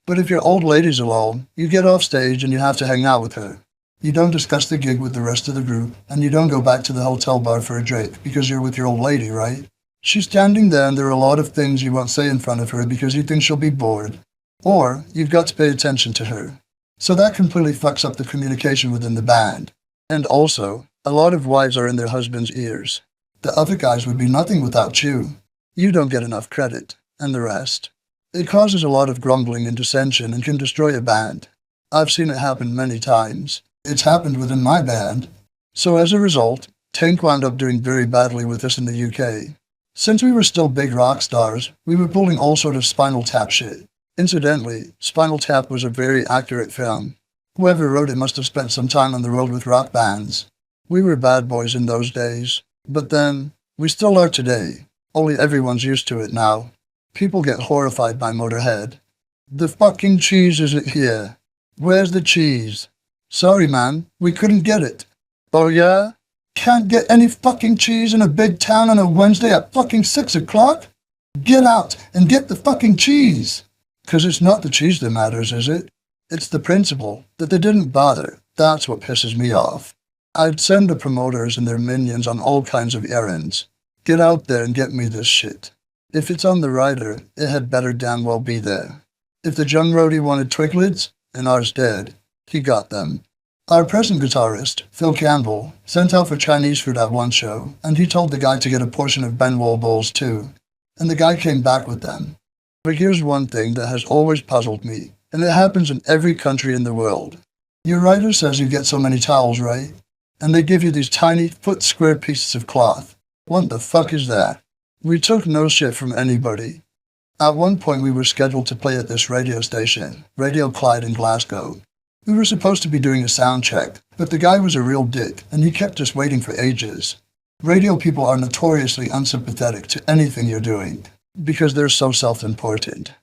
But if your old lady's alone, you get off stage and you have to hang out with her. You don't discuss the gig with the rest of the group, and you don't go back to the hotel bar for a drink because you're with your old lady, right? She's standing there and there are a lot of things you won't say in front of her because you think she'll be bored. Or you've got to pay attention to her. So that completely fucks up the communication within the band. And also, a lot of wives are in their husband's ears. The other guys would be nothing without you. You don't get enough credit, and the rest. It causes a lot of grumbling and dissension and can destroy a band. I've seen it happen many times. It's happened within my band. So as a result, Tank wound up doing very badly with us in the UK. Since we were still big rock stars, we were pulling all sort of Spinal Tap shit. Incidentally, Spinal Tap was a very accurate film. Whoever wrote it must have spent some time on the road with rock bands. We were bad boys in those days. But then, we still are today. Only everyone's used to it now. People get horrified by Motörhead. The fucking cheese isn't here. Where's the cheese? Sorry, man, we couldn't get it. Oh yeah? Can't get any fucking cheese in a big town on a Wednesday at fucking 6 o'clock? Get out and get the fucking cheese. 'Cause it's not the cheese that matters, is it? It's the principle that they didn't bother. That's what pisses me off. I'd send the promoters and their minions on all kinds of errands. Get out there and get me this shit. If it's on the rider, it had better damn well be there. If the young roadie wanted Twiglets, and ours did, he got them. Our present guitarist, Phil Campbell, sent out for Chinese food at one show, and he told the guy to get a portion of Ben Wall bowls too. And the guy came back with them. But here's one thing that has always puzzled me, and it happens in every country in the world. Your writer says you get so many towels, right? And they give you these tiny, foot-square pieces of cloth. What the fuck is that? We took no shit from anybody. At one point we were scheduled to play at this radio station, Radio Clyde in Glasgow. We were supposed to be doing a sound check, but the guy was a real dick, and he kept us waiting for ages. Radio people are notoriously unsympathetic to anything you're doing, because they're so self-important.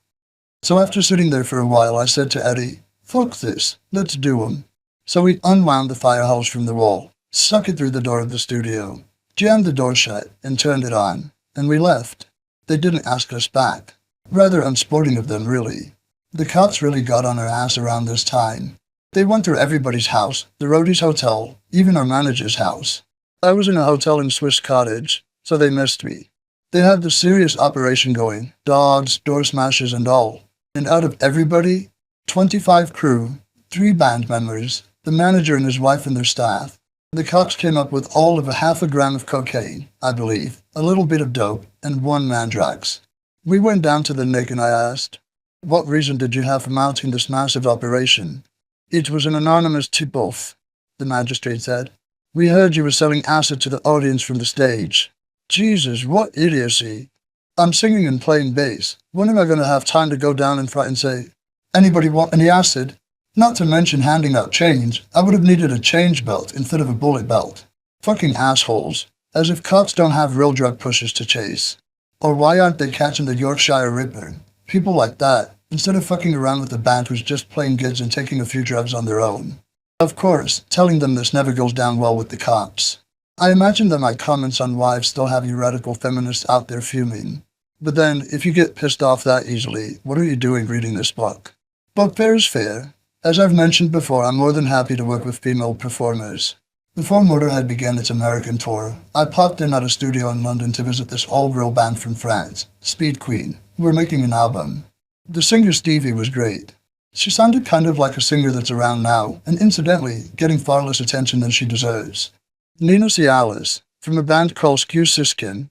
So after sitting there for a while, I said to Eddie, "Fuck this, let's do 'em." So we unwound the fire hose from the wall, stuck it through the door of the studio, jammed the door shut, and turned it on, and we left. They didn't ask us back. Rather unsporting of them, really. The cops really got on our ass around this time. They went through everybody's house, the roadie's hotel, even our manager's house. I was in a hotel in Swiss Cottage, so they missed me. They had this serious operation going, dogs, door smashes and all. And out of everybody, 25 crew, 3 band members, the manager and his wife and their staff. The cops came up with all of 1/2 gram of cocaine, I believe, a little bit of dope, and 1 mandrax. We went down to the Nick and I asked, "What reason did you have for mounting this massive operation?" "It was an anonymous tip-off," the magistrate said. "We heard you were selling acid to the audience from the stage." Jesus, what idiocy. I'm singing and playing bass. When am I going to have time to go down in front and say, "Anybody want any acid?" Not to mention handing out change. I would have needed a change belt instead of a bullet belt. Fucking assholes. As if cops don't have real drug pushers to chase. Or why aren't they catching the Yorkshire Ripper? People like that, instead of fucking around with a band who's just playing gigs and taking a few drugs on their own. Of course, telling them this never goes down well with the cops. I imagine that my comments on wives still have you radical feminists out there fuming. But then, if you get pissed off that easily, what are you doing reading this book? But fair is fair. As I've mentioned before, I'm more than happy to work with female performers. Before Motörhead began its American tour, I popped in at a studio in London to visit this all-girl band from France, Speed Queen, who were making an album. The singer Stevie was great. She sounded kind of like a singer that's around now, and incidentally, getting far less attention than she deserves. Nina Cialis, from a band called Skew Siskin.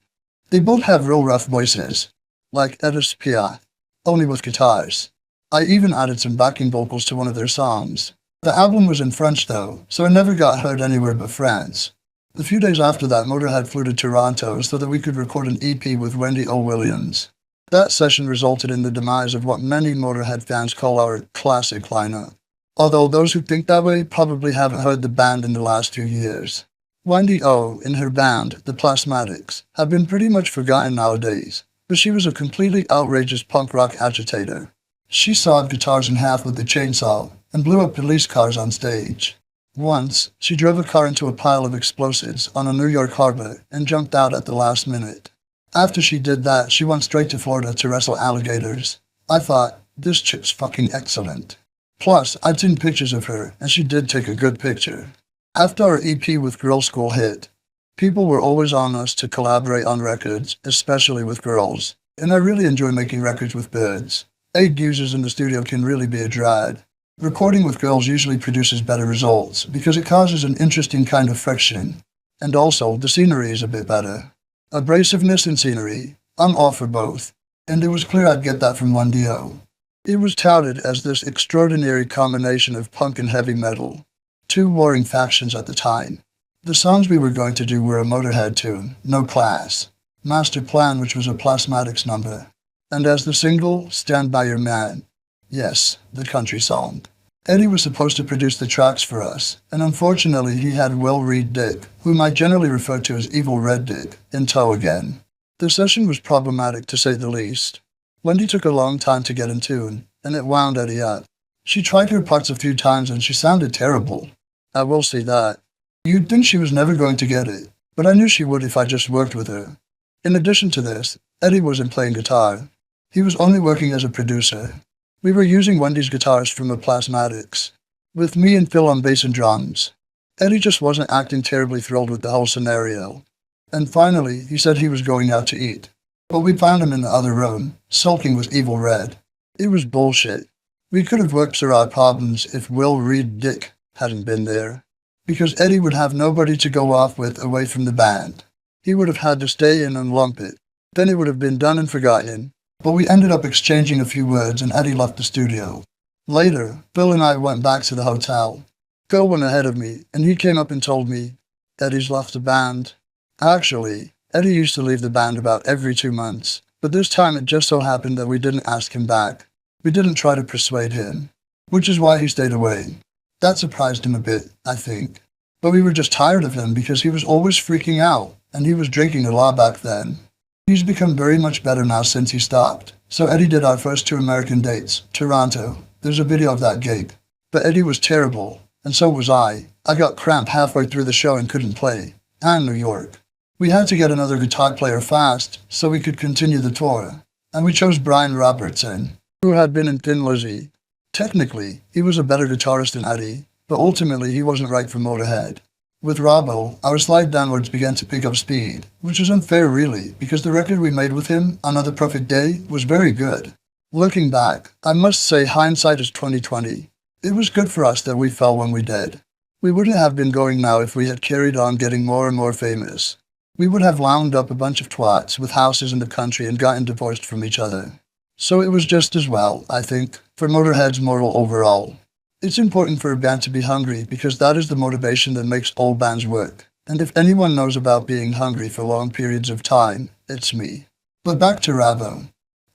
They both have real rough voices, like Edith Piaf, only with guitars. I even added some backing vocals to one of their songs. The album was in French though, so it never got heard anywhere but France. A few days after that, Motörhead flew to Toronto so that we could record an EP with Wendy O. Williams. That session resulted in the demise of what many Motörhead fans call our classic lineup. Although those who think that way probably haven't heard the band in the last few years. Wendy O. and her band, the Plasmatics, have been pretty much forgotten nowadays, but she was a completely outrageous punk rock agitator. She sawed guitars in half with a chainsaw and blew up police cars on stage. Once, she drove a car into a pile of explosives on a New York harbor and jumped out at the last minute. After she did that, she went straight to Florida to wrestle alligators. I thought, this chick's fucking excellent. Plus, I'd seen pictures of her, and she did take a good picture. After our EP with Girl School hit, people were always on us to collaborate on records, especially with girls. And I really enjoy making records with birds. 8 users in the studio can really be a drag. Recording with girls usually produces better results because it causes an interesting kind of friction. And also, the scenery is a bit better. Abrasiveness and scenery, I'm all for both. And it was clear I'd get that from Wendy O. It was touted as this extraordinary combination of punk and heavy metal. 2 warring factions at the time. The songs we were going to do were a Motörhead tune, No Class, Master Plan, which was a Plasmatics number. And as the single, Stand By Your Man. Yes, the country song. Eddie was supposed to produce the tracks for us, and unfortunately he had Will Reed Dick, whom I generally refer to as Evil Red Dick, in tow again. The session was problematic to say the least. Wendy took a long time to get in tune, and it wound Eddie up. She tried her parts a few times and she sounded terrible. I will say that. You'd think she was never going to get it, but I knew she would if I just worked with her. In addition to this, Eddie wasn't playing guitar. He was only working as a producer. We were using Wendy's guitars from the Plasmatics, with me and Phil on bass and drums. Eddie just wasn't acting terribly thrilled with the whole scenario. And finally, he said he was going out to eat. But we found him in the other room, sulking with Evil Red. It was bullshit. We could have worked through our problems if Will Reed Dick hadn't been there. Because Eddie would have nobody to go off with away from the band. He would have had to stay in and lump it. Then it would have been done and forgotten. But we ended up exchanging a few words and Eddie left the studio. Later, Phil and I went back to the hotel. Phil went ahead of me, and he came up and told me, Eddie's left the band. Actually, Eddie used to leave the band about every 2 months, but this time it just so happened that we didn't ask him back. We didn't try to persuade him, which is why he stayed away. That surprised him a bit, I think. But we were just tired of him because he was always freaking out, and he was drinking a lot back then. He's become very much better now since he stopped. So Eddie did our first 2 American dates, Toronto. There's a video of that gig. But Eddie was terrible, And so was I. I got cramp halfway through the show and couldn't play. And New York. We had to get another guitar player fast so we could continue the tour. And we chose Brian Robertson, who had been in Thin Lizzy. Technically, he was a better guitarist than Eddie, but ultimately he wasn't right for Motörhead. With Robbo, our slide downwards began to pick up speed, which is unfair really, because the record we made with him, Another Perfect Day, was very good. Looking back, I must say hindsight is 20/20. It was good for us that we fell when we did. We wouldn't have been going now if we had carried on getting more and more famous. We would have wound up a bunch of twats with houses in the country and gotten divorced from each other. So it was just as well, I think, for Motörhead's moral overall. It's important for a band to be hungry because that is the motivation that makes all bands work. And if anyone knows about being hungry for long periods of time, it's me. But back to Ravo.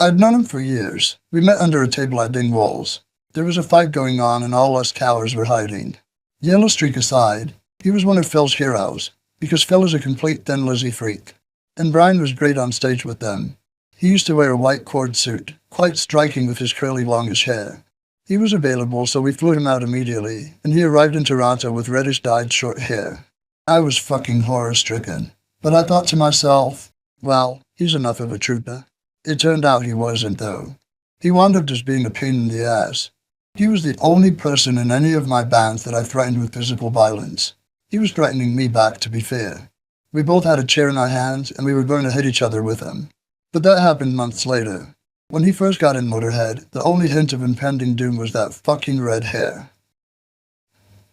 I'd known him for years. We met under a table at Dingwall's. There was a fight going on and all us cowards were hiding. Yellow streak aside, he was one of Phil's heroes, because Phil is a complete Thin Lizzy freak. And Brian was great on stage with them. He used to wear a white cord suit, quite striking with his curly longish hair. He was available, so we flew him out immediately, and he arrived in Toronto with reddish-dyed short hair. I was fucking horror-stricken, but I thought to myself, well, he's enough of a trooper. It turned out he wasn't, though. He wound up just being a pain in the ass. He was the only person in any of my bands that I threatened with physical violence. He was threatening me back, to be fair. We both had a chair in our hands, and we were going to hit each other with him. But that happened months later. When he first got in Motörhead, the only hint of impending doom was that fucking red hair.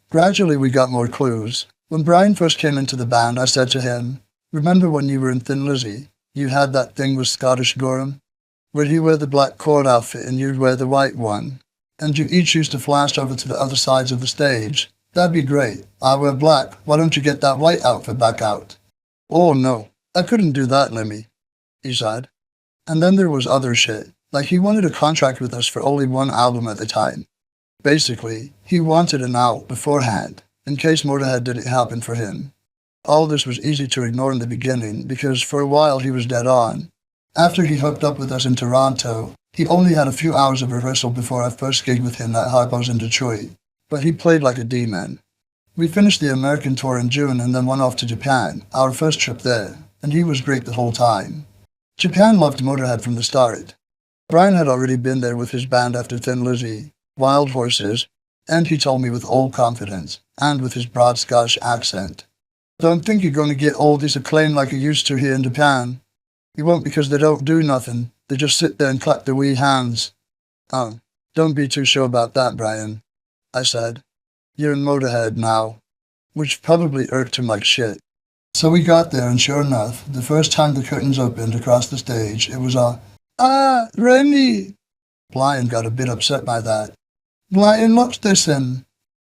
Gradually we got more clues. When Brian first came into the band, I said to him, "Remember when you were in Thin Lizzy, you had that thing with Scottish Gorham? Where he'd wear the black cord outfit and you'd wear the white one? And you each used to flash over to the other sides of the stage. That'd be great. I wear black. Why don't you get that white outfit back out?" "Oh no, I couldn't do that, Lemmy," he said. And then there was other shit, like he wanted a contract with us for only one album at a time. Basically, he wanted an out beforehand, in case Motörhead didn't happen for him. All this was easy to ignore in the beginning, because for a while he was dead on. After he hooked up with us in Toronto, he only had a few hours of rehearsal before our first gig with him at Harpo's in Detroit, but he played like a demon. We finished the American tour in June and then went off to Japan, our first trip there, and he was great the whole time. Japan loved Motörhead from the start. Brian had already been there with his band after Thin Lizzy, Wild Horses, and he told me with all confidence, and with his broad Scottish accent, "Don't think you're going to get all this acclaim like you used to here in Japan. You won't, because they don't do nothing. They just sit there and clap their wee hands." "Oh, don't be too sure about that, Brian," I said. "You're in Motörhead now," which probably irked him like shit. So we got there, and sure enough, the first time the curtains opened across the stage, it was a, "Ah, Remy!" Brian got a bit upset by that. "Brian loves this in."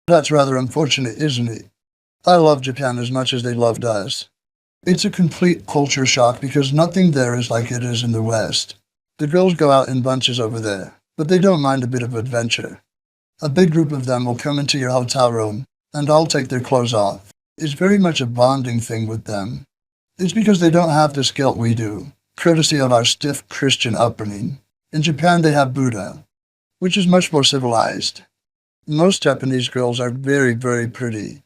That's rather unfortunate, isn't it? I love Japan as much as they loved us. It's a complete culture shock because nothing there is like it is in the West. The girls go out in bunches over there, but they don't mind a bit of adventure. A big group of them will come into your hotel room, and all take their clothes off. It's very much a bonding thing with them. It's because they don't have this guilt we do, courtesy of our stiff Christian upbringing. In Japan they have Buddha, which is much more civilized. Most Japanese girls are very, very pretty.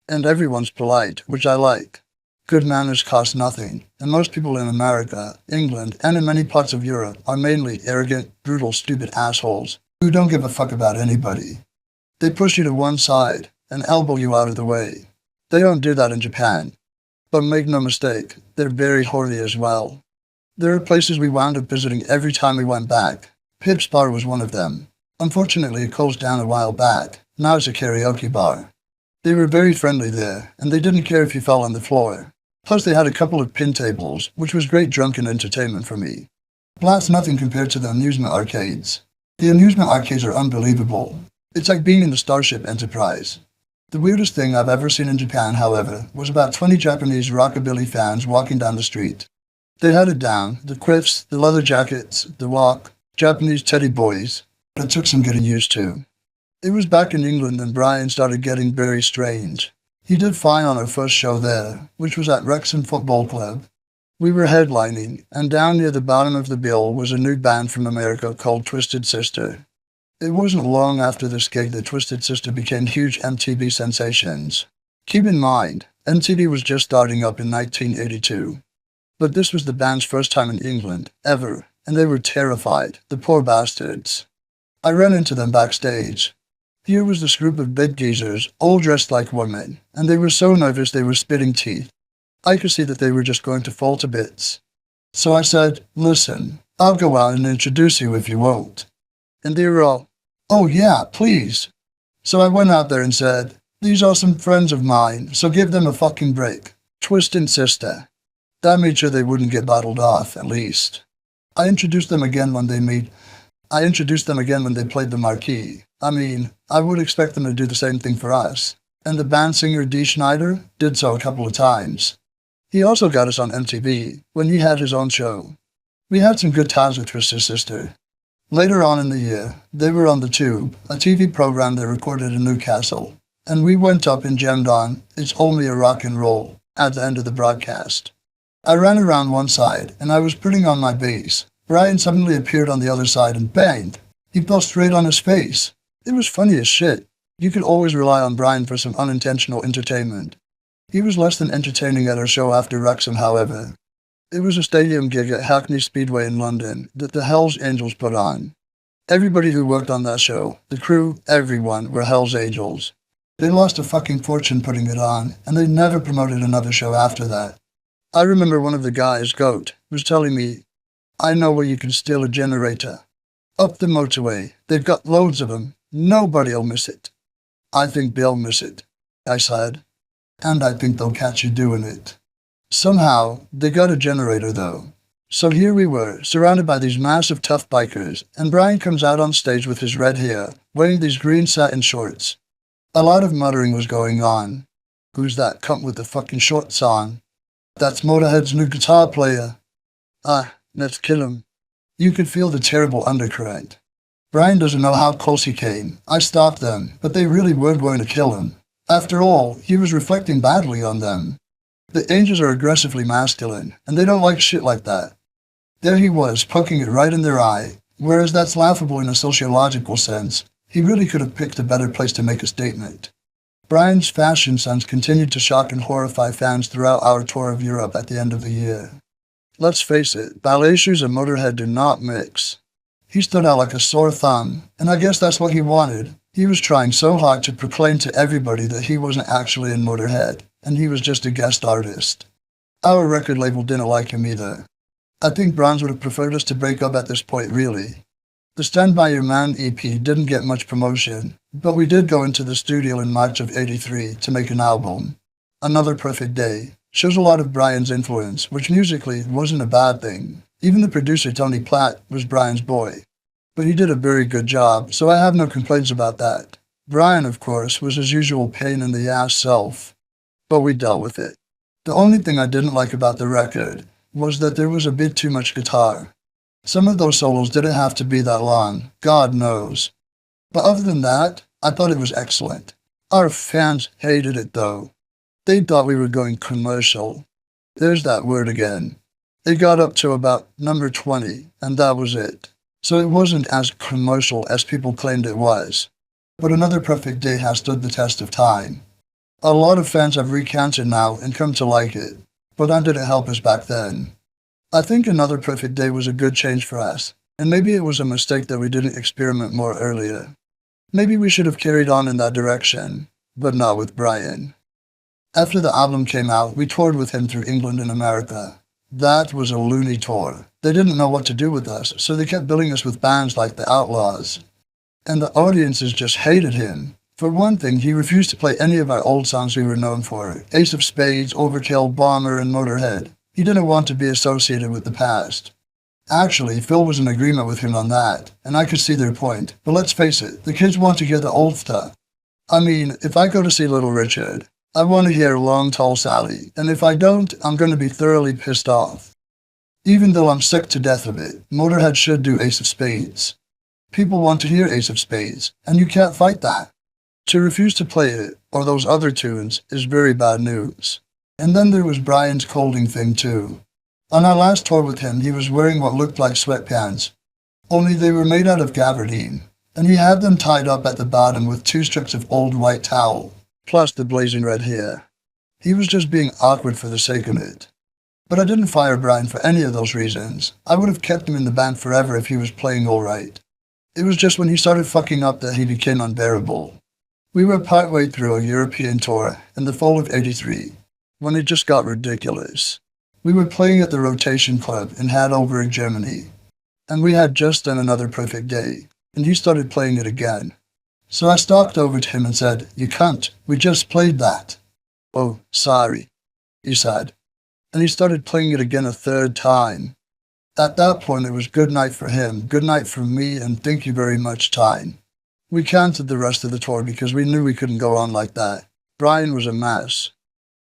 And everyone's polite, which I like. Good manners cost nothing, and most people in America, England, and in many parts of Europe are mainly arrogant, brutal, stupid assholes who don't give a fuck about anybody. They push you to one side and elbow you out of the way. They don't do that in Japan. But make no mistake, they're very horny as well. There are places we wound up visiting every time we went back. Pip's Bar was one of them. Unfortunately, it closed down a while back. Now it's a karaoke bar. They were very friendly there, and they didn't care if you fell on the floor. Plus they had a couple of pin tables, which was great drunken entertainment for me. But that's nothing compared to the amusement arcades. The amusement arcades are unbelievable. It's like being in the Starship Enterprise. The weirdest thing I've ever seen in Japan, however, was about 20 Japanese rockabilly fans walking down the street. They had it down, the quiffs, the leather jackets, the walk, Japanese teddy boys, but it took some getting used to. It was back in England and Brian started getting very strange. He did fine on our first show there, which was at Wrexham Football Club. We were headlining, and down near the bottom of the bill was a new band from America called Twisted Sister. It wasn't long after this gig that Twisted Sister became huge MTV sensations. Keep in mind, MTV was just starting up in 1982. But this was the band's first time in England, ever, and they were terrified, the poor bastards. I ran into them backstage. Here was this group of big geezers, all dressed like women, and they were so nervous they were spitting teeth. I could see that they were just going to fall to bits. So I said, "Listen, I'll go out and introduce you if you won't." And they were all, "Oh yeah, please." So I went out there and said, "These are some friends of mine, so give them a fucking break. Twisted Sister." That made sure they wouldn't get bottled off, at least. I introduced them again when they played the marquee. I mean, I would expect them to do the same thing for us. And the band singer Dee Schneider did so a couple of times. He also got us on MTV when he had his own show. We had some good times with Twisted Sister. Later on in the year, they were on The Tube, a TV program they recorded in Newcastle, and we went up and jammed on It's Only a Rock and Roll at the end of the broadcast. I ran around one side, and I was putting on my bass. Brian suddenly appeared on the other side and banged. He fell straight on his face. It was funny as shit. You could always rely on Brian for some unintentional entertainment. He was less than entertaining at our show after Wrexham, however. It was a stadium gig at Hackney Speedway in London that the Hells Angels put on. Everybody who worked on that show, the crew, everyone, were Hells Angels. They lost a fucking fortune putting it on, and they never promoted another show after that. I remember one of the guys, Goat, was telling me, "I know where you can steal a generator. Up the motorway. They've got loads of them. Nobody'll miss it." "I think they'll miss it," I said. "And I think they'll catch you doing it." Somehow, they got a generator though. So here we were, surrounded by these massive tough bikers, and Brian comes out on stage with his red hair, wearing these green satin shorts. A lot of muttering was going on. "Who's that cunt with the fucking shorts on?" "That's Motörhead's new guitar player." "Ah, let's kill him." You could feel the terrible undercurrent. Brian doesn't know how close he came. I stopped them, but they really were going to kill him. After all, he was reflecting badly on them. The Angels are aggressively masculine, and they don't like shit like that. There he was, poking it right in their eye, whereas that's laughable in a sociological sense. He really could have picked a better place to make a statement. Brian's fashion sense continued to shock and horrify fans throughout our tour of Europe at the end of the year. Let's face it, ballet shoes and Motörhead do not mix. He stood out like a sore thumb, and I guess that's what he wanted. He was trying so hard to proclaim to everybody that he wasn't actually in Motörhead, and he was just a guest artist. Our record label didn't like him either. I think Brahms would have preferred us to break up at this point, really. The Stand By Your Man EP didn't get much promotion, but we did go into the studio in March of '83 to make an album. Another Perfect Day shows a lot of Brian's influence, which musically wasn't a bad thing. Even the producer, Tony Platt, was Brian's boy. But he did a very good job, so I have no complaints about that. Brian, of course, was his usual pain-in-the-ass self. But we dealt with it. The only thing I didn't like about the record was that there was a bit too much guitar. Some of those solos didn't have to be that long, God knows. But other than that, I thought it was excellent. Our fans hated it though. They thought we were going commercial. There's that word again. It got up to about number 20, and that was it. So it wasn't as commercial as people claimed it was. But Another Perfect Day has stood the test of time. A lot of fans have recanted now and come to like it, but that didn't help us back then. I think Another Perfect Day was a good change for us, and maybe it was a mistake that we didn't experiment more earlier. Maybe we should have carried on in that direction, but not with Brian. After the album came out, we toured with him through England and America. That was a loony tour. They didn't know what to do with us, so they kept billing us with bands like the Outlaws. And the audiences just hated him. For one thing, he refused to play any of our old songs we were known for. Ace of Spades, Overkill, Bomber, and Motörhead. He didn't want to be associated with the past. Actually, Phil was in agreement with him on that, and I could see their point. But let's face it, the kids want to hear the old stuff. I mean, if I go to see Little Richard, I want to hear Long Tall Sally, and if I don't, I'm going to be thoroughly pissed off. Even though I'm sick to death of it, Motörhead should do Ace of Spades. People want to hear Ace of Spades, and you can't fight that. To refuse to play it, or those other tunes, is very bad news. And then there was Brian's colding thing too. On our last tour with him, he was wearing what looked like sweatpants. Only they were made out of gabardine. and he had them tied up at the bottom with 2 strips of old white towel, plus the blazing red hair. He was just being awkward for the sake of it. But I didn't fire Brian for any of those reasons. I would have kept him in the band forever if he was playing alright. It was just when he started fucking up that he became unbearable. We were partway through a European tour in the fall of '83, when it just got ridiculous. We were playing at the Rotation Club in Heidelberg, Germany, and we had just done another perfect day, and he started playing it again. So I stalked over to him and said, "You cunt, we just played that." "Oh, sorry," he said, and he started playing it again a third time. At that point it was good night for him, good night from me, and thank you very much time. We canceled the rest of the tour because we knew we couldn't go on like that. Brian was a mess.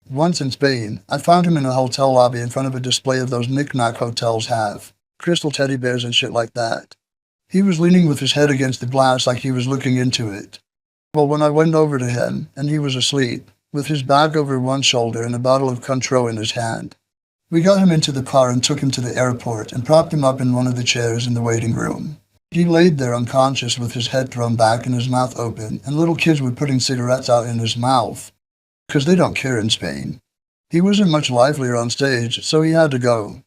Once in Spain, I found him in a hotel lobby in front of a display of those knick-knack hotels have. Crystal teddy bears and shit like that. He was leaning with his head against the glass like he was looking into it. Well, when I went over to him, and he was asleep, with his bag over one shoulder and a bottle of Cointreau in his hand. We got him into the car and took him to the airport and propped him up in one of the chairs in the waiting room. He laid there unconscious with his head thrown back and his mouth open, and little kids were putting cigarettes out in his mouth. 'Cause they don't care in Spain. He wasn't much livelier on stage, so he had to go.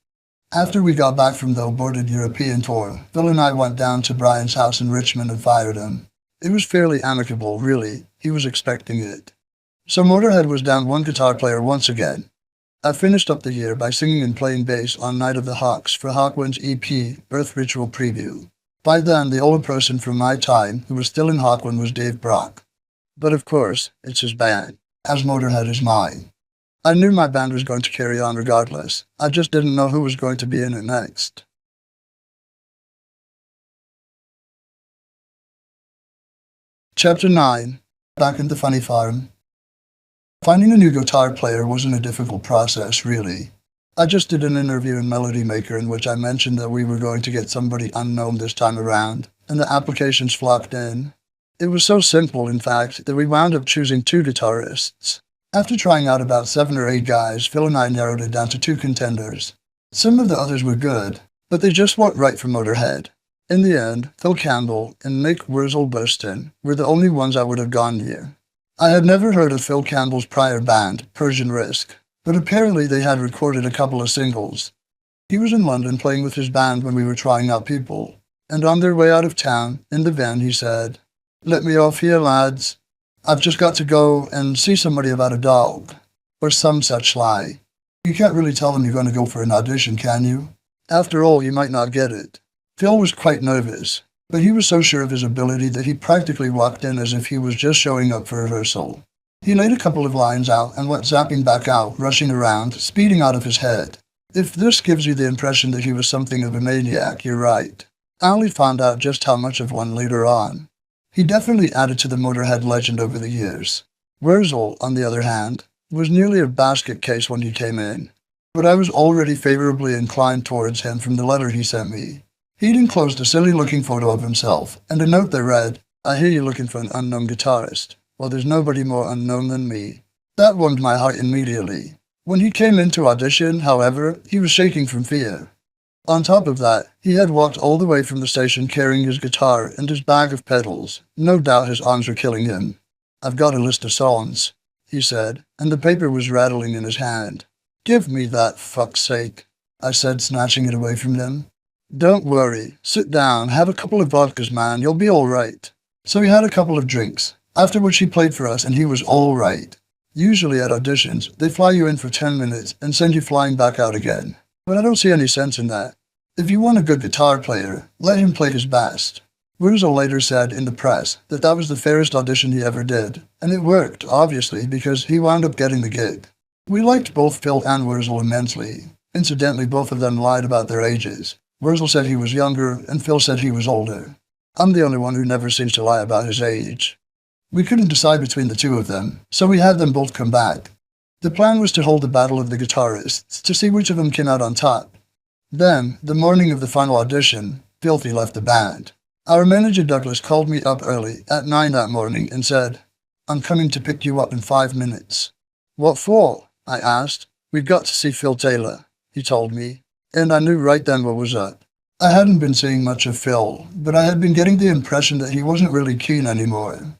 After we got back from the aborted European tour, Phil and I went down to Brian's house in Richmond and fired him. It was fairly amicable, really. He was expecting it. So Motörhead was down one guitar player once again. I finished up the year by singing and playing bass on Night of the Hawks for Hawkwind's EP, Birth Ritual Preview. By then, the older person from my time who was still in Hawkwind was Dave Brock. But of course, it's his band, as Motörhead is mine. I knew my band was going to carry on regardless. I just didn't know who was going to be in it next. Chapter 9. Back in the Funny Farm. Finding a new guitar player wasn't a difficult process, really. I just did an interview in Melody Maker in which I mentioned that we were going to get somebody unknown this time around, and the applications flocked in. It was so simple, in fact, that we wound up choosing 2 guitarists. After trying out about 7 or 8 guys, Phil and I narrowed it down to 2 contenders. Some of the others were good, but they just weren't right for Motörhead. In the end, Phil Campbell and Nick Wurzel-Buston were the only ones I would have gone near. I had never heard of Phil Campbell's prior band, Persian Risk, but apparently they had recorded a couple of singles. He was in London playing with his band when we were trying out people, and on their way out of town, in the van, he said, "Let me off here, lads. I've just got to go and see somebody about a dog," or some such lie. You can't really tell them you're going to go for an audition, can you? After all, you might not get it. Phil was quite nervous, but he was so sure of his ability that he practically walked in as if he was just showing up for rehearsal. He laid a couple of lines out and went zapping back out, rushing around, speeding out of his head. If this gives you the impression that he was something of a maniac, you're right. I only found out just how much of one later on. He definitely added to the Motörhead legend over the years. Wurzel, on the other hand, was nearly a basket case when he came in, but I was already favorably inclined towards him from the letter he sent me. He'd enclosed a silly-looking photo of himself, and a note that read, "I hear you're looking for an unknown guitarist. Well, there's nobody more unknown than me." That warmed my heart immediately. When he came in to audition, however, he was shaking from fear. On top of that, he had walked all the way from the station carrying his guitar and his bag of pedals. No doubt his arms were killing him. "I've got a list of songs," he said, and the paper was rattling in his hand. "Give me that, fuck's sake," I said, snatching it away from him. "Don't worry. Sit down, have a couple of vodkas, man, you'll be all right." So he had a couple of drinks, after which he played for us and he was all right. Usually at auditions, they fly you in for 10 minutes and send you flying back out again. But I don't see any sense in that. If you want a good guitar player, let him play his best. Wurzel later said in the press that that was the fairest audition he ever did, and it worked, obviously, because he wound up getting the gig. We liked both Phil and Wurzel immensely. Incidentally, both of them lied about their ages. Wurzel said he was younger, and Phil said he was older. I'm the only one who never seems to lie about his age. We couldn't decide between the 2 of them, so we had them both come back. The plan was to hold the battle of the guitarists, to see which of them came out on top. Then, the morning of the final audition, Filthy left the band. Our manager Douglas called me up early, at 9 that morning, and said, "I'm coming to pick you up in 5 minutes." "What for?" I asked. "We've got to see Phil Taylor," he told me. And I knew right then what was up. I hadn't been seeing much of Phil, but I had been getting the impression that he wasn't really keen anymore.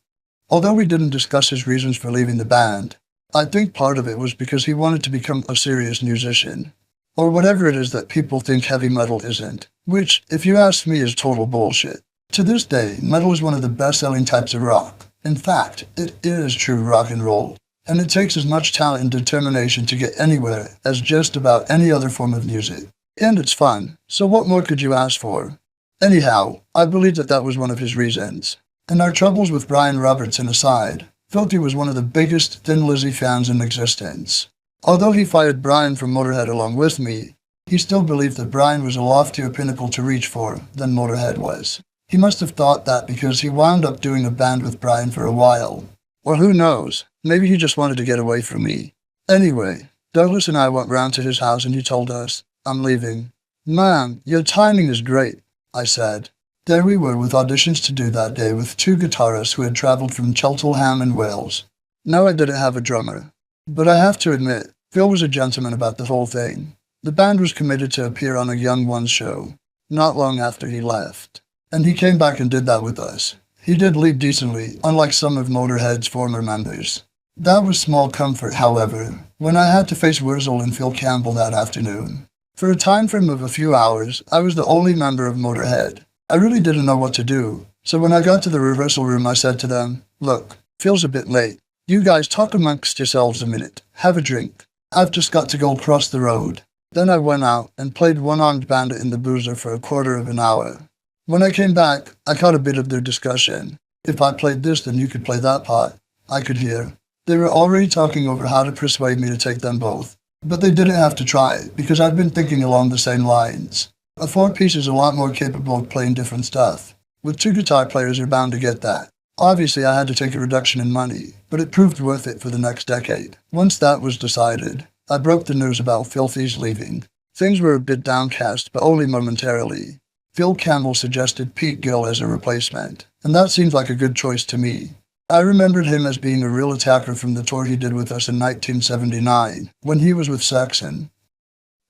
Although we didn't discuss his reasons for leaving the band, I think part of it was because he wanted to become a serious musician. Or whatever it is that people think heavy metal isn't, which, if you ask me, is total bullshit. To this day, metal is one of the best-selling types of rock. In fact, it is true rock and roll, and it takes as much talent and determination to get anywhere as just about any other form of music. And it's fun, so what more could you ask for? Anyhow, I believe that was one of his reasons. And our troubles with Brian Robertson aside, Filthy was one of the biggest Thin Lizzy fans in existence. Although he fired Brian from Motörhead along with me, he still believed that Brian was a loftier pinnacle to reach for than Motörhead was. He must have thought that because he wound up doing a band with Brian for a while. Or who knows, maybe he just wanted to get away from me. Anyway, Douglas and I went round to his house and he told us, "I'm leaving." "Man, your timing is great," I said. There we were with auditions to do that day with two guitarists who had travelled from Cheltenham in Wales. Now I didn't have a drummer. But I have to admit, Phil was a gentleman about the whole thing. The band was committed to appear on a Young Ones show, not long after he left. And he came back and did that with us. He did leave decently, unlike some of Motörhead's former members. That was small comfort, however, when I had to face Wurzel and Phil Campbell that afternoon. For a time frame of a few hours, I was the only member of Motörhead. I really didn't know what to do, so when I got to the rehearsal room I said to them, "Look, Phil's a bit late. You guys talk amongst yourselves a minute. Have a drink. I've just got to go across the road." Then I went out and played One-Armed Bandit in the Boozer for a quarter of an hour. When I came back, I caught a bit of their discussion. If I played this, then you could play that part, I could hear. They were already talking over how to persuade me to take them both. But they didn't have to try, because I'd been thinking along the same lines. A four-piece is a lot more capable of playing different stuff. With two guitar players, you're bound to get that. Obviously, I had to take a reduction in money, but it proved worth it for the next decade. Once that was decided, I broke the news about Filthy's leaving. Things were a bit downcast, but only momentarily. Phil Campbell suggested Pete Gill as a replacement, and that seemed like a good choice to me. I remembered him as being a real attacker from the tour he did with us in 1979, when he was with Saxon.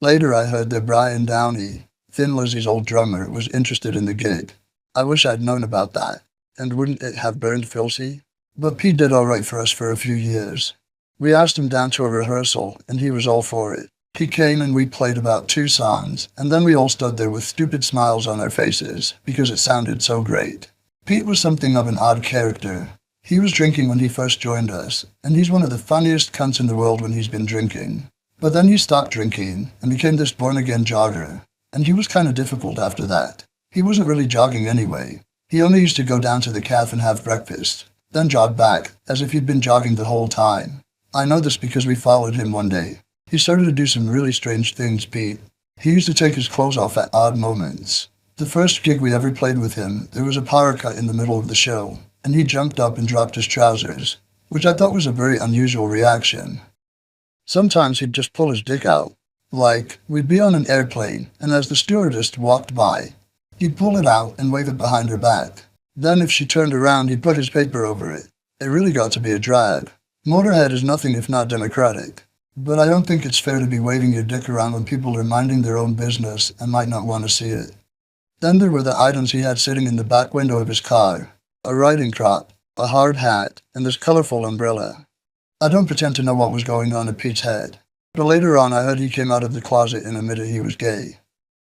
Later I heard that Brian Downey, Thin Lizzy's old drummer, was interested in the gig. I wish I'd known about that, and wouldn't it have burned Filthy? But Pete did alright for us for a few years. We asked him down to a rehearsal, and he was all for it. He came and we played about 2 songs, and then we all stood there with stupid smiles on our faces, because it sounded so great. Pete was something of an odd character. He was drinking when he first joined us, and he's one of the funniest cunts in the world when he's been drinking. But then he stopped drinking, and became this born-again jogger, and he was kind of difficult after that. He wasn't really jogging anyway. He only used to go down to the cafe and have breakfast, then jog back, as if he'd been jogging the whole time. I know this because we followed him one day. He started to do some really strange things, Pete. He used to take his clothes off at odd moments. The first gig we ever played with him, there was a power cut in the middle of the show, and he jumped up and dropped his trousers, which I thought was a very unusual reaction. Sometimes he'd just pull his dick out. Like, we'd be on an airplane, and as the stewardess walked by, he'd pull it out and wave it behind her back. Then if she turned around, he'd put his paper over it. It really got to be a drag. Motörhead is nothing if not democratic. But I don't think it's fair to be waving your dick around when people are minding their own business and might not want to see it. Then there were the items he had sitting in the back window of his car. A riding crop, a hard hat, and this colorful umbrella. I don't pretend to know what was going on in Pete's head, but later on I heard he came out of the closet and admitted he was gay.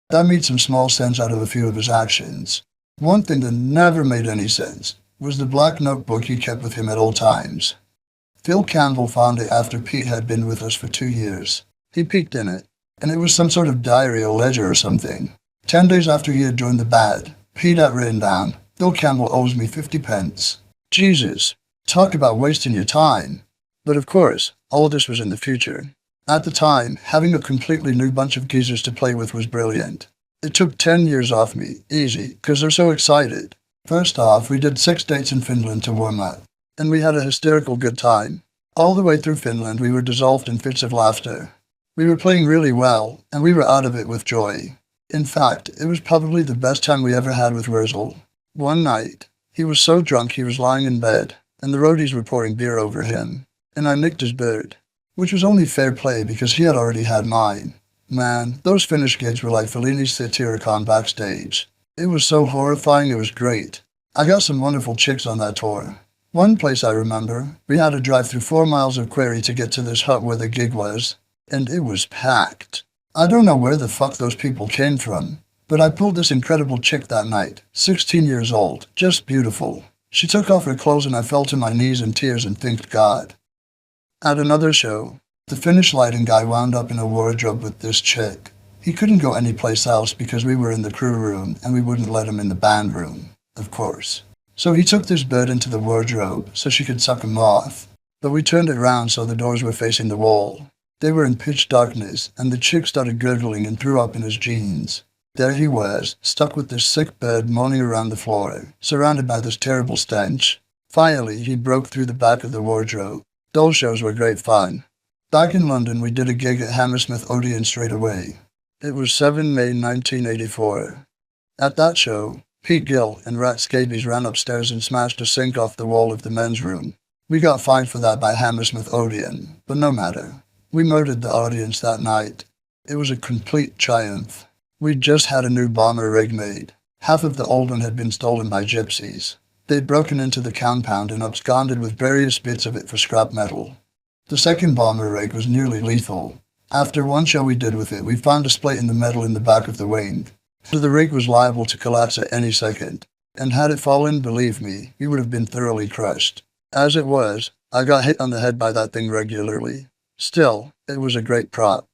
That made some small sense out of a few of his actions. One thing that never made any sense was the black notebook he kept with him at all times. Phil Campbell found it after Pete had been with us for 2 years. He peeked in it, and it was some sort of diary or ledger or something. 10 days after he had joined the band, Pete had written down, "Phil Campbell owes me 50 pence. Jesus, talk about wasting your time. But of course, all of this was in the future. At the time, having a completely new bunch of geezers to play with was brilliant. It took 10 years off me, easy, because they're so excited. First off, we did 6 dates in Finland to warm up, and we had a hysterical good time. All the way through Finland, we were dissolved in fits of laughter. We were playing really well, and we were out of it with joy. In fact, it was probably the best time we ever had with Wurzel. One night, he was so drunk he was lying in bed, and the roadies were pouring beer over him, and I nicked his bird, which was only fair play because he had already had mine. Man, those finished gigs were like Fellini's Satyricon backstage. It was so horrifying, it was great. I got some wonderful chicks on that tour. One place I remember, we had to drive through 4 miles of quarry to get to this hut where the gig was, and it was packed. I don't know where the fuck those people came from, but I pulled this incredible chick that night, 16 years old, just beautiful. She took off her clothes and I fell to my knees in tears and thanked God. At another show, the Finnish lighting guy wound up in a wardrobe with this chick. He couldn't go anyplace else because we were in the crew room and we wouldn't let him in the band room, of course. So he took this bird into the wardrobe so she could suck him off. But we turned it round so the doors were facing the wall. They were in pitch darkness, and the chick started gurgling and threw up in his jeans. There he was, stuck with this sick bird moaning around the floor, surrounded by this terrible stench. Finally, he broke through the back of the wardrobe. Those shows were great fun. Back in London, we did a gig at Hammersmith Odeon straight away. It was 7 May 1984. At that show, Pete Gill and Rat Scabies ran upstairs and smashed a sink off the wall of the men's room. We got fined for that by Hammersmith Odeon, but no matter. We murdered the audience that night. It was a complete triumph. We'd just had a new bomber rig made. Half of the old one had been stolen by gypsies. They'd broken into the compound and absconded with various bits of it for scrap metal. The second bomber rig was nearly lethal. After one show we did with it, we found a split in the metal in the back of the wing. So the rig was liable to collapse at any second, and had it fallen, believe me, we would have been thoroughly crushed. As it was, I got hit on the head by that thing regularly. Still, it was a great prop.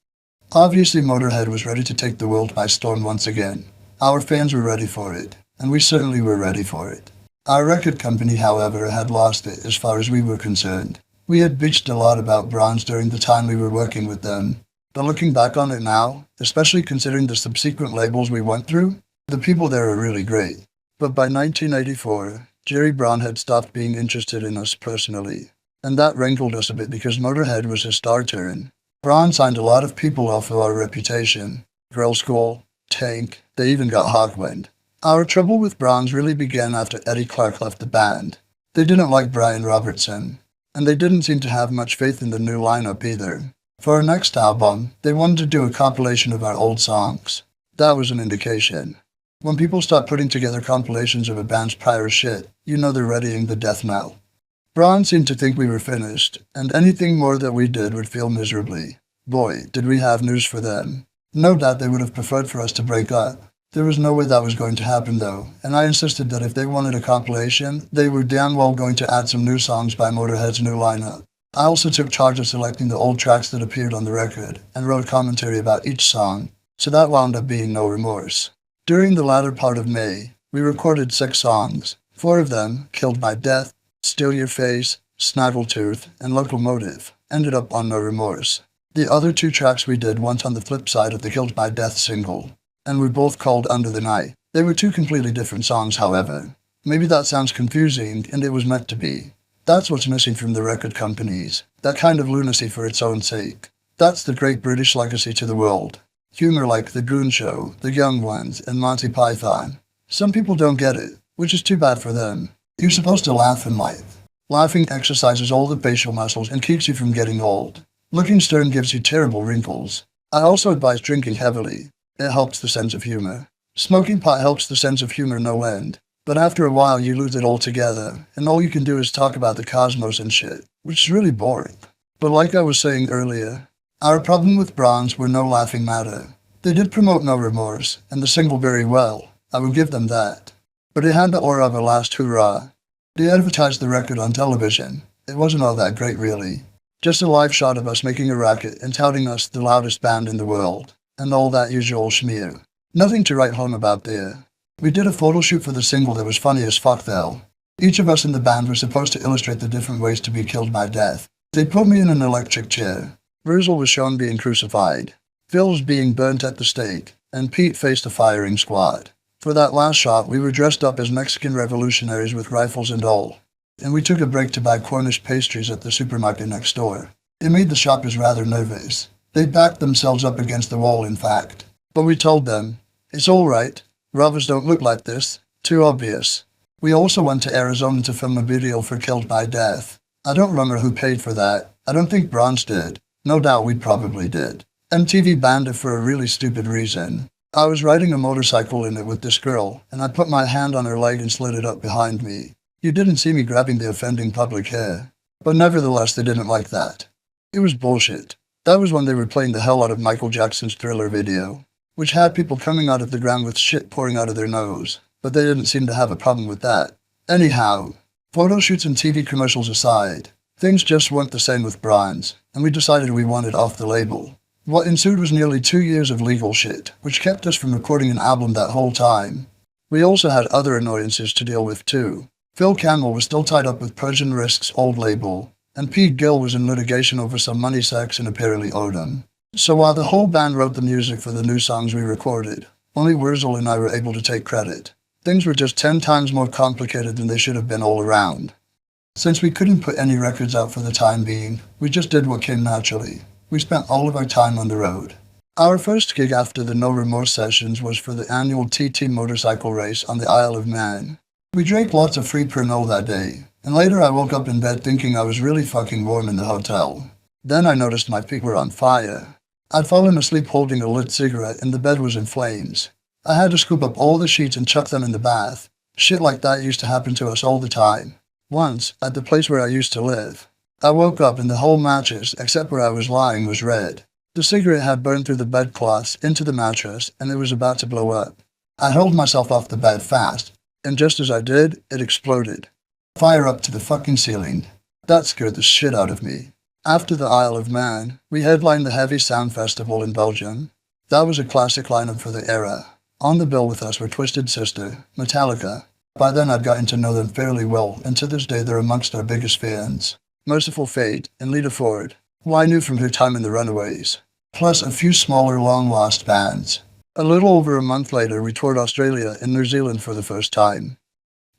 Obviously, Motörhead was ready to take the world by storm once again. Our fans were ready for it, and we certainly were ready for it. Our record company, however, had lost it as far as we were concerned. We had bitched a lot about Bronze during the time we were working with them. But looking back on it now, especially considering the subsequent labels we went through, the people there are really great. But by 1984, Jerry Brown had stopped being interested in us personally. And that rankled us a bit because Motörhead was his star turn. Braun signed a lot of people off of our reputation. Grill School, Tank, they even got Hawkwind. Our trouble with Braun's really began after Eddie Clark left the band. They didn't like Brian Robertson, and they didn't seem to have much faith in the new lineup either. For our next album, they wanted to do a compilation of our old songs. That was an indication. When people start putting together compilations of a band's prior shit, you know they're readying the death knell. Braun seemed to think we were finished, and anything more that we did would fail miserably. Boy, did we have news for them. No doubt they would have preferred for us to break up. There was no way that was going to happen though, and I insisted that if they wanted a compilation, they were damn well going to add some new songs by Motörhead's new lineup. I also took charge of selecting the old tracks that appeared on the record, and wrote commentary about each song, so that wound up being No Remorse. During the latter part of May, we recorded 6 songs. 4 of them, Killed by Death, Steal Your Face, Snaggletooth, and Locomotive, ended up on No Remorse. The other 2 tracks we did went on the flip side of the Killed by Death single, and were both called Under the Night. They were 2 completely different songs, however. Maybe that sounds confusing, and it was meant to be. That's what's missing from the record companies, that kind of lunacy for its own sake. That's the great British legacy to the world. Humor like The Goon Show, The Young Ones, and Monty Python. Some people don't get it, which is too bad for them. You're supposed to laugh in life. Laughing exercises all the facial muscles and keeps you from getting old. Looking stern gives you terrible wrinkles. I also advise drinking heavily. It helps the sense of humor. Smoking pot helps the sense of humor no end. But after a while you lose it altogether, and all you can do is talk about the cosmos and shit, which is really boring. But like I was saying earlier, our problem with Bronze were no laughing matter. They did promote No Remorse, and the single very well, I will give them that. But it had the aura of a last hurrah. They advertised the record on television. It wasn't all that great really. Just a live shot of us making a racket and touting us the loudest band in the world, and all that usual schmear. Nothing to write home about there. We did a photo shoot for the single that was funny as fuck though. Each of us in the band were supposed to illustrate the different ways to be killed by death. They put me in an electric chair. Virgil was shown being crucified. Phil was being burnt at the stake, and Pete faced a firing squad. For that last shot, we were dressed up as Mexican revolutionaries with rifles and all. And we took a break to buy Cornish pastries at the supermarket next door. It made the shoppers rather nervous. They backed themselves up against the wall, in fact. But we told them, it's all right. Robbers don't look like this. Too obvious. We also went to Arizona to film a video for Killed by Death. I don't remember who paid for that. I don't think Bronze did. No doubt we probably did. MTV banned it for a really stupid reason. I was riding a motorcycle in it with this girl, and I put my hand on her leg and slid it up behind me. You didn't see me grabbing the offending public hair. But nevertheless, they didn't like that. It was bullshit. That was when they were playing the hell out of Michael Jackson's Thriller video, which had people coming out of the ground with shit pouring out of their nose, but they didn't seem to have a problem with that. Anyhow, photo shoots and TV commercials aside, things just weren't the same with brands, and we decided we wanted off the label. What ensued was nearly 2 years of legal shit, which kept us from recording an album that whole time. We also had other annoyances to deal with too. Phil Campbell was still tied up with Persian Risk's old label, and Pete Gill was in litigation over some money Saxon apparently owed him. So while the whole band wrote the music for the new songs we recorded, only Wurzel and I were able to take credit. Things were just 10 times more complicated than they should have been all around. Since we couldn't put any records out for the time being, we just did what came naturally. We spent all of our time on the road. Our first gig after the No Remorse sessions was for the annual TT motorcycle race on the Isle of Man. We drank lots of free Pernod that day, and later I woke up in bed thinking I was really fucking warm in the hotel. Then I noticed my feet were on fire. I'd fallen asleep holding a lit cigarette and the bed was in flames. I had to scoop up all the sheets and chuck them in the bath. Shit like that used to happen to us all the time. Once, at the place where I used to live, I woke up and the whole mattress, except where I was lying, was red. The cigarette had burned through the bedcloths into the mattress and it was about to blow up. I hurled myself off the bed fast, and just as I did, it exploded. Fire up to the fucking ceiling. That scared the shit out of me. After the Isle of Man, we headlined the Heavy Sound Festival in Belgium. That was a classic lineup for the era. On the bill with us were Twisted Sister, Metallica. By then I'd gotten to know them fairly well, and to this day they're amongst our biggest fans. Merciful Fate and Lita Ford, who I knew from her time in the Runaways. Plus a few smaller long-lost bands. A little over a month later, we toured Australia and New Zealand for the first time.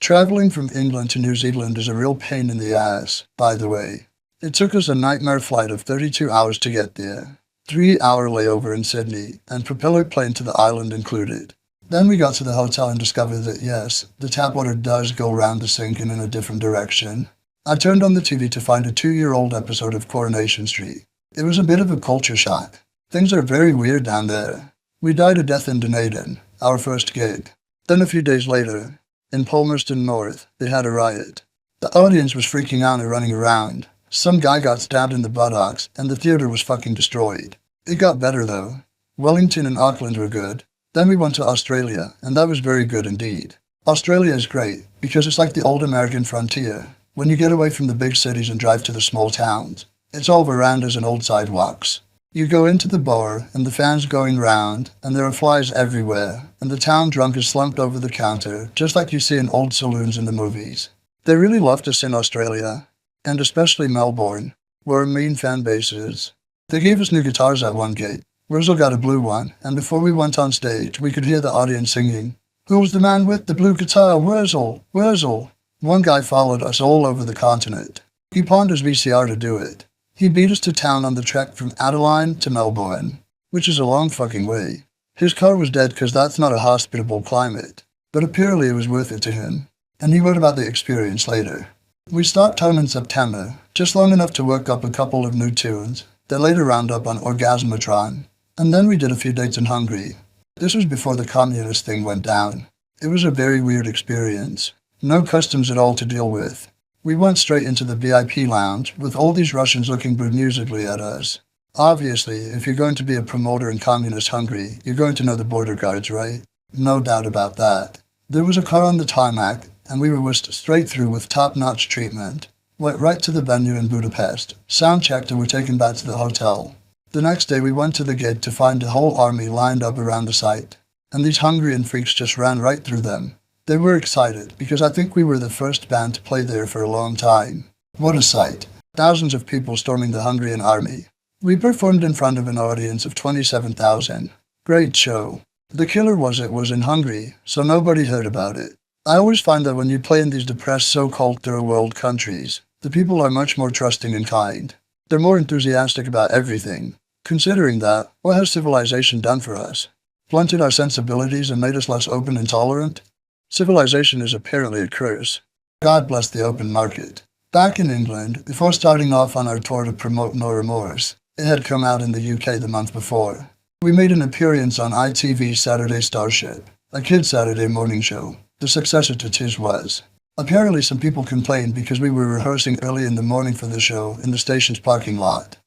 Traveling from England to New Zealand is a real pain in the ass, by the way. It took us a nightmare flight of 32 hours to get there, 3-hour layover in Sydney, and propeller plane to the island included. Then we got to the hotel and discovered that yes, the tap water does go round the sink and in a different direction. I turned on the TV to find a 2-year-old episode of Coronation Street. It was a bit of a culture shock. Things are very weird down there. We died a death in Dunedin, our first gig. Then a few days later, in Palmerston North, they had a riot. The audience was freaking out and running around. Some guy got stabbed in the buttocks, and the theater was fucking destroyed. It got better though. Wellington and Auckland were good. Then we went to Australia, and that was very good indeed. Australia is great, because it's like the old American frontier. When you get away from the big cities and drive to the small towns, it's all verandas and old sidewalks. You go into the bar, and the fan's going round, and there are flies everywhere, and the town drunk is slumped over the counter, just like you see in old saloons in the movies. They really loved us in Australia, and especially Melbourne, where our main fan base is. They gave us new guitars at one gig. Wurzel got a blue one, and before we went on stage, we could hear the audience singing, "Who's the man with the blue guitar? Wurzel! Wurzel!" One guy followed us all over the continent. He pawned his VCR to do it. He beat us to town on the trek from Adelaide to Melbourne, which is a long fucking way. His car was dead because that's not a hospitable climate, but apparently it was worth it to him, and he wrote about the experience later. We stopped home in September, just long enough to work up a couple of new tunes, that later round up on Orgasmatron, and then we did a few dates in Hungary. This was before the communist thing went down. It was a very weird experience. No customs at all to deal with. We went straight into the VIP lounge, with all these Russians looking bemusically at us. Obviously, if you're going to be a promoter in communist Hungary, you're going to know the border guards, right? No doubt about that. There was a car on the tarmac, and we were whisked straight through with top-notch treatment. Went right to the venue in Budapest, sound-checked and were taken back to the hotel. The next day we went to the gate to find a whole army lined up around the site, and these Hungarian freaks just ran right through them. They were excited, because I think we were the first band to play there for a long time. What a sight. Thousands of people storming the Hungarian army. We performed in front of an audience of 27,000. Great show. The killer was it was in Hungary, so nobody heard about it. I always find that when you play in these depressed so-called third-world countries, the people are much more trusting and kind. They're more enthusiastic about everything. Considering that, what has civilization done for us? Blunted our sensibilities and made us less open and tolerant? Civilization is apparently a curse. God bless the open market. Back in England, before starting off on our tour to promote No Remorse, It had come out in the UK the month before. We made an appearance on ITV's Saturday Starship, a kids' Saturday morning show, the successor to Tiz Was. Apparently some people complained because we were rehearsing early in the morning for the show in the station's parking lot.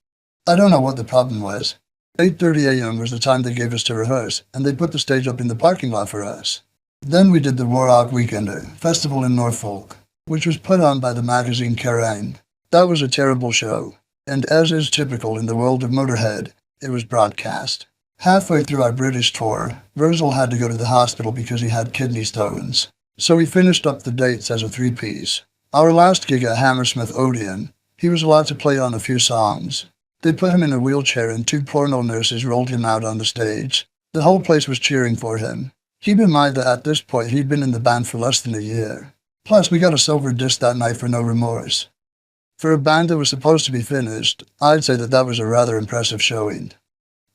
I don't know what the problem was. 8:30 a.m. was the time they gave us to rehearse, and they put the stage up in the parking lot for us. Then we did the Warhawk Weekender Festival in Norfolk, which was put on by the magazine Kerrang. That was a terrible show, and as is typical in the world of Motörhead, it was broadcast. Halfway through our British tour, Virgil had to go to the hospital because he had kidney stones, so we finished up the dates as a three-piece. Our last gig at Hammersmith Odeon, he was allowed to play on a few songs. They put him in a wheelchair and two porno nurses rolled him out on the stage. The whole place was cheering for him. Keep in mind that at this point he'd been in the band for less than a year. Plus, we got a silver disc that night for No Remorse. For a band that was supposed to be finished, I'd say that was a rather impressive showing.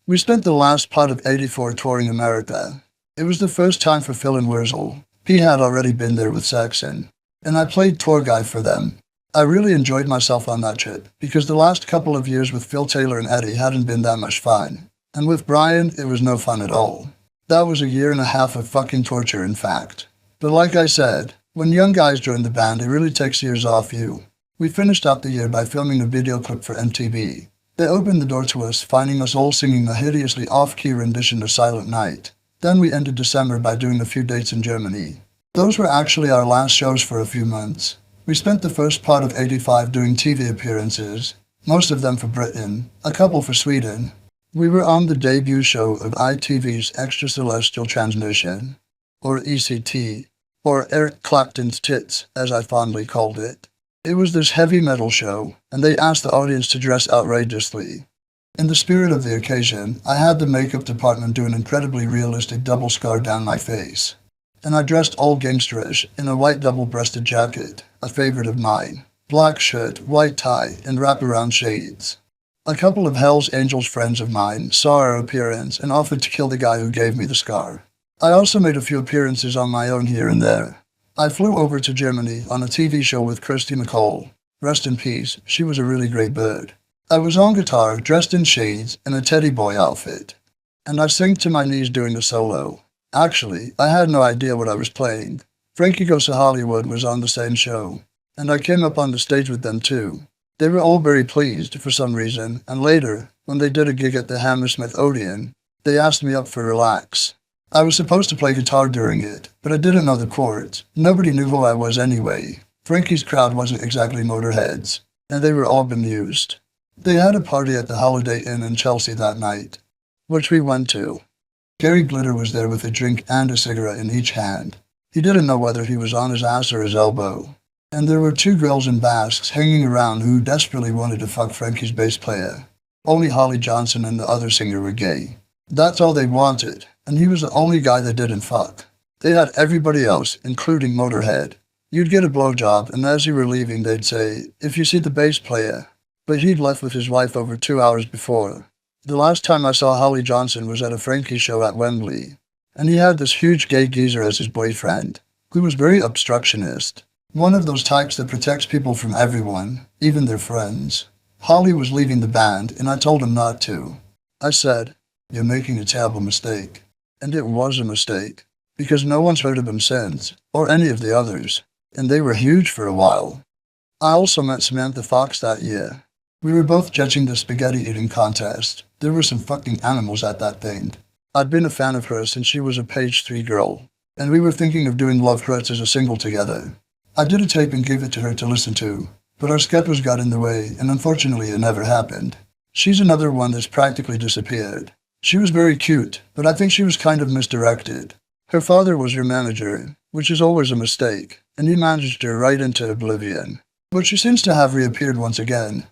We spent the last part of '84 touring America. It was the first time for Phil and Wurzel. He had already been there with Saxon, and I played tour guide for them. I really enjoyed myself on that trip, because the last couple of years with Phil Taylor and Eddie hadn't been that much fun. And with Brian, it was no fun at all. That was a year and a half of fucking torture, in fact. But like I said, when young guys join the band, it really takes years off you. We finished out the year by filming a video clip for MTV. They opened the door to us, finding us all singing a hideously off-key rendition of Silent Night. Then we ended December by doing a few dates in Germany. Those were actually our last shows for a few months. We spent the first part of '85 doing TV appearances, most of them for Britain, a couple for Sweden. We were on the debut show of ITV's Extracelestial Transmission, or ECT, or Eric Clapton's Tits, as I fondly called it. It was this heavy metal show, and they asked the audience to dress outrageously. In the spirit of the occasion, I had the makeup department do an incredibly realistic double scar down my face. And I dressed all gangsterish in a white double-breasted jacket, a favorite of mine, black shirt, white tie, and wraparound shades. A couple of Hell's Angels friends of mine saw our appearance and offered to kill the guy who gave me the scar. I also made a few appearances on my own here and there. I flew over to Germany on a TV show with Kirsty MacColl. Rest in peace, she was a really great bird. I was on guitar, dressed in shades, in a teddy boy outfit. And I sang to my knees doing a solo. Actually, I had no idea what I was playing. Frankie Goes to Hollywood was on the same show, and I came up on the stage with them too. They were all very pleased for some reason, and later, when they did a gig at the Hammersmith Odeon, they asked me up for Relax. I was supposed to play guitar during it, but I didn't know the chords. Nobody knew who I was anyway. Frankie's crowd wasn't exactly Motörheads, and they were all bemused. They had a party at the Holiday Inn in Chelsea that night, which we went to. Gary Glitter was there with a drink and a cigarette in each hand. He didn't know whether he was on his ass or his elbow. And there were two girls in basques hanging around who desperately wanted to fuck Frankie's bass player. Only Holly Johnson and the other singer were gay. That's all they wanted, and he was the only guy that didn't fuck. They had everybody else, including Motörhead. You'd get a blowjob, and as you were leaving, they'd say, "If you see the bass player." But he'd left with his wife over 2 hours before. The last time I saw Holly Johnson was at a Frankie show at Wembley, and he had this huge gay geezer as his boyfriend, who was very obstructionist. One of those types that protects people from everyone, even their friends. Holly was leaving the band, and I told him not to. I said, "You're making a terrible mistake." And it was a mistake, because no one's heard of him since, or any of the others, and they were huge for a while. I also met Samantha Fox that year. We were both judging the spaghetti eating contest. There were some fucking animals at that thing. I'd been a fan of hers since she was a page 3 girl, and we were thinking of doing Love Hurts as a single together. I did a tape and gave it to her to listen to, but our schedules got in the way, and unfortunately it never happened. She's another one that's practically disappeared. She was very cute, but I think she was kind of misdirected. Her father was her manager, which is always a mistake, and he managed her right into oblivion. But she seems to have reappeared once again.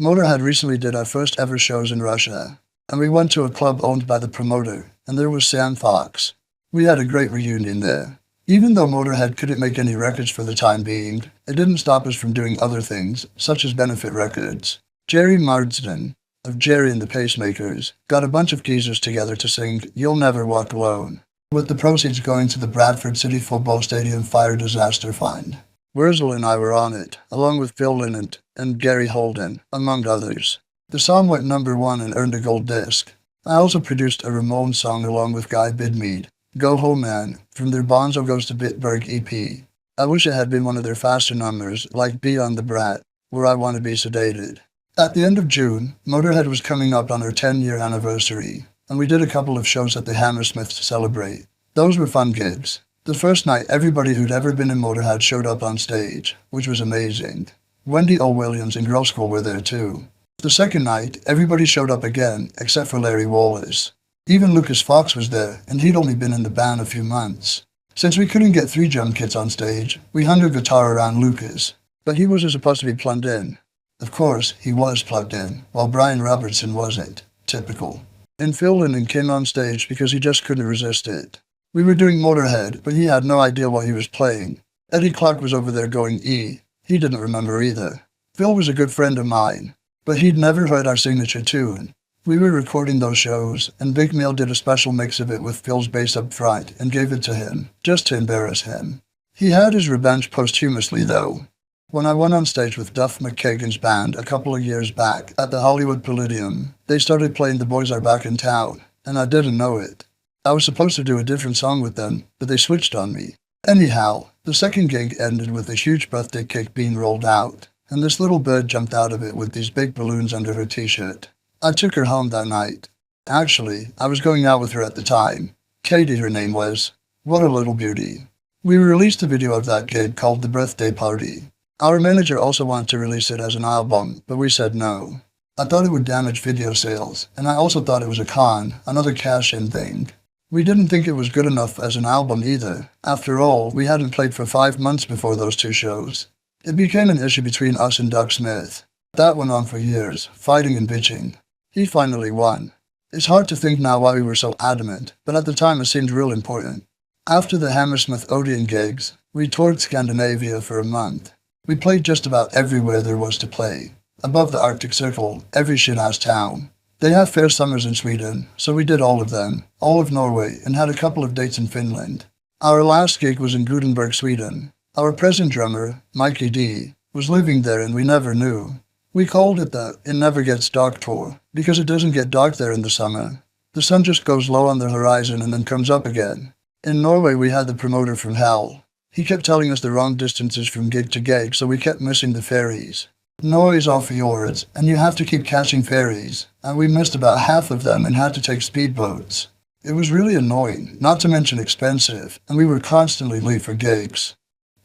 Motörhead recently did our first ever shows in Russia, and we went to a club owned by the promoter, and there was Sam Fox. We had a great reunion there. Even though Motörhead couldn't make any records for the time being, it didn't stop us from doing other things, such as benefit records. Jerry Marsden, of Jerry and the Pacemakers, got a bunch of geezers together to sing You'll Never Walk Alone, with the proceeds going to the Bradford City Football Stadium Fire Disaster Fund. Wurzel and I were on it, along with Phil Lynott and Gary Holden, among others. The song went #1 and earned a gold disc. I also produced a Ramones song along with Guy Bidmead, Go Home Man, from their Bonzo Goes to Bitburg EP. I wish it had been one of their faster numbers, like Beyond the Brat, Where I Want to Be Sedated. At the end of June, Motörhead was coming up on our 10-year anniversary, and we did a couple of shows at the Hammersmith to celebrate. Those were fun gigs. The first night, everybody who'd ever been in Motörhead showed up on stage, which was amazing. Wendy O. Williams and Girl School were there too. The second night, everybody showed up again, except for Larry Wallace. Even Lucas Fox was there, and he'd only been in the band a few months. Since we couldn't get 3 drum kits on stage, we hung a guitar around Lucas, but he wasn't supposed to be plugged in. Of course, he was plugged in, while Brian Robertson wasn't. Typical. And Phil Linden came on stage because he just couldn't resist it. We were doing Motörhead, but he had no idea what he was playing. Eddie Clark was over there going E. He didn't remember either. Phil was a good friend of mine, but he'd never heard our signature tune. We were recording those shows, and Big Mill did a special mix of it with Phil's bass up front and gave it to him, just to embarrass him. He had his revenge posthumously, though. When I went on stage with Duff McKagan's band a couple of years back at the Hollywood Palladium, they started playing The Boys Are Back in Town, and I didn't know it. I was supposed to do a different song with them, but they switched on me. Anyhow, the second gig ended with a huge birthday cake being rolled out, and this little bird jumped out of it with these big balloons under her t-shirt. I took her home that night. Actually, I was going out with her at the time. Katie, her name was. What a little beauty. We released a video of that gig called The Birthday Party. Our manager also wanted to release it as an album, but we said no. I thought it would damage video sales, and I also thought it was a con, another cash-in thing. We didn't think it was good enough as an album either. After all, we hadn't played for 5 months before those 2 shows. It became an issue between us and Doug Smith. That went on for years, fighting and bitching. He finally won. It's hard to think now why we were so adamant, but at the time it seemed real important. After the Hammersmith Odeon gigs, we toured Scandinavia for a month. We played just about everywhere there was to play. Above the Arctic Circle, every shit-ass town. They have fair summers in Sweden, so we did all of them, all of Norway, and had a couple of dates in Finland. Our last gig was in Gothenburg, Sweden. Our present drummer, Mikey D, was living there and we never knew. We called it the It Never Gets Dark tour, because it doesn't get dark there in the summer. The sun just goes low on the horizon and then comes up again. In Norway we had the promoter from hell. He kept telling us the wrong distances from gig to gig, so we kept missing the ferries. Norway is all fjords, and you have to keep catching ferries, and we missed about half of them and had to take speedboats. It was really annoying, not to mention expensive, and we were constantly late for gigs.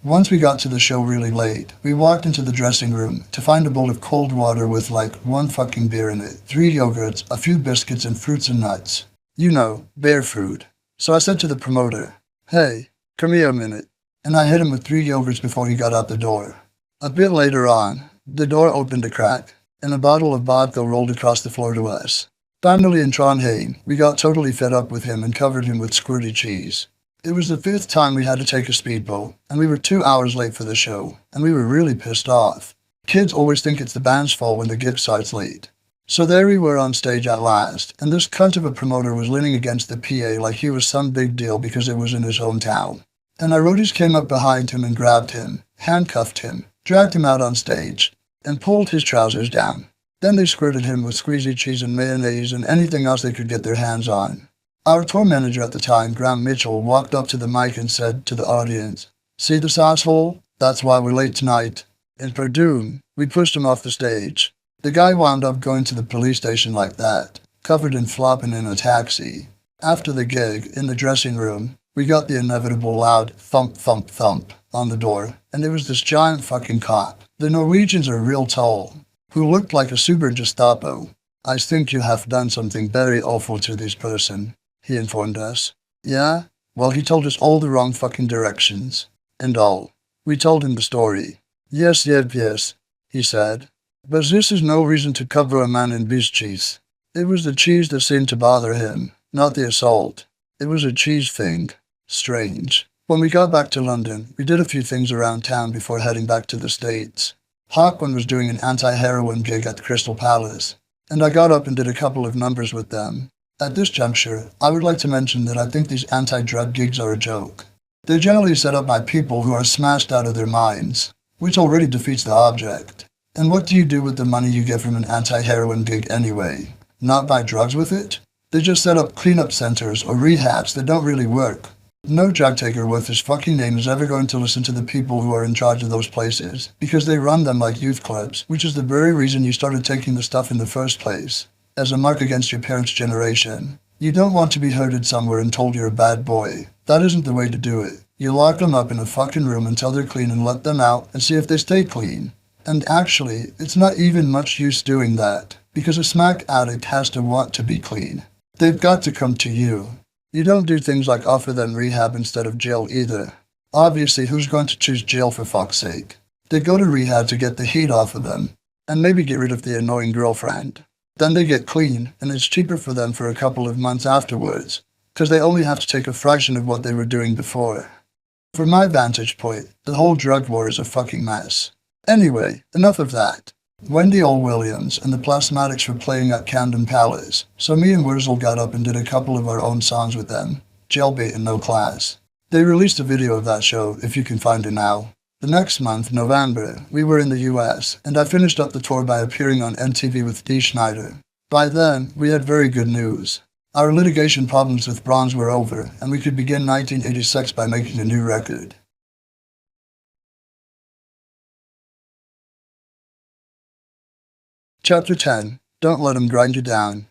Once we got to the show really late, we walked into the dressing room to find a bowl of cold water with like 1 fucking beer in it, 3 yogurts, a few biscuits, and fruits and nuts. You know, bear food. So I said to the promoter, "Hey, come here a minute," and I hit him with 3 yogurts before he got out the door. A bit later on, the door opened a crack, and a bottle of vodka rolled across the floor to us. Finally in Trondheim, we got totally fed up with him and covered him with squirty cheese. It was the 5th time we had to take a speedboat, and we were 2 hours late for the show, and we were really pissed off. Kids always think it's the band's fault when the gig starts late. So there we were on stage at last, and this cunt of a promoter was leaning against the PA like he was some big deal because it was in his hometown. And our roadies came up behind him and grabbed him, handcuffed him, dragged him out on stage, and pulled his trousers down. Then they squirted him with squeezy cheese and mayonnaise and anything else they could get their hands on. Our tour manager at the time, Graham Mitchell, walked up to the mic and said to the audience, "See this asshole? That's why we're late tonight." And for doom, we pushed him off the stage. The guy wound up going to the police station like that, covered in flopping in a taxi. After the gig, in the dressing room, we got the inevitable loud thump, thump, thump on the door, and it was this giant fucking cop. The Norwegians are real tall, who looked like a super Gestapo. "I think you have done something very awful to this person," he informed us. Yeah? Well, he told us all the wrong fucking directions. And all. We told him the story. Yes, he said. But this is no reason to cover a man in beast cheese. It was the cheese that seemed to bother him, not the assault. It was a cheese thing. Strange. When we got back to London, we did a few things around town before heading back to the States. Hawkman was doing an anti-heroin gig at the Crystal Palace, and I got up and did a couple of numbers with them. At this juncture, I would like to mention that I think these anti-drug gigs are a joke. They're generally set up by people who are smashed out of their minds, which already defeats the object. And what do you do with the money you get from an anti-heroin gig anyway? Not buy drugs with it? They just set up cleanup centers or rehabs that don't really work. No drug taker worth his fucking name is ever going to listen to the people who are in charge of those places, because they run them like youth clubs, which is the very reason you started taking the stuff in the first place. As a mark against your parents' generation. You don't want to be herded somewhere and told you're a bad boy. That isn't the way to do it. You lock them up in a fucking room until they're clean and let them out and see if they stay clean. And actually, it's not even much use doing that, because a smack addict has to want to be clean. They've got to come to you. You don't do things like offer them rehab instead of jail either. Obviously, who's going to choose jail for fuck's sake? They go to rehab to get the heat off of them, and maybe get rid of the annoying girlfriend. Then they get clean, and it's cheaper for them for a couple of months afterwards, because they only have to take a fraction of what they were doing before. From my vantage point, the whole drug war is a fucking mess. Anyway, enough of that. Wendy L. Williams and the Plasmatics were playing at Camden Palace, so me and Wurzel got up and did a couple of our own songs with them, Jailbait and No Class. They released a video of that show, if you can find it now. The next month, November, we were in the US, and I finished up the tour by appearing on MTV with Dee Schneider. By then, we had very good news. Our litigation problems with Bronze were over, and we could begin 1986 by making a new record. Chapter 10. Don't Let 'Em Grind You Down.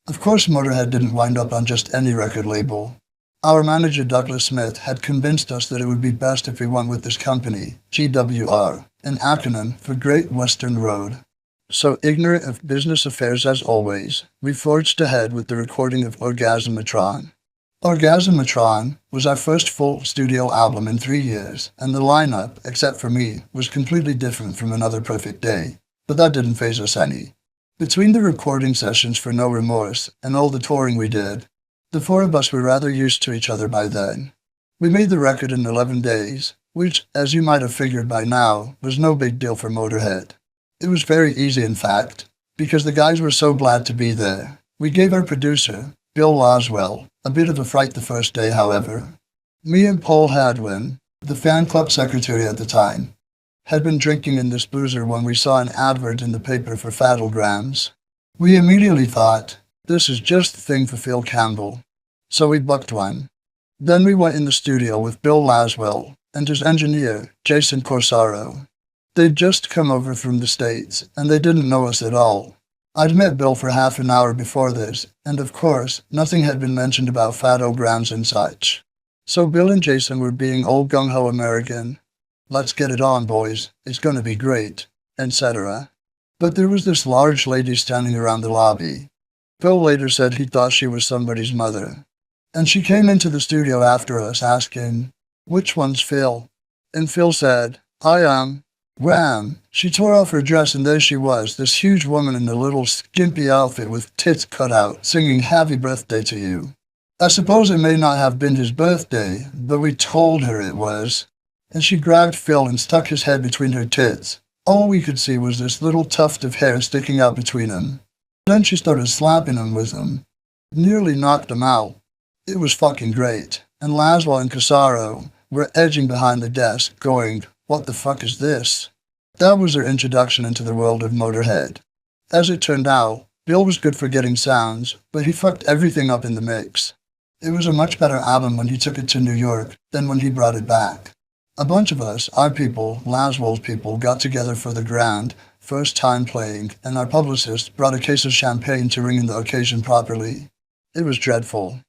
Of course, Motörhead didn't wind up on just any record label. Our manager Douglas Smith had convinced us that it would be best if we went with this company, GWR, an acronym for Great Western Road. So ignorant of business affairs as always, we forged ahead with the recording of Orgasmatron. Orgasmatron was our first full studio album in 3 years, and the lineup, except for me, was completely different from Another Perfect Day. But that didn't faze us any. Between the recording sessions for No Remorse and all the touring we did, the four of us were rather used to each other by then. We made the record in 11 days, which, as you might have figured by now, was no big deal for Motörhead. It was very easy, in fact, because the guys were so glad to be there. We gave our producer, Bill Laswell, a bit of a fright the first day, however. Me and Paul Hadwin, the fan club secretary at the time, had been drinking in this boozer when we saw an advert in the paper for Fattlegrams. We immediately thought, this is just the thing for Phil Campbell. So we booked one. Then we went in the studio with Bill Laswell and his engineer, Jason Corsaro. They'd just come over from the States, and they didn't know us at all. I'd met Bill for half an hour before this, and of course, nothing had been mentioned about Fattlegrams and such. So Bill and Jason were being old gung-ho American. Let's get it on, boys. It's going to be great, etc. But there was this large lady standing around the lobby. Phil later said he thought she was somebody's mother. And she came into the studio after us asking, "Which one's Phil?" And Phil said, "I am." Wham! She tore off her dress and there she was, this huge woman in a little skimpy outfit with tits cut out, singing Happy Birthday to You. I suppose it may not have been his birthday, but we told her it was. And she grabbed Phil and stuck his head between her tits. All we could see was this little tuft of hair sticking out between them. Then she started slapping him with them. Nearly knocked him out. It was fucking great. And Laswell and Casaro were edging behind the desk, going, "What the fuck is this?" That was their introduction into the world of Motörhead. As it turned out, Bill was good for getting sounds, but he fucked everything up in the mix. It was a much better album when he took it to New York than when he brought it back. A bunch of us, our people, Laswell's people, got together for the grand, first time playing, and our publicist brought a case of champagne to ring in the occasion properly. It was dreadful.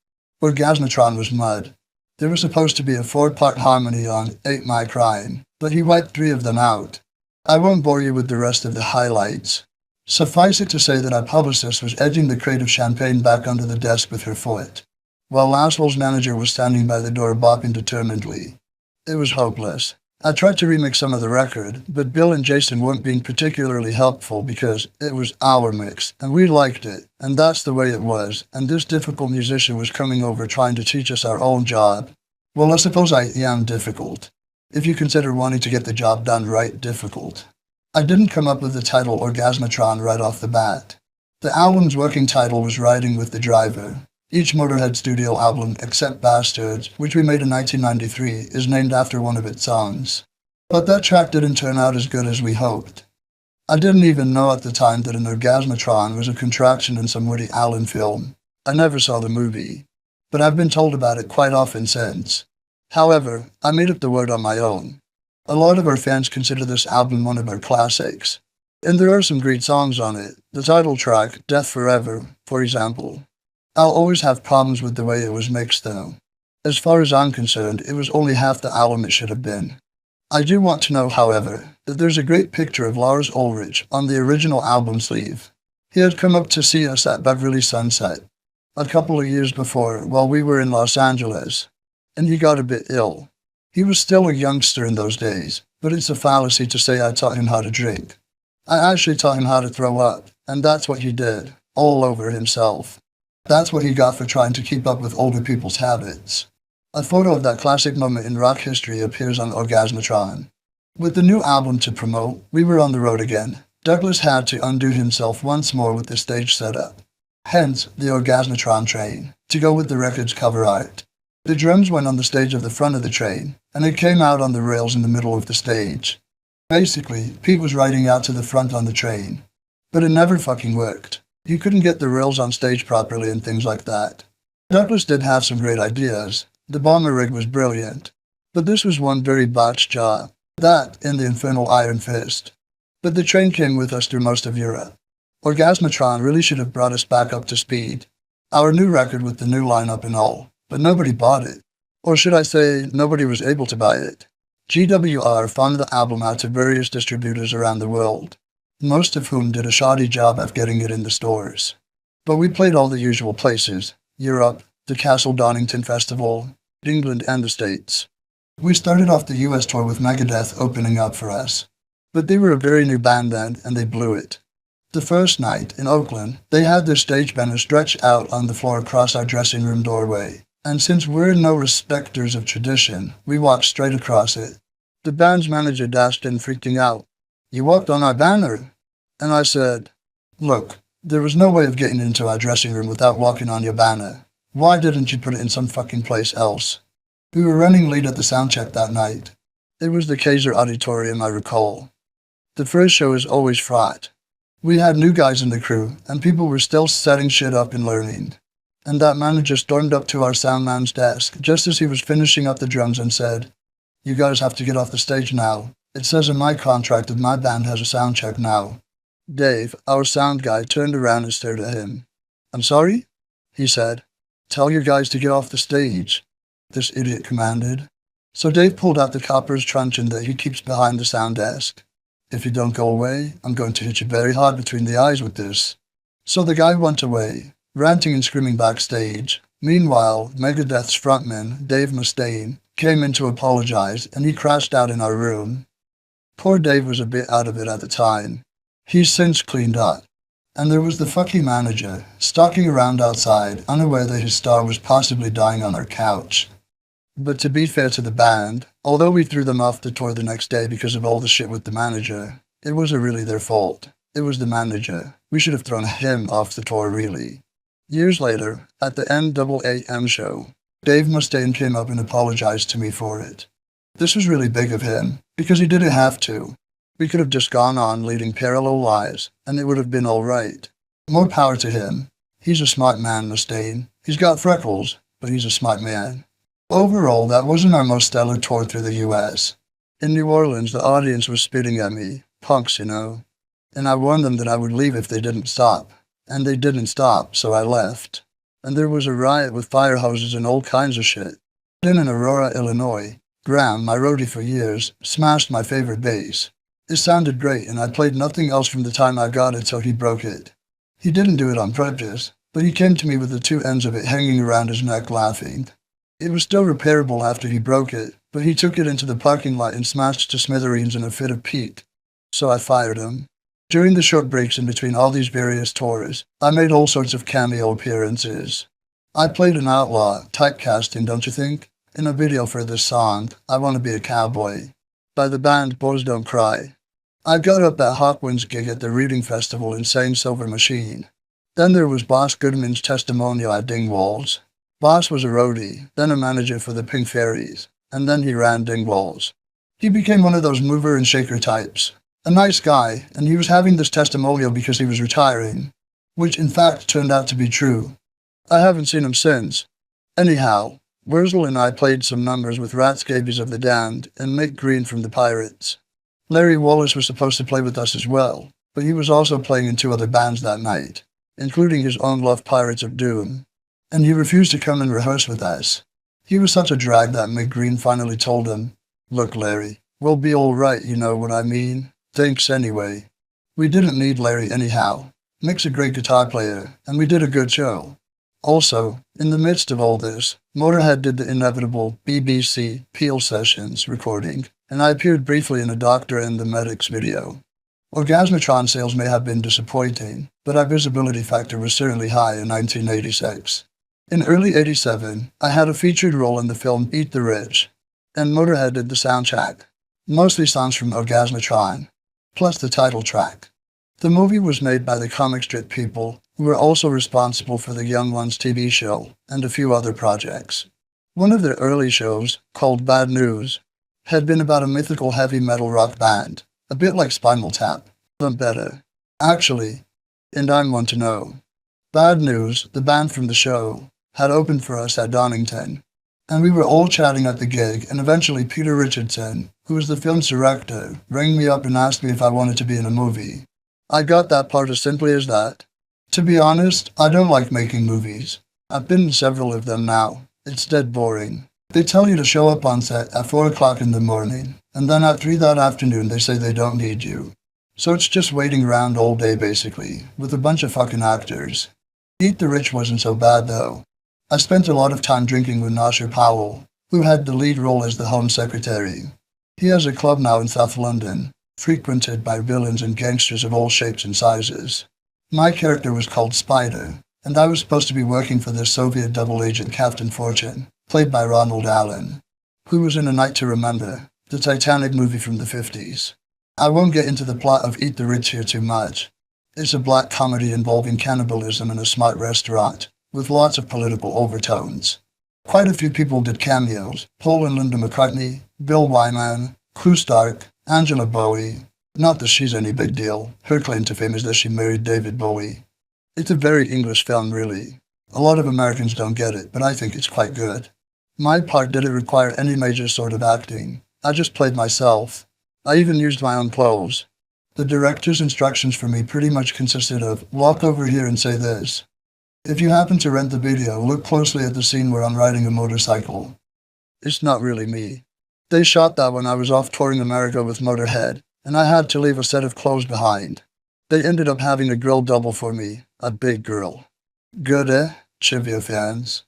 Orgasmatron was mud. There was supposed to be a 4-part harmony on Ain't My Crime, but he wiped 3 of them out. I won't bore you with the rest of the highlights. Suffice it to say that our publicist was edging the crate of champagne back under the desk with her foot, while Laswell's manager was standing by the door bopping determinedly. It was hopeless. I tried to remix some of the record, but Bill and Jason weren't being particularly helpful because it was our mix, and we liked it, and that's the way it was, and this difficult musician was coming over trying to teach us our own job. Well, I suppose I am difficult, if you consider wanting to get the job done right difficult. I didn't come up with the title Orgasmatron right off the bat. The album's working title was Riding with the Driver. Each Motörhead studio album, except Bastards, which we made in 1993, is named after one of its songs. But that track didn't turn out as good as we hoped. I didn't even know at the time that an orgasmatron was a contraction in some Woody Allen film. I never saw the movie, but I've been told about it quite often since. However, I made up the word on my own. A lot of our fans consider this album one of our classics, and there are some great songs on it. The title track, Death Forever, for example. I'll always have problems with the way it was mixed though. As far as I'm concerned, it was only half the album it should have been. I do want to know, however, that there's a great picture of Lars Ulrich on the original album sleeve. He had come up to see us at Beverly Sunset a couple of years before while we were in Los Angeles, and he got a bit ill. He was still a youngster in those days, but it's a fallacy to say I taught him how to drink. I actually taught him how to throw up, and that's what he did, all over himself. That's what he got for trying to keep up with older people's habits. A photo of that classic moment in rock history appears on Orgasmatron. With the new album to promote, we were on the road again. Douglas had to undo himself once more with the stage setup. Hence, the Orgasmatron train, to go with the record's cover art. The drums went on the stage of the front of the train, and it came out on the rails in the middle of the stage. Basically, Pete was riding out to the front on the train. But it never fucking worked. You couldn't get the rails on stage properly and things like that. Douglas did have some great ideas. The bomber rig was brilliant. But this was one very botched job. That and the infernal Iron Fist. But the train came with us through most of Europe. Orgasmatron really should have brought us back up to speed. Our new record with the new lineup and all. But nobody bought it. Or should I say, nobody was able to buy it. GWR farmed the album out to various distributors around the world, most of whom did a shoddy job of getting it in the stores. But we played all the usual places: Europe, the Castle Donington Festival, England, and the States. We started off the US tour with Megadeth opening up for us. But they were a very new band then, and they blew it. The first night, in Oakland, they had their stage banner stretched out on the floor across our dressing room doorway. And since we're no respecters of tradition, we walked straight across it. The band's manager dashed in freaking out. "You walked on our banner?" And I said, "Look, there was no way of getting into our dressing room without walking on your banner. Why didn't you put it in some fucking place else?" We were running late at the soundcheck that night. It was the Kaiser Auditorium, I recall. The first show is always fraught. We had new guys in the crew, and people were still setting shit up and learning. And that manager stormed up to our sound man's desk just as he was finishing up the drums and said, "You guys have to get off the stage now. It says in my contract that my band has a sound check now." Dave, our sound guy, turned around and stared at him. "I'm sorry?" he said. "Tell your guys to get off the stage," this idiot commanded. So Dave pulled out the copper's truncheon that he keeps behind the sound desk. "If you don't go away, I'm going to hit you very hard between the eyes with this." So the guy went away, ranting and screaming backstage. Meanwhile, Megadeth's frontman, Dave Mustaine, came in to apologize, and he crashed out in our room. Poor Dave was a bit out of it at the time. He's since cleaned up. And there was the fucking manager, stalking around outside, unaware that his star was possibly dying on our couch. But to be fair to the band, although we threw them off the tour the next day because of all the shit with the manager, it wasn't really their fault. It was the manager. We should have thrown him off the tour, really. Years later, at the NAAM show, Dave Mustaine came up and apologized to me for it. This was really big of him, because he didn't have to. We could have just gone on leading parallel lives, and it would have been all right. More power to him. He's a smart man, Mustaine. He's got freckles, but he's a smart man. Overall, that wasn't our most stellar tour through the US. In New Orleans, the audience was spitting at me. Punks, you know. And I warned them that I would leave if they didn't stop. And they didn't stop, so I left. And there was a riot with fire hoses and all kinds of shit. Then in Aurora, Illinois, Graham, my roadie for years, smashed my favorite bass. It sounded great, and I played nothing else from the time I got it till he broke it. He didn't do it on purpose, but he came to me with the two ends of it hanging around his neck laughing. It was still repairable after he broke it, but he took it into the parking lot and smashed to smithereens in a fit of pique. So I fired him. During the short breaks in between all these various tours, I made all sorts of cameo appearances. I played an outlaw, typecasting, don't you think? In a video for this song, I Want to Be a Cowboy, by the band Boys Don't Cry. I got up at Hawkwind's gig at the Reading Festival in St. Silver Machine. Then there was Boss Goodman's testimonial at Dingwalls. Boss was a roadie, then a manager for the Pink Fairies, and then he ran Dingwalls. He became one of those mover and shaker types. A nice guy, and he was having this testimonial because he was retiring, which in fact turned out to be true. I haven't seen him since. Anyhow, Wurzel and I played some numbers with Rat Scabies of the Damned and Mick Green from the Pirates. Larry Wallace was supposed to play with us as well, but he was also playing in 2 other bands that night, including his own Love Pirates of Doom, and he refused to come and rehearse with us. He was such a drag that Mick Green finally told him, "Look, Larry, we'll be all right, you know what I mean? Thanks anyway." We didn't need Larry anyhow. Mick's a great guitar player, and we did a good show. Also, in the midst of all this, Motörhead did the inevitable BBC Peel Sessions recording, and I appeared briefly in a Doctor and the Medics video. Orgasmatron sales may have been disappointing, but our visibility factor was certainly high in 1986. In early '87, I had a featured role in the film Eat the Rich, and Motörhead did the soundtrack, mostly songs from Orgasmatron, plus the title track. The movie was made by the comic strip people, who were also responsible for the Young Ones TV show and a few other projects. One of their early shows, called Bad News, had been about a mythical heavy metal rock band, a bit like Spinal Tap, but better. Actually, and I'm one to know. Bad News, the band from the show, had opened for us at Donington, and we were all chatting at the gig, and eventually Peter Richardson, who was the film's director, rang me up and asked me if I wanted to be in a movie. I got that part as simply as that. To be honest, I don't like making movies. I've been in several of them now. It's dead boring. They tell you to show up on set at 4 o'clock in the morning, and then at 3 that afternoon they say they don't need you. So it's just waiting around all day basically, with a bunch of fucking actors. Eat the Rich wasn't so bad though. I spent a lot of time drinking with Nasher Powell, who had the lead role as the Home Secretary. He has a club now in South London, frequented by villains and gangsters of all shapes and sizes. My character was called Spider, and I was supposed to be working for the Soviet double agent Captain Fortune, played by Ronald Allen, who was in A Night to Remember, the Titanic movie from the 50s. I won't get into the plot of Eat the Rich here too much. It's a black comedy involving cannibalism in a smart restaurant, with lots of political overtones. Quite a few people did cameos: Paul and Linda McCartney, Bill Wyman, Clu Stark, Angela Bowie. Not that she's any big deal. Her claim to fame is that she married David Bowie. It's a very English film, really. A lot of Americans don't get it, but I think it's quite good. My part didn't require any major sort of acting. I just played myself. I even used my own clothes. The director's instructions for me pretty much consisted of, walk over here and say this. If you happen to rent the video, look closely at the scene where I'm riding a motorcycle. It's not really me. They shot that when I was off touring America with Motörhead, and I had to leave a set of clothes behind. They ended up having a grill double for me, a big grill. Good, eh? Trivia fans.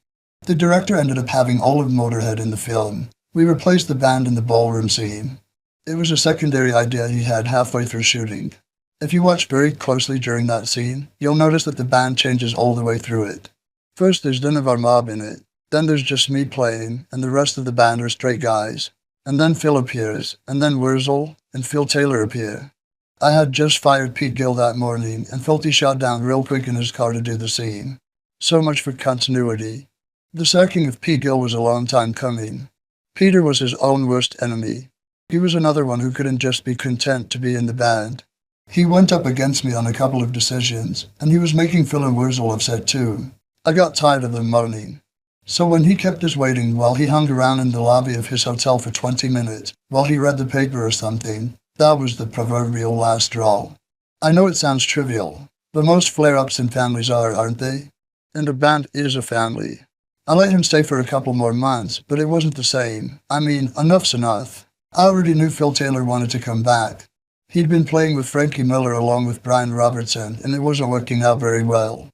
The director ended up having all of Motörhead in the film. We replaced the band in the ballroom scene. It was a secondary idea he had halfway through shooting. If you watch very closely during that scene, you'll notice that the band changes all the way through it. First there's none of our mob in it, then there's just me playing, and the rest of the band are straight guys. And then Phil appears, and then Wurzel and Phil Taylor appear. I had just fired Pete Gill that morning, and felt he shot down real quick in his car to do the scene. So much for continuity. The sacking of Pete Gill was a long time coming. Peter was his own worst enemy. He was another one who couldn't just be content to be in the band. He went up against me on a couple of decisions, and he was making Phil and Wurzel upset too. I got tired of them moaning. So when he kept us waiting while he hung around in the lobby of his hotel for 20 minutes, while he read the paper or something, that was the proverbial last straw. I know it sounds trivial, but most flare-ups in families are, aren't they? And a band is a family. I let him stay for a couple more months, but it wasn't the same. I mean, enough's enough. I already knew Phil Taylor wanted to come back. He'd been playing with Frankie Miller along with Brian Robertson, and it wasn't working out very well.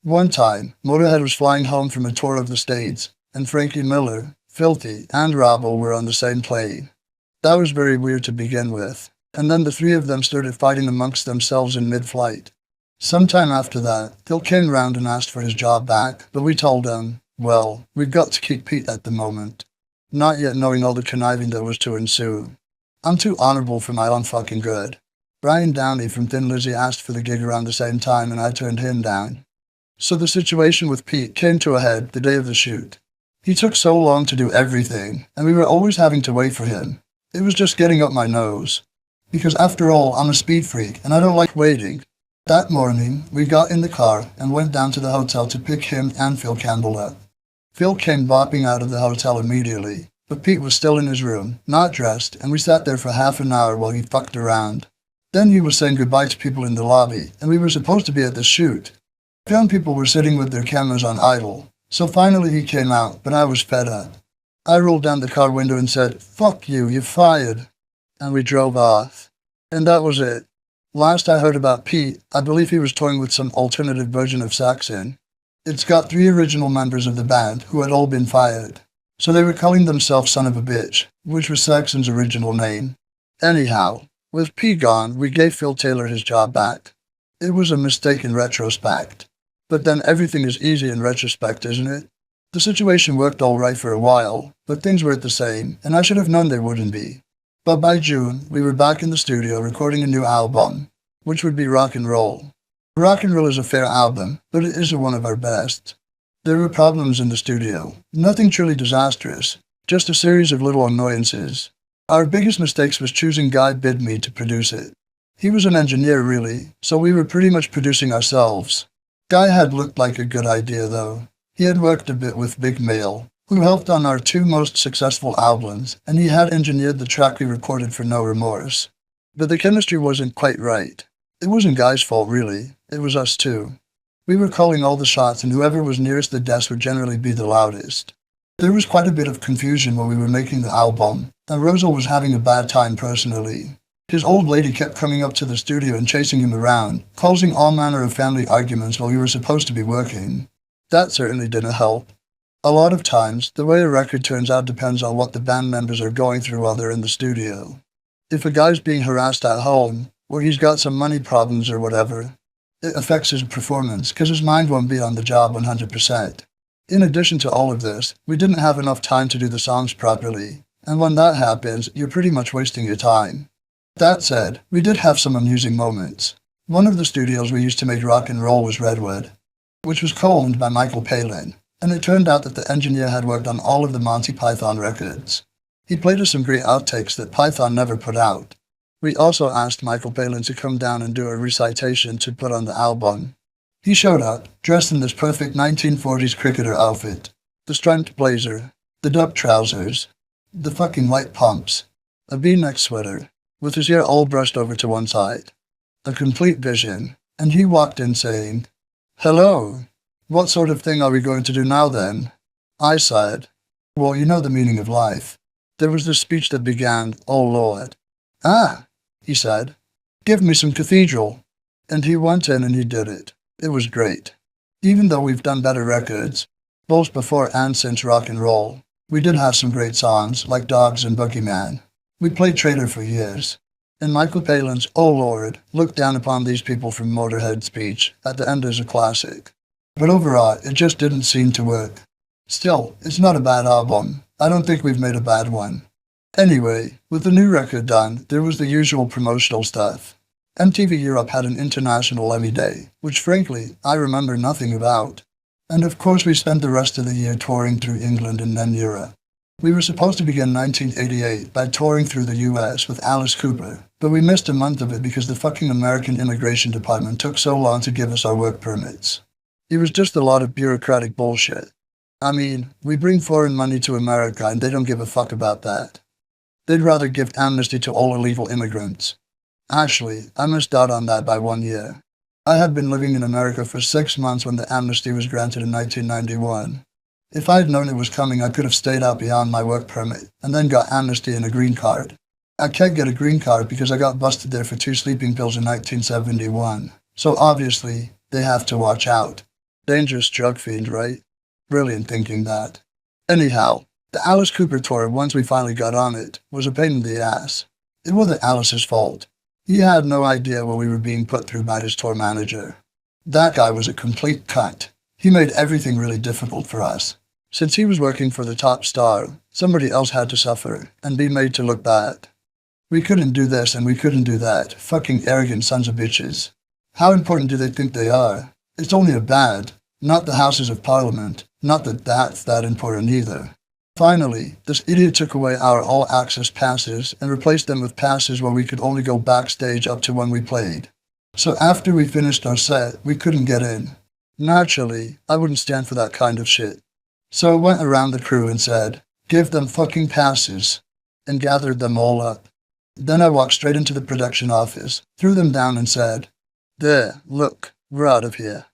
One time, Motörhead was flying home from a tour of the States, and Frankie Miller, Filthy, and Robbo were on the same plane. That was very weird to begin with, and then the three of them started fighting amongst themselves in mid-flight. Sometime after that, Phil came round and asked for his job back, but we told him, well, we've got to keep Pete at the moment, not yet knowing all the conniving that was to ensue. I'm too honorable for my own fucking good. Brian Downey from Thin Lizzy asked for the gig around the same time, and I turned him down. So the situation with Pete came to a head the day of the shoot. He took so long to do everything, and we were always having to wait for him. It was just getting up my nose. Because after all, I'm a speed freak and I don't like waiting. That morning, we got in the car and went down to the hotel to pick him and Phil Campbell up. Phil came bopping out of the hotel immediately, but Pete was still in his room, not dressed, and we sat there for half an hour while he fucked around. Then he was saying goodbye to people in the lobby, and we were supposed to be at the shoot. Young people were sitting with their cameras on idle, so finally he came out, but I was fed up. I rolled down the car window and said, "Fuck you, you're fired." And we drove off. And that was it. Last I heard about Pete, I believe he was touring with some alternative version of Saxon. It's got 3 original members of the band who had all been fired. So they were calling themselves Son of a Bitch, which was Saxon's original name. Anyhow, with Pete gone, we gave Phil Taylor his job back. It was a mistake in retrospect. But then everything is easy in retrospect, isn't it? The situation worked all right for a while, but things weren't the same, and I should have known they wouldn't be. But by June, we were back in the studio recording a new album, which would be Rock and Roll. Rock and Roll is a fair album, but it isn't one of our best. There were problems in the studio, nothing truly disastrous, just a series of little annoyances. Our biggest mistake was choosing Guy Bidmead to produce it. He was an engineer really, so we were pretty much producing ourselves. Guy had looked like a good idea though. He had worked a bit with Big Mail, who helped on our 2 most successful albums, and he had engineered the track we recorded for No Remorse. But the chemistry wasn't quite right. It wasn't Guy's fault really, it was us too. We were calling all the shots and whoever was nearest the desk would generally be the loudest. There was quite a bit of confusion when we were making the album, and Rosal was having a bad time personally. His old lady kept coming up to the studio and chasing him around, causing all manner of family arguments while we were supposed to be working. That certainly didn't help. A lot of times, the way a record turns out depends on what the band members are going through while they're in the studio. If a guy's being harassed at home, or he's got some money problems or whatever, it affects his performance because his mind won't be on the job 100%. In addition to all of this, we didn't have enough time to do the songs properly, and when that happens, you're pretty much wasting your time. That said, we did have some amusing moments. One of the studios we used to make Rock and Roll was Redwood, which was co-owned by Michael Palin, and it turned out that the engineer had worked on all of the Monty Python records. He played us some great outtakes that Python never put out. We also asked Michael Palin to come down and do a recitation to put on the album. He showed up, dressed in this perfect 1940s cricketer outfit, the striped blazer, the duck trousers, the fucking white pumps, a V-neck sweater, with his hair all brushed over to one side. A complete vision, and he walked in saying, "Hello, what sort of thing are we going to do now then?" I said, "Well, you know the meaning of life." There was this speech that began, "Oh Lord." "Ah," he said, "give me some cathedral." And he went in and he did it. It was great. Even though we've done better records, both before and since Rock and Roll, we did have some great songs like Dogs and Boogeyman. We played Traitor for years, and Michael Palin's "Oh Lord" looked down upon these people from Motörhead speech at the end as a classic. But overall, it just didn't seem to work. Still, it's not a bad album. I don't think we've made a bad one. Anyway, with the new record done, there was the usual promotional stuff. MTV Europe had an international Lemmy Day, which frankly, I remember nothing about. And of course we spent the rest of the year touring through England and then Europe. We were supposed to begin 1988 by touring through the US with Alice Cooper, but we missed a month of it because the fucking American Immigration Department took so long to give us our work permits. It was just a lot of bureaucratic bullshit. I mean, we bring foreign money to America and they don't give a fuck about that. They'd rather give amnesty to all illegal immigrants. Actually, I missed out on that by 1 year. I had been living in America for 6 months when the amnesty was granted in 1991. If I had known it was coming, I could have stayed out beyond my work permit and then got amnesty and a green card. I can't get a green card because I got busted there for 2 sleeping pills in 1971. So obviously, they have to watch out. Dangerous drug fiend, right? Brilliant thinking that. Anyhow, the Alice Cooper tour, once we finally got on it, was a pain in the ass. It wasn't Alice's fault. He had no idea what we were being put through by his tour manager. That guy was a complete cunt. He made everything really difficult for us. Since he was working for the top star, somebody else had to suffer and be made to look bad. We couldn't do this and we couldn't do that. Fucking arrogant sons of bitches. How important do they think they are? It's only a band, not the Houses of Parliament. Not that that's that important either. Finally, this idiot took away our all-access passes and replaced them with passes where we could only go backstage up to when we played. So after we finished our set, we couldn't get in. Naturally, I wouldn't stand for that kind of shit. So I went around the crew and said, "Give them fucking passes," and gathered them all up. Then I walked straight into the production office, threw them down and said, "There, look, we're out of here."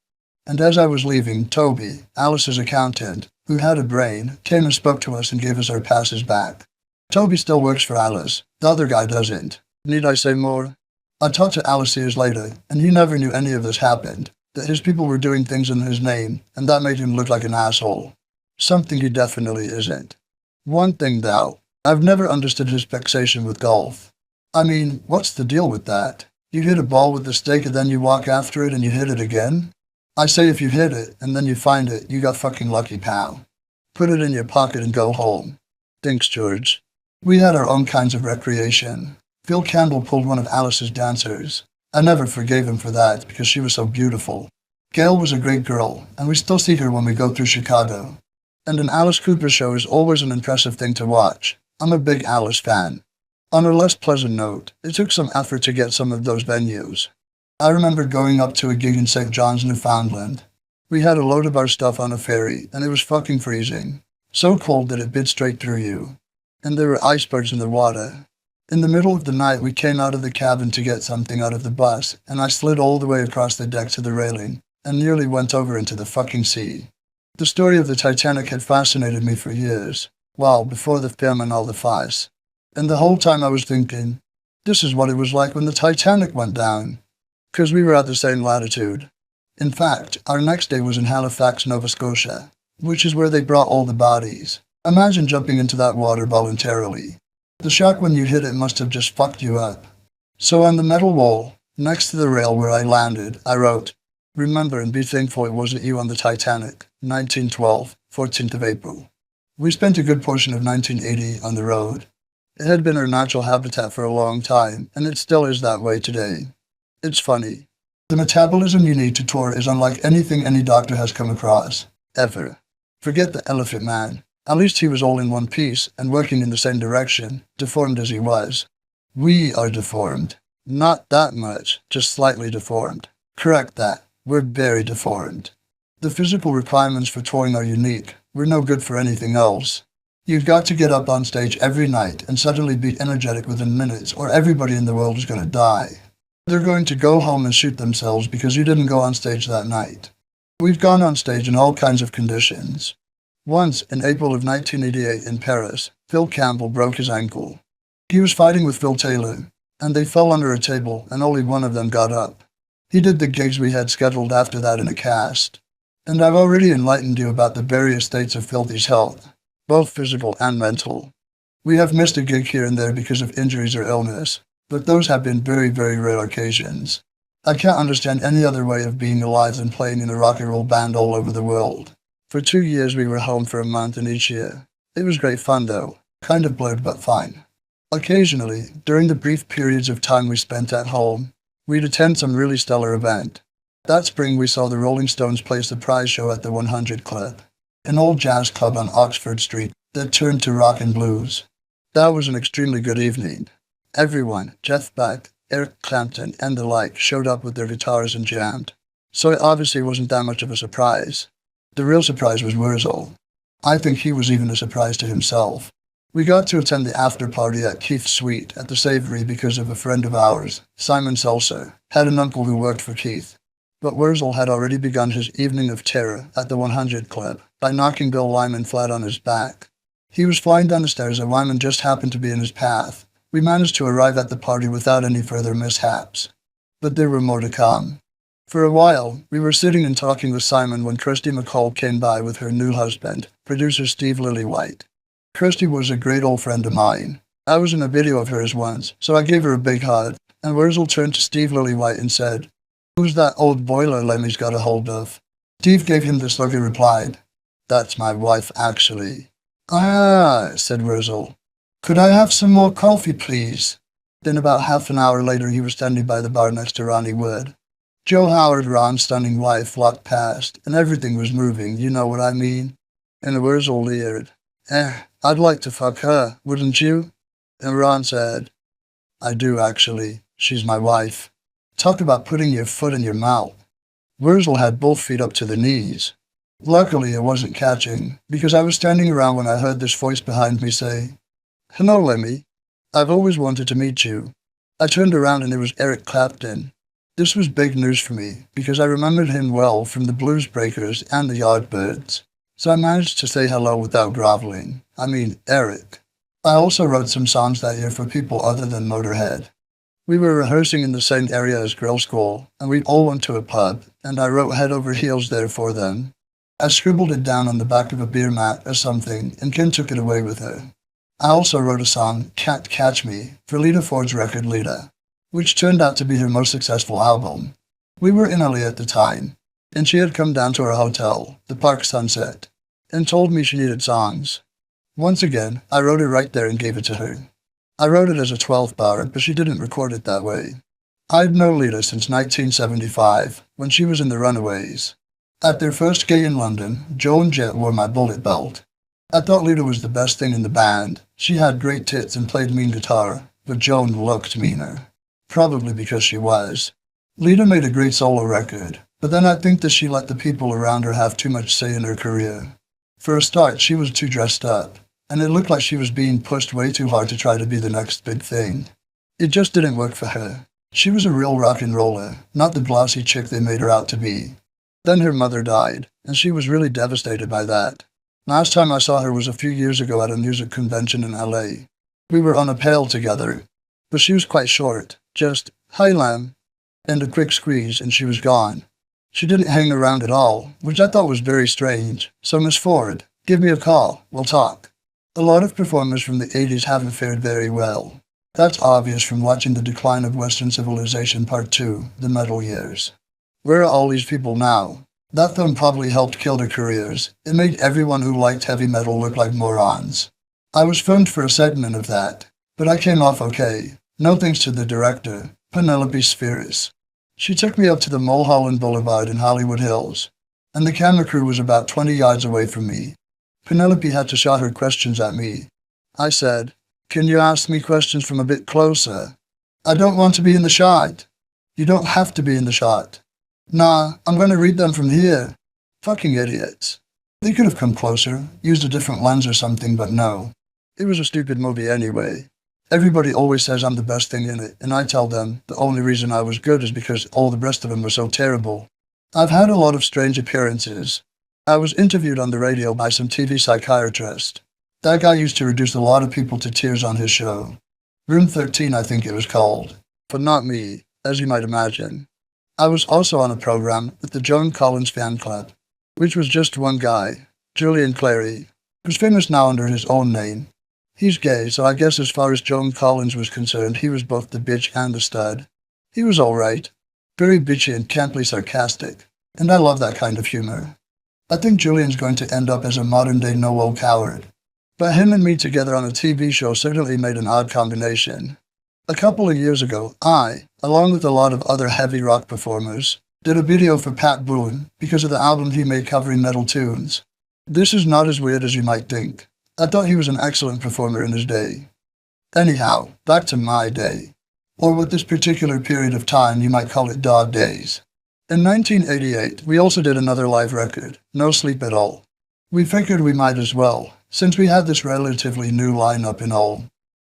And as I was leaving, Toby, Alice's accountant, who had a brain, came and spoke to us and gave us our passes back. Toby still works for Alice. The other guy doesn't. Need I say more? I talked to Alice years later, and he never knew any of this happened, that his people were doing things in his name, and that made him look like an asshole. Something he definitely isn't. One thing, though, I've never understood his fixation with golf. I mean, what's the deal with that? You hit a ball with a stick and then you walk after it and you hit it again? I say if you hit it and then you find it, you got fucking lucky, pal. Put it in your pocket and go home. Thanks, George. We had our own kinds of recreation. Phil Campbell pulled one of Alice's dancers. I never forgave him for that because she was so beautiful. Gail was a great girl, and we still see her when we go through Chicago. And an Alice Cooper show is always an impressive thing to watch. I'm a big Alice fan. On a less pleasant note, it took some effort to get some of those venues. I remember going up to a gig in St. John's, Newfoundland. We had a load of our stuff on a ferry, and it was fucking freezing. So cold that it bit straight through you. And there were icebergs in the water. In the middle of the night, we came out of the cabin to get something out of the bus, and I slid all the way across the deck to the railing, and nearly went over into the fucking sea. The story of the Titanic had fascinated me for years. Well, before the film and all the fuss. And the whole time I was thinking, this is what it was like when the Titanic went down. 'Cause we were at the same latitude. In fact, our next day was in Halifax, Nova Scotia, which is where they brought all the bodies. Imagine jumping into that water voluntarily. The shock when you hit it must have just fucked you up. So on the metal wall, next to the rail where I landed, I wrote, "Remember and be thankful it wasn't you on the Titanic, 1912, 14th of April. We spent a good portion of 1980 on the road. It had been our natural habitat for a long time, and it still is that way today. It's funny. The metabolism you need to tour is unlike anything any doctor has come across, ever. Forget the Elephant Man. At least he was all in one piece and working in the same direction, deformed as he was. We are deformed. Not that much, just slightly deformed. Correct that. We're very deformed. The physical requirements for touring are unique. We're no good for anything else. You've got to get up on stage every night and suddenly be energetic within minutes, or everybody in the world is going to die. They're going to go home and shoot themselves because you didn't go on stage that night. We've gone on stage in all kinds of conditions. Once, in April of 1988 in Paris, Phil Campbell broke his ankle. He was fighting with Phil Taylor, and they fell under a table and only one of them got up. He did the gigs we had scheduled after that in a cast. And I've already enlightened you about the various states of Filthy's health, both physical and mental. We have missed a gig here and there because of injuries or illness, but those have been very, very rare occasions. I can't understand any other way of being alive than playing in a rock and roll band all over the world. For 2 years we were home for a month in each year. It was great fun though, kind of blurred but fine. Occasionally, during the brief periods of time we spent at home, we'd attend some really stellar event. That spring we saw the Rolling Stones play a surprise show at the 100 Club, an old jazz club on Oxford Street that turned to rock and blues. That was an extremely good evening. Everyone, Jeff Beck, Eric Clapton, and the like, showed up with their guitars and jammed. So it obviously wasn't that much of a surprise. The real surprise was Wurzel. I think he was even a surprise to himself. We got to attend the after party at Keith's suite at the Savory because of a friend of ours, Simon Seltzer, had an uncle who worked for Keith. But Wurzel had already begun his evening of terror at the 100 Club by knocking Bill Wyman flat on his back. He was flying down the stairs and Wyman just happened to be in his path. We managed to arrive at the party without any further mishaps. But there were more to come. For a while, we were sitting and talking with Simon when Kirsty McCall came by with her new husband, producer Steve Lillywhite. Kirsty was a great old friend of mine. I was in a video of hers once, so I gave her a big hug, and Wurzel turned to Steve Lillywhite and said, "Who's that old boiler Lemmy's got a hold of?" Steve gave him this look and replied, "That's my wife, actually." "Ah," said Wurzel. "Could I have some more coffee, please?" Then about half an hour later he was standing by the bar next to Ronnie Wood. Joe Howard, Ron's stunning wife, walked past, and everything was moving, you know what I mean? And Wurzel leered. I'd like to fuck her, wouldn't you? Imran said, I do actually. She's my wife. Talk about putting your foot in your mouth. Wurzel had both feet up to the knees. Luckily, it wasn't catching, because I was standing around when I heard this voice behind me say, Hello, Lemmy. I've always wanted to meet you. I turned around and it was Eric Clapton. This was big news for me, because I remembered him well from the Blues Breakers and the Yardbirds. So I managed to say hello without groveling. I mean, Eric. I also wrote some songs that year for people other than Motörhead. We were rehearsing in the same area as Grill School, and we all went to a pub, and I wrote head over heels there for them. I scribbled it down on the back of a beer mat or something, and Kim took it away with her. I also wrote a song, Can't Catch Me, for Lita Ford's record Lita, which turned out to be her most successful album. We were in LA at the time, and she had come down to our hotel, the Park Sunset, and told me she needed songs. Once again, I wrote it right there and gave it to her. I wrote it as a 12-bar, but she didn't record it that way. I'd known Lita since 1975, when she was in the Runaways. At their first gig in London, Joan Jett wore my bullet belt. I thought Lita was the best thing in the band. She had great tits and played mean guitar, but Joan looked meaner. Probably because she was. Lita made a great solo record, but then I think that she let the people around her have too much say in her career. For a start, she was too dressed up, and it looked like she was being pushed way too hard to try to be the next big thing. It just didn't work for her. She was a real rock and roller, not the blousy chick they made her out to be. Then her mother died, and she was really devastated by that. Last time I saw her was a few years ago at a music convention in LA. We were on a pail together, but she was quite short, just, hi Lem, and a quick squeeze and she was gone. She didn't hang around at all, which I thought was very strange. So Miss Ford, give me a call, we'll talk. A lot of performers from the 80s haven't fared very well. That's obvious from watching The Decline of Western Civilization Part 2, The Metal Years. Where are all these people now? That film probably helped kill their careers. It made everyone who liked heavy metal look like morons. I was filmed for a segment of that, but I came off okay. No thanks to the director, Penelope Spheris. She took me up to the Mulholland Boulevard in Hollywood Hills, and the camera crew was about 20 yards away from me. Penelope had to shout her questions at me. I said, Can you ask me questions from a bit closer? I don't want to be in the shot. You don't have to be in the shot. Nah, I'm going to read them from here. Fucking idiots. They could have come closer, used a different lens or something, but no. It was a stupid movie anyway. Everybody always says I'm the best thing in it, and I tell them the only reason I was good is because all the rest of them were so terrible. I've had a lot of strange appearances. I was interviewed on the radio by some TV psychiatrist. That guy used to reduce a lot of people to tears on his show. Room 13, I think it was called. But not me, as you might imagine. I was also on a program with the Joan Collins fan club, which was just one guy, Julian Clary, who's famous now under his own name. He's gay, so I guess as far as Joan Collins was concerned, he was both the bitch and the stud. He was alright, very bitchy and camply sarcastic, and I love that kind of humor. I think Julian's going to end up as a modern-day Noel Coward. But him and me together on a TV show certainly made an odd combination. A couple of years ago, I, along with a lot of other heavy rock performers, did a video for Pat Boone because of the album he made covering metal tunes. This is not as weird as you might think. I thought he was an excellent performer in his day. Anyhow, back to my day. Or with this particular period of time, you might call it dog days. In 1988, we also did another live record, No Sleep at All. We figured we might as well, since we had this relatively new lineup and all.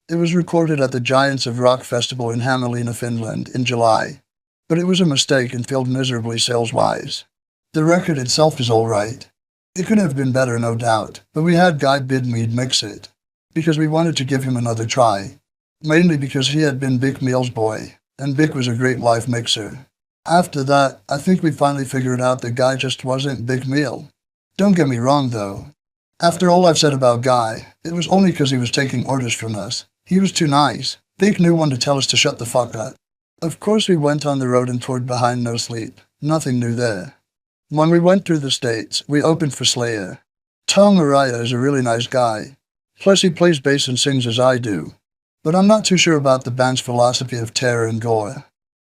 It was recorded at the Giants of Rock Festival in Hämeenlinna, Finland, in July. But it was a mistake and failed miserably sales-wise. The record itself is alright. It could have been better, no doubt, but we had Guy Bidmead mix it, because we wanted to give him another try. Mainly because he had been Bick Meal's boy, and Bick was a great live mixer. After that, I think we finally figured out that Guy just wasn't Bick Meal. Don't get me wrong, though. After all I've said about Guy, it was only because he was taking orders from us. He was too nice. Bick knew when to tell us to shut the fuck up. Of course we went on the road and toured behind No Sleep. Nothing new there. When we went through the States, we opened for Slayer. Tom Araya is a really nice guy. Plus he plays bass and sings as I do. But I'm not too sure about the band's philosophy of terror and gore.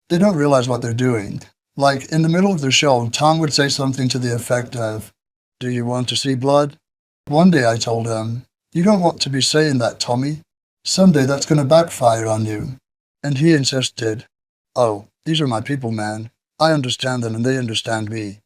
They don't realize what they're doing. Like, in the middle of their show, Tom would say something to the effect of, "Do you want to see blood?" One day I told him, You don't want to be saying that, Tommy. Someday that's gonna backfire on you. And he insisted. Oh, these are my people, man. I understand them and they understand me.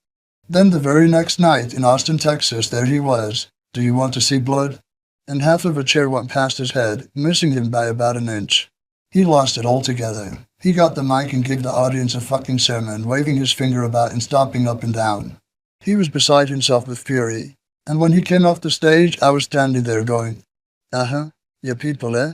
Then the very next night in Austin, Texas, there he was. Do you want to see blood? And half of a chair went past his head, missing him by about an inch. He lost it altogether. He got the mic and gave the audience a fucking sermon, waving his finger about and stomping up and down. He was beside himself with fury. And when he came off the stage, I was standing there going, your people, eh?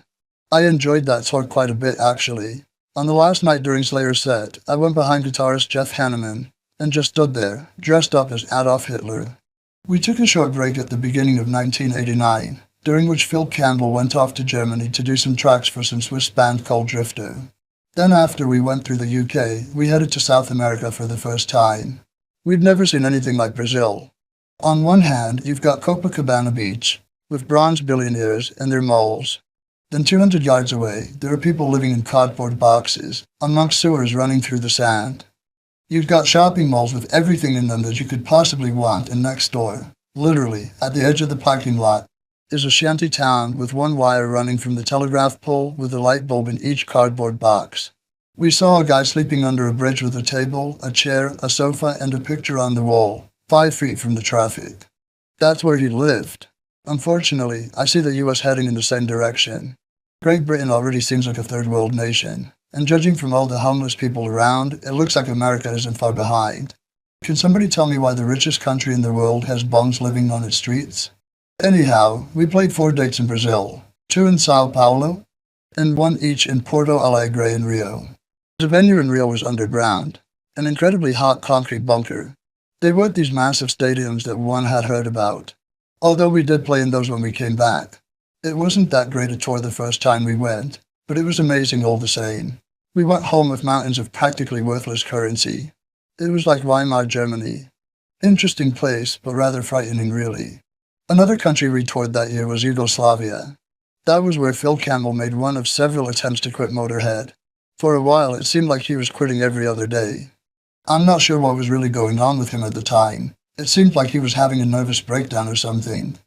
I enjoyed that talk quite a bit, actually. On the last night during Slayer's set, I went behind guitarist Jeff Hanneman and just stood there, dressed up as Adolf Hitler. We took a short break at the beginning of 1989, during which Phil Campbell went off to Germany to do some tracks for some Swiss band called Drifter. Then after we went through the UK, we headed to South America for the first time. We'd never seen anything like Brazil. On one hand, you've got Copacabana Beach, with bronze billionaires and their malls. Then 200 yards away, there are people living in cardboard boxes, amongst sewers running through the sand. You've got shopping malls with everything in them that you could possibly want, and next door, literally, at the edge of the parking lot, is a shanty town with one wire running from the telegraph pole with a light bulb in each cardboard box. We saw a guy sleeping under a bridge with a table, a chair, a sofa, and a picture on the wall, 5 feet from the traffic. That's where he lived. Unfortunately, I see the US heading in the same direction. Great Britain already seems like a third world nation, and judging from all the homeless people around, it looks like America isn't far behind. Can somebody tell me why the richest country in the world has bums living on its streets? Anyhow, we played 4 dates in Brazil, 2 in Sao Paulo, and 1 each in Porto Alegre and Rio. The venue in Rio was underground, an incredibly hot concrete bunker. They weren't these massive stadiums that one had heard about. Although we did play in those when we came back. It wasn't that great a tour the first time we went, but it was amazing all the same. We went home with mountains of practically worthless currency. It was like Weimar, Germany. Interesting place, but rather frightening, really. Another country we toured that year was Yugoslavia. That was where Phil Campbell made one of several attempts to quit Motörhead. For a while, it seemed like he was quitting every other day. I'm not sure what was really going on with him at the time. It seemed like he was having a nervous breakdown or something.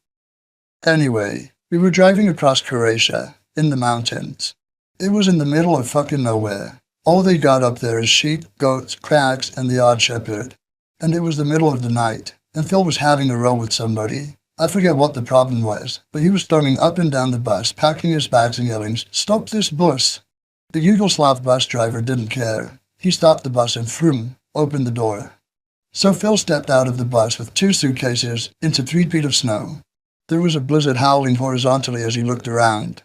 Anyway, we were driving across Croatia, in the mountains. It was in the middle of fucking nowhere. All they got up there is sheep, goats, crags, and the odd shepherd. And it was the middle of the night, and Phil was having a row with somebody. I forget what the problem was, but he was storming up and down the bus, packing his bags and yelling, "Stop this bus!" The Yugoslav bus driver didn't care. He stopped the bus and vroom, opened the door. So Phil stepped out of the bus with 2 suitcases into 3 feet of snow. There was a blizzard howling horizontally as he looked around.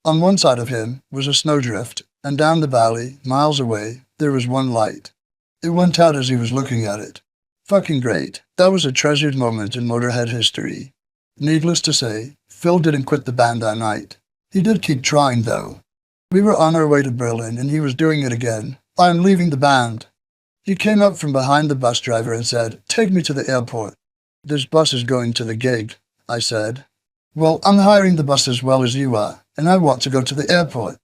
On one side of him was a snowdrift, and down the valley, miles away, there was one light. It went out as he was looking at it. Fucking great. That was a treasured moment in Motörhead history. Needless to say, Phil didn't quit the band that night. He did keep trying, though. We were on our way to Berlin, and he was doing it again. "I'm leaving the band." He came up from behind the bus driver and said, "Take me to the airport." "This bus is going to the gig," I said. "Well, I'm hiring the bus as well as you are, and I want to go to the airport."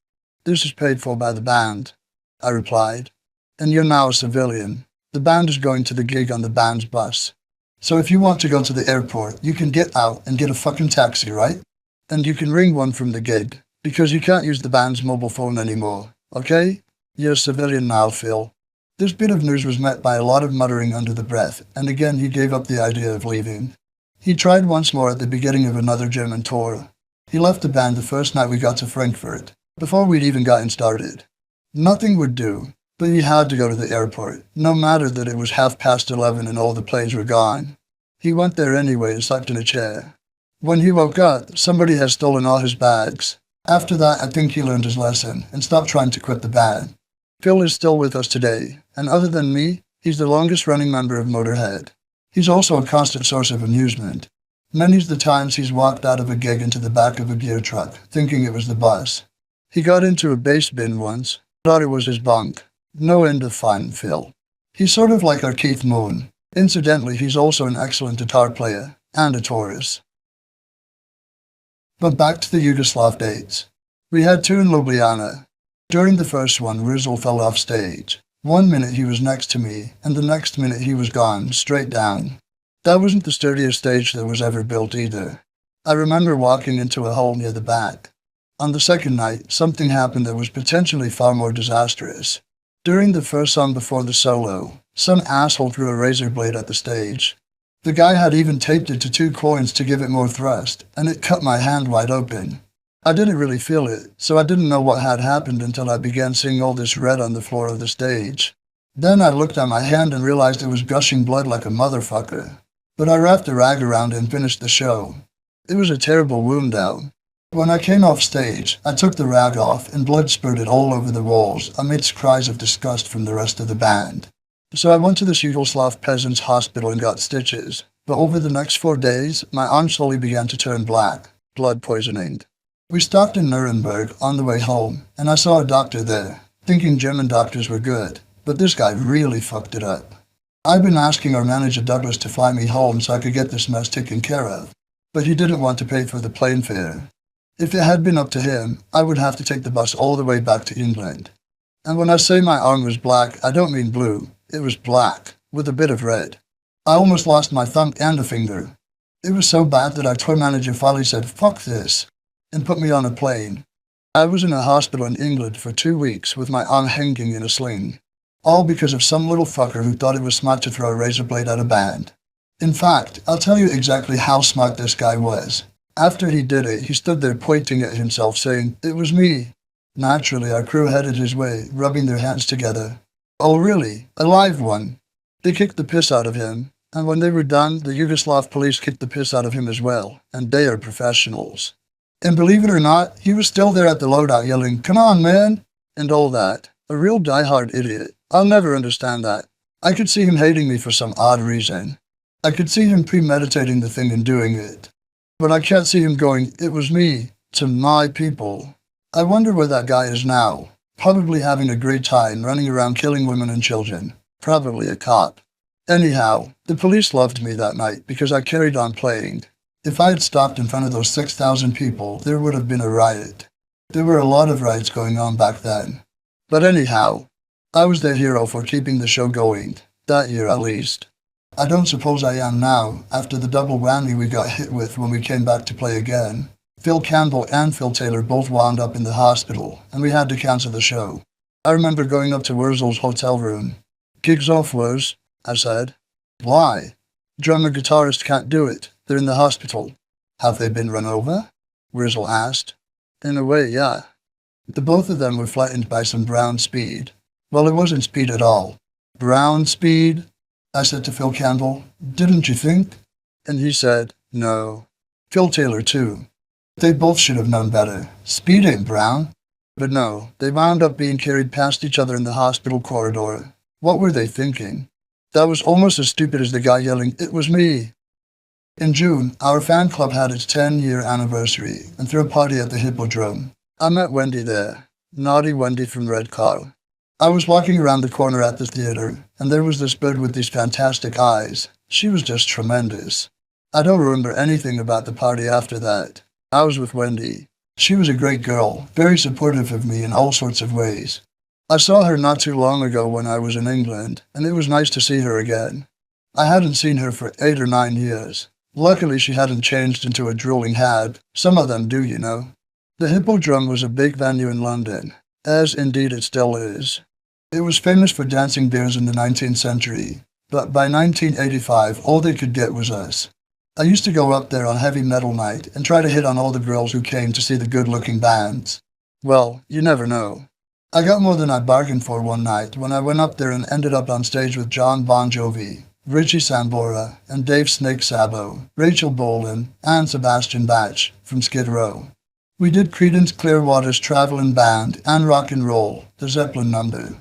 "This is paid for by the band," I replied. "And you're now a civilian. The band is going to the gig on the band's bus. So if you want to go to the airport, you can get out and get a fucking taxi, right? And you can ring one from the gig, because you can't use the band's mobile phone anymore, okay? You're a civilian now, Phil." This bit of news was met by a lot of muttering under the breath, and again he gave up the idea of leaving. He tried once more at the beginning of another German tour. He left the band the first night we got to Frankfurt, before we'd even gotten started. Nothing would do, but he had to go to the airport, no matter that it was 11:30 and all the planes were gone. He went there anyway and slept in a chair. When he woke up, somebody had stolen all his bags. After that, I think he learned his lesson and stopped trying to quit the band. Phil is still with us today, and other than me, he's the longest-running member of Motörhead. He's also a constant source of amusement. Many's the times he's walked out of a gig into the back of a gear truck, thinking it was the bus. He got into a bass bin once, thought it was his bunk. No end of fun, Phil. He's sort of like our Keith Moon. Incidentally, he's also an excellent guitar player, and a Taurus. But back to the Yugoslav dates. We had 2 in Ljubljana. During the first one, Rizal fell off stage. 1 minute he was next to me, and the next minute he was gone, straight down. That wasn't the sturdiest stage that was ever built either. I remember walking into a hole near the back. On the second night, something happened that was potentially far more disastrous. During the first song before the solo, some asshole threw a razor blade at the stage. The guy had even taped it to 2 coins to give it more thrust, and it cut my hand wide open. I didn't really feel it, so I didn't know what had happened until I began seeing all this red on the floor of the stage. Then I looked at my hand and realized it was gushing blood like a motherfucker. But I wrapped a rag around it and finished the show. It was a terrible wound though. When I came off stage, I took the rag off and blood spurted all over the walls amidst cries of disgust from the rest of the band. So I went to this Yugoslav peasant's hospital and got stitches. But over the next 4 days, my arm slowly began to turn black, blood poisoning. We stopped in Nuremberg on the way home, and I saw a doctor there, thinking German doctors were good, but this guy really fucked it up. I'd been asking our manager Douglas to fly me home so I could get this mess taken care of, but he didn't want to pay for the plane fare. If it had been up to him, I would have to take the bus all the way back to England. And when I say my arm was black, I don't mean blue. It was black, with a bit of red. I almost lost my thumb and a finger. It was so bad that our tour manager finally said, "Fuck this," and put me on a plane. I was in a hospital in England for 2 weeks with my arm hanging in a sling. All because of some little fucker who thought it was smart to throw a razor blade at a band. In fact, I'll tell you exactly how smart this guy was. After he did it, he stood there pointing at himself saying, "It was me." Naturally, our crew headed his way, rubbing their hands together. Oh really? A live one. They kicked the piss out of him, and when they were done, the Yugoslav police kicked the piss out of him as well, and they are professionals. And believe it or not, he was still there at the loadout yelling, "Come on, man," and all that. A real diehard idiot. I'll never understand that. I could see him hating me for some odd reason. I could see him premeditating the thing and doing it. But I can't see him going, "It was me," to my people. I wonder where that guy is now. Probably having a great time running around killing women and children. Probably a cop. Anyhow, the police loved me that night because I carried on playing. If I had stopped in front of those 6,000 people, there would have been a riot. There were a lot of riots going on back then. But anyhow, I was their hero for keeping the show going. That year at least. I don't suppose I am now, after the double whammy we got hit with when we came back to play again. Phil Campbell and Phil Taylor both wound up in the hospital, and we had to cancel the show. I remember going up to Wurzel's hotel room. "Gig's off, Wurz," I said. "Why?" "Drummer guitarist can't do it. They're in the hospital." "Have they been run over?" Wurzel asked. "In a way, yeah." The both of them were flattened by some brown speed. Well, it wasn't speed at all. "Brown speed?" I said to Phil Campbell. "Didn't you think?" And he said, "No." Phil Taylor, too. They both should have known better. Speed ain't brown. But no, they wound up being carried past each other in the hospital corridor. What were they thinking? That was almost as stupid as the guy yelling, "It was me." In June, our fan club had its 10-year anniversary and threw a party at the Hippodrome. I met Wendy there. Naughty Wendy from Red Car. I was walking around the corner at the theater, and there was this bird with these fantastic eyes. She was just tremendous. I don't remember anything about the party after that. I was with Wendy. She was a great girl, very supportive of me in all sorts of ways. I saw her not too long ago when I was in England, and it was nice to see her again. I hadn't seen her for 8 or 9 years. Luckily, she hadn't changed into a drooling hag. Some of them do, you know. The Hippodrome was a big venue in London, as indeed it still is. It was famous for dancing bears in the 19th century, but by 1985, all they could get was us. I used to go up there on heavy metal night and try to hit on all the girls who came to see the good-looking bands. Well, you never know. I got more than I bargained for one night when I went up there and ended up on stage with John Bon Jovi, Richie Sambora, and Dave Snake Sabo, Rachel Bolan, and Sebastian Bach from Skid Row. We did Creedence Clearwater's Travelin' Band and Rock and Roll, the Zeppelin number.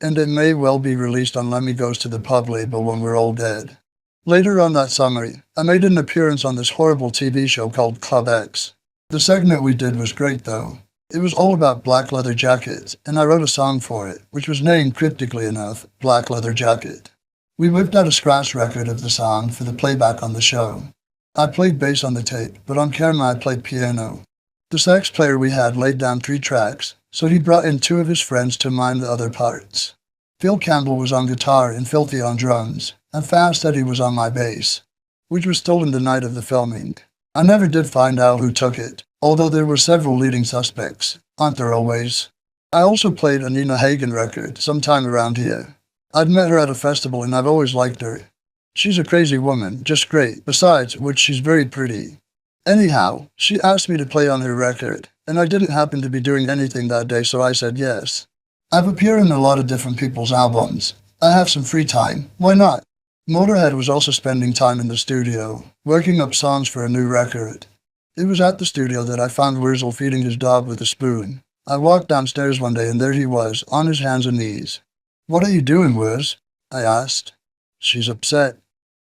And it may well be released on Lemmy Goes to the Pub label when we're all dead. Later on that summer, I made an appearance on this horrible TV show called Club X. The segment we did was great though. It was all about black leather jackets, and I wrote a song for it, which was named, cryptically enough, Black Leather Jacket. We whipped out a scratch record of the song for the playback on the show. I played bass on the tape, but on camera I played piano. The sax player we had laid down 3 tracks, so he brought in 2 of his friends to mime the other parts. Phil Campbell was on guitar and Filthy on drums, and Fast Eddie was on my bass, which was stolen the night of the filming. I never did find out who took it, although there were several leading suspects, aren't there always? I also played a Nina Hagen record sometime around here. I'd met her at a festival and I've always liked her. She's a crazy woman, just great, besides which she's very pretty. Anyhow, she asked me to play on her record, and I didn't happen to be doing anything that day, so I said yes. I've appeared in a lot of different people's albums. I have some free time, why not? Motörhead was also spending time in the studio, working up songs for a new record. It was at the studio that I found Wurzel feeding his dog with a spoon. I walked downstairs one day and there he was, on his hands and knees. "What are you doing, Wurz?" I asked. "She's upset,"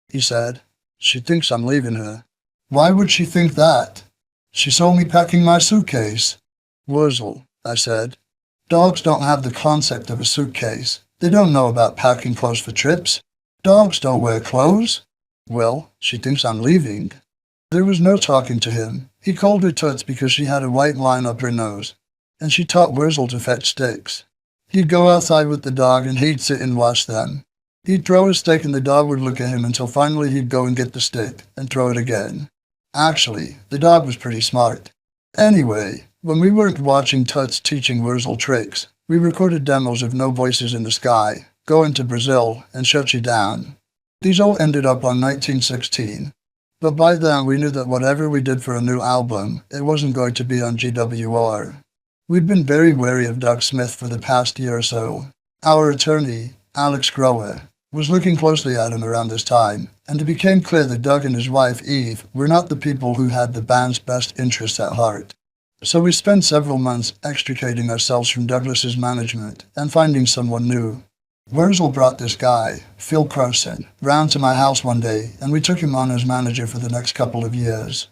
he said. "She thinks I'm leaving her." "Why would she think that?" "She saw me packing my suitcase." "Wurzel," I said, "dogs don't have the concept of a suitcase. They don't know about packing clothes for trips. Dogs don't wear clothes." "Well, she thinks I'm leaving." There was no talking to him. He called her Toots because she had a white line up her nose, and she taught Wurzel to fetch sticks. He'd go outside with the dog and he'd sit and watch them. He'd throw a stick and the dog would look at him until finally he'd go and get the stick and throw it again. Actually, the dog was pretty smart. Anyway, when we weren't watching Toots teaching Wurzel tricks, we recorded demos of No Voices in the Sky, Going to Brazil, and Shut You Down. These all ended up on 1916. But by then we knew that whatever we did for a new album, it wasn't going to be on GWR. We'd been very wary of Doug Smith for the past year or so. Our attorney, Alex Grower, was looking closely at him around this time, and it became clear that Doug and his wife, Eve, were not the people who had the band's best interests at heart. So we spent several months extricating ourselves from Douglas's management and finding someone new. Wurzel brought this guy, Phil Carson, round to my house one day, and we took him on as manager for the next couple of years.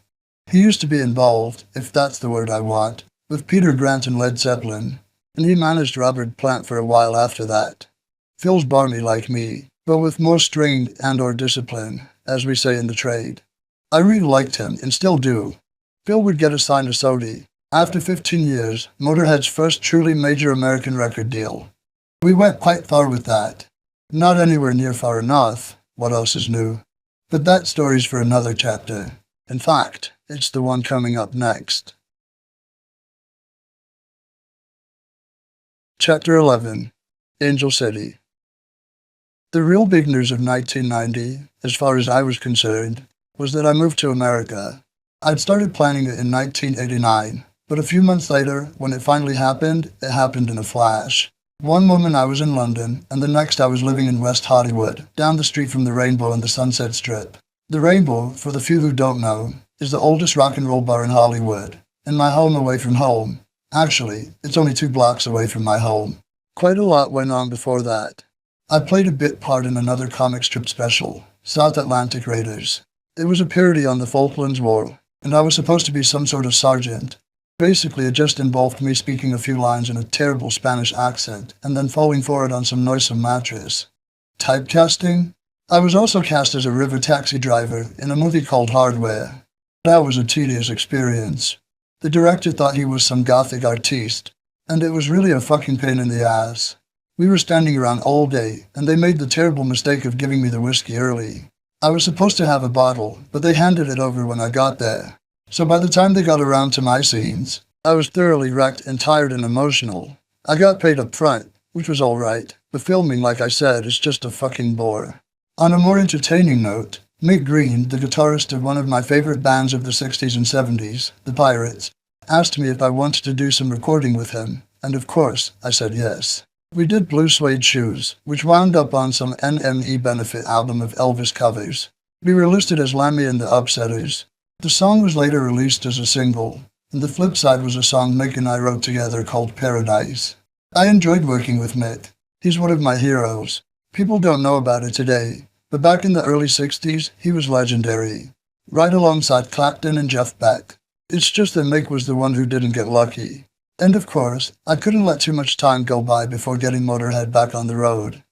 He used to be involved, if that's the word I want, with Peter Grant and Led Zeppelin, and he managed Robert Plant for a while after that. Phil's barmy like me, but with more string and/or discipline, as we say in the trade. I really liked him, and still do. Phil would get assigned to Sony, after 15 years, Motörhead's first truly major American record deal. We went quite far with that. Not anywhere near far enough, what else is new? But that story's for another chapter. In fact, it's the one coming up next. Chapter 11. Angel City. The real big news of 1990, as far as I was concerned, was that I moved to America. I'd started planning it in 1989, but a few months later, when it finally happened, it happened in a flash. One moment I was in London, and the next I was living in West Hollywood, down the street from the Rainbow and the Sunset Strip. The Rainbow, for the few who don't know, is the oldest rock and roll bar in Hollywood, and my home away from home. Actually, it's only 2 blocks away from my home. Quite a lot went on before that. I played a bit part in another comic strip special, South Atlantic Raiders. It was a parody on the Falklands War, and I was supposed to be some sort of sergeant. Basically, it just involved me speaking a few lines in a terrible Spanish accent, and then falling for it on some noisome mattress. Typecasting? I was also cast as a river taxi driver in a movie called Hardware. That was a tedious experience. The director thought he was some gothic artiste, and it was really a fucking pain in the ass. We were standing around all day, and they made the terrible mistake of giving me the whiskey early. I was supposed to have a bottle, but they handed it over when I got there. So by the time they got around to my scenes, I was thoroughly wrecked and tired and emotional. I got paid up front, which was alright, but filming, like I said, is just a fucking bore. On a more entertaining note, Mick Green, the guitarist of one of my favorite bands of the 60s and 70s, the Pirates, asked me if I wanted to do some recording with him, and of course, I said yes. We did Blue Suede Shoes, which wound up on some NME benefit album of Elvis covers. We were listed as Lemmy and the Upsetters. The song was later released as a single, and the flip side was a song Mick and I wrote together called Paradise. I enjoyed working with Mick. He's one of my heroes. People don't know about it today, but back in the early 60s, he was legendary. Right alongside Clapton and Jeff Beck. It's just that Mick was the one who didn't get lucky. And of course, I couldn't let too much time go by before getting Motörhead back on the road.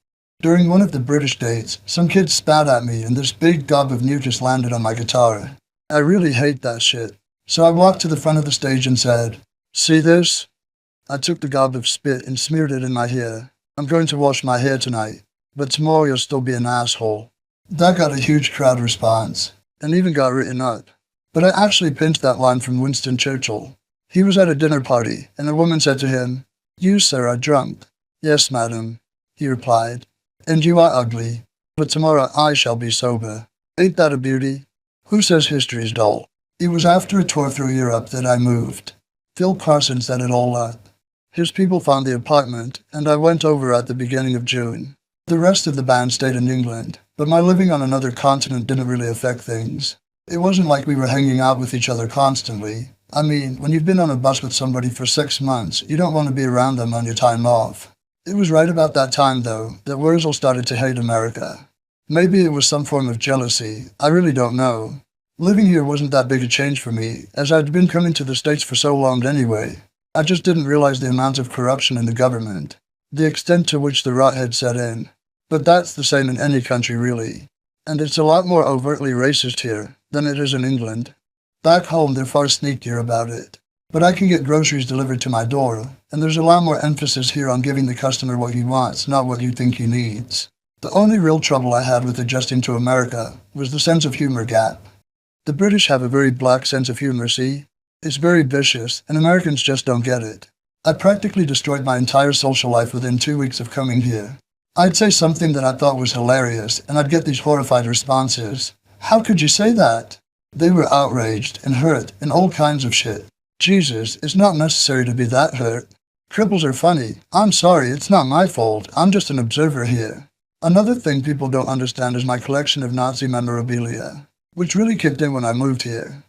During one of the British dates, some kid spat at me and this big gob of mucus landed on my guitar. I really hate that shit. So I walked to the front of the stage and said, "See this?" I took the gob of spit and smeared it in my hair. "I'm going to wash my hair tonight, but tomorrow you'll still be an asshole." That got a huge crowd response, and even got written up. But I actually pinched that line from Winston Churchill. He was at a dinner party, and a woman said to him, "You, sir, are drunk." "Yes, madam," he replied. "And you are ugly. But tomorrow I shall be sober." Ain't that a beauty? Who says history's dull? It was after a tour through Europe that I moved. Phil Carson set it all up. His people found the apartment, and I went over at the beginning of June. The rest of the band stayed in England, but my living on another continent didn't really affect things. It wasn't like we were hanging out with each other constantly. I mean, when you've been on a bus with somebody for 6 months, you don't want to be around them on your time off. It was right about that time, though, that Wurzel started to hate America. Maybe it was some form of jealousy. I really don't know. Living here wasn't that big a change for me, as I'd been coming to the States for so long anyway. I just didn't realize the amount of corruption in the government, the extent to which the rot had set in. But that's the same in any country, really. And it's a lot more overtly racist here than it is in England. Back home, they're far sneakier about it. But I can get groceries delivered to my door, and there's a lot more emphasis here on giving the customer what he wants, not what you think he needs. The only real trouble I had with adjusting to America was the sense of humor gap. The British have a very black sense of humor, see? It's very vicious, and Americans just don't get it. I practically destroyed my entire social life within 2 weeks of coming here. I'd say something that I thought was hilarious, and I'd get these horrified responses. "How could you say that?" They were outraged and hurt and all kinds of shit. Jesus, it's not necessary to be that hurt. Cripples are funny. I'm sorry, it's not my fault. I'm just an observer here. Another thing people don't understand is my collection of Nazi memorabilia, which really kicked in when I moved here.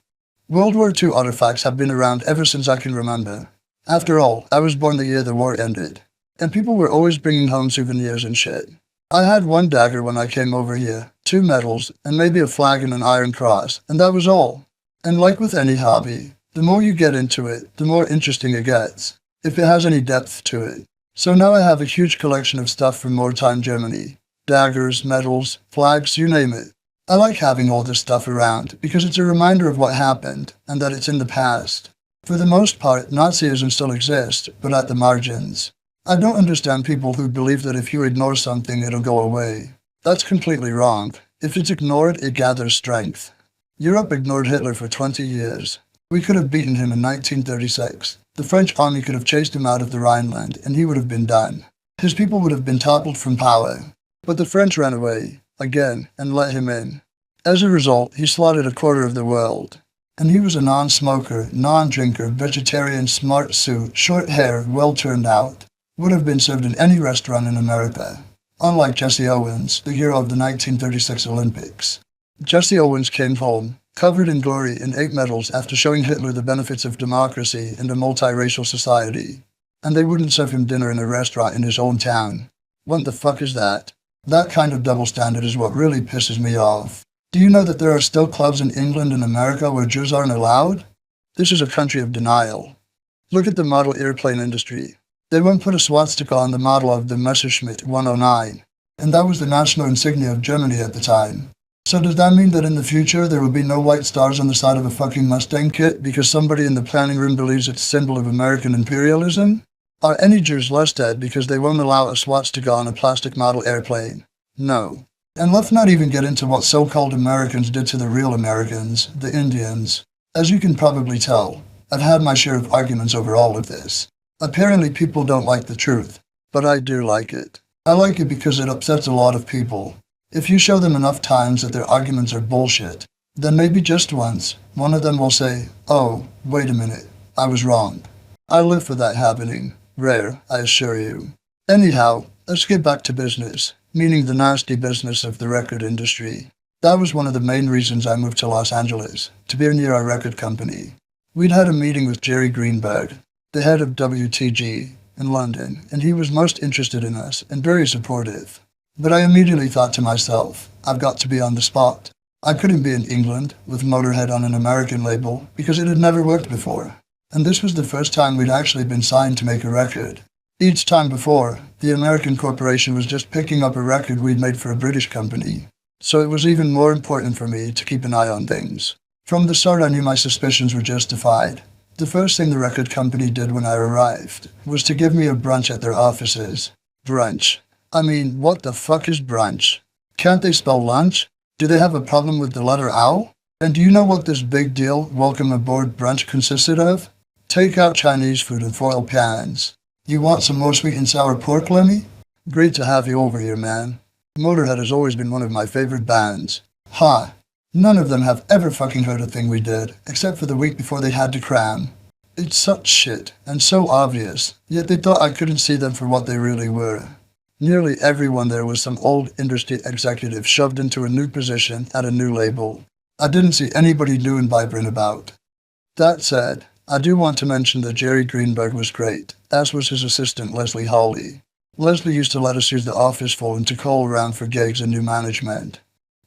World War II artifacts have been around ever since I can remember. After all, I was born the year the war ended, and people were always bringing home souvenirs and shit. I had one dagger when I came over here, 2 medals, and maybe a flag and an iron cross, and that was all. And like with any hobby, the more you get into it, the more interesting it gets, if it has any depth to it. So now I have a huge collection of stuff from wartime Germany. Daggers, medals, flags, you name it. I like having all this stuff around because it's a reminder of what happened and that it's in the past. For the most part, Nazism still exists, but at the margins. I don't understand people who believe that if you ignore something, it'll go away. That's completely wrong. If it's ignored, it gathers strength. Europe ignored Hitler for 20 years. We could have beaten him in 1936. The French army could have chased him out of the Rhineland, and he would have been done. His people would have been toppled from power. But the French ran away, again, and let him in. As a result, he slaughtered a quarter of the world. And he was a non-smoker, non-drinker, vegetarian, smart suit, short hair, well turned out. Would have been served in any restaurant in America. Unlike Jesse Owens, the hero of the 1936 Olympics. Jesse Owens came home, covered in glory and 8 medals after showing Hitler the benefits of democracy and a multiracial society. And they wouldn't serve him dinner in a restaurant in his own town. What the fuck is that? That kind of double standard is what really pisses me off. Do you know that there are still clubs in England and America where Jews aren't allowed? This is a country of denial. Look at the model airplane industry. They won't put a swastika on the model of the Messerschmitt 109, and that was the national insignia of Germany at the time. So does that mean that in the future there will be no white stars on the side of a fucking Mustang kit because somebody in the planning room believes it's a symbol of American imperialism? Are any Jews less dead because they won't allow a swastika on a plastic model airplane? No. And let's not even get into what so-called Americans did to the real Americans, the Indians. As you can probably tell, I've had my share of arguments over all of this. Apparently people don't like the truth, but I do like it. I like it because it upsets a lot of people. If you show them enough times that their arguments are bullshit, then maybe just once, one of them will say, "Oh, wait a minute, I was wrong." I live for that happening. Rare, I assure you. Anyhow, let's get back to business, meaning the nasty business of the record industry. That was one of the main reasons I moved to Los Angeles, to be near our record company. We'd had a meeting with Jerry Greenberg, the head of WTG, in London, and he was most interested in us and very supportive. But I immediately thought to myself, I've got to be on the spot. I couldn't be in England with Motörhead on an American label because it had never worked before. And this was the first time we'd actually been signed to make a record. Each time before, the American corporation was just picking up a record we'd made for a British company. So it was even more important for me to keep an eye on things. From the start I knew my suspicions were justified. The first thing the record company did when I arrived was to give me a brunch at their offices. Brunch. I mean, what the fuck is brunch? Can't they spell lunch? Do they have a problem with the letter ow? And do you know what this big deal welcome aboard brunch consisted of? Take-out Chinese food in foil pans. You want some more sweet and sour pork, Lemmy? Great to have you over here, man. Motörhead has always been one of my favorite bands. Ha! None of them have ever fucking heard a thing we did, except for the week before they had to cram. It's such shit, and so obvious, yet they thought I couldn't see them for what they really were. Nearly everyone there was some old industry executive shoved into a new position at a new label. I didn't see anybody new and vibrant about. That said, I do want to mention that Jerry Greenberg was great, as was his assistant Leslie Hawley. Leslie used to let us use the office phone to call around for gigs and new management.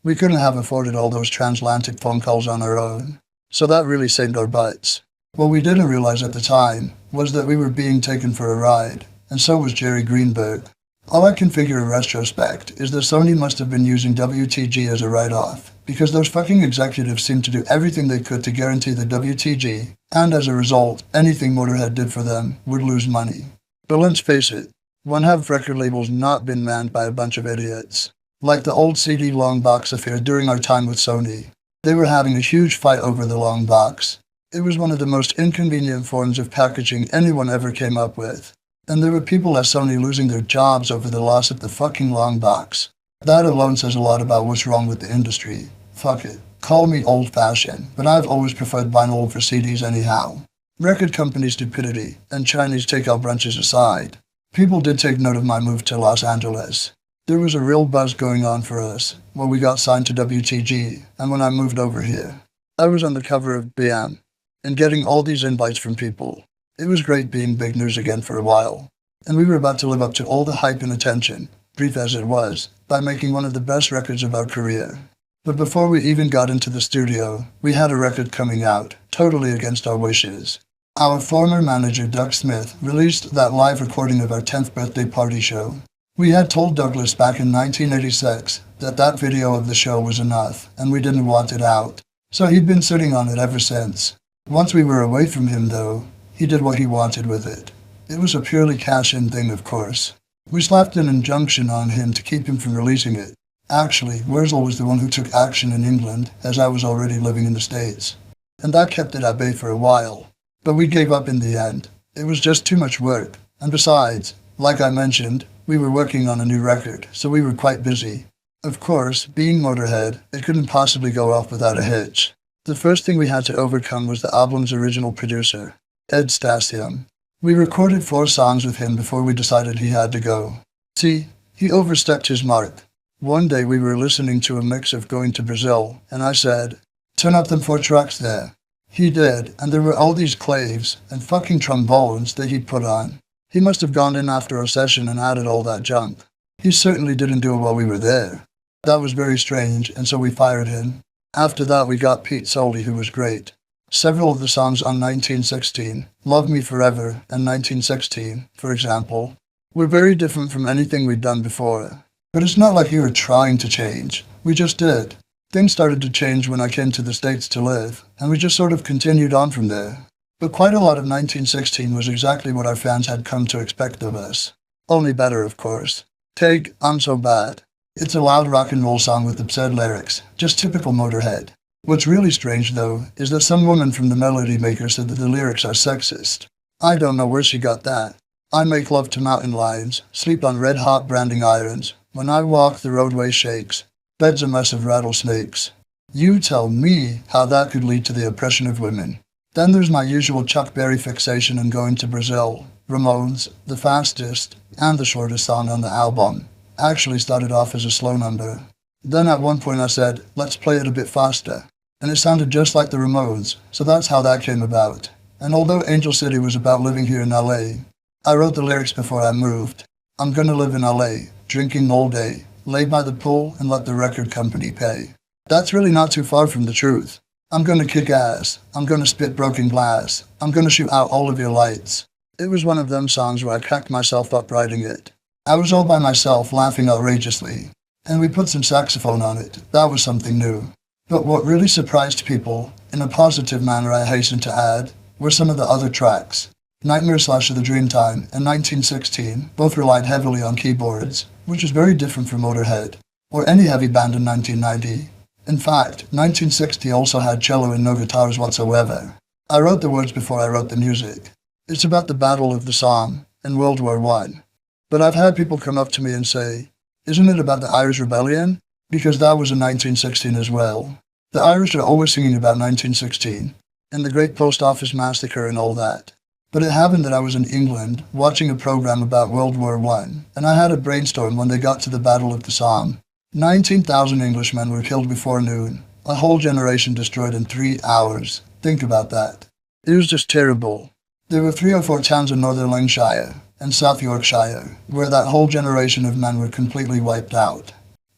We couldn't have afforded all those transatlantic phone calls on our own, so that really saved our butts. What we didn't realize at the time was that we were being taken for a ride, and so was Jerry Greenberg. All I can figure in retrospect is that Sony must have been using WTG as a write-off, because those fucking executives seemed to do everything they could to guarantee the WTG, and as a result, anything Motörhead did for them would lose money. But let's face it, when have record labels not been manned by a bunch of idiots? Like the old CD long box affair during our time with Sony. They were having a huge fight over the long box. It was one of the most inconvenient forms of packaging anyone ever came up with. And there were people at Sony losing their jobs over the loss of the fucking long box. That alone says a lot about what's wrong with the industry. Fuck it. Call me old-fashioned, but I've always preferred vinyl over CDs anyhow. Record company stupidity and Chinese takeout brunches aside, people did take note of my move to Los Angeles. There was a real buzz going on for us when we got signed to WTG and when I moved over here. I was on the cover of BM and getting all these invites from people. It was great being big news again for a while, and we were about to live up to all the hype and attention, brief as it was, by making one of the best records of our career. But before we even got into the studio, we had a record coming out, totally against our wishes. Our former manager, Doug Smith, released that live recording of our 10th birthday party show. We had told Douglas back in 1986 that that video of the show was enough, and we didn't want it out. So he'd been sitting on it ever since. Once we were away from him, though, he did what he wanted with it. It was a purely cash-in thing, of course. We slapped an injunction on him to keep him from releasing it. Actually, Wurzel was the one who took action in England, as I was already living in the States. And that kept it at bay for a while. But we gave up in the end. It was just too much work. And besides, like I mentioned, we were working on a new record, so we were quite busy. Of course, being Motörhead, it couldn't possibly go off without a hitch. The first thing we had to overcome was the album's original producer, Ed Stasium. We recorded 4 songs with him before we decided he had to go. See, he overstepped his mark. One day we were listening to a mix of Going to Brazil, and I said, "Turn up them 4 tracks there." He did, and there were all these claves and fucking trombones that he'd put on. He must have gone in after our session and added all that junk. He certainly didn't do it while we were there. That was very strange, and so we fired him. After that we got Pete Soley, who was great. Several of the songs on 1916, Love Me Forever and 1916, for example, were very different from anything we'd done before. But it's not like we were trying to change. We just did. Things started to change when I came to the States to live, and we just sort of continued on from there. But quite a lot of 1916 was exactly what our fans had come to expect of us. Only better, of course. Take I'm So Bad. It's a loud rock and roll song with absurd lyrics, just typical Motörhead. What's really strange, though, is that some woman from the Melody Maker said that the lyrics are sexist. I don't know where she got that. I make love to mountain lions, sleep on red-hot branding irons. When I walk, the roadway shakes. Bed's a mess of rattlesnakes. You tell me how that could lead to the oppression of women. Then there's my usual Chuck Berry fixation on Going to Brazil. Ramones, the fastest and the shortest song on the album, actually started off as a slow number. Then at one point I said, let's play it a bit faster. And it sounded just like the Ramones, so that's how that came about. And although Angel City was about living here in LA, I wrote the lyrics before I moved. I'm gonna live in LA, drinking all day, lay by the pool and let the record company pay. That's really not too far from the truth. I'm gonna kick ass, I'm gonna spit broken glass, I'm gonna shoot out all of your lights. It was one of them songs where I cracked myself up writing it. I was all by myself laughing outrageously. And we put some saxophone on it. That was something new. But what really surprised people, in a positive manner I hasten to add, were some of the other tracks. Nightmare Slash of the Dreamtime and 1916 both relied heavily on keyboards, which is very different from Motörhead, or any heavy band in 1990. In fact, 1960 also had cello and no guitars whatsoever. I wrote the words before I wrote the music. It's about the Battle of the Somme in World War I. But I've had people come up to me and say, isn't it about the Irish Rebellion? Because that was in 1916 as well. The Irish are always singing about 1916, and the Great Post Office Massacre and all that. But it happened that I was in England, watching a program about World War I, and I had a brainstorm when they got to the Battle of the Somme. 19,000 Englishmen were killed before noon, a whole generation destroyed in 3 hours. Think about that. It was just terrible. There were 3 or 4 towns in northern Lancashire and South Yorkshire where that whole generation of men were completely wiped out.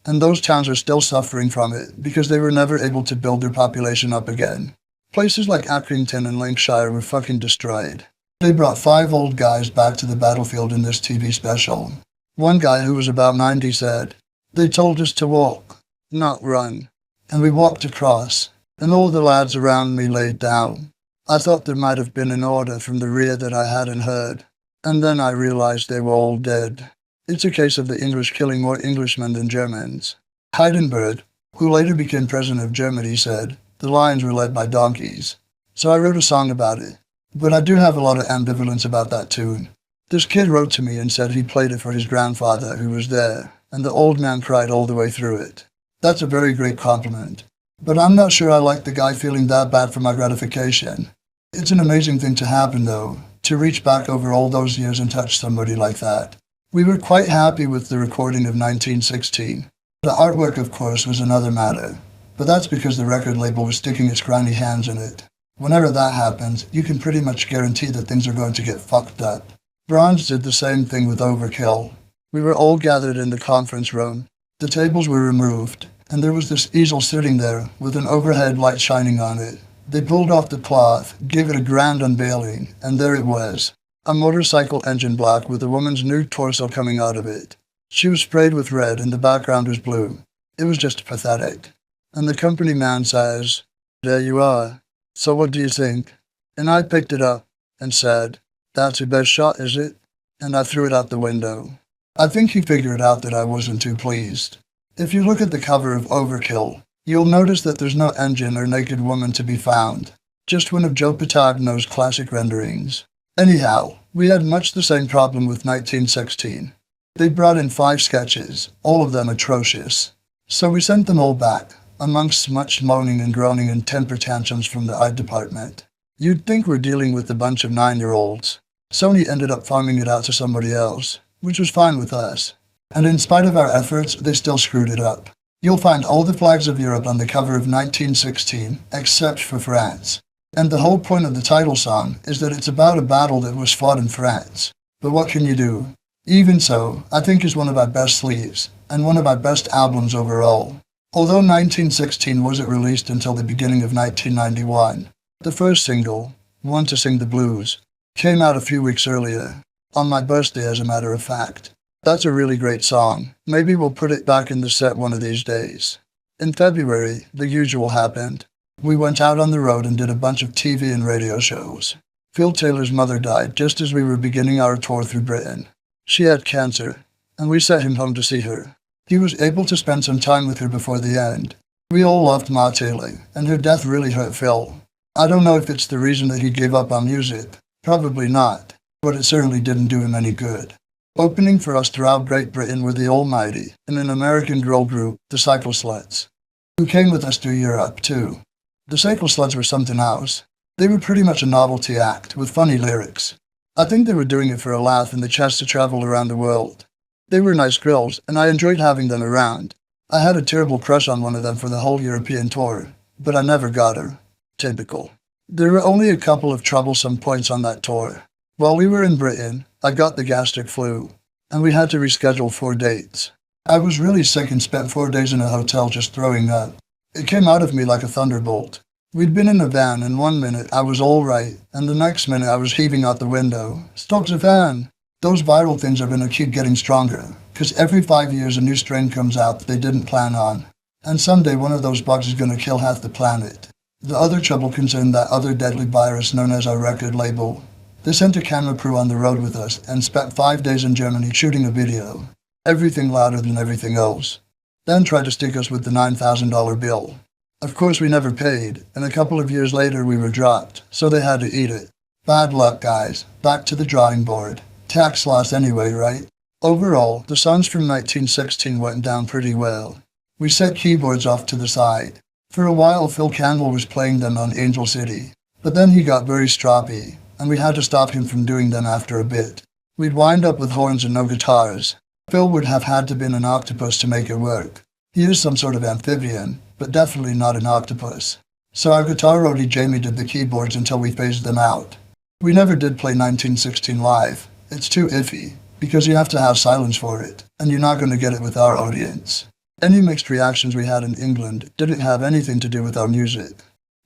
And those towns are still suffering from it because they were never able to build their population up again. Places like Accrington and Lancashire were fucking destroyed. They brought 5 old guys back to the battlefield in this TV special. One guy who was about 90 said, "They told us to walk, not run. And we walked across, and all the lads around me laid down. I thought there might have been an order from the rear that I hadn't heard. And then I realized they were all dead." It's a case of the English killing more Englishmen than Germans. Heidenberg, who later became president of Germany, said, "The lions were led by donkeys." So I wrote a song about it. But I do have a lot of ambivalence about that tune. This kid wrote to me and said he played it for his grandfather who was there, and the old man cried all the way through it. That's a very great compliment. But I'm not sure I like the guy feeling that bad for my gratification. It's an amazing thing to happen, though, to reach back over all those years and touch somebody like that. We were quite happy with the recording of 1916. The artwork, of course, was another matter, but that's because the record label was sticking its grimy hands in it. Whenever that happens, you can pretty much guarantee that things are going to get fucked up. Bronze did the same thing with Overkill. We were all gathered in the conference room. The tables were removed, and there was this easel sitting there with an overhead light shining on it. They pulled off the cloth, gave it a grand unveiling, and there it was. A motorcycle engine block with a woman's nude torso coming out of it. She was sprayed with red and the background was blue. It was just pathetic. And the company man says, "There you are. So what do you think?" And I picked it up and said, "That's your best shot, is it?" And I threw it out the window. I think he figured out that I wasn't too pleased. If you look at the cover of Overkill, you'll notice that there's no engine or naked woman to be found, just one of Joe Patagno's classic renderings. Anyhow, we had much the same problem with 1916. They brought in 5 sketches, all of them atrocious. So we sent them all back, amongst much moaning and groaning and temper tantrums from the art department. You'd think we're dealing with a bunch of 9-year-olds. Sony ended up farming it out to somebody else, which was fine with us. And in spite of our efforts, they still screwed it up. You'll find all the flags of Europe on the cover of 1916, except for France. And the whole point of the title song is that it's about a battle that was fought in France. But what can you do? Even so, I think it's one of our best sleeves, and one of our best albums overall. Although 1916 wasn't released until the beginning of 1991, the first single, "Want to Sing the Blues," came out a few weeks earlier, on my birthday as a matter of fact. That's a really great song. Maybe we'll put it back in the set one of these days. In February, the usual happened. We went out on the road and did a bunch of TV and radio shows. Phil Taylor's mother died just as we were beginning our tour through Britain. She had cancer, and we sent him home to see her. He was able to spend some time with her before the end. We all loved Ma Taylor, and her death really hurt Phil. I don't know if it's the reason that he gave up on music. Probably not, but it certainly didn't do him any good. Opening for us throughout Great Britain were the Almighty and an American girl group, the Cycle Sluts, who came with us to Europe, too. The Cycle Sluts were something else. They were pretty much a novelty act with funny lyrics. I think they were doing it for a laugh and the chance to travel around the world. They were nice girls, and I enjoyed having them around. I had a terrible crush on one of them for the whole European tour, but I never got her. Typical. There were only a couple of troublesome points on that tour. While we were in Britain, I got the gastric flu, and we had to reschedule 4 dates. I was really sick and spent 4 days in a hotel just throwing up. It came out of me like a thunderbolt. We'd been in a van, and 1 minute I was all right, and the next minute I was heaving out the window. "Stop the van!" Those viral things are going to keep getting stronger, because every 5 years a new strain comes out that they didn't plan on. And someday one of those bugs is going to kill half the planet. The other trouble concerned that other deadly virus known as our record label. They sent a camera crew on the road with us and spent 5 days in Germany shooting a video. Everything louder than everything else. then tried to stick us with the $9,000 bill. Of course we never paid, and a couple of years later we were dropped, so they had to eat it. Bad luck, guys. Back to the drawing board. Tax loss anyway, right? Overall, the songs from 1916 went down pretty well. We set keyboards off to the side. For a while Phil Campbell was playing them on Angel City, but then he got very stroppy, and we had to stop him from doing them after a bit. We'd wind up with horns and no guitars. Phil would have had to been an octopus to make it work. He is some sort of amphibian, but definitely not an octopus. So our guitar roadie Jamie did the keyboards until we phased them out. We never did play 1916 live. It's too iffy, because you have to have silence for it, and you're not going to get it with our audience. Any mixed reactions we had in England didn't have anything to do with our music.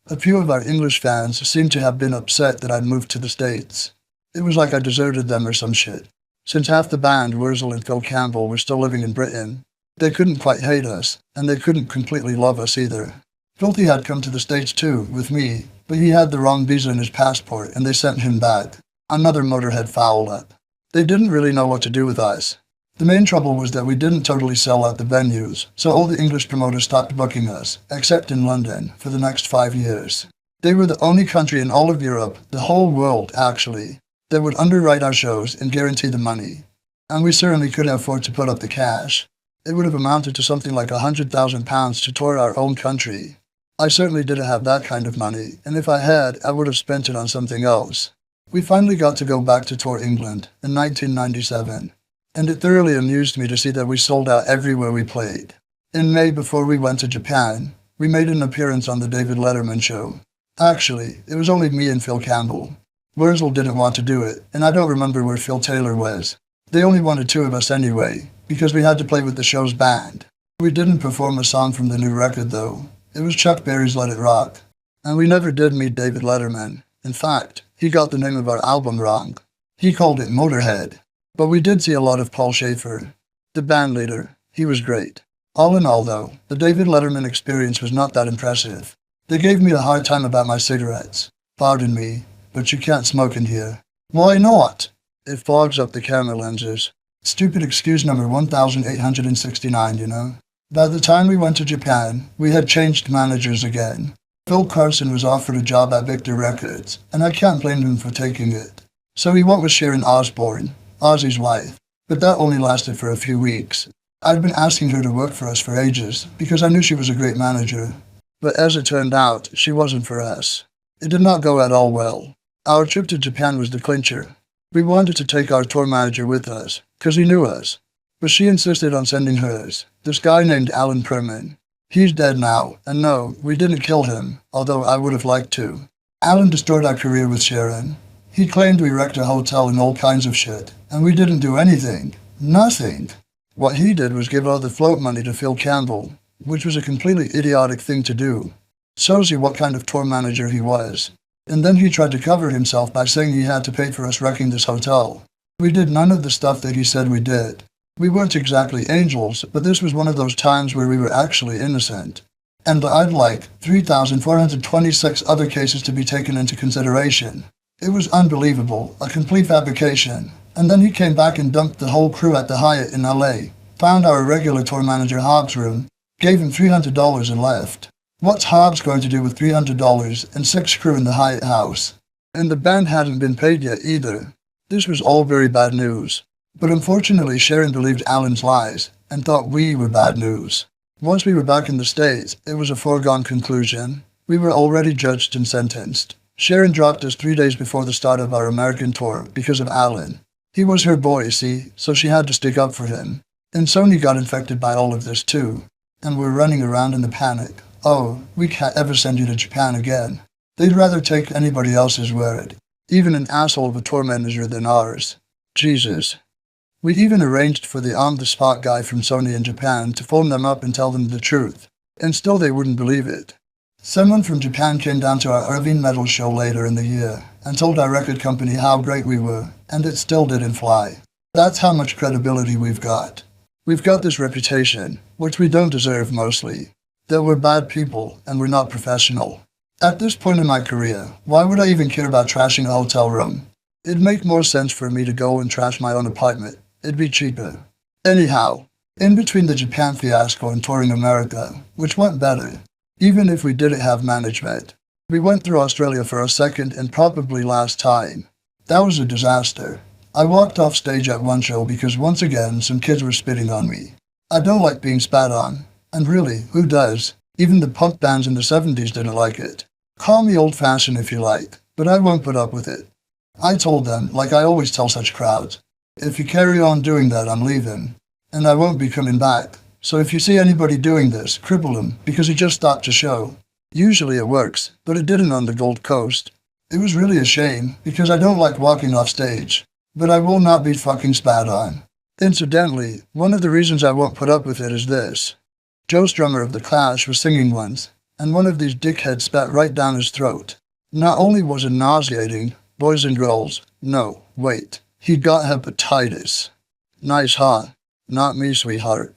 A few of our English fans seemed to have been upset that I'd moved to the States. It was like I deserted them or some shit. Since half the band, Wurzel and Phil Campbell, were still living in Britain, they couldn't quite hate us, and they couldn't completely love us either. Filthy had come to the States too, with me, but he had the wrong visa in his passport and they sent him back. Another Motörhead foul-up. They didn't really know what to do with us. The main trouble was that we didn't totally sell out the venues, so all the English promoters stopped booking us, except in London, for the next 5 years. They were the only country in all of Europe, the whole world actually, that would underwrite our shows and guarantee the money. And we certainly couldn't afford to put up the cash. It would have amounted to something like £100,000 to tour our own country. I certainly didn't have that kind of money, and if I had, I would have spent it on something else. We finally got to go back to tour England in 1997, and it thoroughly amused me to see that we sold out everywhere we played. In May, before we went to Japan, we made an appearance on the David Letterman show. Actually, it was only me and Phil Campbell. Wurzel didn't want to do it, and I don't remember where Phil Taylor was. They only wanted 2 of us anyway, because we had to play with the show's band. We didn't perform a song from the new record though. It was Chuck Berry's Let It Rock. And we never did meet David Letterman. In fact, he got the name of our album wrong. He called it Motörhead. But we did see a lot of Paul Schaefer, the band leader. He was great. All in all though, the David Letterman experience was not that impressive. They gave me a hard time about my cigarettes. Pardon me, but you can't smoke in here. Why not? It fogs up the camera lenses. Stupid excuse number 1869, you know? By the time we went to Japan, we had changed managers again. Phil Carson was offered a job at Victor Records, and I can't blame him for taking it. So he went with Sharon Osbourne, Ozzy's wife, but that only lasted for a few weeks. I'd been asking her to work for us for ages, because I knew she was a great manager. But as it turned out, she wasn't for us. It did not go at all well. Our trip to Japan was the clincher. We wanted to take our tour manager with us, because he knew us. But she insisted on sending hers, this guy named Alan Perman. He's dead now, and no, we didn't kill him, although I would have liked to. Alan destroyed our career with Sharon. He claimed we wrecked a hotel and all kinds of shit, and we didn't do anything. Nothing. What he did was give all the float money to Phil Campbell, which was a completely idiotic thing to do. Shows you what kind of tour manager he was. And then he tried to cover himself by saying he had to pay for us wrecking this hotel. We did none of the stuff that he said we did. We weren't exactly angels, but this was one of those times where we were actually innocent. And I'd like 3,426 other cases to be taken into consideration. It was unbelievable, a complete fabrication. And then he came back and dumped the whole crew at the Hyatt in LA, found our regular tour manager Hobbs' room, gave him $300 and left. What's Hobbs going to do with $300 and 6 crew in the Hyatt house? And the band hadn't been paid yet either. This was all very bad news. But unfortunately Sharon believed Alan's lies and thought we were bad news. Once we were back in the States, it was a foregone conclusion. We were already judged and sentenced. Sharon dropped us 3 days before the start of our American tour because of Alan. He was her boy, see, so she had to stick up for him. And Sony got infected by all of this too. And we're running around in a panic. Oh, we can't ever send you to Japan again. They'd rather take anybody else's word, even an asshole of a tour manager than ours. Jesus. We even arranged for the on-the-spot guy from Sony in Japan to phone them up and tell them the truth. And still they wouldn't believe it. Someone from Japan came down to our Irving Metal show later in the year and told our record company how great we were, and it still didn't fly. That's how much credibility we've got. We've got this reputation, which we don't deserve mostly, that we're bad people and we're not professional. At this point in my career, why would I even care about trashing a hotel room? It'd make more sense for me to go and trash my own apartment. It'd be cheaper. Anyhow, In between the Japan fiasco and touring America, which went better, even if we didn't have management, we went through Australia for our second and probably last time. That was a disaster. I walked off stage at one show because once again some kids were spitting on me. I don't like being spat on. And really, who does? Even the punk bands in the 70s didn't like it. Call me old-fashioned if you like, but I won't put up with it. I told them, like I always tell such crowds, if you carry on doing that, I'm leaving. And I won't be coming back. So if you see anybody doing this, cripple him, because he just stopped a show. Usually it works, but it didn't on the Gold Coast. It was really a shame, because I don't like walking off stage. But I will not be fucking spat on. Incidentally, one of the reasons I won't put up with it is this. Joe Strummer of The Clash was singing once, and one of these dickheads spat right down his throat. Not only was it nauseating, boys and girls, no, wait, he got hepatitis. Nice, huh? Not me, sweetheart.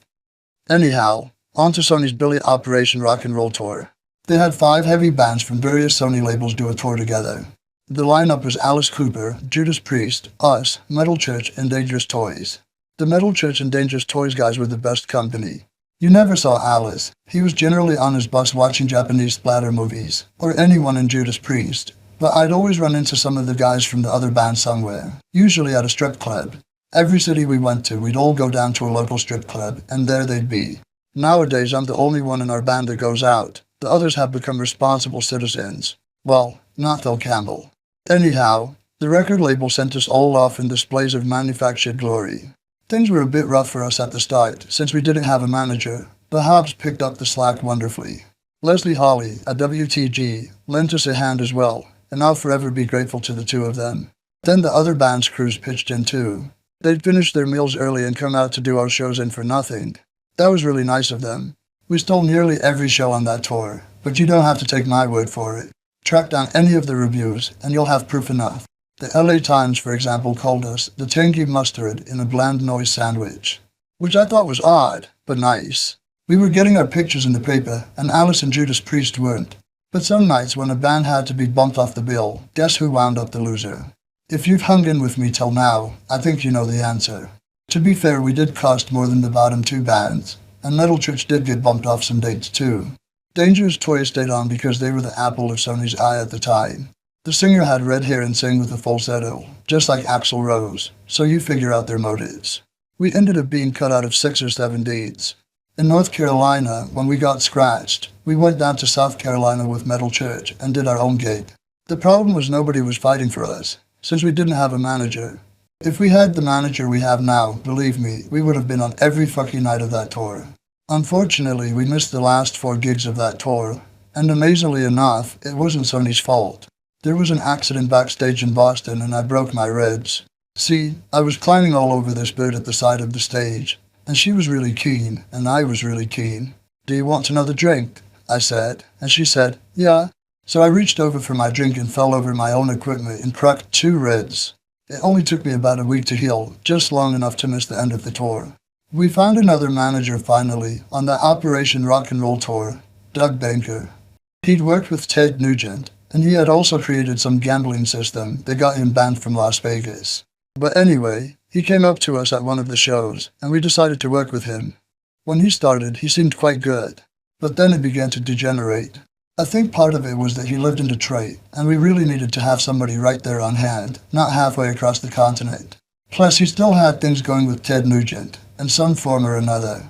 Anyhow, on to Sony's Billy Operation Rock and Roll Tour. They had 5 heavy bands from various Sony labels do a tour together. The lineup was Alice Cooper, Judas Priest, Us, Metal Church, and Dangerous Toys. The Metal Church and Dangerous Toys guys were the best company. You never saw Alice. He was generally on his bus watching Japanese splatter movies, or anyone in Judas Priest. But I'd always run into some of the guys from the other band somewhere, usually at a strip club. Every city we went to, we'd all go down to a local strip club, and there they'd be. Nowadays, I'm the only one in our band that goes out. The others have become responsible citizens. Well, not Phil Campbell. Anyhow, the record label sent us all off in displays of manufactured glory. Things were a bit rough for us at the start, since we didn't have a manager, but Hobbs picked up the slack wonderfully. Leslie Hawley, at WTG, lent us a hand as well, and I'll forever be grateful to the two of them. Then the other band's crews pitched in too. They'd finish their meals early and come out to do our shows in for nothing. That was really nice of them. We stole nearly every show on that tour, but you don't have to take my word for it. Track down any of the reviews, and you'll have proof enough. The LA Times, for example, called us the tangy mustard in a bland noise sandwich, which I thought was odd, but nice. We were getting our pictures in the paper, and Alice and Judas Priest weren't. But some nights when a band had to be bumped off the bill, guess who wound up the loser? If you've hung in with me till now, I think you know the answer. To be fair, we did cost more than the bottom 2 bands, and Metal Church did get bumped off some dates too. Dangerous Toys stayed on because they were the apple of Sony's eye at the time. The singer had red hair and sang with a falsetto, just like Axl Rose, so you figure out their motives. We ended up being cut out of 6 or 7 dates. In North Carolina, when we got scratched, we went down to South Carolina with Metal Church and did our own gig. The problem was nobody was fighting for us, since we didn't have a manager. If we had the manager we have now, believe me, we would have been on every fucking night of that tour. Unfortunately, we missed the last 4 gigs of that tour, and amazingly enough, it wasn't Sony's fault. There was an accident backstage in Boston and I broke my ribs. See, I was climbing all over this bird at the side of the stage, and she was really keen, and I was really keen. "Do you want another drink?" I said, and she said, "Yeah." So I reached over for my drink and fell over my own equipment and cracked 2 ribs. It only took me about a week to heal, just long enough to miss the end of the tour. We found another manager finally, on the Operation Rock and Roll Tour, Doug Banker. He'd worked with Ted Nugent, and he had also created some gambling system that got him banned from Las Vegas. But anyway, he came up to us at one of the shows, and we decided to work with him. When he started, he seemed quite good, but then it began to degenerate. I think part of it was that he lived in Detroit, and we really needed to have somebody right there on hand, not halfway across the continent. Plus, he still had things going with Ted Nugent, in some form or another.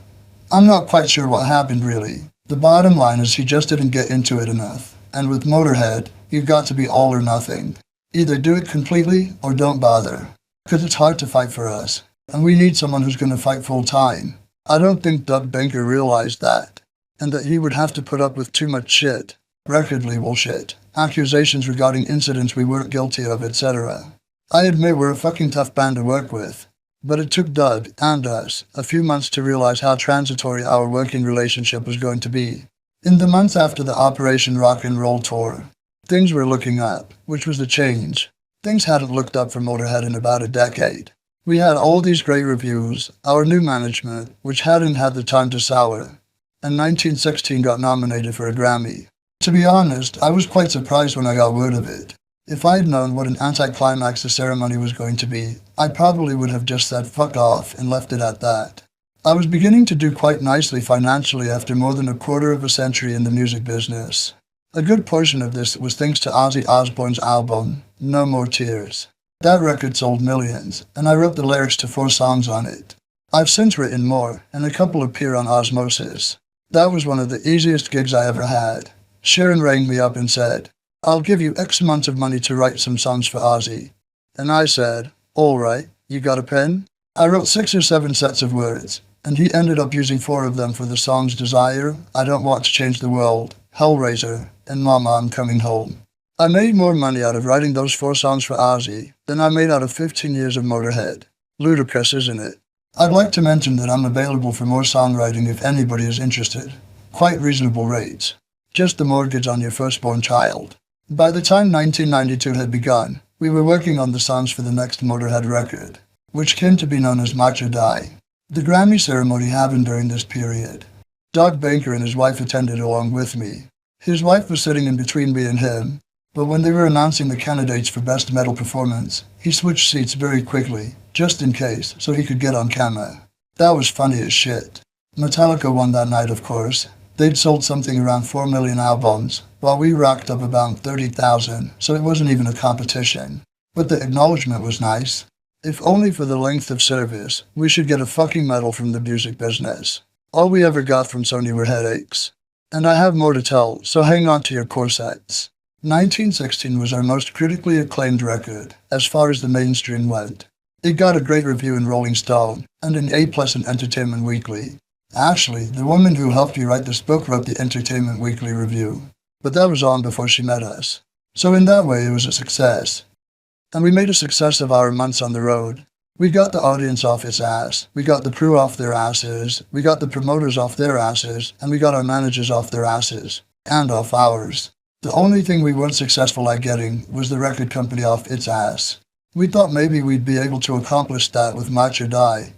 I'm not quite sure what happened really. The bottom line is he just didn't get into it enough. And with Motörhead, you've got to be all or nothing. Either do it completely or don't bother. Because it's hard to fight for us. And we need someone who's going to fight full time. I don't think Doug Banker realized that. And that he would have to put up with too much shit. Record label shit. Accusations regarding incidents we weren't guilty of, etc. I admit we're a fucking tough band to work with. But it took Doug, and us, a few months to realize how transitory our working relationship was going to be. In the months after the Operation Rock and Roll Tour, things were looking up, which was a change. Things hadn't looked up for Motörhead in about a decade. We had all these great reviews, our new management, which hadn't had the time to sour, and 1916 got nominated for a Grammy. To be honest, I was quite surprised when I got word of it. If I'd known what an anticlimax the ceremony was going to be, I probably would have just said fuck off and left it at that. I was beginning to do quite nicely financially after more than a quarter of a century in the music business. A good portion of this was thanks to Ozzy Osbourne's album, No More Tears. That record sold millions, and I wrote the lyrics to 4 songs on it. I've since written more, and a couple appear on Osmosis. That was one of the easiest gigs I ever had. Sharon rang me up and said, "I'll give you X amount of money to write some songs for Ozzy." And I said, "All right, you got a pen?" I wrote 6 or 7 sets of words, and he ended up using 4 of them for the songs Desire, I Don't Want to Change the World, Hellraiser, and Mama, I'm Coming Home. I made more money out of writing those 4 songs for Ozzy than I made out of 15 years of Motörhead. Ludicrous, isn't it? I'd like to mention that I'm available for more songwriting if anybody is interested. Quite reasonable rates. Just the mortgage on your firstborn child. By the time 1992 had begun, we were working on the songs for the next Motörhead record, which came to be known as March or Die. The Grammy ceremony happened during this period. Doug Banker and his wife attended along with me. His wife was sitting in between me and him, but when they were announcing the candidates for Best Metal Performance, he switched seats very quickly, just in case, so he could get on camera. That was funny as shit. Metallica won that night, of course. They'd sold something around 4 million albums, while we racked up about 30,000, so it wasn't even a competition. But the acknowledgement was nice. If only for the length of service, we should get a fucking medal from the music business. All we ever got from Sony were headaches. And I have more to tell, so hang on to your corsets. 1916 was our most critically acclaimed record, as far as the mainstream went. It got a great review in Rolling Stone, and an A+ in Entertainment Weekly. Actually, the woman who helped me write this book wrote the Entertainment Weekly review. But that was on before she met us. So in that way, it was a success. And we made a success of our months on the road. We got the audience off its ass, we got the crew off their asses, we got the promoters off their asses, and we got our managers off their asses. And off ours. The only thing we weren't successful at getting was the record company off its ass. We thought maybe we'd be able to accomplish that with March or Die.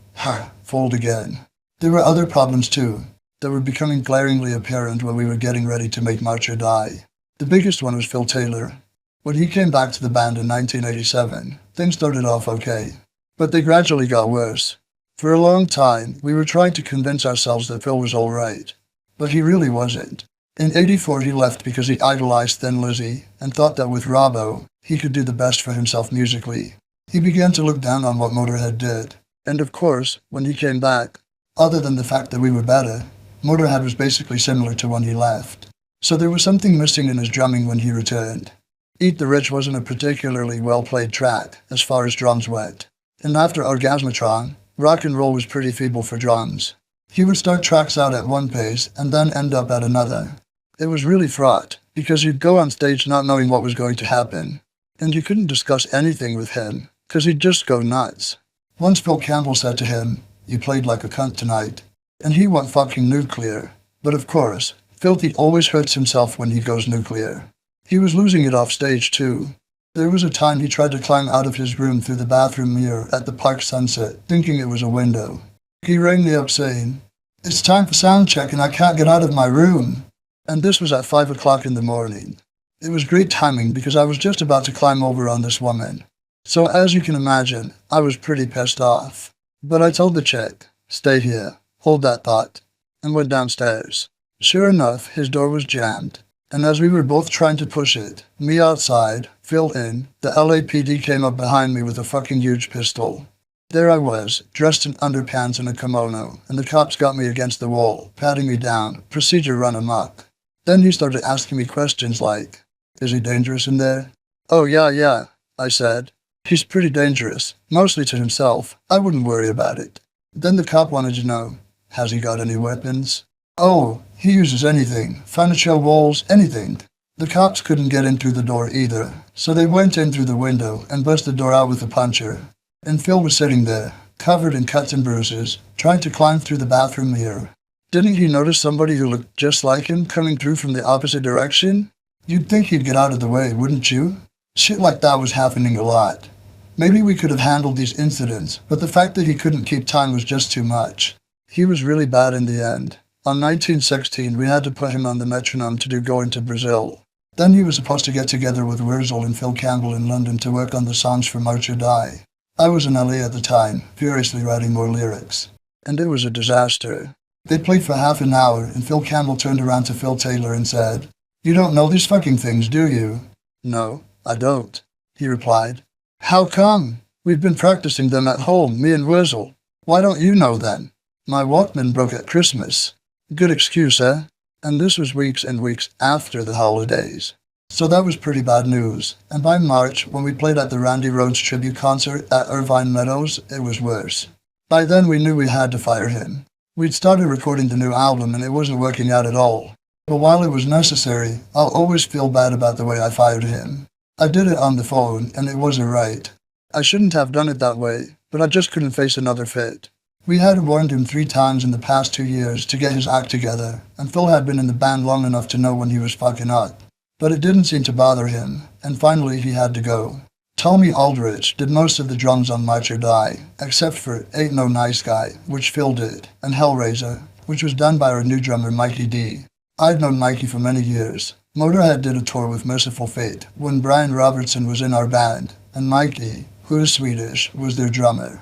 Fold again. There were other problems too, that were becoming glaringly apparent when we were getting ready to make March or Die. The biggest one was Phil Taylor. When he came back to the band in 1987, things started off okay. But they gradually got worse. For a long time, we were trying to convince ourselves that Phil was alright. But he really wasn't. In '84 he left because he idolized Thin Lizzy and thought that with Robbo, he could do the best for himself musically. He began to look down on what Motörhead did. And of course, when he came back, other than the fact that we were better, Motörhead was basically similar to when he left. So there was something missing in his drumming when he returned. Eat the Rich wasn't a particularly well-played track, as far as drums went. And after Orgasmatron, rock and roll was pretty feeble for drums. He would start tracks out at one pace and then end up at another. It was really fraught, because you'd go on stage not knowing what was going to happen. And you couldn't discuss anything with him, because he'd just go nuts. Once Phil Campbell said to him, "You played like a cunt tonight." And he went fucking nuclear. But of course, Filthy always hurts himself when he goes nuclear. He was losing it off stage too. There was a time he tried to climb out of his room through the bathroom mirror at the Park Sunset, thinking it was a window. He rang me up saying, "It's time for sound check and I can't get out of my room." And this was at 5 o'clock in the morning. It was great timing because I was just about to climb over on this woman. So as you can imagine, I was pretty pissed off. But I told the chick, "Stay here, hold that thought," and went downstairs. Sure enough, his door was jammed. And as we were both trying to push it, me outside, Phil in, the LAPD came up behind me with a fucking huge pistol. There I was, dressed in underpants and a kimono, and the cops got me against the wall, patting me down, procedure run amok. Then he started asking me questions like, "Is he dangerous in there?" "Oh yeah, I said. "He's pretty dangerous, mostly to himself. I wouldn't worry about it." Then the cop wanted to know, "Has he got any weapons?" "Oh, he uses anything, furniture, walls, anything." The cops couldn't get in through the door either, so they went in through the window and busted the door out with a puncher. And Phil was sitting there, covered in cuts and bruises, trying to climb through the bathroom mirror. Didn't he notice somebody who looked just like him coming through from the opposite direction? You'd think he'd get out of the way, wouldn't you? Shit like that was happening a lot. Maybe we could have handled these incidents, but the fact that he couldn't keep time was just too much. He was really bad in the end. On 1916, we had to put him on the metronome to do Going to Brazil. Then he was supposed to get together with Wurzel and Phil Campbell in London to work on the songs for March or Die. I was in LA at the time, furiously writing more lyrics. and it was a disaster. They played for half an hour, and Phil Campbell turned around to Phil Taylor and said, "You don't know these fucking things, do you?" "No, I don't," he replied. "How come? We've been practicing them at home, me and Wurzel. Why don't you know then?" "My Walkman broke at Christmas." "Good excuse, eh?" And this was weeks and weeks after the holidays. So that was pretty bad news, and by March, when we played at the Randy Rhoads tribute concert at Irvine Meadows, it was worse. By then we knew we had to fire him. We'd started recording the new album and it wasn't working out at all. But while it was necessary, I'll always feel bad about the way I fired him. I did it on the phone and it wasn't right. I shouldn't have done it that way, but I just couldn't face another fit. We had warned him 3 times in the past 2 years to get his act together, and Phil had been in the band long enough to know when he was fucking up. But it didn't seem to bother him, and finally he had to go. Tommy Aldrich did most of the drums on March or Die, except for Ain't No Nice Guy, which Phil did, and Hellraiser, which was done by our new drummer Mikey D. I'd known Mikey for many years. Motörhead did a tour with Merciful Fate when Brian Robertson was in our band, and Mikey, who is Swedish, was their drummer.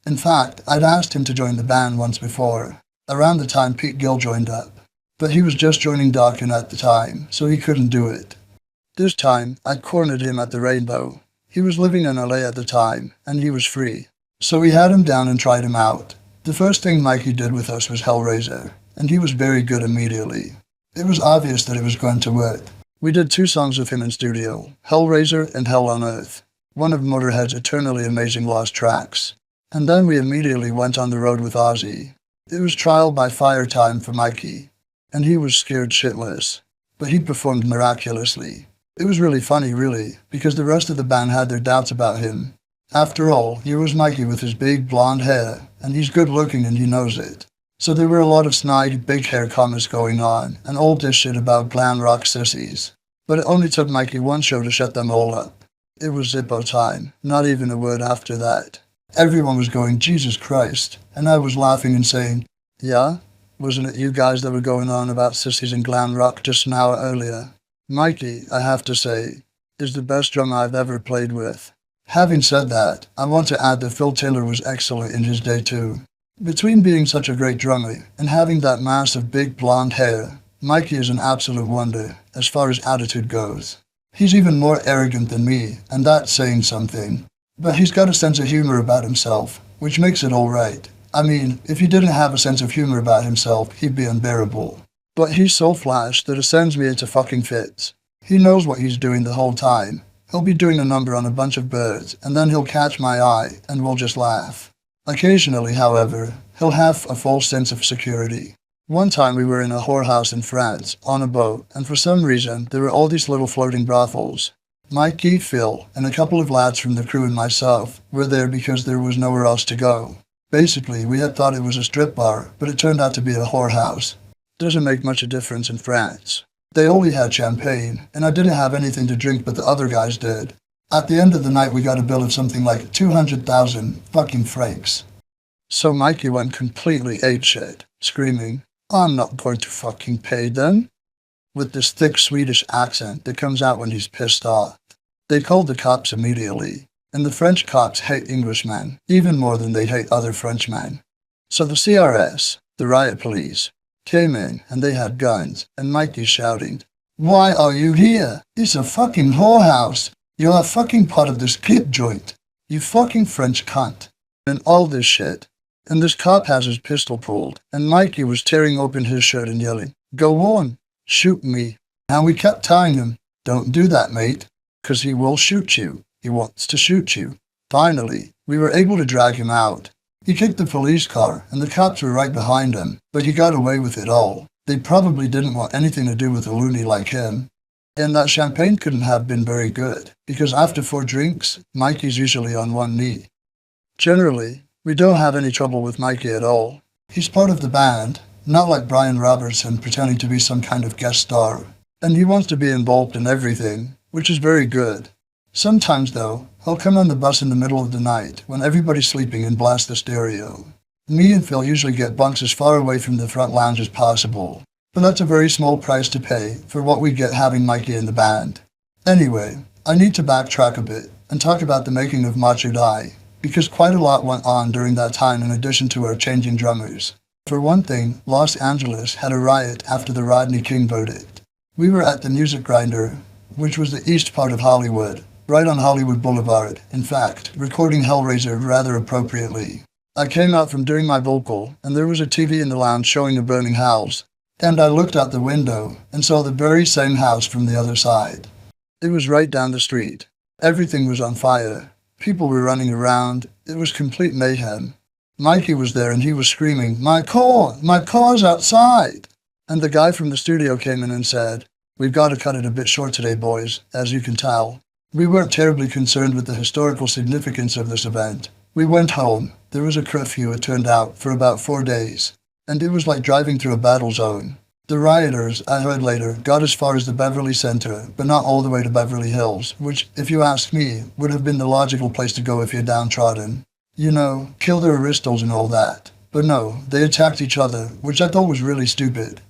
In fact, I'd asked him to join the band once before, around the time Pete Gill joined up. But he was just joining Dawkins at the time, so he couldn't do it. This time, I'd cornered him at the Rainbow. He was living in LA at the time, and he was free. So we had him down and tried him out. The first thing Mikey did with us was Hellraiser, and he was very good immediately. It was obvious that it was going to work. We did 2 songs with him in studio, Hellraiser and Hell on Earth, one of Motörhead's eternally amazing lost tracks. And then we immediately went on the road with Ozzy. It was trial by fire time for Mikey, and he was scared shitless. But he performed miraculously. It was really funny, really, because the rest of the band had their doubts about him. After all, here was Mikey with his big blonde hair, and he's good looking and he knows it. So there were a lot of snide, big hair comments going on, and all this shit about glam rock sissies. But it only took Mikey 1 show to shut them all up. It was Zippo time, not even a word after that. Everyone was going, "Jesus Christ," and I was laughing and saying, "Yeah? Wasn't it you guys that were going on about sissies and glam rock just an hour earlier?" Mikey, I have to say, is the best drummer I've ever played with. Having said that, I want to add that Phil Taylor was excellent in his day too. Between being such a great drummer and having that mass of big blonde hair, Mikey is an absolute wonder as far as attitude goes. He's even more arrogant than me, and that's saying something. But he's got a sense of humor about himself, which makes it all right. I mean, if he didn't have a sense of humor about himself, he'd be unbearable. But he's so flash that it sends me into fucking fits. He knows what he's doing the whole time. He'll be doing a number on a bunch of birds, and then he'll catch my eye, and we'll just laugh. Occasionally, however, he'll have a false sense of security. One time we were in a whorehouse in France, on a boat, and for some reason, there were all these little floating brothels. Mikey, Phil, and a couple of lads from the crew and myself were there because there was nowhere else to go. Basically, we had thought it was a strip bar, but it turned out to be a whorehouse. Doesn't make much a difference in France. They only had champagne, and I didn't have anything to drink, but the other guys did. At the end of the night, we got a bill of something like 200,000 fucking francs. So Mikey went completely apeshit, screaming, "I'm not going to fucking pay them," with this thick Swedish accent that comes out when he's pissed off. They called the cops immediately, and the French cops hate Englishmen even more than they hate other Frenchmen. So the CRS, the riot police, came in and they had guns, and Mikey's shouting, "Why are you here? It's a fucking whorehouse. You're a fucking part of this kid joint. You fucking French cunt." And all this shit. And this cop has his pistol pulled, and Mikey was tearing open his shirt and yelling, "Go on, shoot me." And we kept telling him, "Don't do that, mate, 'cause he will shoot you. He wants to shoot you." Finally, we were able to drag him out. He kicked the police car, and the cops were right behind him, but he got away with it all. They probably didn't want anything to do with a loony like him. And that champagne couldn't have been very good, because after 4 drinks, Mikey's usually on one knee. Generally, we don't have any trouble with Mikey at all. He's part of the band, not like Brian Robertson pretending to be some kind of guest star. And he wants to be involved in everything, which is very good. Sometimes, though, he'll come on the bus in the middle of the night when everybody's sleeping and blast the stereo. Me and Phil usually get bunks as far away from the front lounge as possible, but that's a very small price to pay for what we get having Mikey in the band. Anyway, I need to backtrack a bit and talk about the making of March or Die. because quite a lot went on during that time in addition to our changing drummers. For one thing, Los Angeles had a riot after the Rodney King verdict. We were at the Music Grinder, which was the east part of Hollywood, right on Hollywood Boulevard, in fact, recording Hellraiser rather appropriately. I came out from doing my vocal, and there was a TV in the lounge showing a burning house. And I looked out the window and saw the very same house from the other side. It was right down the street. Everything was on fire. People were running around. It was complete mayhem. Mikey was there and he was screaming, my car's outside. And the guy from the studio came in and said, we've got to cut it a bit short today, boys, as you can tell. We weren't terribly concerned with the historical significance of this event. We went home. There was a curfew, it turned out, for about 4 days. And it was like driving through a battle zone. The rioters, I heard later, got as far as the Beverly Center, but not all the way to Beverly Hills, which, if you ask me, would have been the logical place to go if you're downtrodden. You know, kill their aristos and all that. But no, they attacked each other, which I thought was really stupid.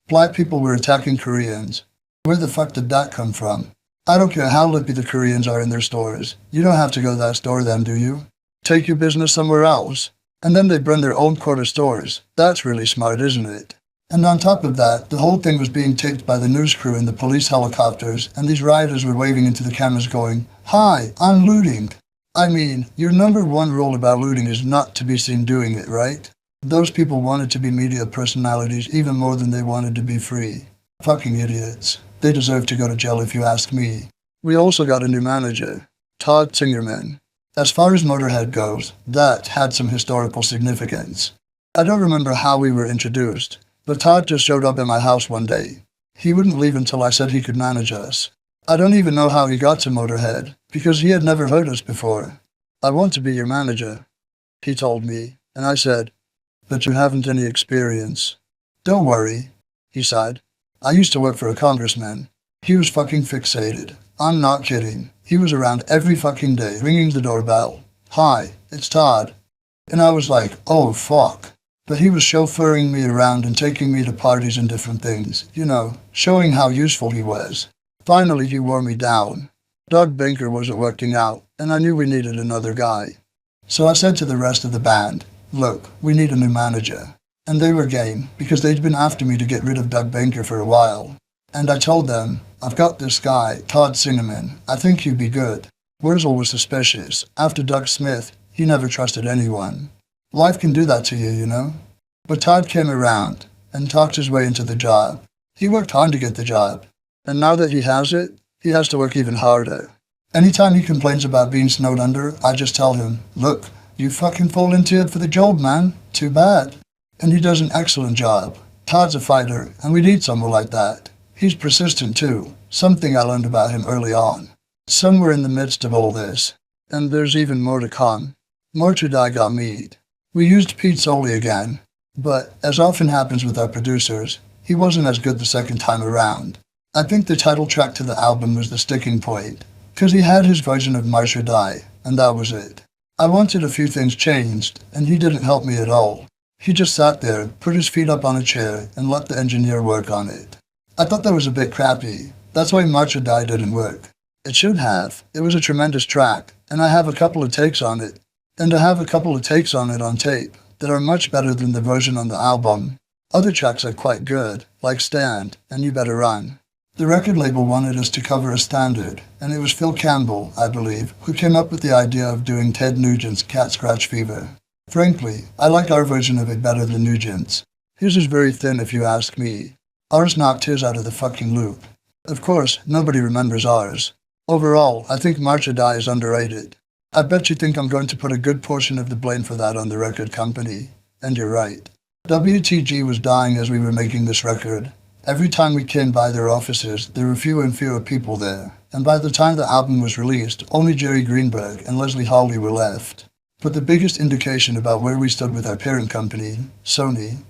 Black people were attacking Koreans. Where the fuck did that come from? I don't care how lippy the Koreans are in their stores. You don't have to go to that store then, do you? Take your business somewhere else. And then they burn their own quarter stores. That's really smart, isn't it? And on top of that, the whole thing was being taped by the news crew in the police helicopters, and these rioters were waving into the cameras going, hi, I'm looting. I mean, your number one rule about looting is not to be seen doing it, right? Those people wanted to be media personalities even more than they wanted to be free. Fucking idiots. They deserve to go to jail if you ask me. We also got a new manager, Todd Singerman. As far as Motörhead goes, that had some historical significance. I don't remember how we were introduced, but Todd just showed up at my house one day. He wouldn't leave until I said he could manage us. I don't even know how he got to Motörhead, because he had never heard us before. I want to be your manager, he told me, and I said, but you haven't any experience. Don't worry, he sighed. I used to work for a congressman. He was fucking fixated. I'm not kidding. He was around every fucking day, ringing the doorbell. Hi, it's Todd. And I was like, oh fuck. But he was chauffeuring me around and taking me to parties and different things, you know, showing how useful he was. Finally, he wore me down. Doug Binker wasn't working out, and I knew we needed another guy. So I said to the rest of the band, look, we need a new manager. And they were game, because they'd been after me to get rid of Doug Binker for a while. And I told them, I've got this guy, Todd Singerman. I think he'd be good. Wurzel was suspicious. After Doug Smith, he never trusted anyone. Life can do that to you, you know? But Todd came around and talked his way into the job. He worked hard to get the job. And now that he has it, he has to work even harder. Anytime he complains about being snowed under, I just tell him, look, you fucking volunteered for the job, man. Too bad. And he does an excellent job. Todd's a fighter, and we need someone like that. He's persistent too, something I learned about him early on. Somewhere in the midst of all this, and there's even more to come, Motörhead got mead. We used Pete Soley again, but as often happens with our producers, he wasn't as good the second time around. I think the title track to the album was the sticking point, because he had his version of Motörhead, and that was it. I wanted a few things changed, and he didn't help me at all. He just sat there, put his feet up on a chair, and let the engineer work on it. I thought that was a bit crappy. That's why Motörhead didn't work. It should have. It was a tremendous track, and I have a couple of takes on it. And I have a couple of takes on it on tape that are much better than the version on the album. Other tracks are quite good, like Stand and You Better Run. The record label wanted us to cover a standard, and it was Phil Campbell, I believe, who came up with the idea of doing Ted Nugent's Cat Scratch Fever. Frankly, I like our version of it better than Nugent's. His is very thin if you ask me. Ours knocked his out of the fucking loop. Of course, nobody remembers ours. Overall, I think Motörhead is underrated. I bet you think I'm going to put a good portion of the blame for that on the record company. And you're right. WTG was dying as we were making this record. Every time we came by their offices, there were fewer and fewer people there. And by the time the album was released, only Jerry Greenberg and Leslie Hawley were left. But the biggest indication about where we stood with our parent company, Sony,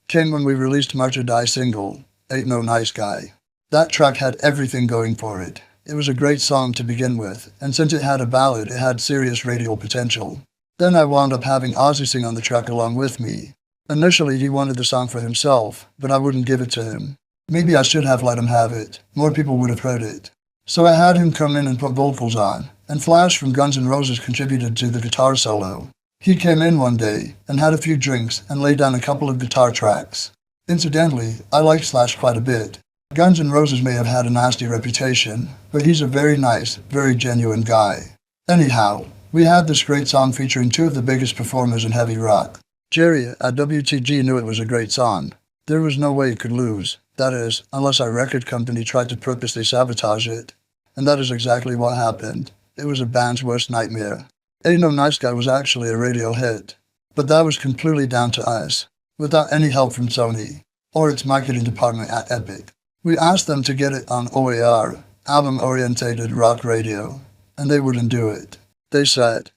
came when we released Motörhead's single, Ain't No Nice Guy. That track had everything going for it. It was a great song to begin with, and since it had a ballad, it had serious radial potential. Then I wound up having Ozzy sing on the track along with me. Initially, he wanted the song for himself, but I wouldn't give it to him. Maybe I should have let him have it. More people would have heard it. So I had him come in and put vocals on, and Flash from Guns N' Roses contributed to the guitar solo. He came in one day and had a few drinks and laid down a couple of guitar tracks. Incidentally, I like Slash quite a bit. Guns N' Roses may have had a nasty reputation, but he's a very nice, very genuine guy. Anyhow, we had this great song featuring two of the biggest performers in heavy rock. Jerry at WTG knew it was a great song. There was no way it could lose. That is, unless our record company tried to purposely sabotage it. And that is exactly what happened. It was a band's worst nightmare. Ain't No Nice Guy was actually a radio hit. But that was completely down to us, without any help from Sony, or its marketing department at Epic. We asked them to get it on OAR, album-orientated rock radio, and they wouldn't do it. They said,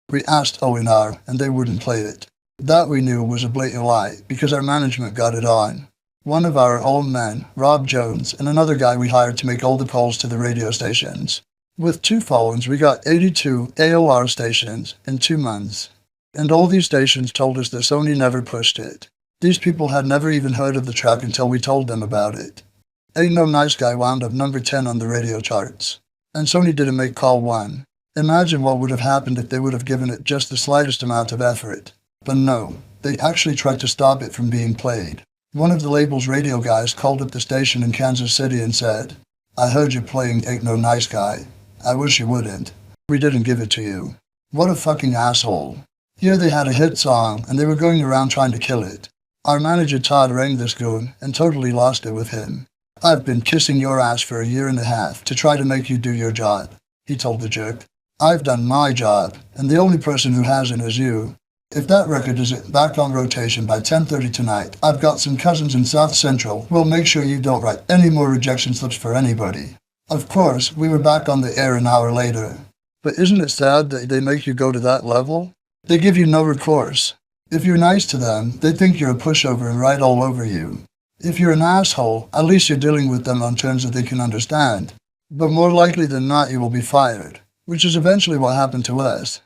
we asked ONR, and they wouldn't play it. That we knew was a blatant lie, because our management got it on. One of our own men, Rob Jones, and another guy we hired to make all the calls to the radio stations. With 2 phones, we got 82 AOR stations in 2 months. And all these stations told us that Sony never pushed it. These people had never even heard of the track until we told them about it. Ain't No Nice Guy wound up number 10 on the radio charts. And Sony didn't make call 1. Imagine what would have happened if they would have given it just the slightest amount of effort. But no, they actually tried to stop it from being played. One of the label's radio guys called up the station in Kansas City and said, I heard you playing Ain't No Nice Guy. I wish you wouldn't. We didn't give it to you. What a fucking asshole. Here they had a hit song and they were going around trying to kill it. Our manager Todd rang this goon and totally lost it with him. I've been kissing your ass for 1.5 years to try to make you do your job, he told the jerk. I've done my job, and the only person who hasn't is you. If that record isn't back on rotation by 10:30 tonight, I've got some cousins in South Central who'll make sure you don't write any more rejection slips for anybody. Of course, we were back on the air an hour later. But isn't it sad that they make you go to that level? They give you no recourse. If you're nice to them, they think you're a pushover and write all over you. If you're an asshole, at least you're dealing with them on terms that they can understand. But more likely than not, you will be fired, which is eventually what happened to us.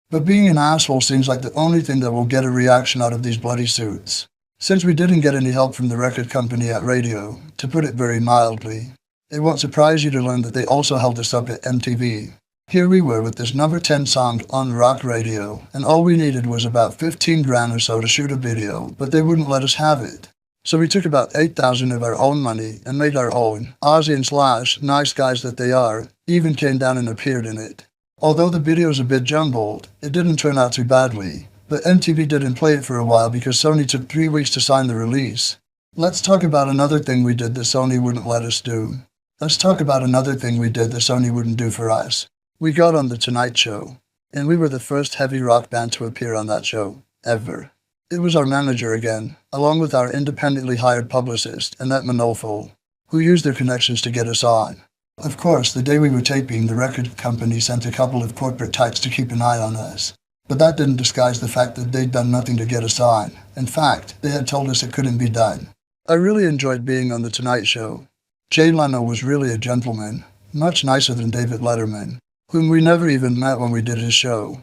But being an asshole seems like the only thing that will get a reaction out of these bloody suits. Since we didn't get any help from the record company at radio, to put it very mildly, it won't surprise you to learn that they also held us up at MTV. Here we were with this number 10 song on rock radio, and all we needed was about 15 grand or so to shoot a video, but they wouldn't let us have it. So we took about $8,000 of our own money and made our own. Ozzy and Slash, nice guys that they are, even came down and appeared in it. Although the video's a bit jumbled, it didn't turn out too badly. But MTV didn't play it for a while because Sony took 3 weeks to sign the release. Let's talk about another thing we did that Sony wouldn't let us do. Let's talk about another thing we did that Sony wouldn't do for us. We got on The Tonight Show, and we were the first heavy rock band to appear on that show, ever. It was our manager again, along with our independently hired publicist, Annette Manolfo, who used their connections to get us on. Of course, the day we were taping, the record company sent a couple of corporate types to keep an eye on us. But that didn't disguise the fact that they'd done nothing to get us on. In fact, they had told us it couldn't be done. I really enjoyed being on The Tonight Show. Jay Leno was really a gentleman, much nicer than David Letterman, whom we never even met when we did his show.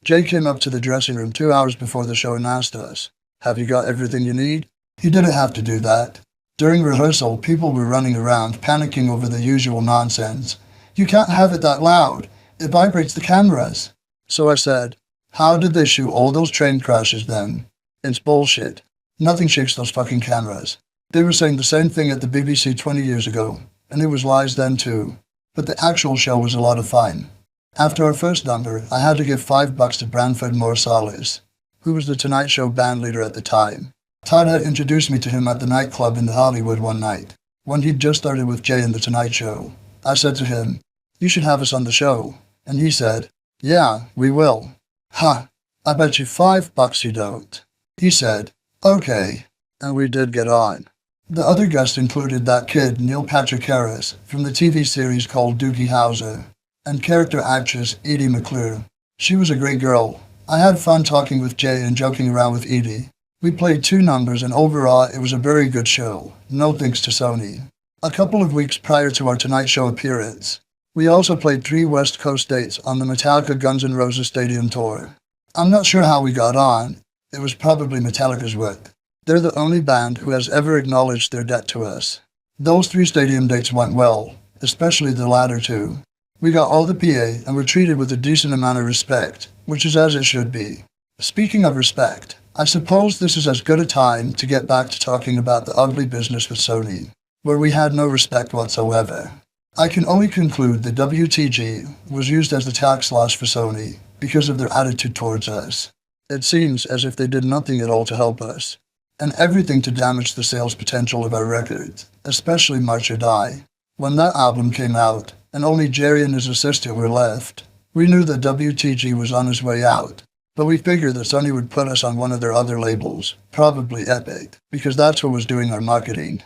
Jay came up to the dressing room 2 hours before the show and asked us, "Have you got everything you need?" He didn't have to do that. During rehearsal, people were running around, panicking over the usual nonsense. "You can't have it that loud. It vibrates the cameras." So I said, "How did they shoot all those train crashes then?" It's bullshit. Nothing shakes those fucking cameras. They were saying the same thing at the BBC 20 years ago, and it was lies then too. But the actual show was a lot of fun. After our first number, I had to give $5 to Branford Marsalis, who was the Tonight Show band leader at the time. Todd had introduced me to him at the nightclub in Hollywood one night, when he'd just started with Jay in the Tonight Show. I said to him, "You should have us on the show." And he said, "Yeah, we will." "Ha, I bet you $5 you don't." He said, "Okay." And we did get on. The other guests included that kid, Neil Patrick Harris, from the TV series called Doogie Howser, and character actress Edie McClure. She was a great girl. I had fun talking with Jay and joking around with Edie. We played 2 numbers and overall it was a very good show, no thanks to Sony. A couple of weeks prior to our Tonight Show appearance, we also played 3 West Coast dates on the Metallica Guns N' Roses Stadium Tour. I'm not sure how we got on. It was probably Metallica's work. They're the only band who has ever acknowledged their debt to us. Those 3 stadium dates went well, especially the latter two. We got all the PA and were treated with a decent amount of respect, which is as it should be. Speaking of respect, I suppose this is as good a time to get back to talking about the ugly business with Sony, where we had no respect whatsoever. I can only conclude that WTG was used as the tax loss for Sony because of their attitude towards us. It seems as if they did nothing at all to help us, and everything to damage the sales potential of our records, especially March or Die. When that album came out, and only Jerry and his assistant were left, we knew that WTG was on his way out, but we figured that Sony would put us on one of their other labels, probably Epic, because that's what was doing our marketing.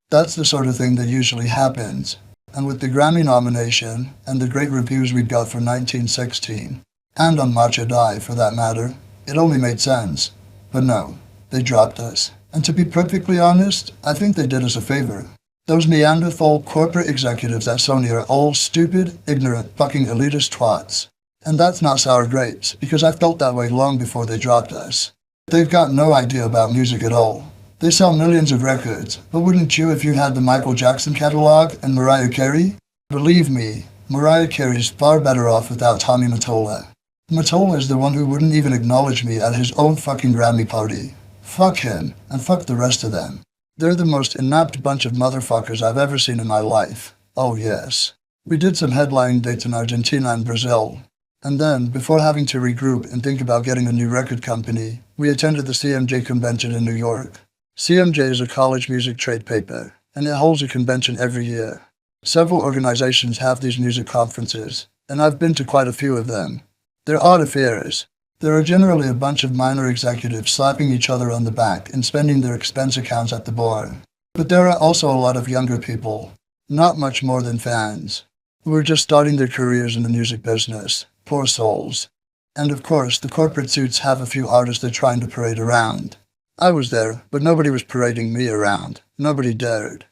That's the sort of thing that usually happens, and with the Grammy nomination and the great reviews we got for 1916, and on March or Die for that matter, it only made sense. But no, they dropped us. And to be perfectly honest, I think they did us a favor. Those Neanderthal corporate executives at Sony are all stupid, ignorant, fucking elitist twats. And that's not sour grapes, because I felt that way long before they dropped us. They've got no idea about music at all. They sell millions of records, but wouldn't you if you had the Michael Jackson catalog and Mariah Carey? Believe me, Mariah Carey's far better off without Tommy Mottola. Mottola is the one who wouldn't even acknowledge me at his own fucking Grammy party. Fuck him, and fuck the rest of them. They're the most inept bunch of motherfuckers I've ever seen in my life. Oh yes. We did some headlining dates in Argentina and Brazil. And then, before having to regroup and think about getting a new record company, we attended the CMJ convention in New York. CMJ is a college music trade paper, and it holds a convention every year. Several organizations have these music conferences, and I've been to quite a few of them. They're odd affairs. There are generally a bunch of minor executives slapping each other on the back and spending their expense accounts at the bar. But there are also a lot of younger people, not much more than fans, who are just starting their careers in the music business. Poor souls. And of course, the corporate suits have a few artists they're trying to parade around. I was there, but nobody was parading me around. Nobody dared.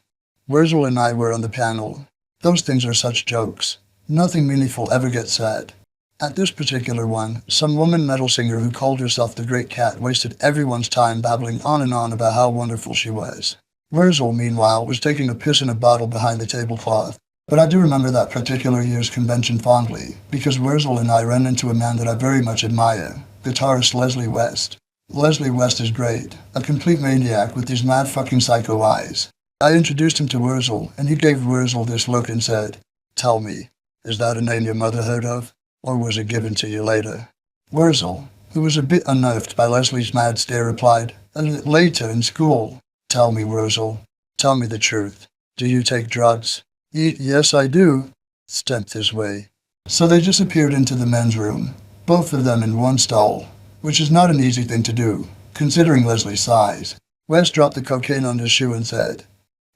Wurzel and I were on the panel. Those things are such jokes. Nothing meaningful ever gets said. At this particular one, some woman metal singer who called herself the Great Cat wasted everyone's time babbling on and on about how wonderful she was. Wurzel, meanwhile, was taking a piss in a bottle behind the tablecloth. But I do remember that particular year's convention fondly, because Wurzel and I ran into a man that I very much admire, guitarist Leslie West. Leslie West is great, a complete maniac with these mad fucking psycho eyes. I introduced him to Wurzel, and he gave Wurzel this look and said, "Tell me, is that a name your mother heard of, or was it given to you later?" Wurzel, who was a bit unnerved by Leslie's mad stare, replied, "Later in school." "Tell me, Wurzel, tell me the truth. Do you take drugs?" "Yes, I do." "Step this way." So they disappeared into the men's room, both of them in one stall, which is not an easy thing to do, considering Leslie's size. West dropped the cocaine on his shoe and said,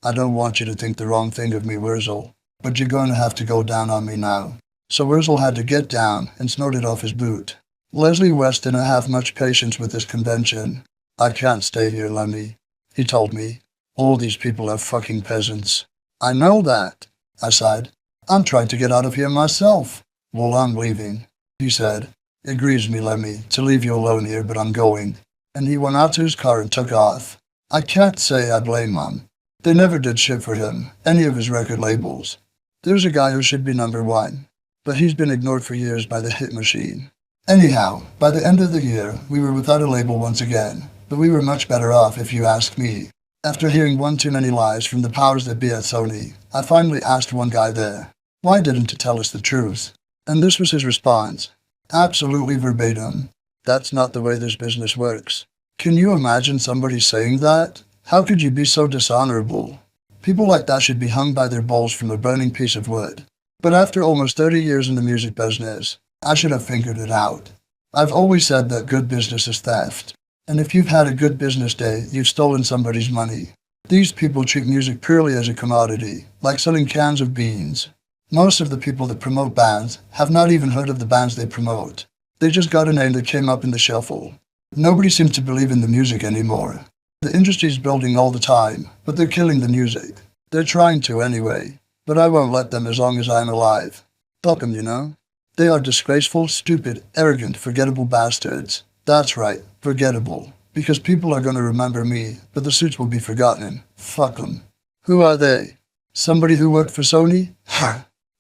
"I don't want you to think the wrong thing of me, Wurzel, but you're going to have to go down on me now." So Wurzel had to get down and snort it off his boot. Leslie West didn't have much patience with this convention. "I can't stay here, Lemmy," he told me. "All these people are fucking peasants." "I know that," I sighed. "I'm trying to get out of here myself." "Well, I'm leaving," he said. "It grieves me, Lemmy, to leave you alone here, but I'm going." And he went out to his car and took off. I can't say I blame him. They never did shit for him, any of his record labels. There's a guy who should be number one, but he's been ignored for years by the hit machine. Anyhow, by the end of the year, we were without a label once again, but we were much better off if you ask me. After hearing one too many lies from the powers that be at Sony, I finally asked one guy there, why didn't you tell us the truth? And this was his response. Absolutely verbatim. "That's not the way this business works." Can you imagine somebody saying that? How could you be so dishonorable? People like that should be hung by their balls from a burning piece of wood. But after almost 30 years in the music business, I should have figured it out. I've always said that good business is theft. And if you've had a good business day, you've stolen somebody's money. These people treat music purely as a commodity, like selling cans of beans. Most of the people that promote bands have not even heard of the bands they promote. They just got a name that came up in the shuffle. Nobody seems to believe in the music anymore. The industry's building all the time, but they're killing the music. They're trying to anyway, but I won't let them as long as I'm alive. Fuck them, you know? They are disgraceful, stupid, arrogant, forgettable bastards. That's right, forgettable. Because people are going to remember me, but the suits will be forgotten. Fuck them. Who are they? Somebody who worked for Sony?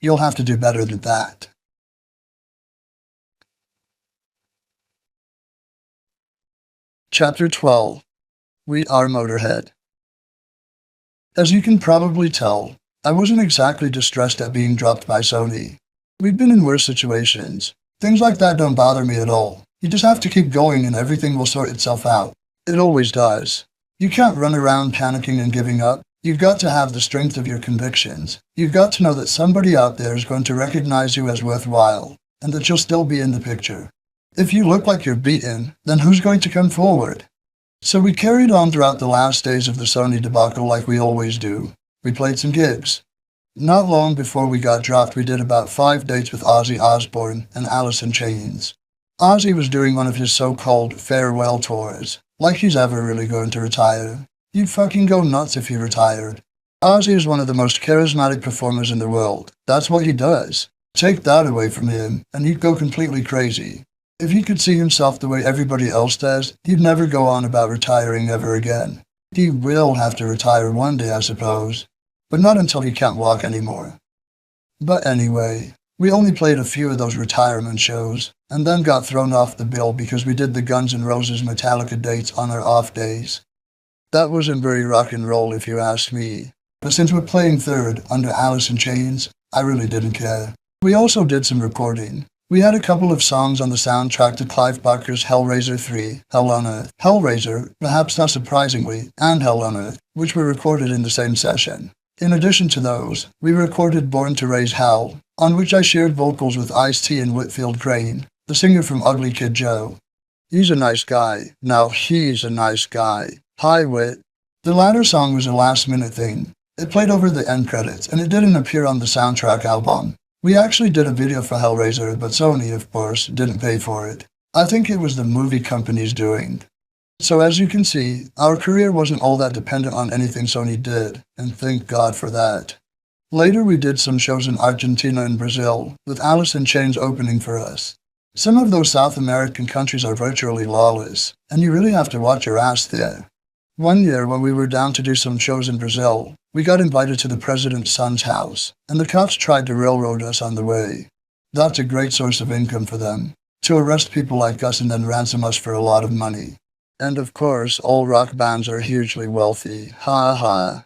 You'll have to do better than that. Chapter 12. We are Motörhead. As you can probably tell, I wasn't exactly distressed at being dropped by Sony. We've been in worse situations. Things like that don't bother me at all. You just have to keep going and everything will sort itself out. It always does. You can't run around panicking and giving up. You've got to have the strength of your convictions. You've got to know that somebody out there is going to recognize you as worthwhile, and that you'll still be in the picture. If you look like you're beaten, then who's going to come forward? So we carried on throughout the last days of the Sony debacle like we always do. We played some gigs. Not long before we got dropped, we did about 5 dates with Ozzy Osbourne and Alice in Chains. Ozzy was doing one of his so-called farewell tours, like he's ever really going to retire. You'd fucking go nuts if he retired. Ozzy is one of the most charismatic performers in the world. That's what he does. Take that away from him, and he'd go completely crazy. If he could see himself the way everybody else does, he'd never go on about retiring ever again. He will have to retire one day, I suppose, but not until he can't walk anymore. But anyway, we only played a few of those retirement shows, and then got thrown off the bill because we did the Guns N' Roses Metallica dates on our off days. That wasn't very rock and roll if you ask me, but since we're playing third under Alice in Chains, I really didn't care. We also did some recording. We had a couple of songs on the soundtrack to Clive Barker's Hellraiser 3, Hell on Earth, Hellraiser, perhaps not surprisingly, and Hell on Earth, which were recorded in the same session. In addition to those, we recorded Born to Raise Hell, on which I shared vocals with Ice-T and Whitfield Crane, the singer from Ugly Kid Joe. He's a nice guy. Now he's a nice guy. Hi, Whit. The latter song was a last-minute thing. It played over the end credits, and it didn't appear on the soundtrack album. We actually did a video for Hellraiser, but Sony, of course, didn't pay for it. I think it was the movie company's doing. So as you can see, our career wasn't all that dependent on anything Sony did, and thank God for that. Later we did some shows in Argentina and Brazil, with Alice in Chains opening for us. Some of those South American countries are virtually lawless, and you really have to watch your ass there. One year when we were down to do some shows in Brazil, we got invited to the president's son's house, and the cops tried to railroad us on the way. That's a great source of income for them, to arrest people like us and then ransom us for a lot of money. And of course, all rock bands are hugely wealthy. Ha ha.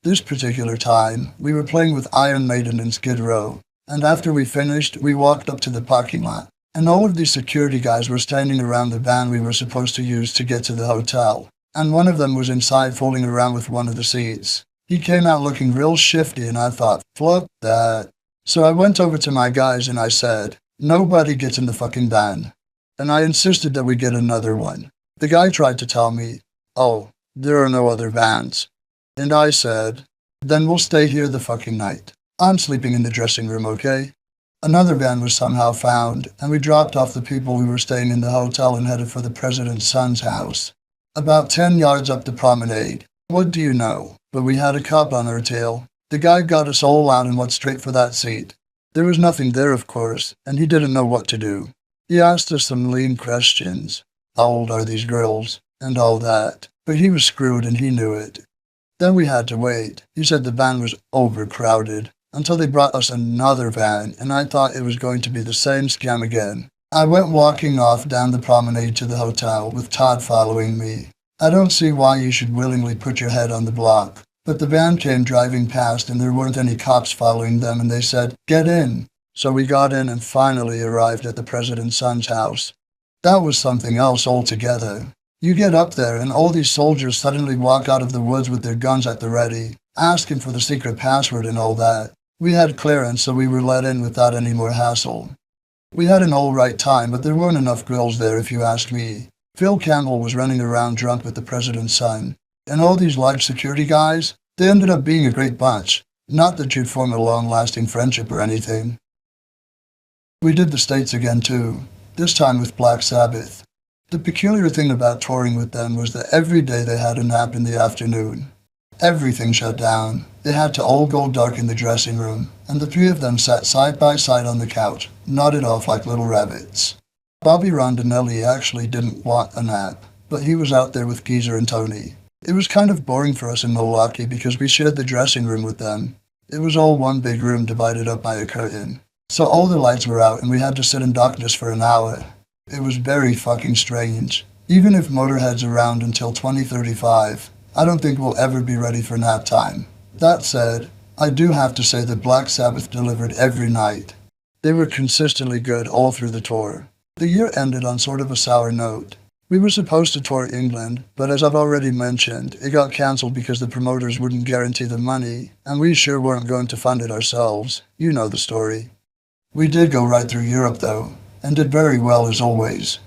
This particular time, we were playing with Iron Maiden in Skid Row, and after we finished, we walked up to the parking lot, and all of these security guys were standing around the van we were supposed to use to get to the hotel, and one of them was inside fooling around with one of the seats. He came out looking real shifty, and I thought, fuck that. So I went over to my guys and I said, nobody gets in the fucking van. And I insisted that we get another one. The guy tried to tell me, oh, there are no other vans. And I said, then we'll stay here the fucking night. I'm sleeping in the dressing room, okay? Another van was somehow found, and we dropped off the people who were staying in the hotel and headed for the president's son's house. About 10 yards up the promenade. What do you know? But we had a cop on our tail. The guy got us all out and went straight for that seat. There was nothing there, of course, and he didn't know what to do. He asked us some lean questions. How old are these girls? And all that. But he was screwed and he knew it. Then we had to wait. He said the van was overcrowded, until they brought us another van, and I thought it was going to be the same scam again. I went walking off down the promenade to the hotel, with Todd following me. I don't see why you should willingly put your head on the block. But the van came driving past and there weren't any cops following them, and they said, get in. So we got in and finally arrived at the president's son's house. That was something else altogether. You get up there and all these soldiers suddenly walk out of the woods with their guns at the ready, asking for the secret password and all that. We had clearance, so we were let in without any more hassle. We had an all right time, but there weren't enough girls there if you ask me. Phil Campbell was running around drunk with the president's son. And all these large security guys, they ended up being a great bunch. Not that you'd form a long-lasting friendship or anything. We did the States again too, this time with Black Sabbath. The peculiar thing about touring with them was that every day they had a nap in the afternoon. Everything shut down. They had to all go dark in the dressing room, and the three of them sat side by side on the couch, nodded off like little rabbits. Bobby Rondinelli actually didn't want a nap, but he was out there with Geezer and Tony. It was kind of boring for us in Milwaukee because we shared the dressing room with them. It was all one big room divided up by a curtain. So all the lights were out and we had to sit in darkness for an hour. It was very fucking strange. Even if Motörhead's around until 2035, I don't think we'll ever be ready for nap time. That said, I do have to say that Black Sabbath delivered every night. They were consistently good all through the tour. The year ended on sort of a sour note. We were supposed to tour England, but as I've already mentioned, it got cancelled because the promoters wouldn't guarantee the money, and we sure weren't going to fund it ourselves. You know the story. We did go right through Europe though, and did very well as always.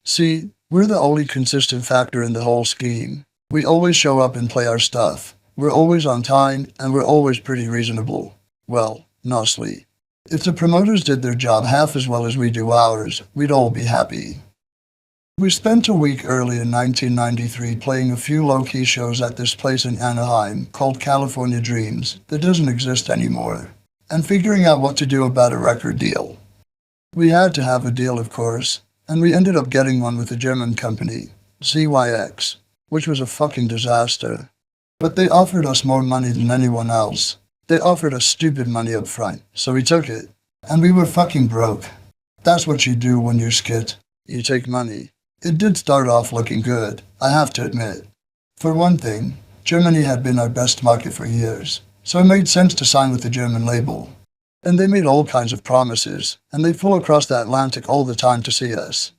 See, we're the only consistent factor in the whole scheme. We always show up and play our stuff. We're always on time, and we're always pretty reasonable. Well, mostly. If the promoters did their job half as well as we do ours, we'd all be happy. We spent a week early in 1993 playing a few low-key shows at this place in Anaheim called California Dreams that doesn't exist anymore, and figuring out what to do about a record deal. We had to have a deal, of course, and we ended up getting one with a German company, CYX, which was a fucking disaster. But they offered us more money than anyone else. They offered us stupid money up front, so we took it. And we were fucking broke. That's what you do when you're skit. You take money. It did start off looking good, I have to admit. For one thing, Germany had been our best market for years, so it made sense to sign with the German label. And they made all kinds of promises, and they flew across the Atlantic all the time to see us.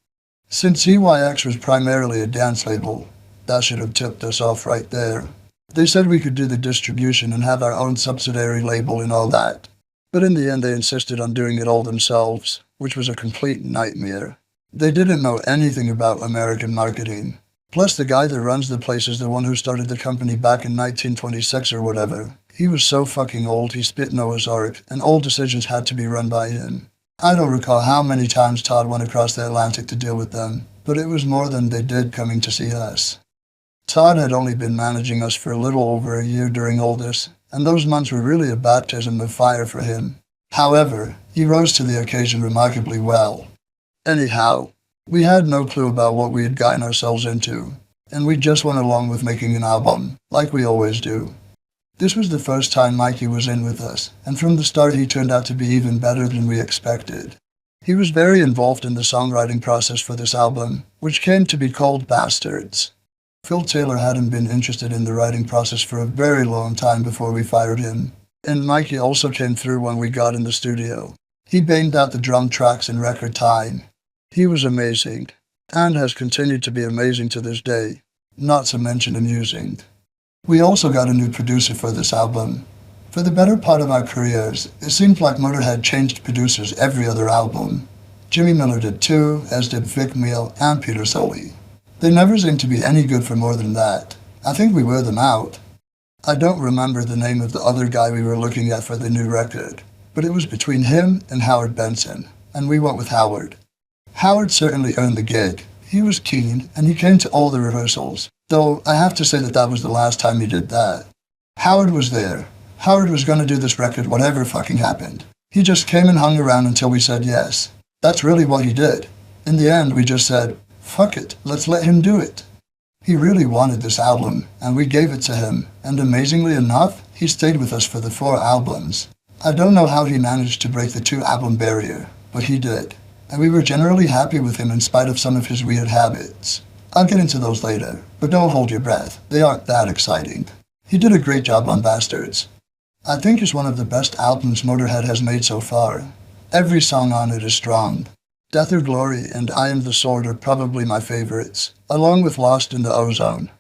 Since CYX was primarily a dance label, that should have tipped us off right there. They said we could do the distribution and have our own subsidiary label and all that. But in the end they insisted on doing it all themselves, which was a complete nightmare. They didn't know anything about American marketing. Plus the guy that runs the place is the one who started the company back in 1926 or whatever. He was so fucking old he spit Noah's Ark, and all decisions had to be run by him. I don't recall how many times Todd went across the Atlantic to deal with them, but it was more than they did coming to see us. Todd had only been managing us for a little over a year during all this, and those months were really a baptism of fire for him. However, he rose to the occasion remarkably well. Anyhow, we had no clue about what we had gotten ourselves into, and we just went along with making an album, like we always do. This was the first time Mikey was in with us, and from the start he turned out to be even better than we expected. He was very involved in the songwriting process for this album, which came to be called Bastards. Phil Taylor hadn't been interested in the writing process for a very long time before we fired him, and Mikey also came through when we got in the studio. He banged out the drum tracks in record time. He was amazing, and has continued to be amazing to this day, not to mention amusing. We also got a new producer for this album. For the better part of our careers, it seemed like Motörhead changed producers every other album. Jimmy Miller did too, as did Vic Meal and Peter Soley. They never seemed to be any good for more than that. I think we wear them out. I don't remember the name of the other guy we were looking at for the new record, but it was between him and Howard Benson, and we went with Howard. Howard certainly earned the gig. He was keen, and he came to all the rehearsals, though I have to say that was the last time he did that. Howard was there. Howard was going to do this record whatever fucking happened. He just came and hung around until we said yes. That's really what he did. In the end, we just said, fuck it, let's let him do it. He really wanted this album, and we gave it to him, and amazingly enough, he stayed with us for the 4 albums. I don't know how he managed to break the 2-album barrier, but he did. And we were generally happy with him in spite of some of his weird habits. I'll get into those later, but don't hold your breath. They aren't that exciting. He did a great job on Bastards. I think it's one of the best albums Motörhead has made so far. Every song on it is strong. Death or Glory and I Am the Sword are probably my favorites, along with Lost in the Ozone.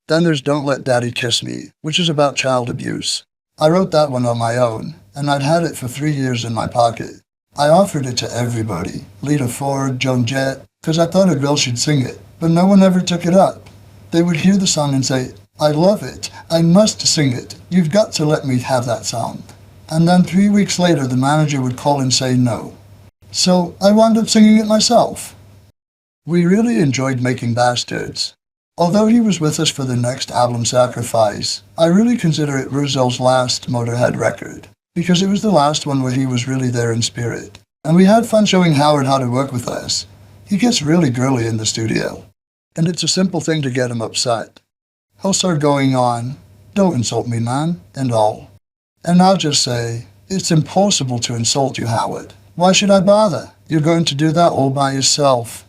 Then there's Don't Let Daddy Kiss Me, which is about child abuse. I wrote that one on my own, and I'd had it for 3 years in my pocket. I offered it to everybody, Lita Ford, Joan Jett, because I thought a girl should sing it, but no one ever took it up. They would hear the song and say, I love it, I must sing it, you've got to let me have that song. And then 3 weeks later the manager would call and say no. So I wound up singing it myself. We really enjoyed making Bastards. Although he was with us for the next album, Sacrifice, I really consider it Ruzel's last Motörhead record, because it was the last one where he was really there in spirit. And we had fun showing Howard how to work with us. He gets really girly in the studio, and it's a simple thing to get him upset. He'll start going on, "Don't insult me, man," and all. And I'll just say, "It's impossible to insult you, Howard. Why should I bother? You're going to do that all by yourself."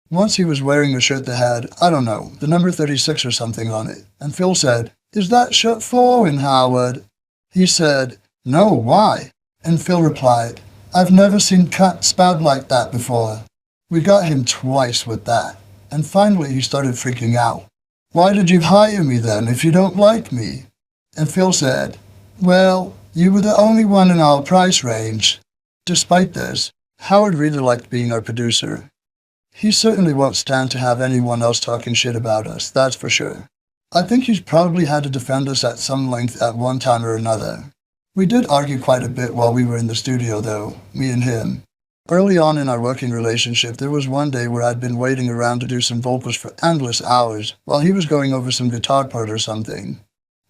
Once he was wearing a shirt that had, I don't know, the number 36 or something on it, and Phil said, "Is that shirt flowing, Howard?" He said, "No, why?" And Phil replied, "I've never seen cat spout like that before." We got him twice with that, and finally he started freaking out. "Why did you hire me then if you don't like me?" And Phil said, "Well, you were the only one in our price range." Despite this, Howard really liked being our producer. He certainly won't stand to have anyone else talking shit about us, that's for sure. I think he's probably had to defend us at some length at one time or another. We did argue quite a bit while we were in the studio though, me and him. Early on in our working relationship, there was one day where I'd been waiting around to do some vocals for endless hours while he was going over some guitar part or something.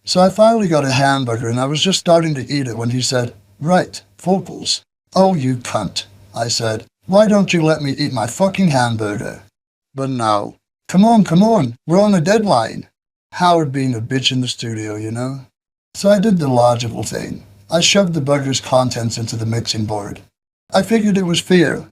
So I finally got a hamburger and I was just starting to eat it when he said, "Right, vocals." "Oh, you cunt," I said. "Why don't you let me eat my fucking hamburger?" But no. Come on, we're on a deadline. Howard being a bitch in the studio, you know? So I did the logical thing. I shoved the burger's contents into the mixing board. I figured it was fair.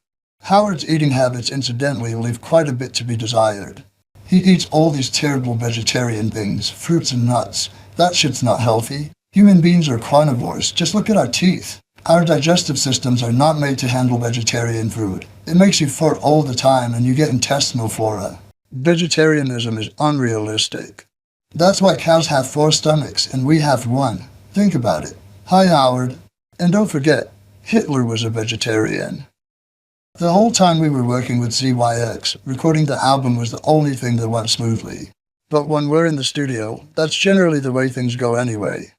Howard's eating habits incidentally leave quite a bit to be desired. He eats all these terrible vegetarian things, fruits and nuts. That shit's not healthy. Human beings are carnivores. Just look at our teeth. Our digestive systems are not made to handle vegetarian food. It makes you fart all the time and you get intestinal flora. Vegetarianism is unrealistic. That's why cows have 4 stomachs and we have 1. Think about it. Hi, Howard. And don't forget, Hitler was a vegetarian. The whole time we were working with ZYX, recording the album was the only thing that went smoothly. But when we're in the studio, that's generally the way things go anyway.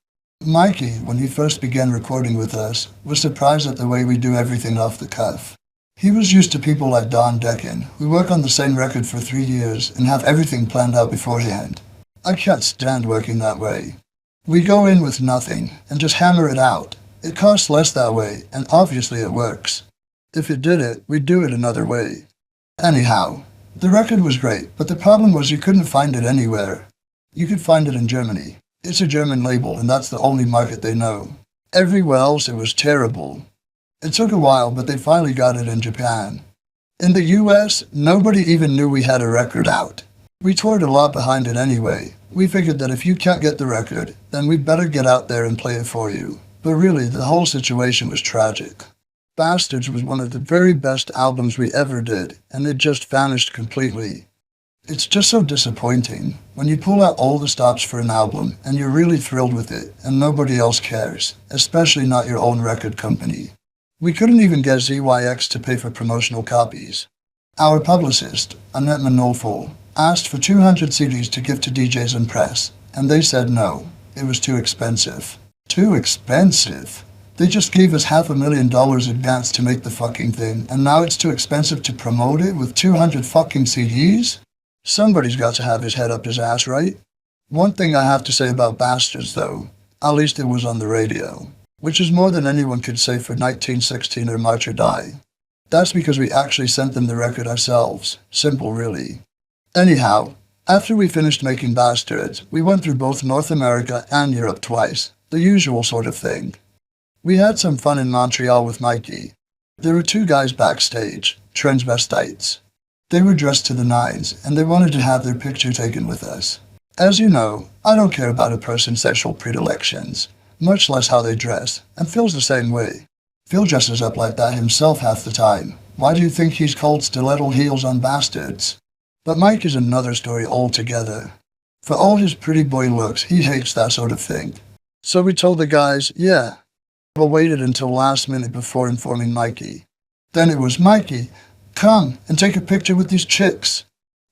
Mikey, when he first began recording with us, was surprised at the way we do everything off the cuff. He was used to people like Don Decken, who work on the same record for 3 years and have everything planned out beforehand. I can't stand working that way. We go in with nothing and just hammer it out. It costs less that way, and obviously it works. If it didn't, we'd do it another way. Anyhow, the record was great, but the problem was you couldn't find it anywhere. You could find it in Germany. It's a German label, and that's the only market they know. Everywhere else, it was terrible. It took a while, but they finally got it in Japan. In the US, nobody even knew we had a record out. We toured a lot behind it anyway. We figured that if you can't get the record, then we'd better get out there and play it for you. But really, the whole situation was tragic. Bastards was one of the very best albums we ever did, and it just vanished completely. It's just so disappointing when you pull out all the stops for an album and you're really thrilled with it and nobody else cares, especially not your own record company. We couldn't even get ZYX to pay for promotional copies. Our publicist, Annette Manolfo, asked for 200 CDs to give to DJs and press, and they said no. It was too expensive. Too expensive? They just gave us $500,000 advance to make the fucking thing, and now it's too expensive to promote it with 200 fucking CDs? Somebody's got to have his head up his ass, right? One thing I have to say about Bastards, though, at least it was on the radio, which is more than anyone could say for 1916 or March or Die. That's because we actually sent them the record ourselves. Simple, really. Anyhow, after we finished making Bastards, we went through both North America and Europe twice, the usual sort of thing. We had some fun in Montreal with Mikey. There were 2 guys backstage, transvestites. They were dressed to the nines, and they wanted to have their picture taken with us. As you know, I don't care about a person's sexual predilections, much less how they dress, and Phil's the same way. Phil dresses up like that himself half the time. Why do you think he's called Stiletto Heels on Bastards? But Mike is another story altogether. For all his pretty boy looks, he hates that sort of thing. So we told the guys, yeah, but waited until last minute before informing Mikey. Then it was, "Mikey, come and take a picture with these chicks."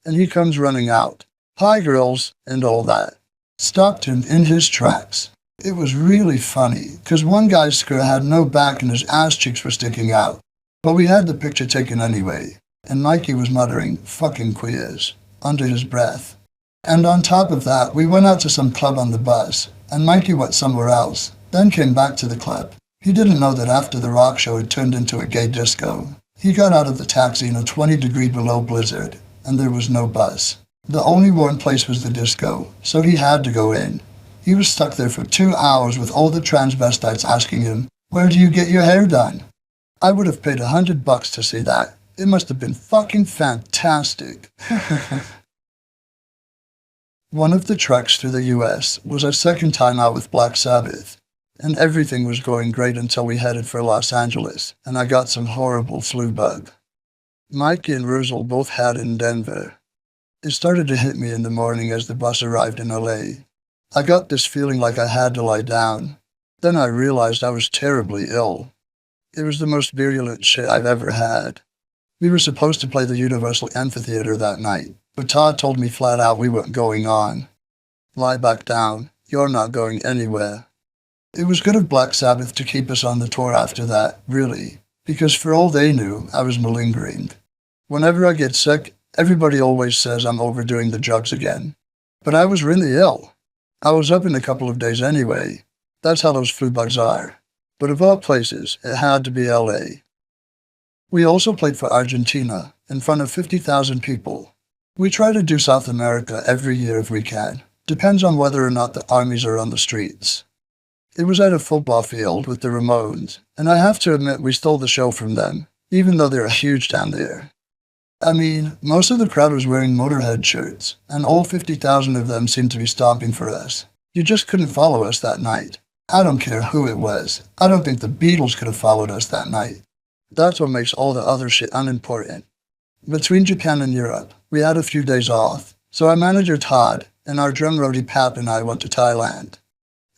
And he comes running out. "Hi, girls," and all that. Stopped him in his tracks. It was really funny, because one guy's skirt had no back and his ass cheeks were sticking out. But we had the picture taken anyway, and Mikey was muttering, "Fucking queers," under his breath. And on top of that, we went out to some club on the bus, and Mikey went somewhere else, then came back to the club. He didn't know that after the rock show it turned into a gay disco. He got out of the taxi in a 20-degree below blizzard, and there was no bus. The only warm place was the disco, so he had to go in. He was stuck there for 2 hours with all the transvestites asking him, "Where do you get your hair done?" I would have paid $100 to see that. It must have been fucking fantastic. One of the treks through the US was our second time out with Black Sabbath, and everything was going great until we headed for Los Angeles, and I got some horrible flu bug. Mikey and Russell both had it in Denver. It started to hit me in the morning as the bus arrived in LA. I got this feeling like I had to lie down. Then I realized I was terribly ill. It was the most virulent shit I've ever had. We were supposed to play the Universal Amphitheater that night, but Todd told me flat out we weren't going on. Lie back down. You're not going anywhere. It was good of Black Sabbath to keep us on the tour after that, really, because for all they knew, I was malingering. Whenever I get sick, everybody always says I'm overdoing the drugs again. But I was really ill. I was up in a couple of days anyway. That's how those flu bugs are. But of all places, it had to be LA. We also played for Argentina, in front of 50,000 people. We try to do South America every year if we can. Depends on whether or not the armies are on the streets. It was at a football field with the Ramones, and I have to admit we stole the show from them, even though they're huge down there. I mean, most of the crowd was wearing Motörhead shirts, and all 50,000 of them seemed to be stomping for us. You just couldn't follow us that night. I don't care who it was. I don't think the Beatles could have followed us that night. That's what makes all the other shit unimportant. Between Japan and Europe, we had a few days off, so our manager Todd and our drum roadie Pap and I went to Thailand.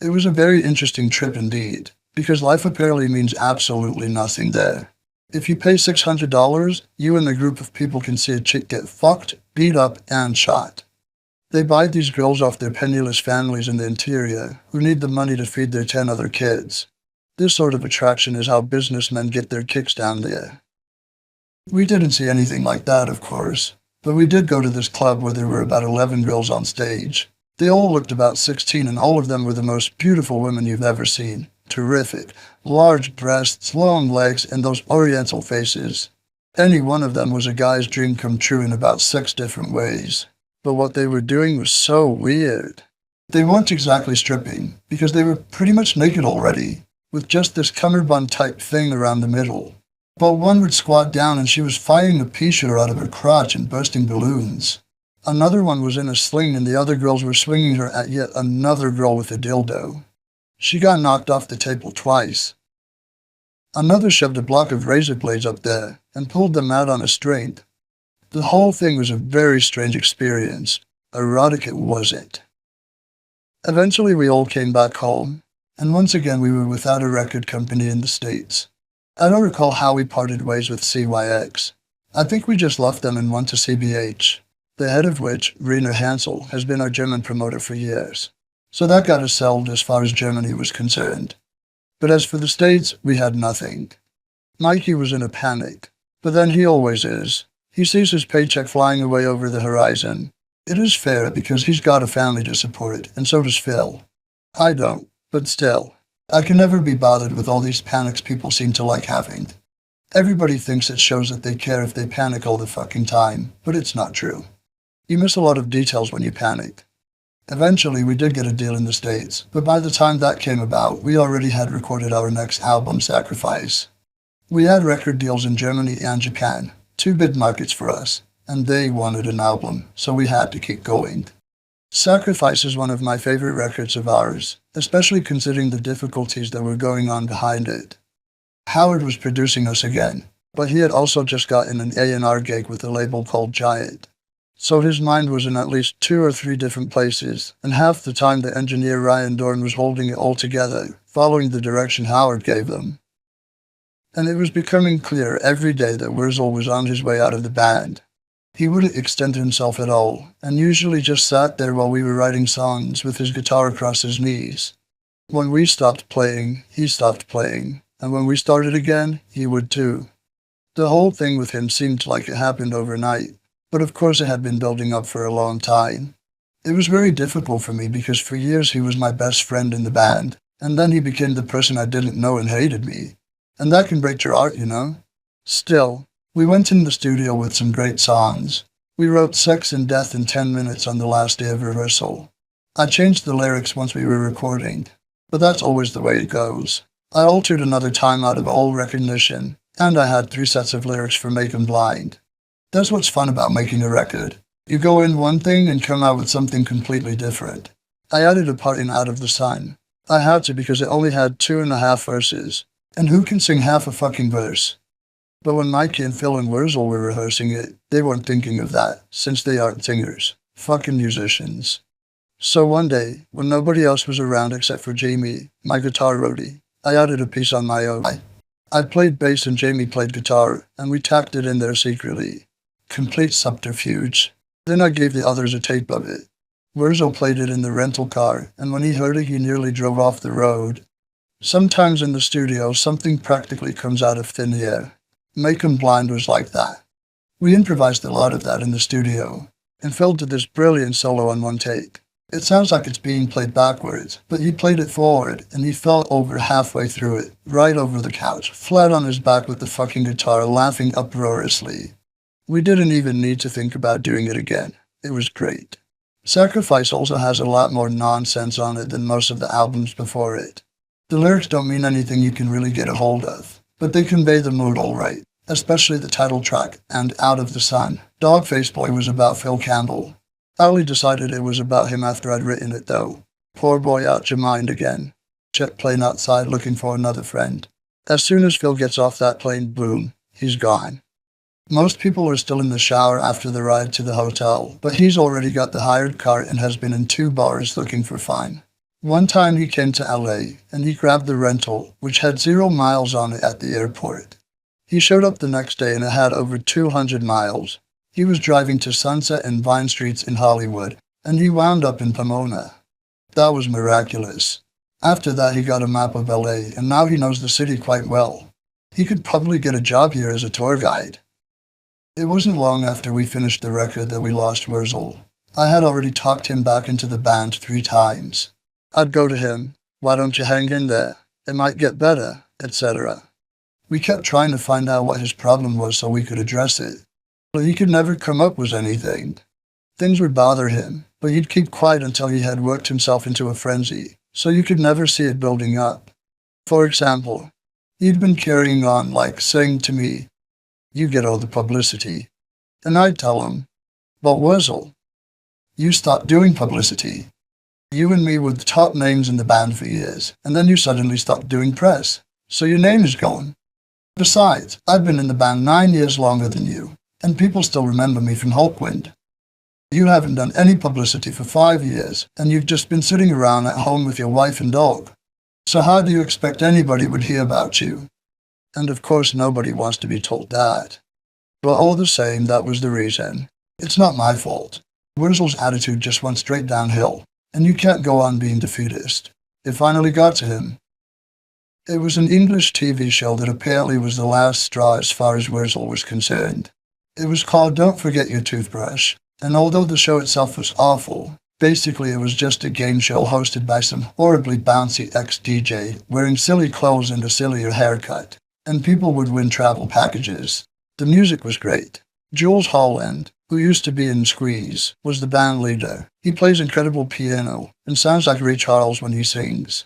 It was a very interesting trip indeed, because life apparently means absolutely nothing there. If you pay $600, you and a group of people can see a chick get fucked, beat up, and shot. They buy these girls off their penniless families in the interior who need the money to feed their 10 other kids. This sort of attraction is how businessmen get their kicks down there. We didn't see anything like that, of course, but we did go to this club where there were about 11 girls on stage. They all looked about 16 and all of them were the most beautiful women you've ever seen. Terrific. Large breasts, long legs, and those oriental faces. Any one of them was a guy's dream come true in about 6 different ways. But what they were doing was so weird. They weren't exactly stripping, because they were pretty much naked already, with just this cummerbund type thing around the middle. But one would squat down and she was firing a pea shooter out of her crotch and bursting balloons. Another one was in a sling and the other girls were swinging her at yet another girl with a dildo. She got knocked off the table twice. Another shoved a block of razor blades up there and pulled them out on a string. The whole thing was a very strange experience. Erotic it wasn't. Eventually we all came back home, and once again we were without a record company in the States. I don't recall how we parted ways with CYX. I think we just left them and went to CBH, the head of which, Rainer Hansel, has been our German promoter for years. So that got us settled as far as Germany was concerned. But as for the States, we had nothing. Mikey was in a panic, but then he always is. He sees his paycheck flying away over the horizon. It is fair because he's got a family to support, and so does Phil. I don't, but still. I can never be bothered with all these panics people seem to like having. Everybody thinks it shows that they care if they panic all the fucking time, but it's not true. You miss a lot of details when you panic. Eventually, we did get a deal in the States, but by the time that came about, we already had recorded our next album, Sacrifice. We had record deals in Germany and Japan, 2 big markets for us, and they wanted an album, so we had to keep going. Sacrifice is one of my favorite records of ours, especially considering the difficulties that were going on behind it. Howard was producing us again, but he had also just gotten an A&R gig with a label called Giant. So his mind was in at least 2 or 3 different places, and half the time the engineer Ryan Dorn was holding it all together, following the direction Howard gave them. And it was becoming clear every day that Wurzel was on his way out of the band. He wouldn't extend himself at all, and usually just sat there while we were writing songs with his guitar across his knees. When we stopped playing, he stopped playing, and when we started again, he would too. The whole thing with him seemed like it happened overnight, but of course it had been building up for a long time. It was very difficult for me because for years he was my best friend in the band, and then he became the person I didn't know and hated me. And that can break your heart, you know? Still, we went in the studio with some great songs. We wrote sex and death in 10 minutes on the last day of rehearsal. I changed the lyrics once we were recording, but that's always the way it goes. I altered another time out of all recognition, and I had 3 sets of lyrics for Make 'Em Blind. That's what's fun about making a record. You go in one thing and come out with something completely different. I added a part in Out of the Sun. I had to because it only had 2.5 verses. And who can sing half a fucking verse? But when Mikey and Phil and Wurzel were rehearsing it, they weren't thinking of that, since they aren't singers. Fucking musicians. So one day, when nobody else was around except for Jamie, my guitar roadie, I added a piece on my own. I played bass and Jamie played guitar, and we tacked it in there secretly. Complete subterfuge. Then I gave the others a tape of it. Wurzel played it in the rental car, and when he heard it, he nearly drove off the road. Sometimes in the studio, something practically comes out of thin air. Make 'Em Blind was like that. We improvised a lot of that in the studio, and Phil did this brilliant solo on one take. It sounds like it's being played backwards, but he played it forward, and he fell over halfway through it, right over the couch, flat on his back with the fucking guitar, laughing uproariously. We didn't even need to think about doing it again. It was great. Sacrifice also has a lot more nonsense on it than most of the albums before it. The lyrics don't mean anything you can really get a hold of, but they convey the mood all right, especially the title track and Out of the Sun. Dogface Boy was about Phil Campbell. I only decided it was about him after I'd written it though. Poor boy out your mind again. Jet plane outside looking for another friend. As soon as Phil gets off that plane, boom, he's gone. Most people are still in the shower after the ride to the hotel, but he's already got the hired car and has been in 2 bars looking for fun. One time he came to LA, and he grabbed the rental, which had 0 miles on it at the airport. He showed up the next day and it had over 200 miles. He was driving to Sunset and Vine Streets in Hollywood, and he wound up in Pomona. That was miraculous. After that he got a map of LA, and now he knows the city quite well. He could probably get a job here as a tour guide. It wasn't long after we finished the record that we lost Wurzel. I had already talked him back into the band 3 times. I'd go to him, "Why don't you hang in there? It might get better," etc. We kept trying to find out what his problem was so we could address it, but he could never come up with anything. Things would bother him, but he'd keep quiet until he had worked himself into a frenzy, so you could never see it building up. For example, he'd been carrying on like saying to me, "You get all the publicity." And I'd tell him, "But Wurzel, you stopped doing publicity. You and me were the top names in the band for years, and then you suddenly stopped doing press, so your name is gone. Besides, I've been in the band 9 years longer than you, and people still remember me from Hulkwind. You haven't done any publicity for 5 years, and you've just been sitting around at home with your wife and dog. So how do you expect anybody would hear about you?" And of course nobody wants to be told that. But all the same, that was the reason. It's not my fault. Wurzel's attitude just went straight downhill, and you can't go on being defeatist. It finally got to him. It was an English TV show that apparently was the last straw as far as Wurzel was concerned. It was called Don't Forget Your Toothbrush, and although the show itself was awful, basically it was just a game show hosted by some horribly bouncy ex-DJ wearing silly clothes and a sillier haircut, and people would win travel packages. The music was great. Jules Holland, who used to be in Squeeze, was the band leader. He plays incredible piano and sounds like Ray Charles when he sings.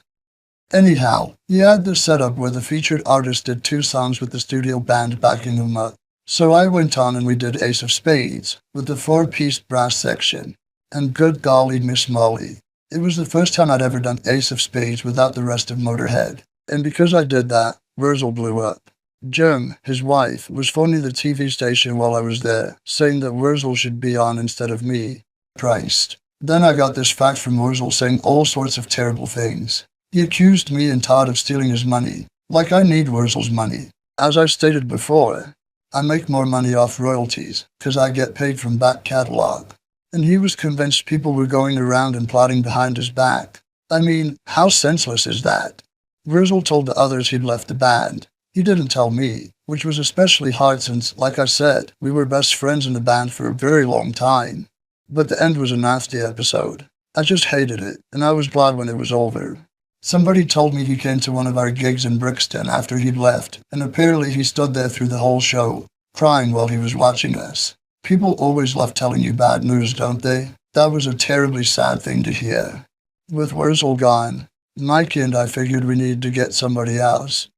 Anyhow, he had this setup where the featured artist did 2 songs with the studio band backing him up. So I went on and we did Ace of Spades with the 4-piece brass section. And good golly, Miss Molly. It was the first time I'd ever done Ace of Spades without the rest of Motörhead. And because I did that, Wurzel blew up. Jim, his wife, was phoning the TV station while I was there, saying that Wurzel should be on instead of me. Christ. Then I got this fact from Wurzel saying all sorts of terrible things. He accused me and Todd of stealing his money, like I need Wurzel's money. As I stated before, I make more money off royalties, 'cause I get paid from back catalog. And he was convinced people were going around and plotting behind his back. I mean, how senseless is that? Wurzel told the others he'd left the band. He didn't tell me, which was especially hard since, like I said, we were best friends in the band for a very long time. But the end was a nasty episode. I just hated it, and I was glad when it was over. Somebody told me he came to one of our gigs in Brixton after he'd left, and apparently he stood there through the whole show, crying while he was watching us. People always love telling you bad news, don't they? That was a terribly sad thing to hear. With Wurzel gone, Mikey and I figured we needed to get somebody else.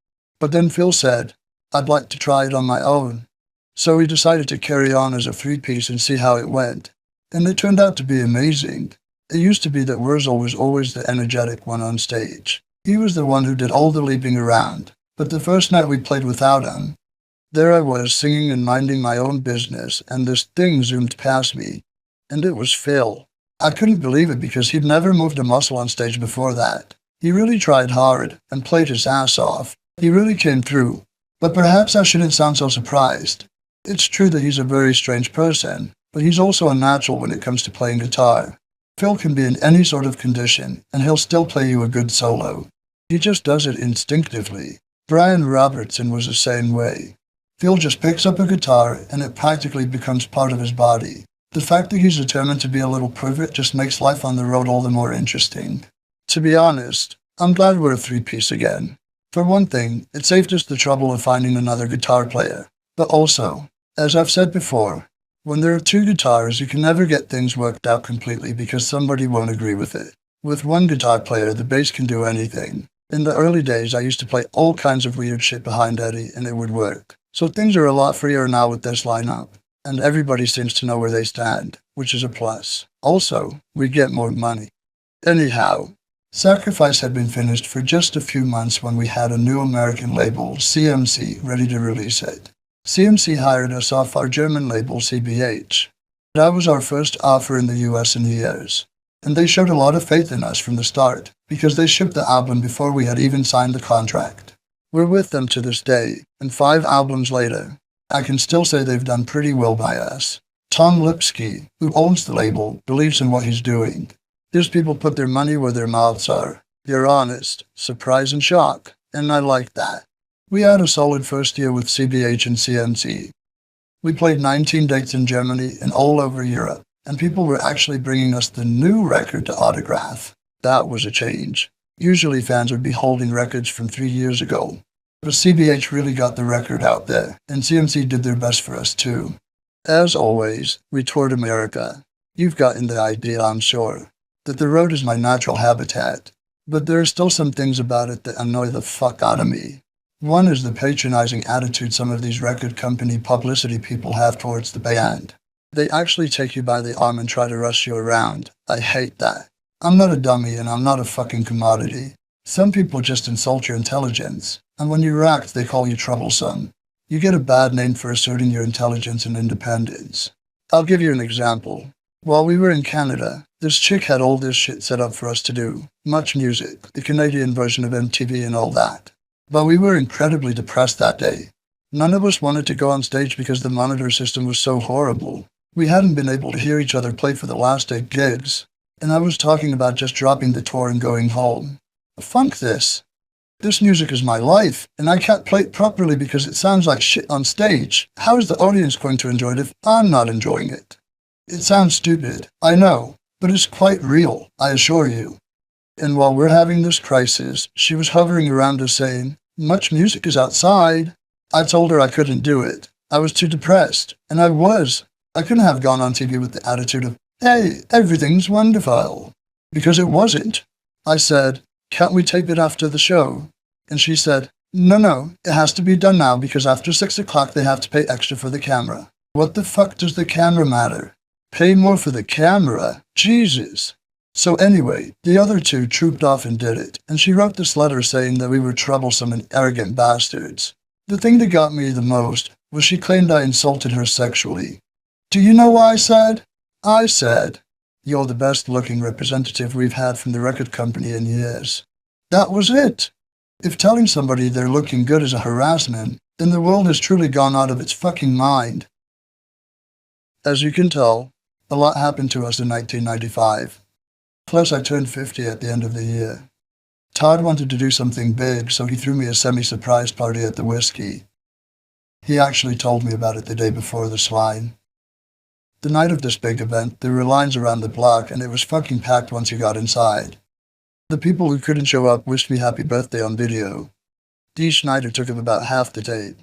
But then Phil said, I'd like to try it on my own. So we decided to carry on as a three-piece and see how it went. And it turned out to be amazing. It used to be that Wurzel was always the energetic one on stage. He was the one who did all the leaping around. But the first night we played without him, there I was singing and minding my own business, and this thing zoomed past me. And it was Phil. I couldn't believe it because he'd never moved a muscle on stage before that. He really tried hard and played his ass off. He really came through. But perhaps I shouldn't sound so surprised. It's true that he's a very strange person, but he's also a natural when it comes to playing guitar. Phil can be in any sort of condition, and he'll still play you a good solo. He just does it instinctively. Brian Robertson was the same way. Phil just picks up a guitar, and it practically becomes part of his body. The fact that he's determined to be a little privet just makes life on the road all the more interesting. To be honest, I'm glad we're a three-piece again. For one thing, it saved us the trouble of finding another guitar player. But also, as I've said before, when there are two guitars, you can never get things worked out completely because somebody won't agree with it. With one guitar player, the bass can do anything. In the early days, I used to play all kinds of weird shit behind Eddie, and it would work. So things are a lot freer now with this lineup. And everybody seems to know where they stand, which is a plus. Also, we get more money. Anyhow, Sacrifice had been finished for just a few months when we had a new American label, CMC, ready to release it. CMC hired us off our German label, CBH. That was our first offer in the US in years. And they showed a lot of faith in us from the start, because they shipped the album before we had even signed the contract. We're with them to this day, and 5 albums later, I can still say they've done pretty well by us. Tom Lipsky, who owns the label, believes in what he's doing. His people put their money where their mouths are. They're honest, surprise and shock, and I like that. We had a solid first year with CBH and CMC. We played 19 dates in Germany and all over Europe, and people were actually bringing us the new record to autograph. That was a change. Usually fans would be holding records from 3 years ago. But CBH really got the record out there, and CMC did their best for us too. As always, we toured America. You've gotten the idea, I'm sure, that the road is my natural habitat. But there are still some things about it that annoy the fuck out of me. One is the patronizing attitude some of these record company publicity people have towards the band. They actually take you by the arm and try to rush you around. I hate that. I'm not a dummy and I'm not a fucking commodity. Some people just insult your intelligence, and when you act, they call you troublesome. You get a bad name for asserting your intelligence and independence. I'll give you an example. While we were in Canada, this chick had all this shit set up for us to do. Much music, the Canadian version of MTV and all that. But we were incredibly depressed that day. None of us wanted to go on stage because the monitor system was so horrible. We hadn't been able to hear each other play for the last 8 gigs. And I was talking about just dropping the tour and going home. Funk this. This music is my life, and I can't play it properly because it sounds like shit on stage. How is the audience going to enjoy it if I'm not enjoying it? It sounds stupid, I know, but it's quite real, I assure you. And while we're having this crisis, she was hovering around us saying, much music is outside. I told her I couldn't do it. I was too depressed, and I was. I couldn't have gone on TV with the attitude of, hey, everything's wonderful. Because it wasn't. I said, can't we tape it after the show? And she said, no, it has to be done now because after 6 o'clock they have to pay extra for the camera. What the fuck does the camera matter? Pay more for the camera? Jesus. So anyway, the other 2 trooped off and did it, and she wrote this letter saying that we were troublesome and arrogant bastards. The thing that got me the most was she claimed I insulted her sexually. Do you know what I said? I said, you're the best-looking representative we've had from the record company in years. That was it. If telling somebody they're looking good is a harassment, then the world has truly gone out of its fucking mind. As you can tell, a lot happened to us in 1995. Plus, I turned 50 at the end of the year. Todd wanted to do something big, so he threw me a semi-surprise party at the Whiskey. He actually told me about it the day before the Swine. The night of this big event, there were lines around the block, and it was fucking packed once you got inside. The people who couldn't show up wished me happy birthday on video. Dee Schneider took up about half the tape.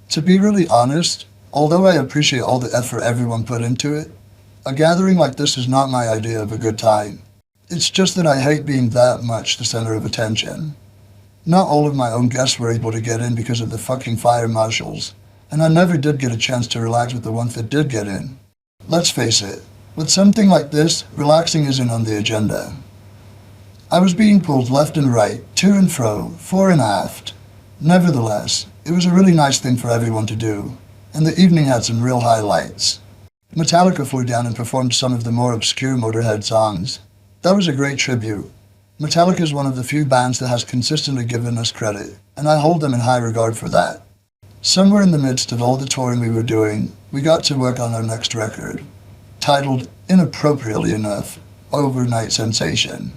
To be really honest, Although I appreciate all the effort everyone put into it, a gathering like this is not my idea of a good time. It's just that I hate being that much the center of attention. Not all of my own guests were able to get in because of the fucking fire marshals, and I never did get a chance to relax with the ones that did get in. Let's face it, with something like this, relaxing isn't on the agenda. I was being pulled left and right, to and fro, fore and aft. Nevertheless, it was a really nice thing for everyone to do, and the evening had some real highlights. Metallica flew down and performed some of the more obscure Motörhead songs. That was a great tribute. Metallica is one of the few bands that has consistently given us credit, and I hold them in high regard for that. Somewhere in the midst of all the touring we were doing, we got to work on our next record, titled, inappropriately enough, Overnight Sensation.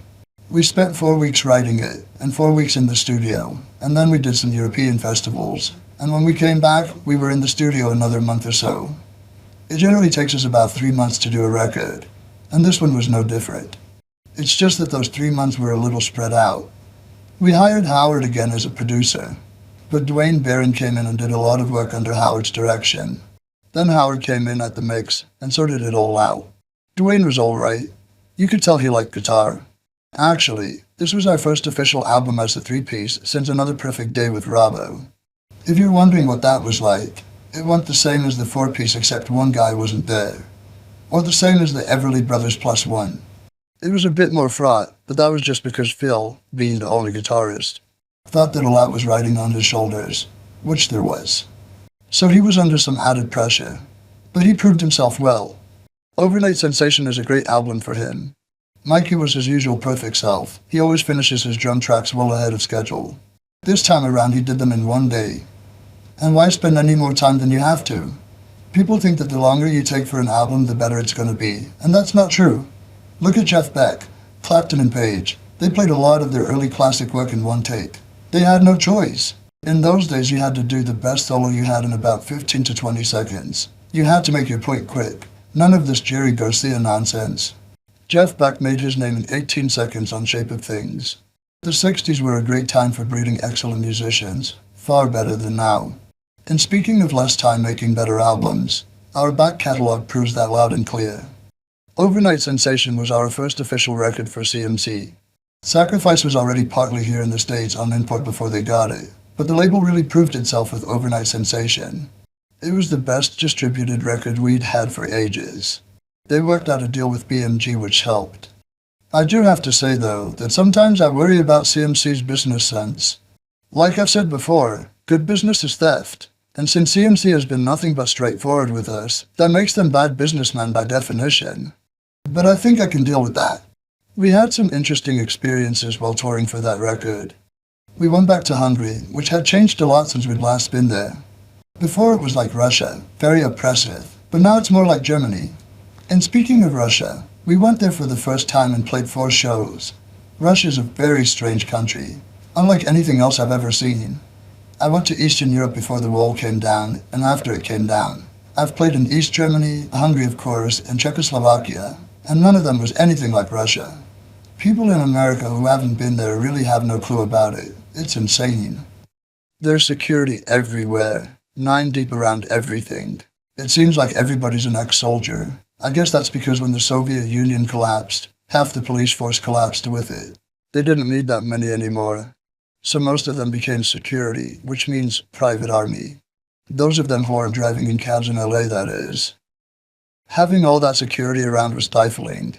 We spent 4 weeks writing it, and 4 weeks in the studio, and then we did some European festivals, and when we came back, we were in the studio another month or so. It generally takes us about 3 months to do a record, and this one was no different. It's just that those 3 months were a little spread out. We hired Howard again as a producer, but Dwayne Barron came in and did a lot of work under Howard's direction. Then Howard came in at the mix and sorted it all out. Dwayne was alright. You could tell he liked guitar. Actually, this was our first official album as a three-piece since Another Perfect Day with Robbo. If you're wondering what that was like, it went the same as the four-piece except one guy wasn't there. Or the same as the Everly Brothers plus one. It was a bit more fraught, but that was just because Phil, being the only guitarist, thought that a lot was riding on his shoulders, which there was. So he was under some added pressure, but he proved himself well. Overnight Sensation is a great album for him. Mikey was his usual perfect self. He always finishes his drum tracks well ahead of schedule. This time around he did them in 1 day. And why spend any more time than you have to? People think that the longer you take for an album, the better it's going to be, and that's not true. Look at Jeff Beck, Clapton and Page. They played a lot of their early classic work in 1 take. They had no choice. In those days you had to do the best solo you had in about 15 to 20 seconds. You had to make your point quick. None of this Jerry Garcia nonsense. Jeff Beck made his name in 18 seconds on Shape of Things. The 60s were a great time for breeding excellent musicians, far better than now. And speaking of less time making better albums, our back catalog proves that loud and clear. Overnight Sensation was our first official record for CMC. Sacrifice was already partly here in the States on import before they got it, but the label really proved itself with Overnight Sensation. It was the best distributed record we'd had for ages. They worked out a deal with BMG which helped. I do have to say though, that sometimes I worry about CMC's business sense. Like I've said before, good business is theft, and since CMC has been nothing but straightforward with us, that makes them bad businessmen by definition. But I think I can deal with that. We had some interesting experiences while touring for that record. We went back to Hungary, which had changed a lot since we'd last been there. Before it was like Russia, very oppressive, but now it's more like Germany. And speaking of Russia, we went there for the first time and played 4 shows. Russia's a very strange country, unlike anything else I've ever seen. I went to Eastern Europe before the wall came down, and after it came down. I've played in East Germany, Hungary of course, and Czechoslovakia, and none of them was anything like Russia. People in America who haven't been there really have no clue about it. It's insane. There's security everywhere, 9 deep around everything. It seems like everybody's an ex-soldier. I guess that's because when the Soviet Union collapsed, half the police force collapsed with it. They didn't need that many anymore. So most of them became security, which means private army. Those of them who aren't driving in cabs in LA, that is. Having all that security around was stifling.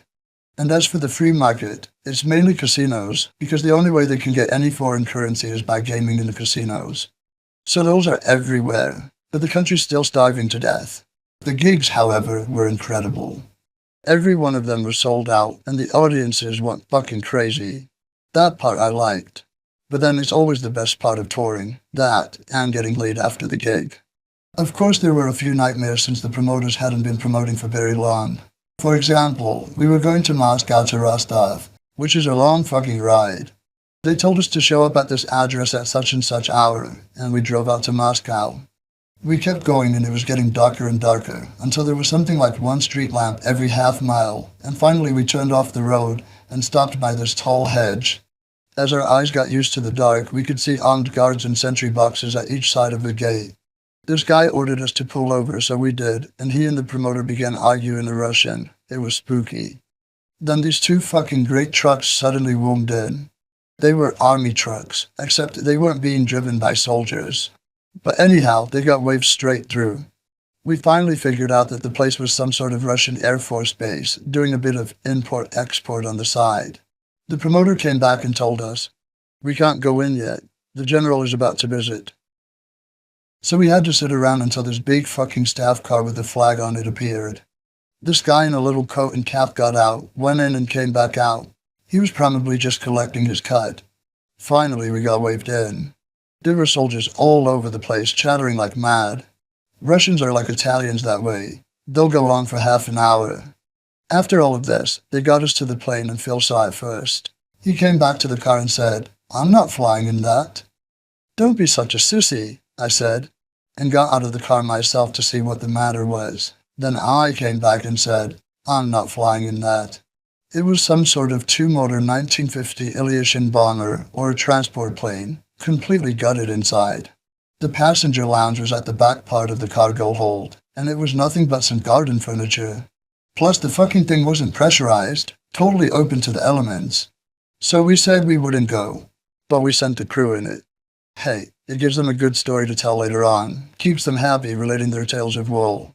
And as for the free market, it's mainly casinos, because the only way they can get any foreign currency is by gaming in the casinos. So those are everywhere, but the country's still starving to death. The gigs, however, were incredible. Every one of them was sold out, and the audiences went fucking crazy. That part I liked. But then it's always the best part of touring, that, and getting laid after the gig. Of course there were a few nightmares since the promoters hadn't been promoting for very long. For example, we were going to Moscow to Rostov, which is a long fucking ride. They told us to show up at this address at such and such hour, and we drove out to Moscow. We kept going and it was getting darker and darker, until there was something like 1 street lamp every half mile, and finally we turned off the road and stopped by this tall hedge. As our eyes got used to the dark, we could see armed guards and sentry boxes at each side of the gate. This guy ordered us to pull over, so we did, and he and the promoter began arguing in Russian. It was spooky. Then these two fucking great trucks suddenly zoomed in. They were army trucks, except they weren't being driven by soldiers. But anyhow, they got waved straight through. We finally figured out that the place was some sort of Russian Air Force base, doing a bit of import-export on the side. The promoter came back and told us, "We can't go in yet. The general is about to visit." So we had to sit around until this big fucking staff car with a flag on it appeared. This guy in a little coat and cap got out, went in and came back out. He was probably just collecting his cut. Finally, we got waved in. There were soldiers all over the place, chattering like mad. Russians are like Italians that way. They'll go on for half an hour. After all of this, they got us to the plane and Phil saw it first. He came back to the car and said, "I'm not flying in that." "Don't be such a sissy," I said, and got out of the car myself to see what the matter was. Then I came back and said, "I'm not flying in that." It was some sort of two-motor 1950 Ilyushin bomber or a transport plane, completely gutted inside. The passenger lounge was at the back part of the cargo hold, and it was nothing but some garden furniture. Plus the fucking thing wasn't pressurized, totally open to the elements. So we said we wouldn't go, but we sent the crew in it. Hey, it gives them a good story to tell later on, keeps them happy relating their tales of woe.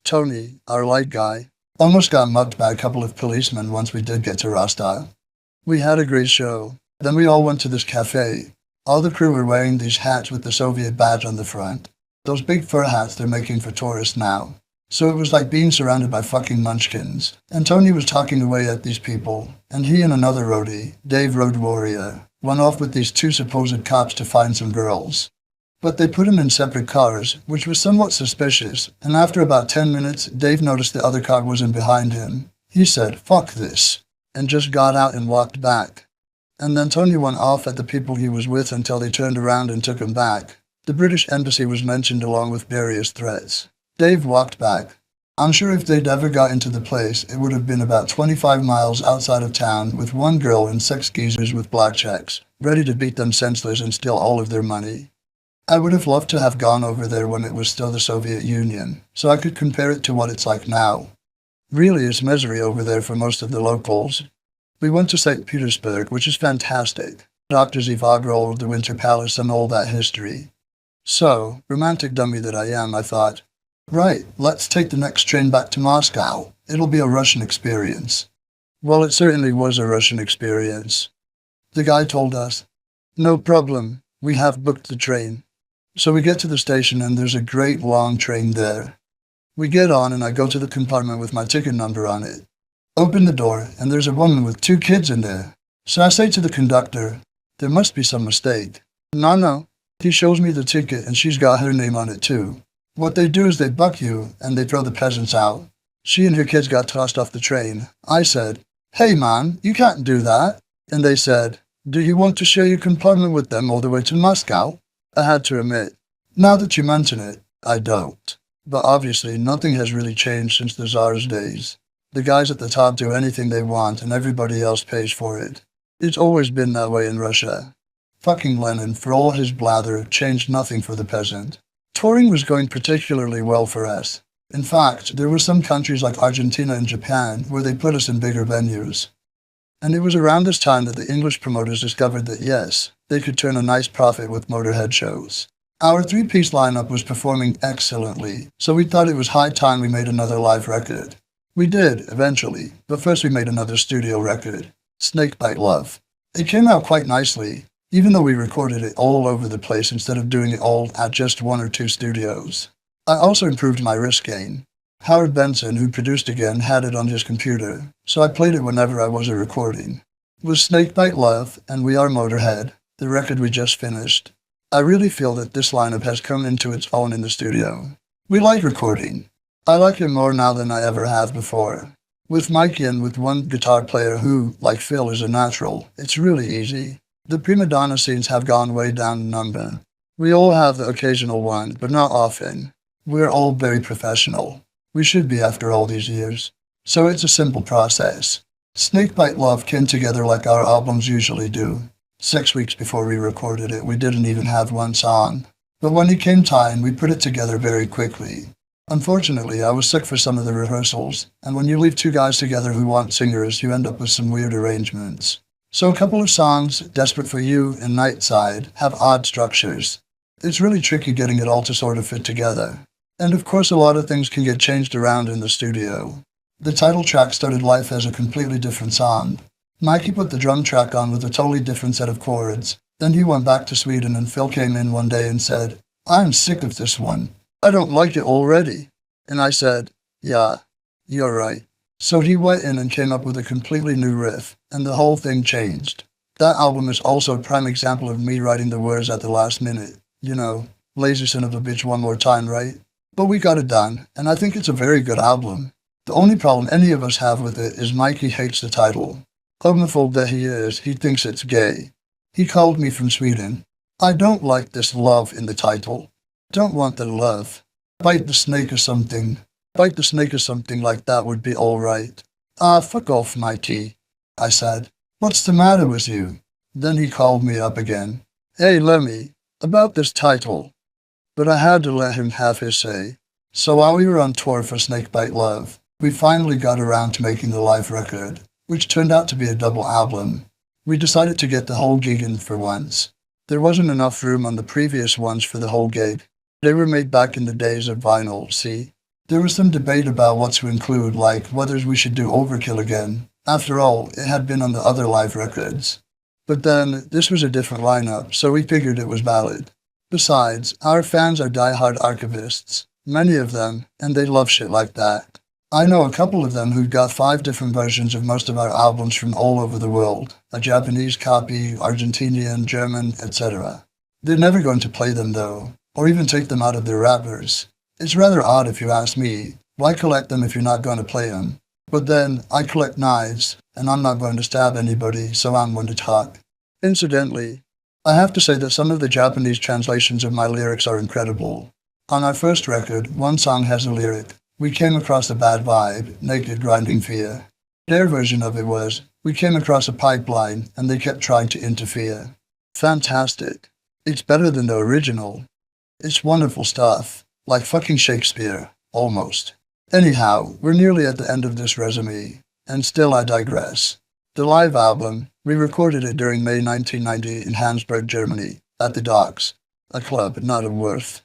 Tony, our light guy, almost got mugged by a couple of policemen once we did get to Rostov. We had a great show. Then we all went to this cafe. All the crew were wearing these hats with the Soviet badge on the front. Those big fur hats they're making for tourists now. So it was like being surrounded by fucking munchkins. And Tony was talking away at these people, and he and another roadie, Dave Road Warrior, went off with these two supposed cops to find some girls. But they put him in separate cars, which was somewhat suspicious, and after about 10 minutes, Dave noticed the other car wasn't behind him. He said, "Fuck this," and just got out and walked back. And then Tony went off at the people he was with until they turned around and took him back. The British embassy was mentioned along with various threats. Dave walked back. I'm sure if they'd ever got into the place, it would have been about 25 miles outside of town with one girl and 6 geezers with blackjacks, ready to beat them senseless and steal all of their money. I would have loved to have gone over there when it was still the Soviet Union, so I could compare it to what it's like now. Really, it's misery over there for most of the locals. We went to St. Petersburg, which is fantastic. Dr. Zivagro, the Winter Palace, and all that history. So, romantic dummy that I am, I thought, right, let's take the next train back to Moscow. It'll be a Russian experience. Well, it certainly was a Russian experience. The guy told us, "No problem, we have booked the train." So we get to the station and there's a great long train there. We get on and I go to the compartment with my ticket number on it. Open the door and there's a woman with 2 kids in there. So I say to the conductor, "There must be some mistake." No. He shows me the ticket and she's got her name on it too. What they do is they buck you and they throw the peasants out. She and her kids got tossed off the train. I said, "Hey man, you can't do that." And they said, "Do you want to share your compartment with them all the way to Moscow?" I had to admit, now that you mention it, I don't. But obviously, nothing has really changed since the Tsar's days. The guys at the top do anything they want and everybody else pays for it. It's always been that way in Russia. Fucking Lenin, for all his blather, changed nothing for the peasant. Touring was going particularly well for us. In fact, there were some countries like Argentina and Japan where they put us in bigger venues. And it was around this time that the English promoters discovered that yes, they could turn a nice profit with Motörhead shows. Our 3-piece lineup was performing excellently, so we thought it was high time we made another live record. We did, eventually, but first we made another studio record, Snakebite Love. It came out quite nicely, even though we recorded it all over the place instead of doing it all at just 1 or 2 studios. I also improved my wrist gain. Howard Benson, who produced again, had it on his computer, so I played it whenever I wasn't recording. With Snakebite Love and We Are Motörhead, the record we just finished, I really feel that this lineup has come into its own in the studio. We like recording. I like it more now than I ever have before. With Mikey and with one guitar player who, like Phil, is a natural, it's really easy. The prima donna scenes have gone way down in number. We all have the occasional one, but not often. We're all very professional. We should be after all these years. So it's a simple process. Snakebite Love came together like our albums usually do. 6 weeks before we recorded it, we didn't even have one song. But when it came time, we put it together very quickly. Unfortunately, I was sick for some of the rehearsals, and when you leave two guys together who want singers, you end up with some weird arrangements. So a couple of songs, Desperate for You and Nightside, have odd structures. It's really tricky getting it all to sort of fit together. And of course a lot of things can get changed around in the studio. The title track started life as a completely different song. Mikey put the drum track on with a totally different set of chords. Then he went back to Sweden and Phil came in one day and said, "I'm sick of this one. I don't like it already." And I said, "Yeah, you're right." So he went in and came up with a completely new riff, and the whole thing changed. That album is also a prime example of me writing the words at the last minute. You know, lazy son of a bitch one more time, right? But we got it done, and I think it's a very good album. The only problem any of us have with it is Mikey hates the title. Homophobe that he is, he thinks it's gay. He called me from Sweden. "I don't like this love in the title. Don't want the love. Bite the snake or something. Bite the snake or something like that would be all right." "Ah, fuck off, Mikey," I said. "What's the matter with you?" Then he called me up again. "Hey, Lemmy, about this title." But I had to let him have his say. So while we were on tour for Snakebite Love, we finally got around to making the live record, which turned out to be a double album. We decided to get the whole gig in for once. There wasn't enough room on the previous ones for the whole gig. They were made back in the days of vinyl, see? There was some debate about what to include, like whether we should do Overkill again. After all, it had been on the other live records. But then, this was a different lineup, so we figured it was valid. Besides, our fans are die-hard archivists, many of them, and they love shit like that. I know a couple of them who've got 5 different versions of most of our albums from all over the world, a Japanese copy, Argentinian, German, etc. They're never going to play them though, or even take them out of their wrappers. It's rather odd if you ask me. Why collect them if you're not going to play them? But then, I collect knives, and I'm not going to stab anybody, so I'm going to talk. Incidentally, I have to say that some of the Japanese translations of my lyrics are incredible. On our first record, one song has a lyric, "We came across a bad vibe, naked grinding fear." Their version of it was, "We came across a pipeline, and they kept trying to interfere." Fantastic. It's better than the original. It's wonderful stuff. Like fucking Shakespeare. Almost. Anyhow, we're nearly at the end of this resume. And still I digress. The live album, we recorded it during May 1990 in Hansburg, Germany, at the Docks, a club, not a Worth.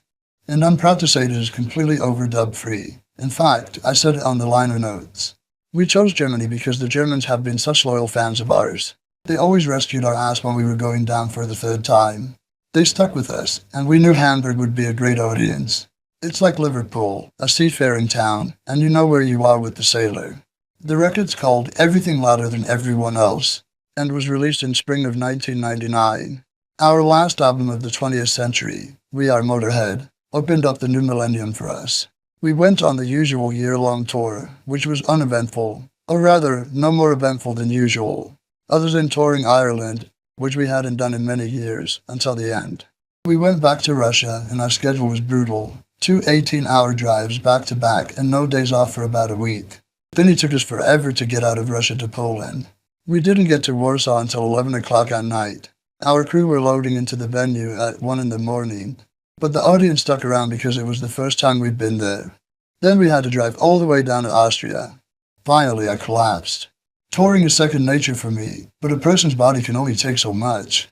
And I'm proud to say it is completely overdub free. In fact, I said it on the liner notes. We chose Germany because the Germans have been such loyal fans of ours. They always rescued our ass when we were going down for the 3rd time. They stuck with us, and we knew Hamburg would be a great audience. It's like Liverpool, a seafaring town, and you know where you are with the sailor. The record's called Everything Louder Than Everyone Else, and was released in spring of 1999. Our last album of the 20th century, We Are Motörhead, opened up the new millennium for us. We went on the usual year-long tour, which was uneventful, or rather, no more eventful than usual, other than touring Ireland, which we hadn't done in many years, until the end. We went back to Russia, and our schedule was brutal. 2 18-hour drives back-to-back, and no days off for about a week. Then it took us forever to get out of Russia to Poland. We didn't get to Warsaw until 11 o'clock at night. Our crew were loading into the venue at 1 in the morning. But the audience stuck around because it was the first time we'd been there. Then we had to drive all the way down to Austria. Finally, I collapsed. Touring is second nature for me, but a person's body can only take so much.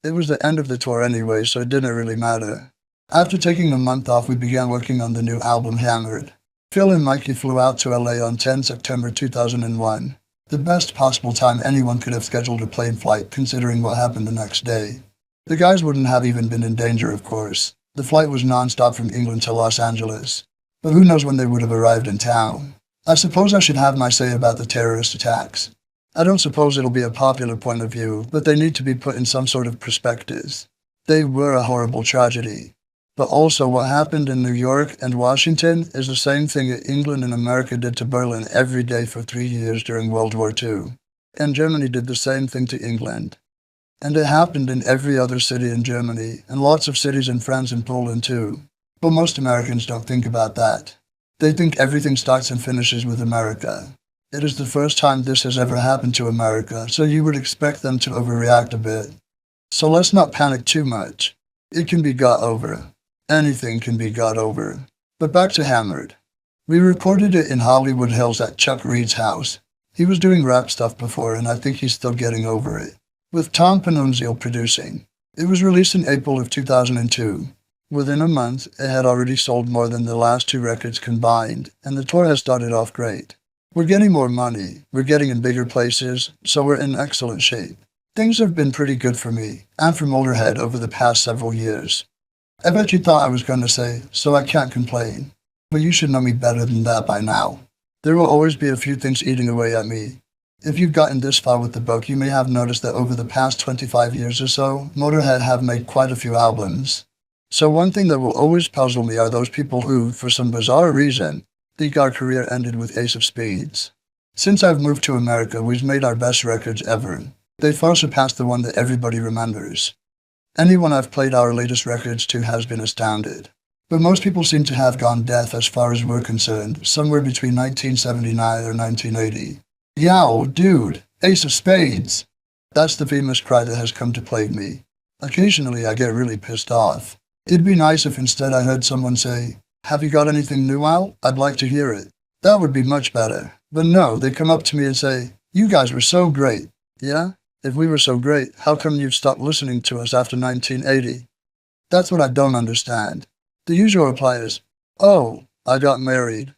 It was the end of the tour anyway, so it didn't really matter. After taking a month off, we began working on the new album Hammered. Phil and Mikey flew out to LA on 10 September 2001. The best possible time anyone could have scheduled a plane flight, considering what happened the next day. The guys wouldn't have even been in danger, of course. The flight was non-stop from England to Los Angeles. But who knows when they would have arrived in town. I suppose I should have my say about the terrorist attacks. I don't suppose it'll be a popular point of view, but they need to be put in some sort of perspective. They were a horrible tragedy. But also what happened in New York and Washington is the same thing that England and America did to Berlin every day for 3 years during World War II. And Germany did the same thing to England. And it happened in every other city in Germany, and lots of cities in France and Poland too. But most Americans don't think about that. They think everything starts and finishes with America. It is the first time this has ever happened to America, so you would expect them to overreact a bit. So let's not panic too much. It can be got over. Anything can be got over. But back to Hammered. We recorded it in Hollywood Hills at Chuck Reed's house. He was doing rap stuff before, and I think he's still getting over it. With Tom Panunzio producing. It was released in April of 2002. Within a month, it had already sold more than the last 2 records combined, and the tour has started off great. We're getting more money, we're getting in bigger places, so we're in excellent shape. Things have been pretty good for me, and for Motörhead over the past several years. I bet you thought I was going to say, so I can't complain. But you should know me better than that by now. There will always be a few things eating away at me. If you've gotten this far with the book, you may have noticed that over the past 25 years or so, Motörhead have made quite a few albums. So one thing that will always puzzle me are those people who, for some bizarre reason, think our career ended with Ace of Spades. Since I've moved to America, we've made our best records ever. They far surpassed the one that everybody remembers. Anyone I've played our latest records to has been astounded. But most people seem to have gone deaf as far as we're concerned, somewhere between 1979 or 1980. Yow, dude, Ace of Spades! That's the famous cry that has come to plague me. Occasionally I get really pissed off. It'd be nice if instead I heard someone say, "Have you got anything new out? I'd like to hear it." That would be much better. But no, they come up to me and say, "You guys were so great." Yeah? If we were so great, how come you've stopped listening to us after 1980? That's what I don't understand. The usual reply is, "Oh, I got married."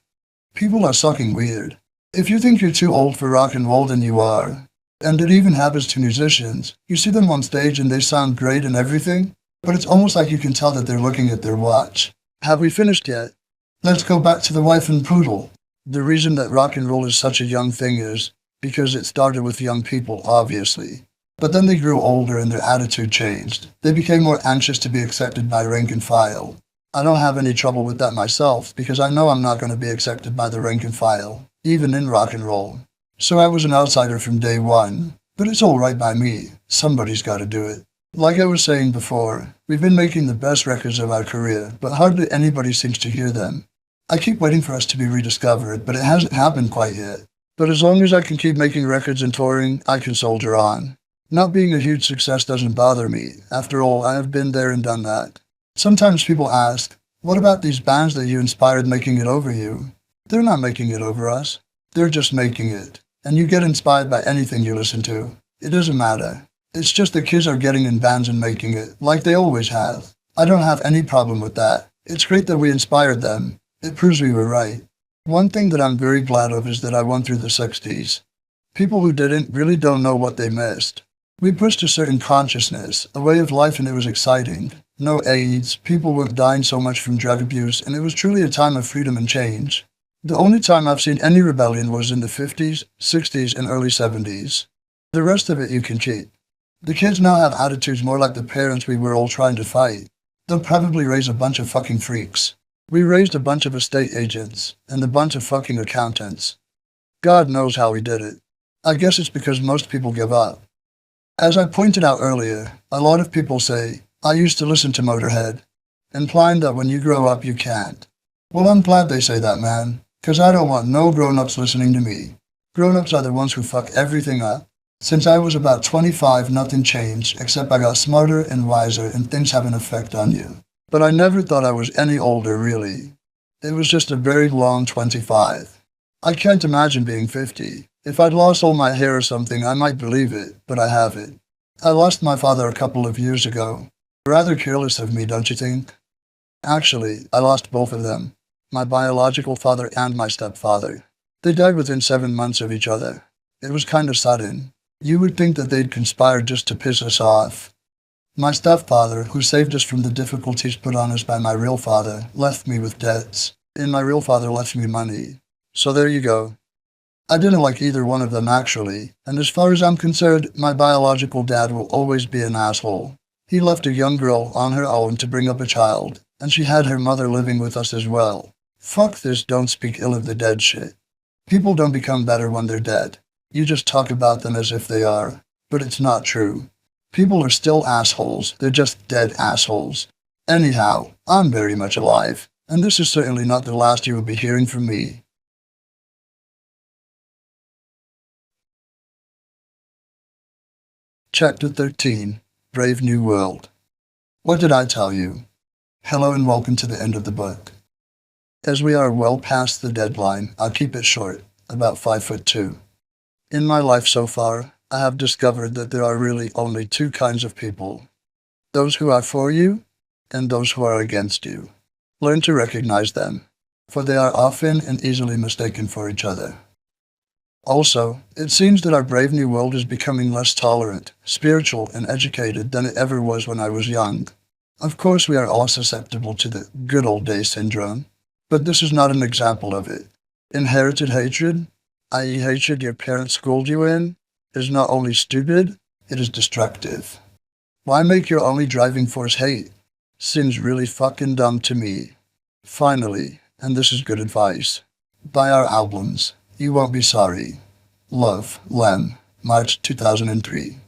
People are sucking weird. If you think you're too old for rock and roll, then you are. And it even happens to musicians. You see them on stage and they sound great and everything, but it's almost like you can tell that they're looking at their watch. Have we finished yet? Let's go back to the wife and poodle. The reason that rock and roll is such a young thing is because it started with young people, obviously. But then they grew older and their attitude changed. They became more anxious to be accepted by rank and file. I don't have any trouble with that myself because I know I'm not going to be accepted by the rank and file, even in rock and roll. So I was an outsider from day one, but it's all right by me. Somebody's got to do it. Like I was saying before, we've been making the best records of our career, but hardly anybody seems to hear them. I keep waiting for us to be rediscovered, but it hasn't happened quite yet. But as long as I can keep making records and touring, I can soldier on. Not being a huge success doesn't bother me. After all, I have been there and done that. Sometimes people ask, what about these bands that you inspired making it over you? They're not making it over us. They're just making it. And you get inspired by anything you listen to. It doesn't matter. It's just the kids are getting in bands and making it, like they always have. I don't have any problem with that. It's great that we inspired them. It proves we were right. One thing that I'm very glad of is that I went through the 60s. People who didn't really don't know what they missed. We pushed a certain consciousness, a way of life, and it was exciting. No AIDS, people weren't dying so much from drug abuse, and it was truly a time of freedom and change. The only time I've seen any rebellion was in the 50s, 60s, and early 70s. The rest of it you can cheat. The kids now have attitudes more like the parents we were all trying to fight. They'll probably raise a bunch of fucking freaks. We raised a bunch of estate agents, and a bunch of fucking accountants. God knows how we did it. I guess it's because most people give up. As I pointed out earlier, a lot of people say, I used to listen to Motörhead, implying that when you grow up you can't. Well, I'm glad they say that, man, because I don't want no grown-ups listening to me. Grown-ups are the ones who fuck everything up. Since I was about 25, nothing changed, except I got smarter and wiser, and things have an effect on you. But I never thought I was any older, really. It was just a very long 25. I can't imagine being 50. If I'd lost all my hair or something, I might believe it, but I haven't. I lost my father a couple of years ago. Rather careless of me, don't you think? Actually, I lost both of them. My biological father and my stepfather. They died within 7 months of each other. It was kind of sudden. You would think that they'd conspired just to piss us off. My stepfather, who saved us from the difficulties put on us by my real father, left me with debts, and my real father left me money. So there you go. I didn't like either one of them, actually, and as far as I'm concerned, my biological dad will always be an asshole. He left a young girl on her own to bring up a child, and she had her mother living with us as well. Fuck this don't speak ill of the dead shit. People don't become better when they're dead. You just talk about them as if they are, but it's not true. People are still assholes, they're just dead assholes. Anyhow, I'm very much alive, and this is certainly not the last you will be hearing from me. Chapter 13. Brave New World. What did I tell you? Hello and welcome to the end of the book. As we are well past the deadline, I'll keep it short, about 5'2". In my life so far, I have discovered that there are really only two kinds of people. Those who are for you, and those who are against you. Learn to recognize them, for they are often and easily mistaken for each other. Also, it seems that our brave new world is becoming less tolerant, spiritual, and educated than it ever was when I was young. Of course, we are all susceptible to the good old days syndrome, but this is not an example of it. Inherited hatred, i.e. hatred your parents schooled you in, is not only stupid, it is destructive. Why make your only driving force hate? Seems really fucking dumb to me. Finally, and this is good advice, buy our albums. You won't be sorry. Love, Lem, March 2003.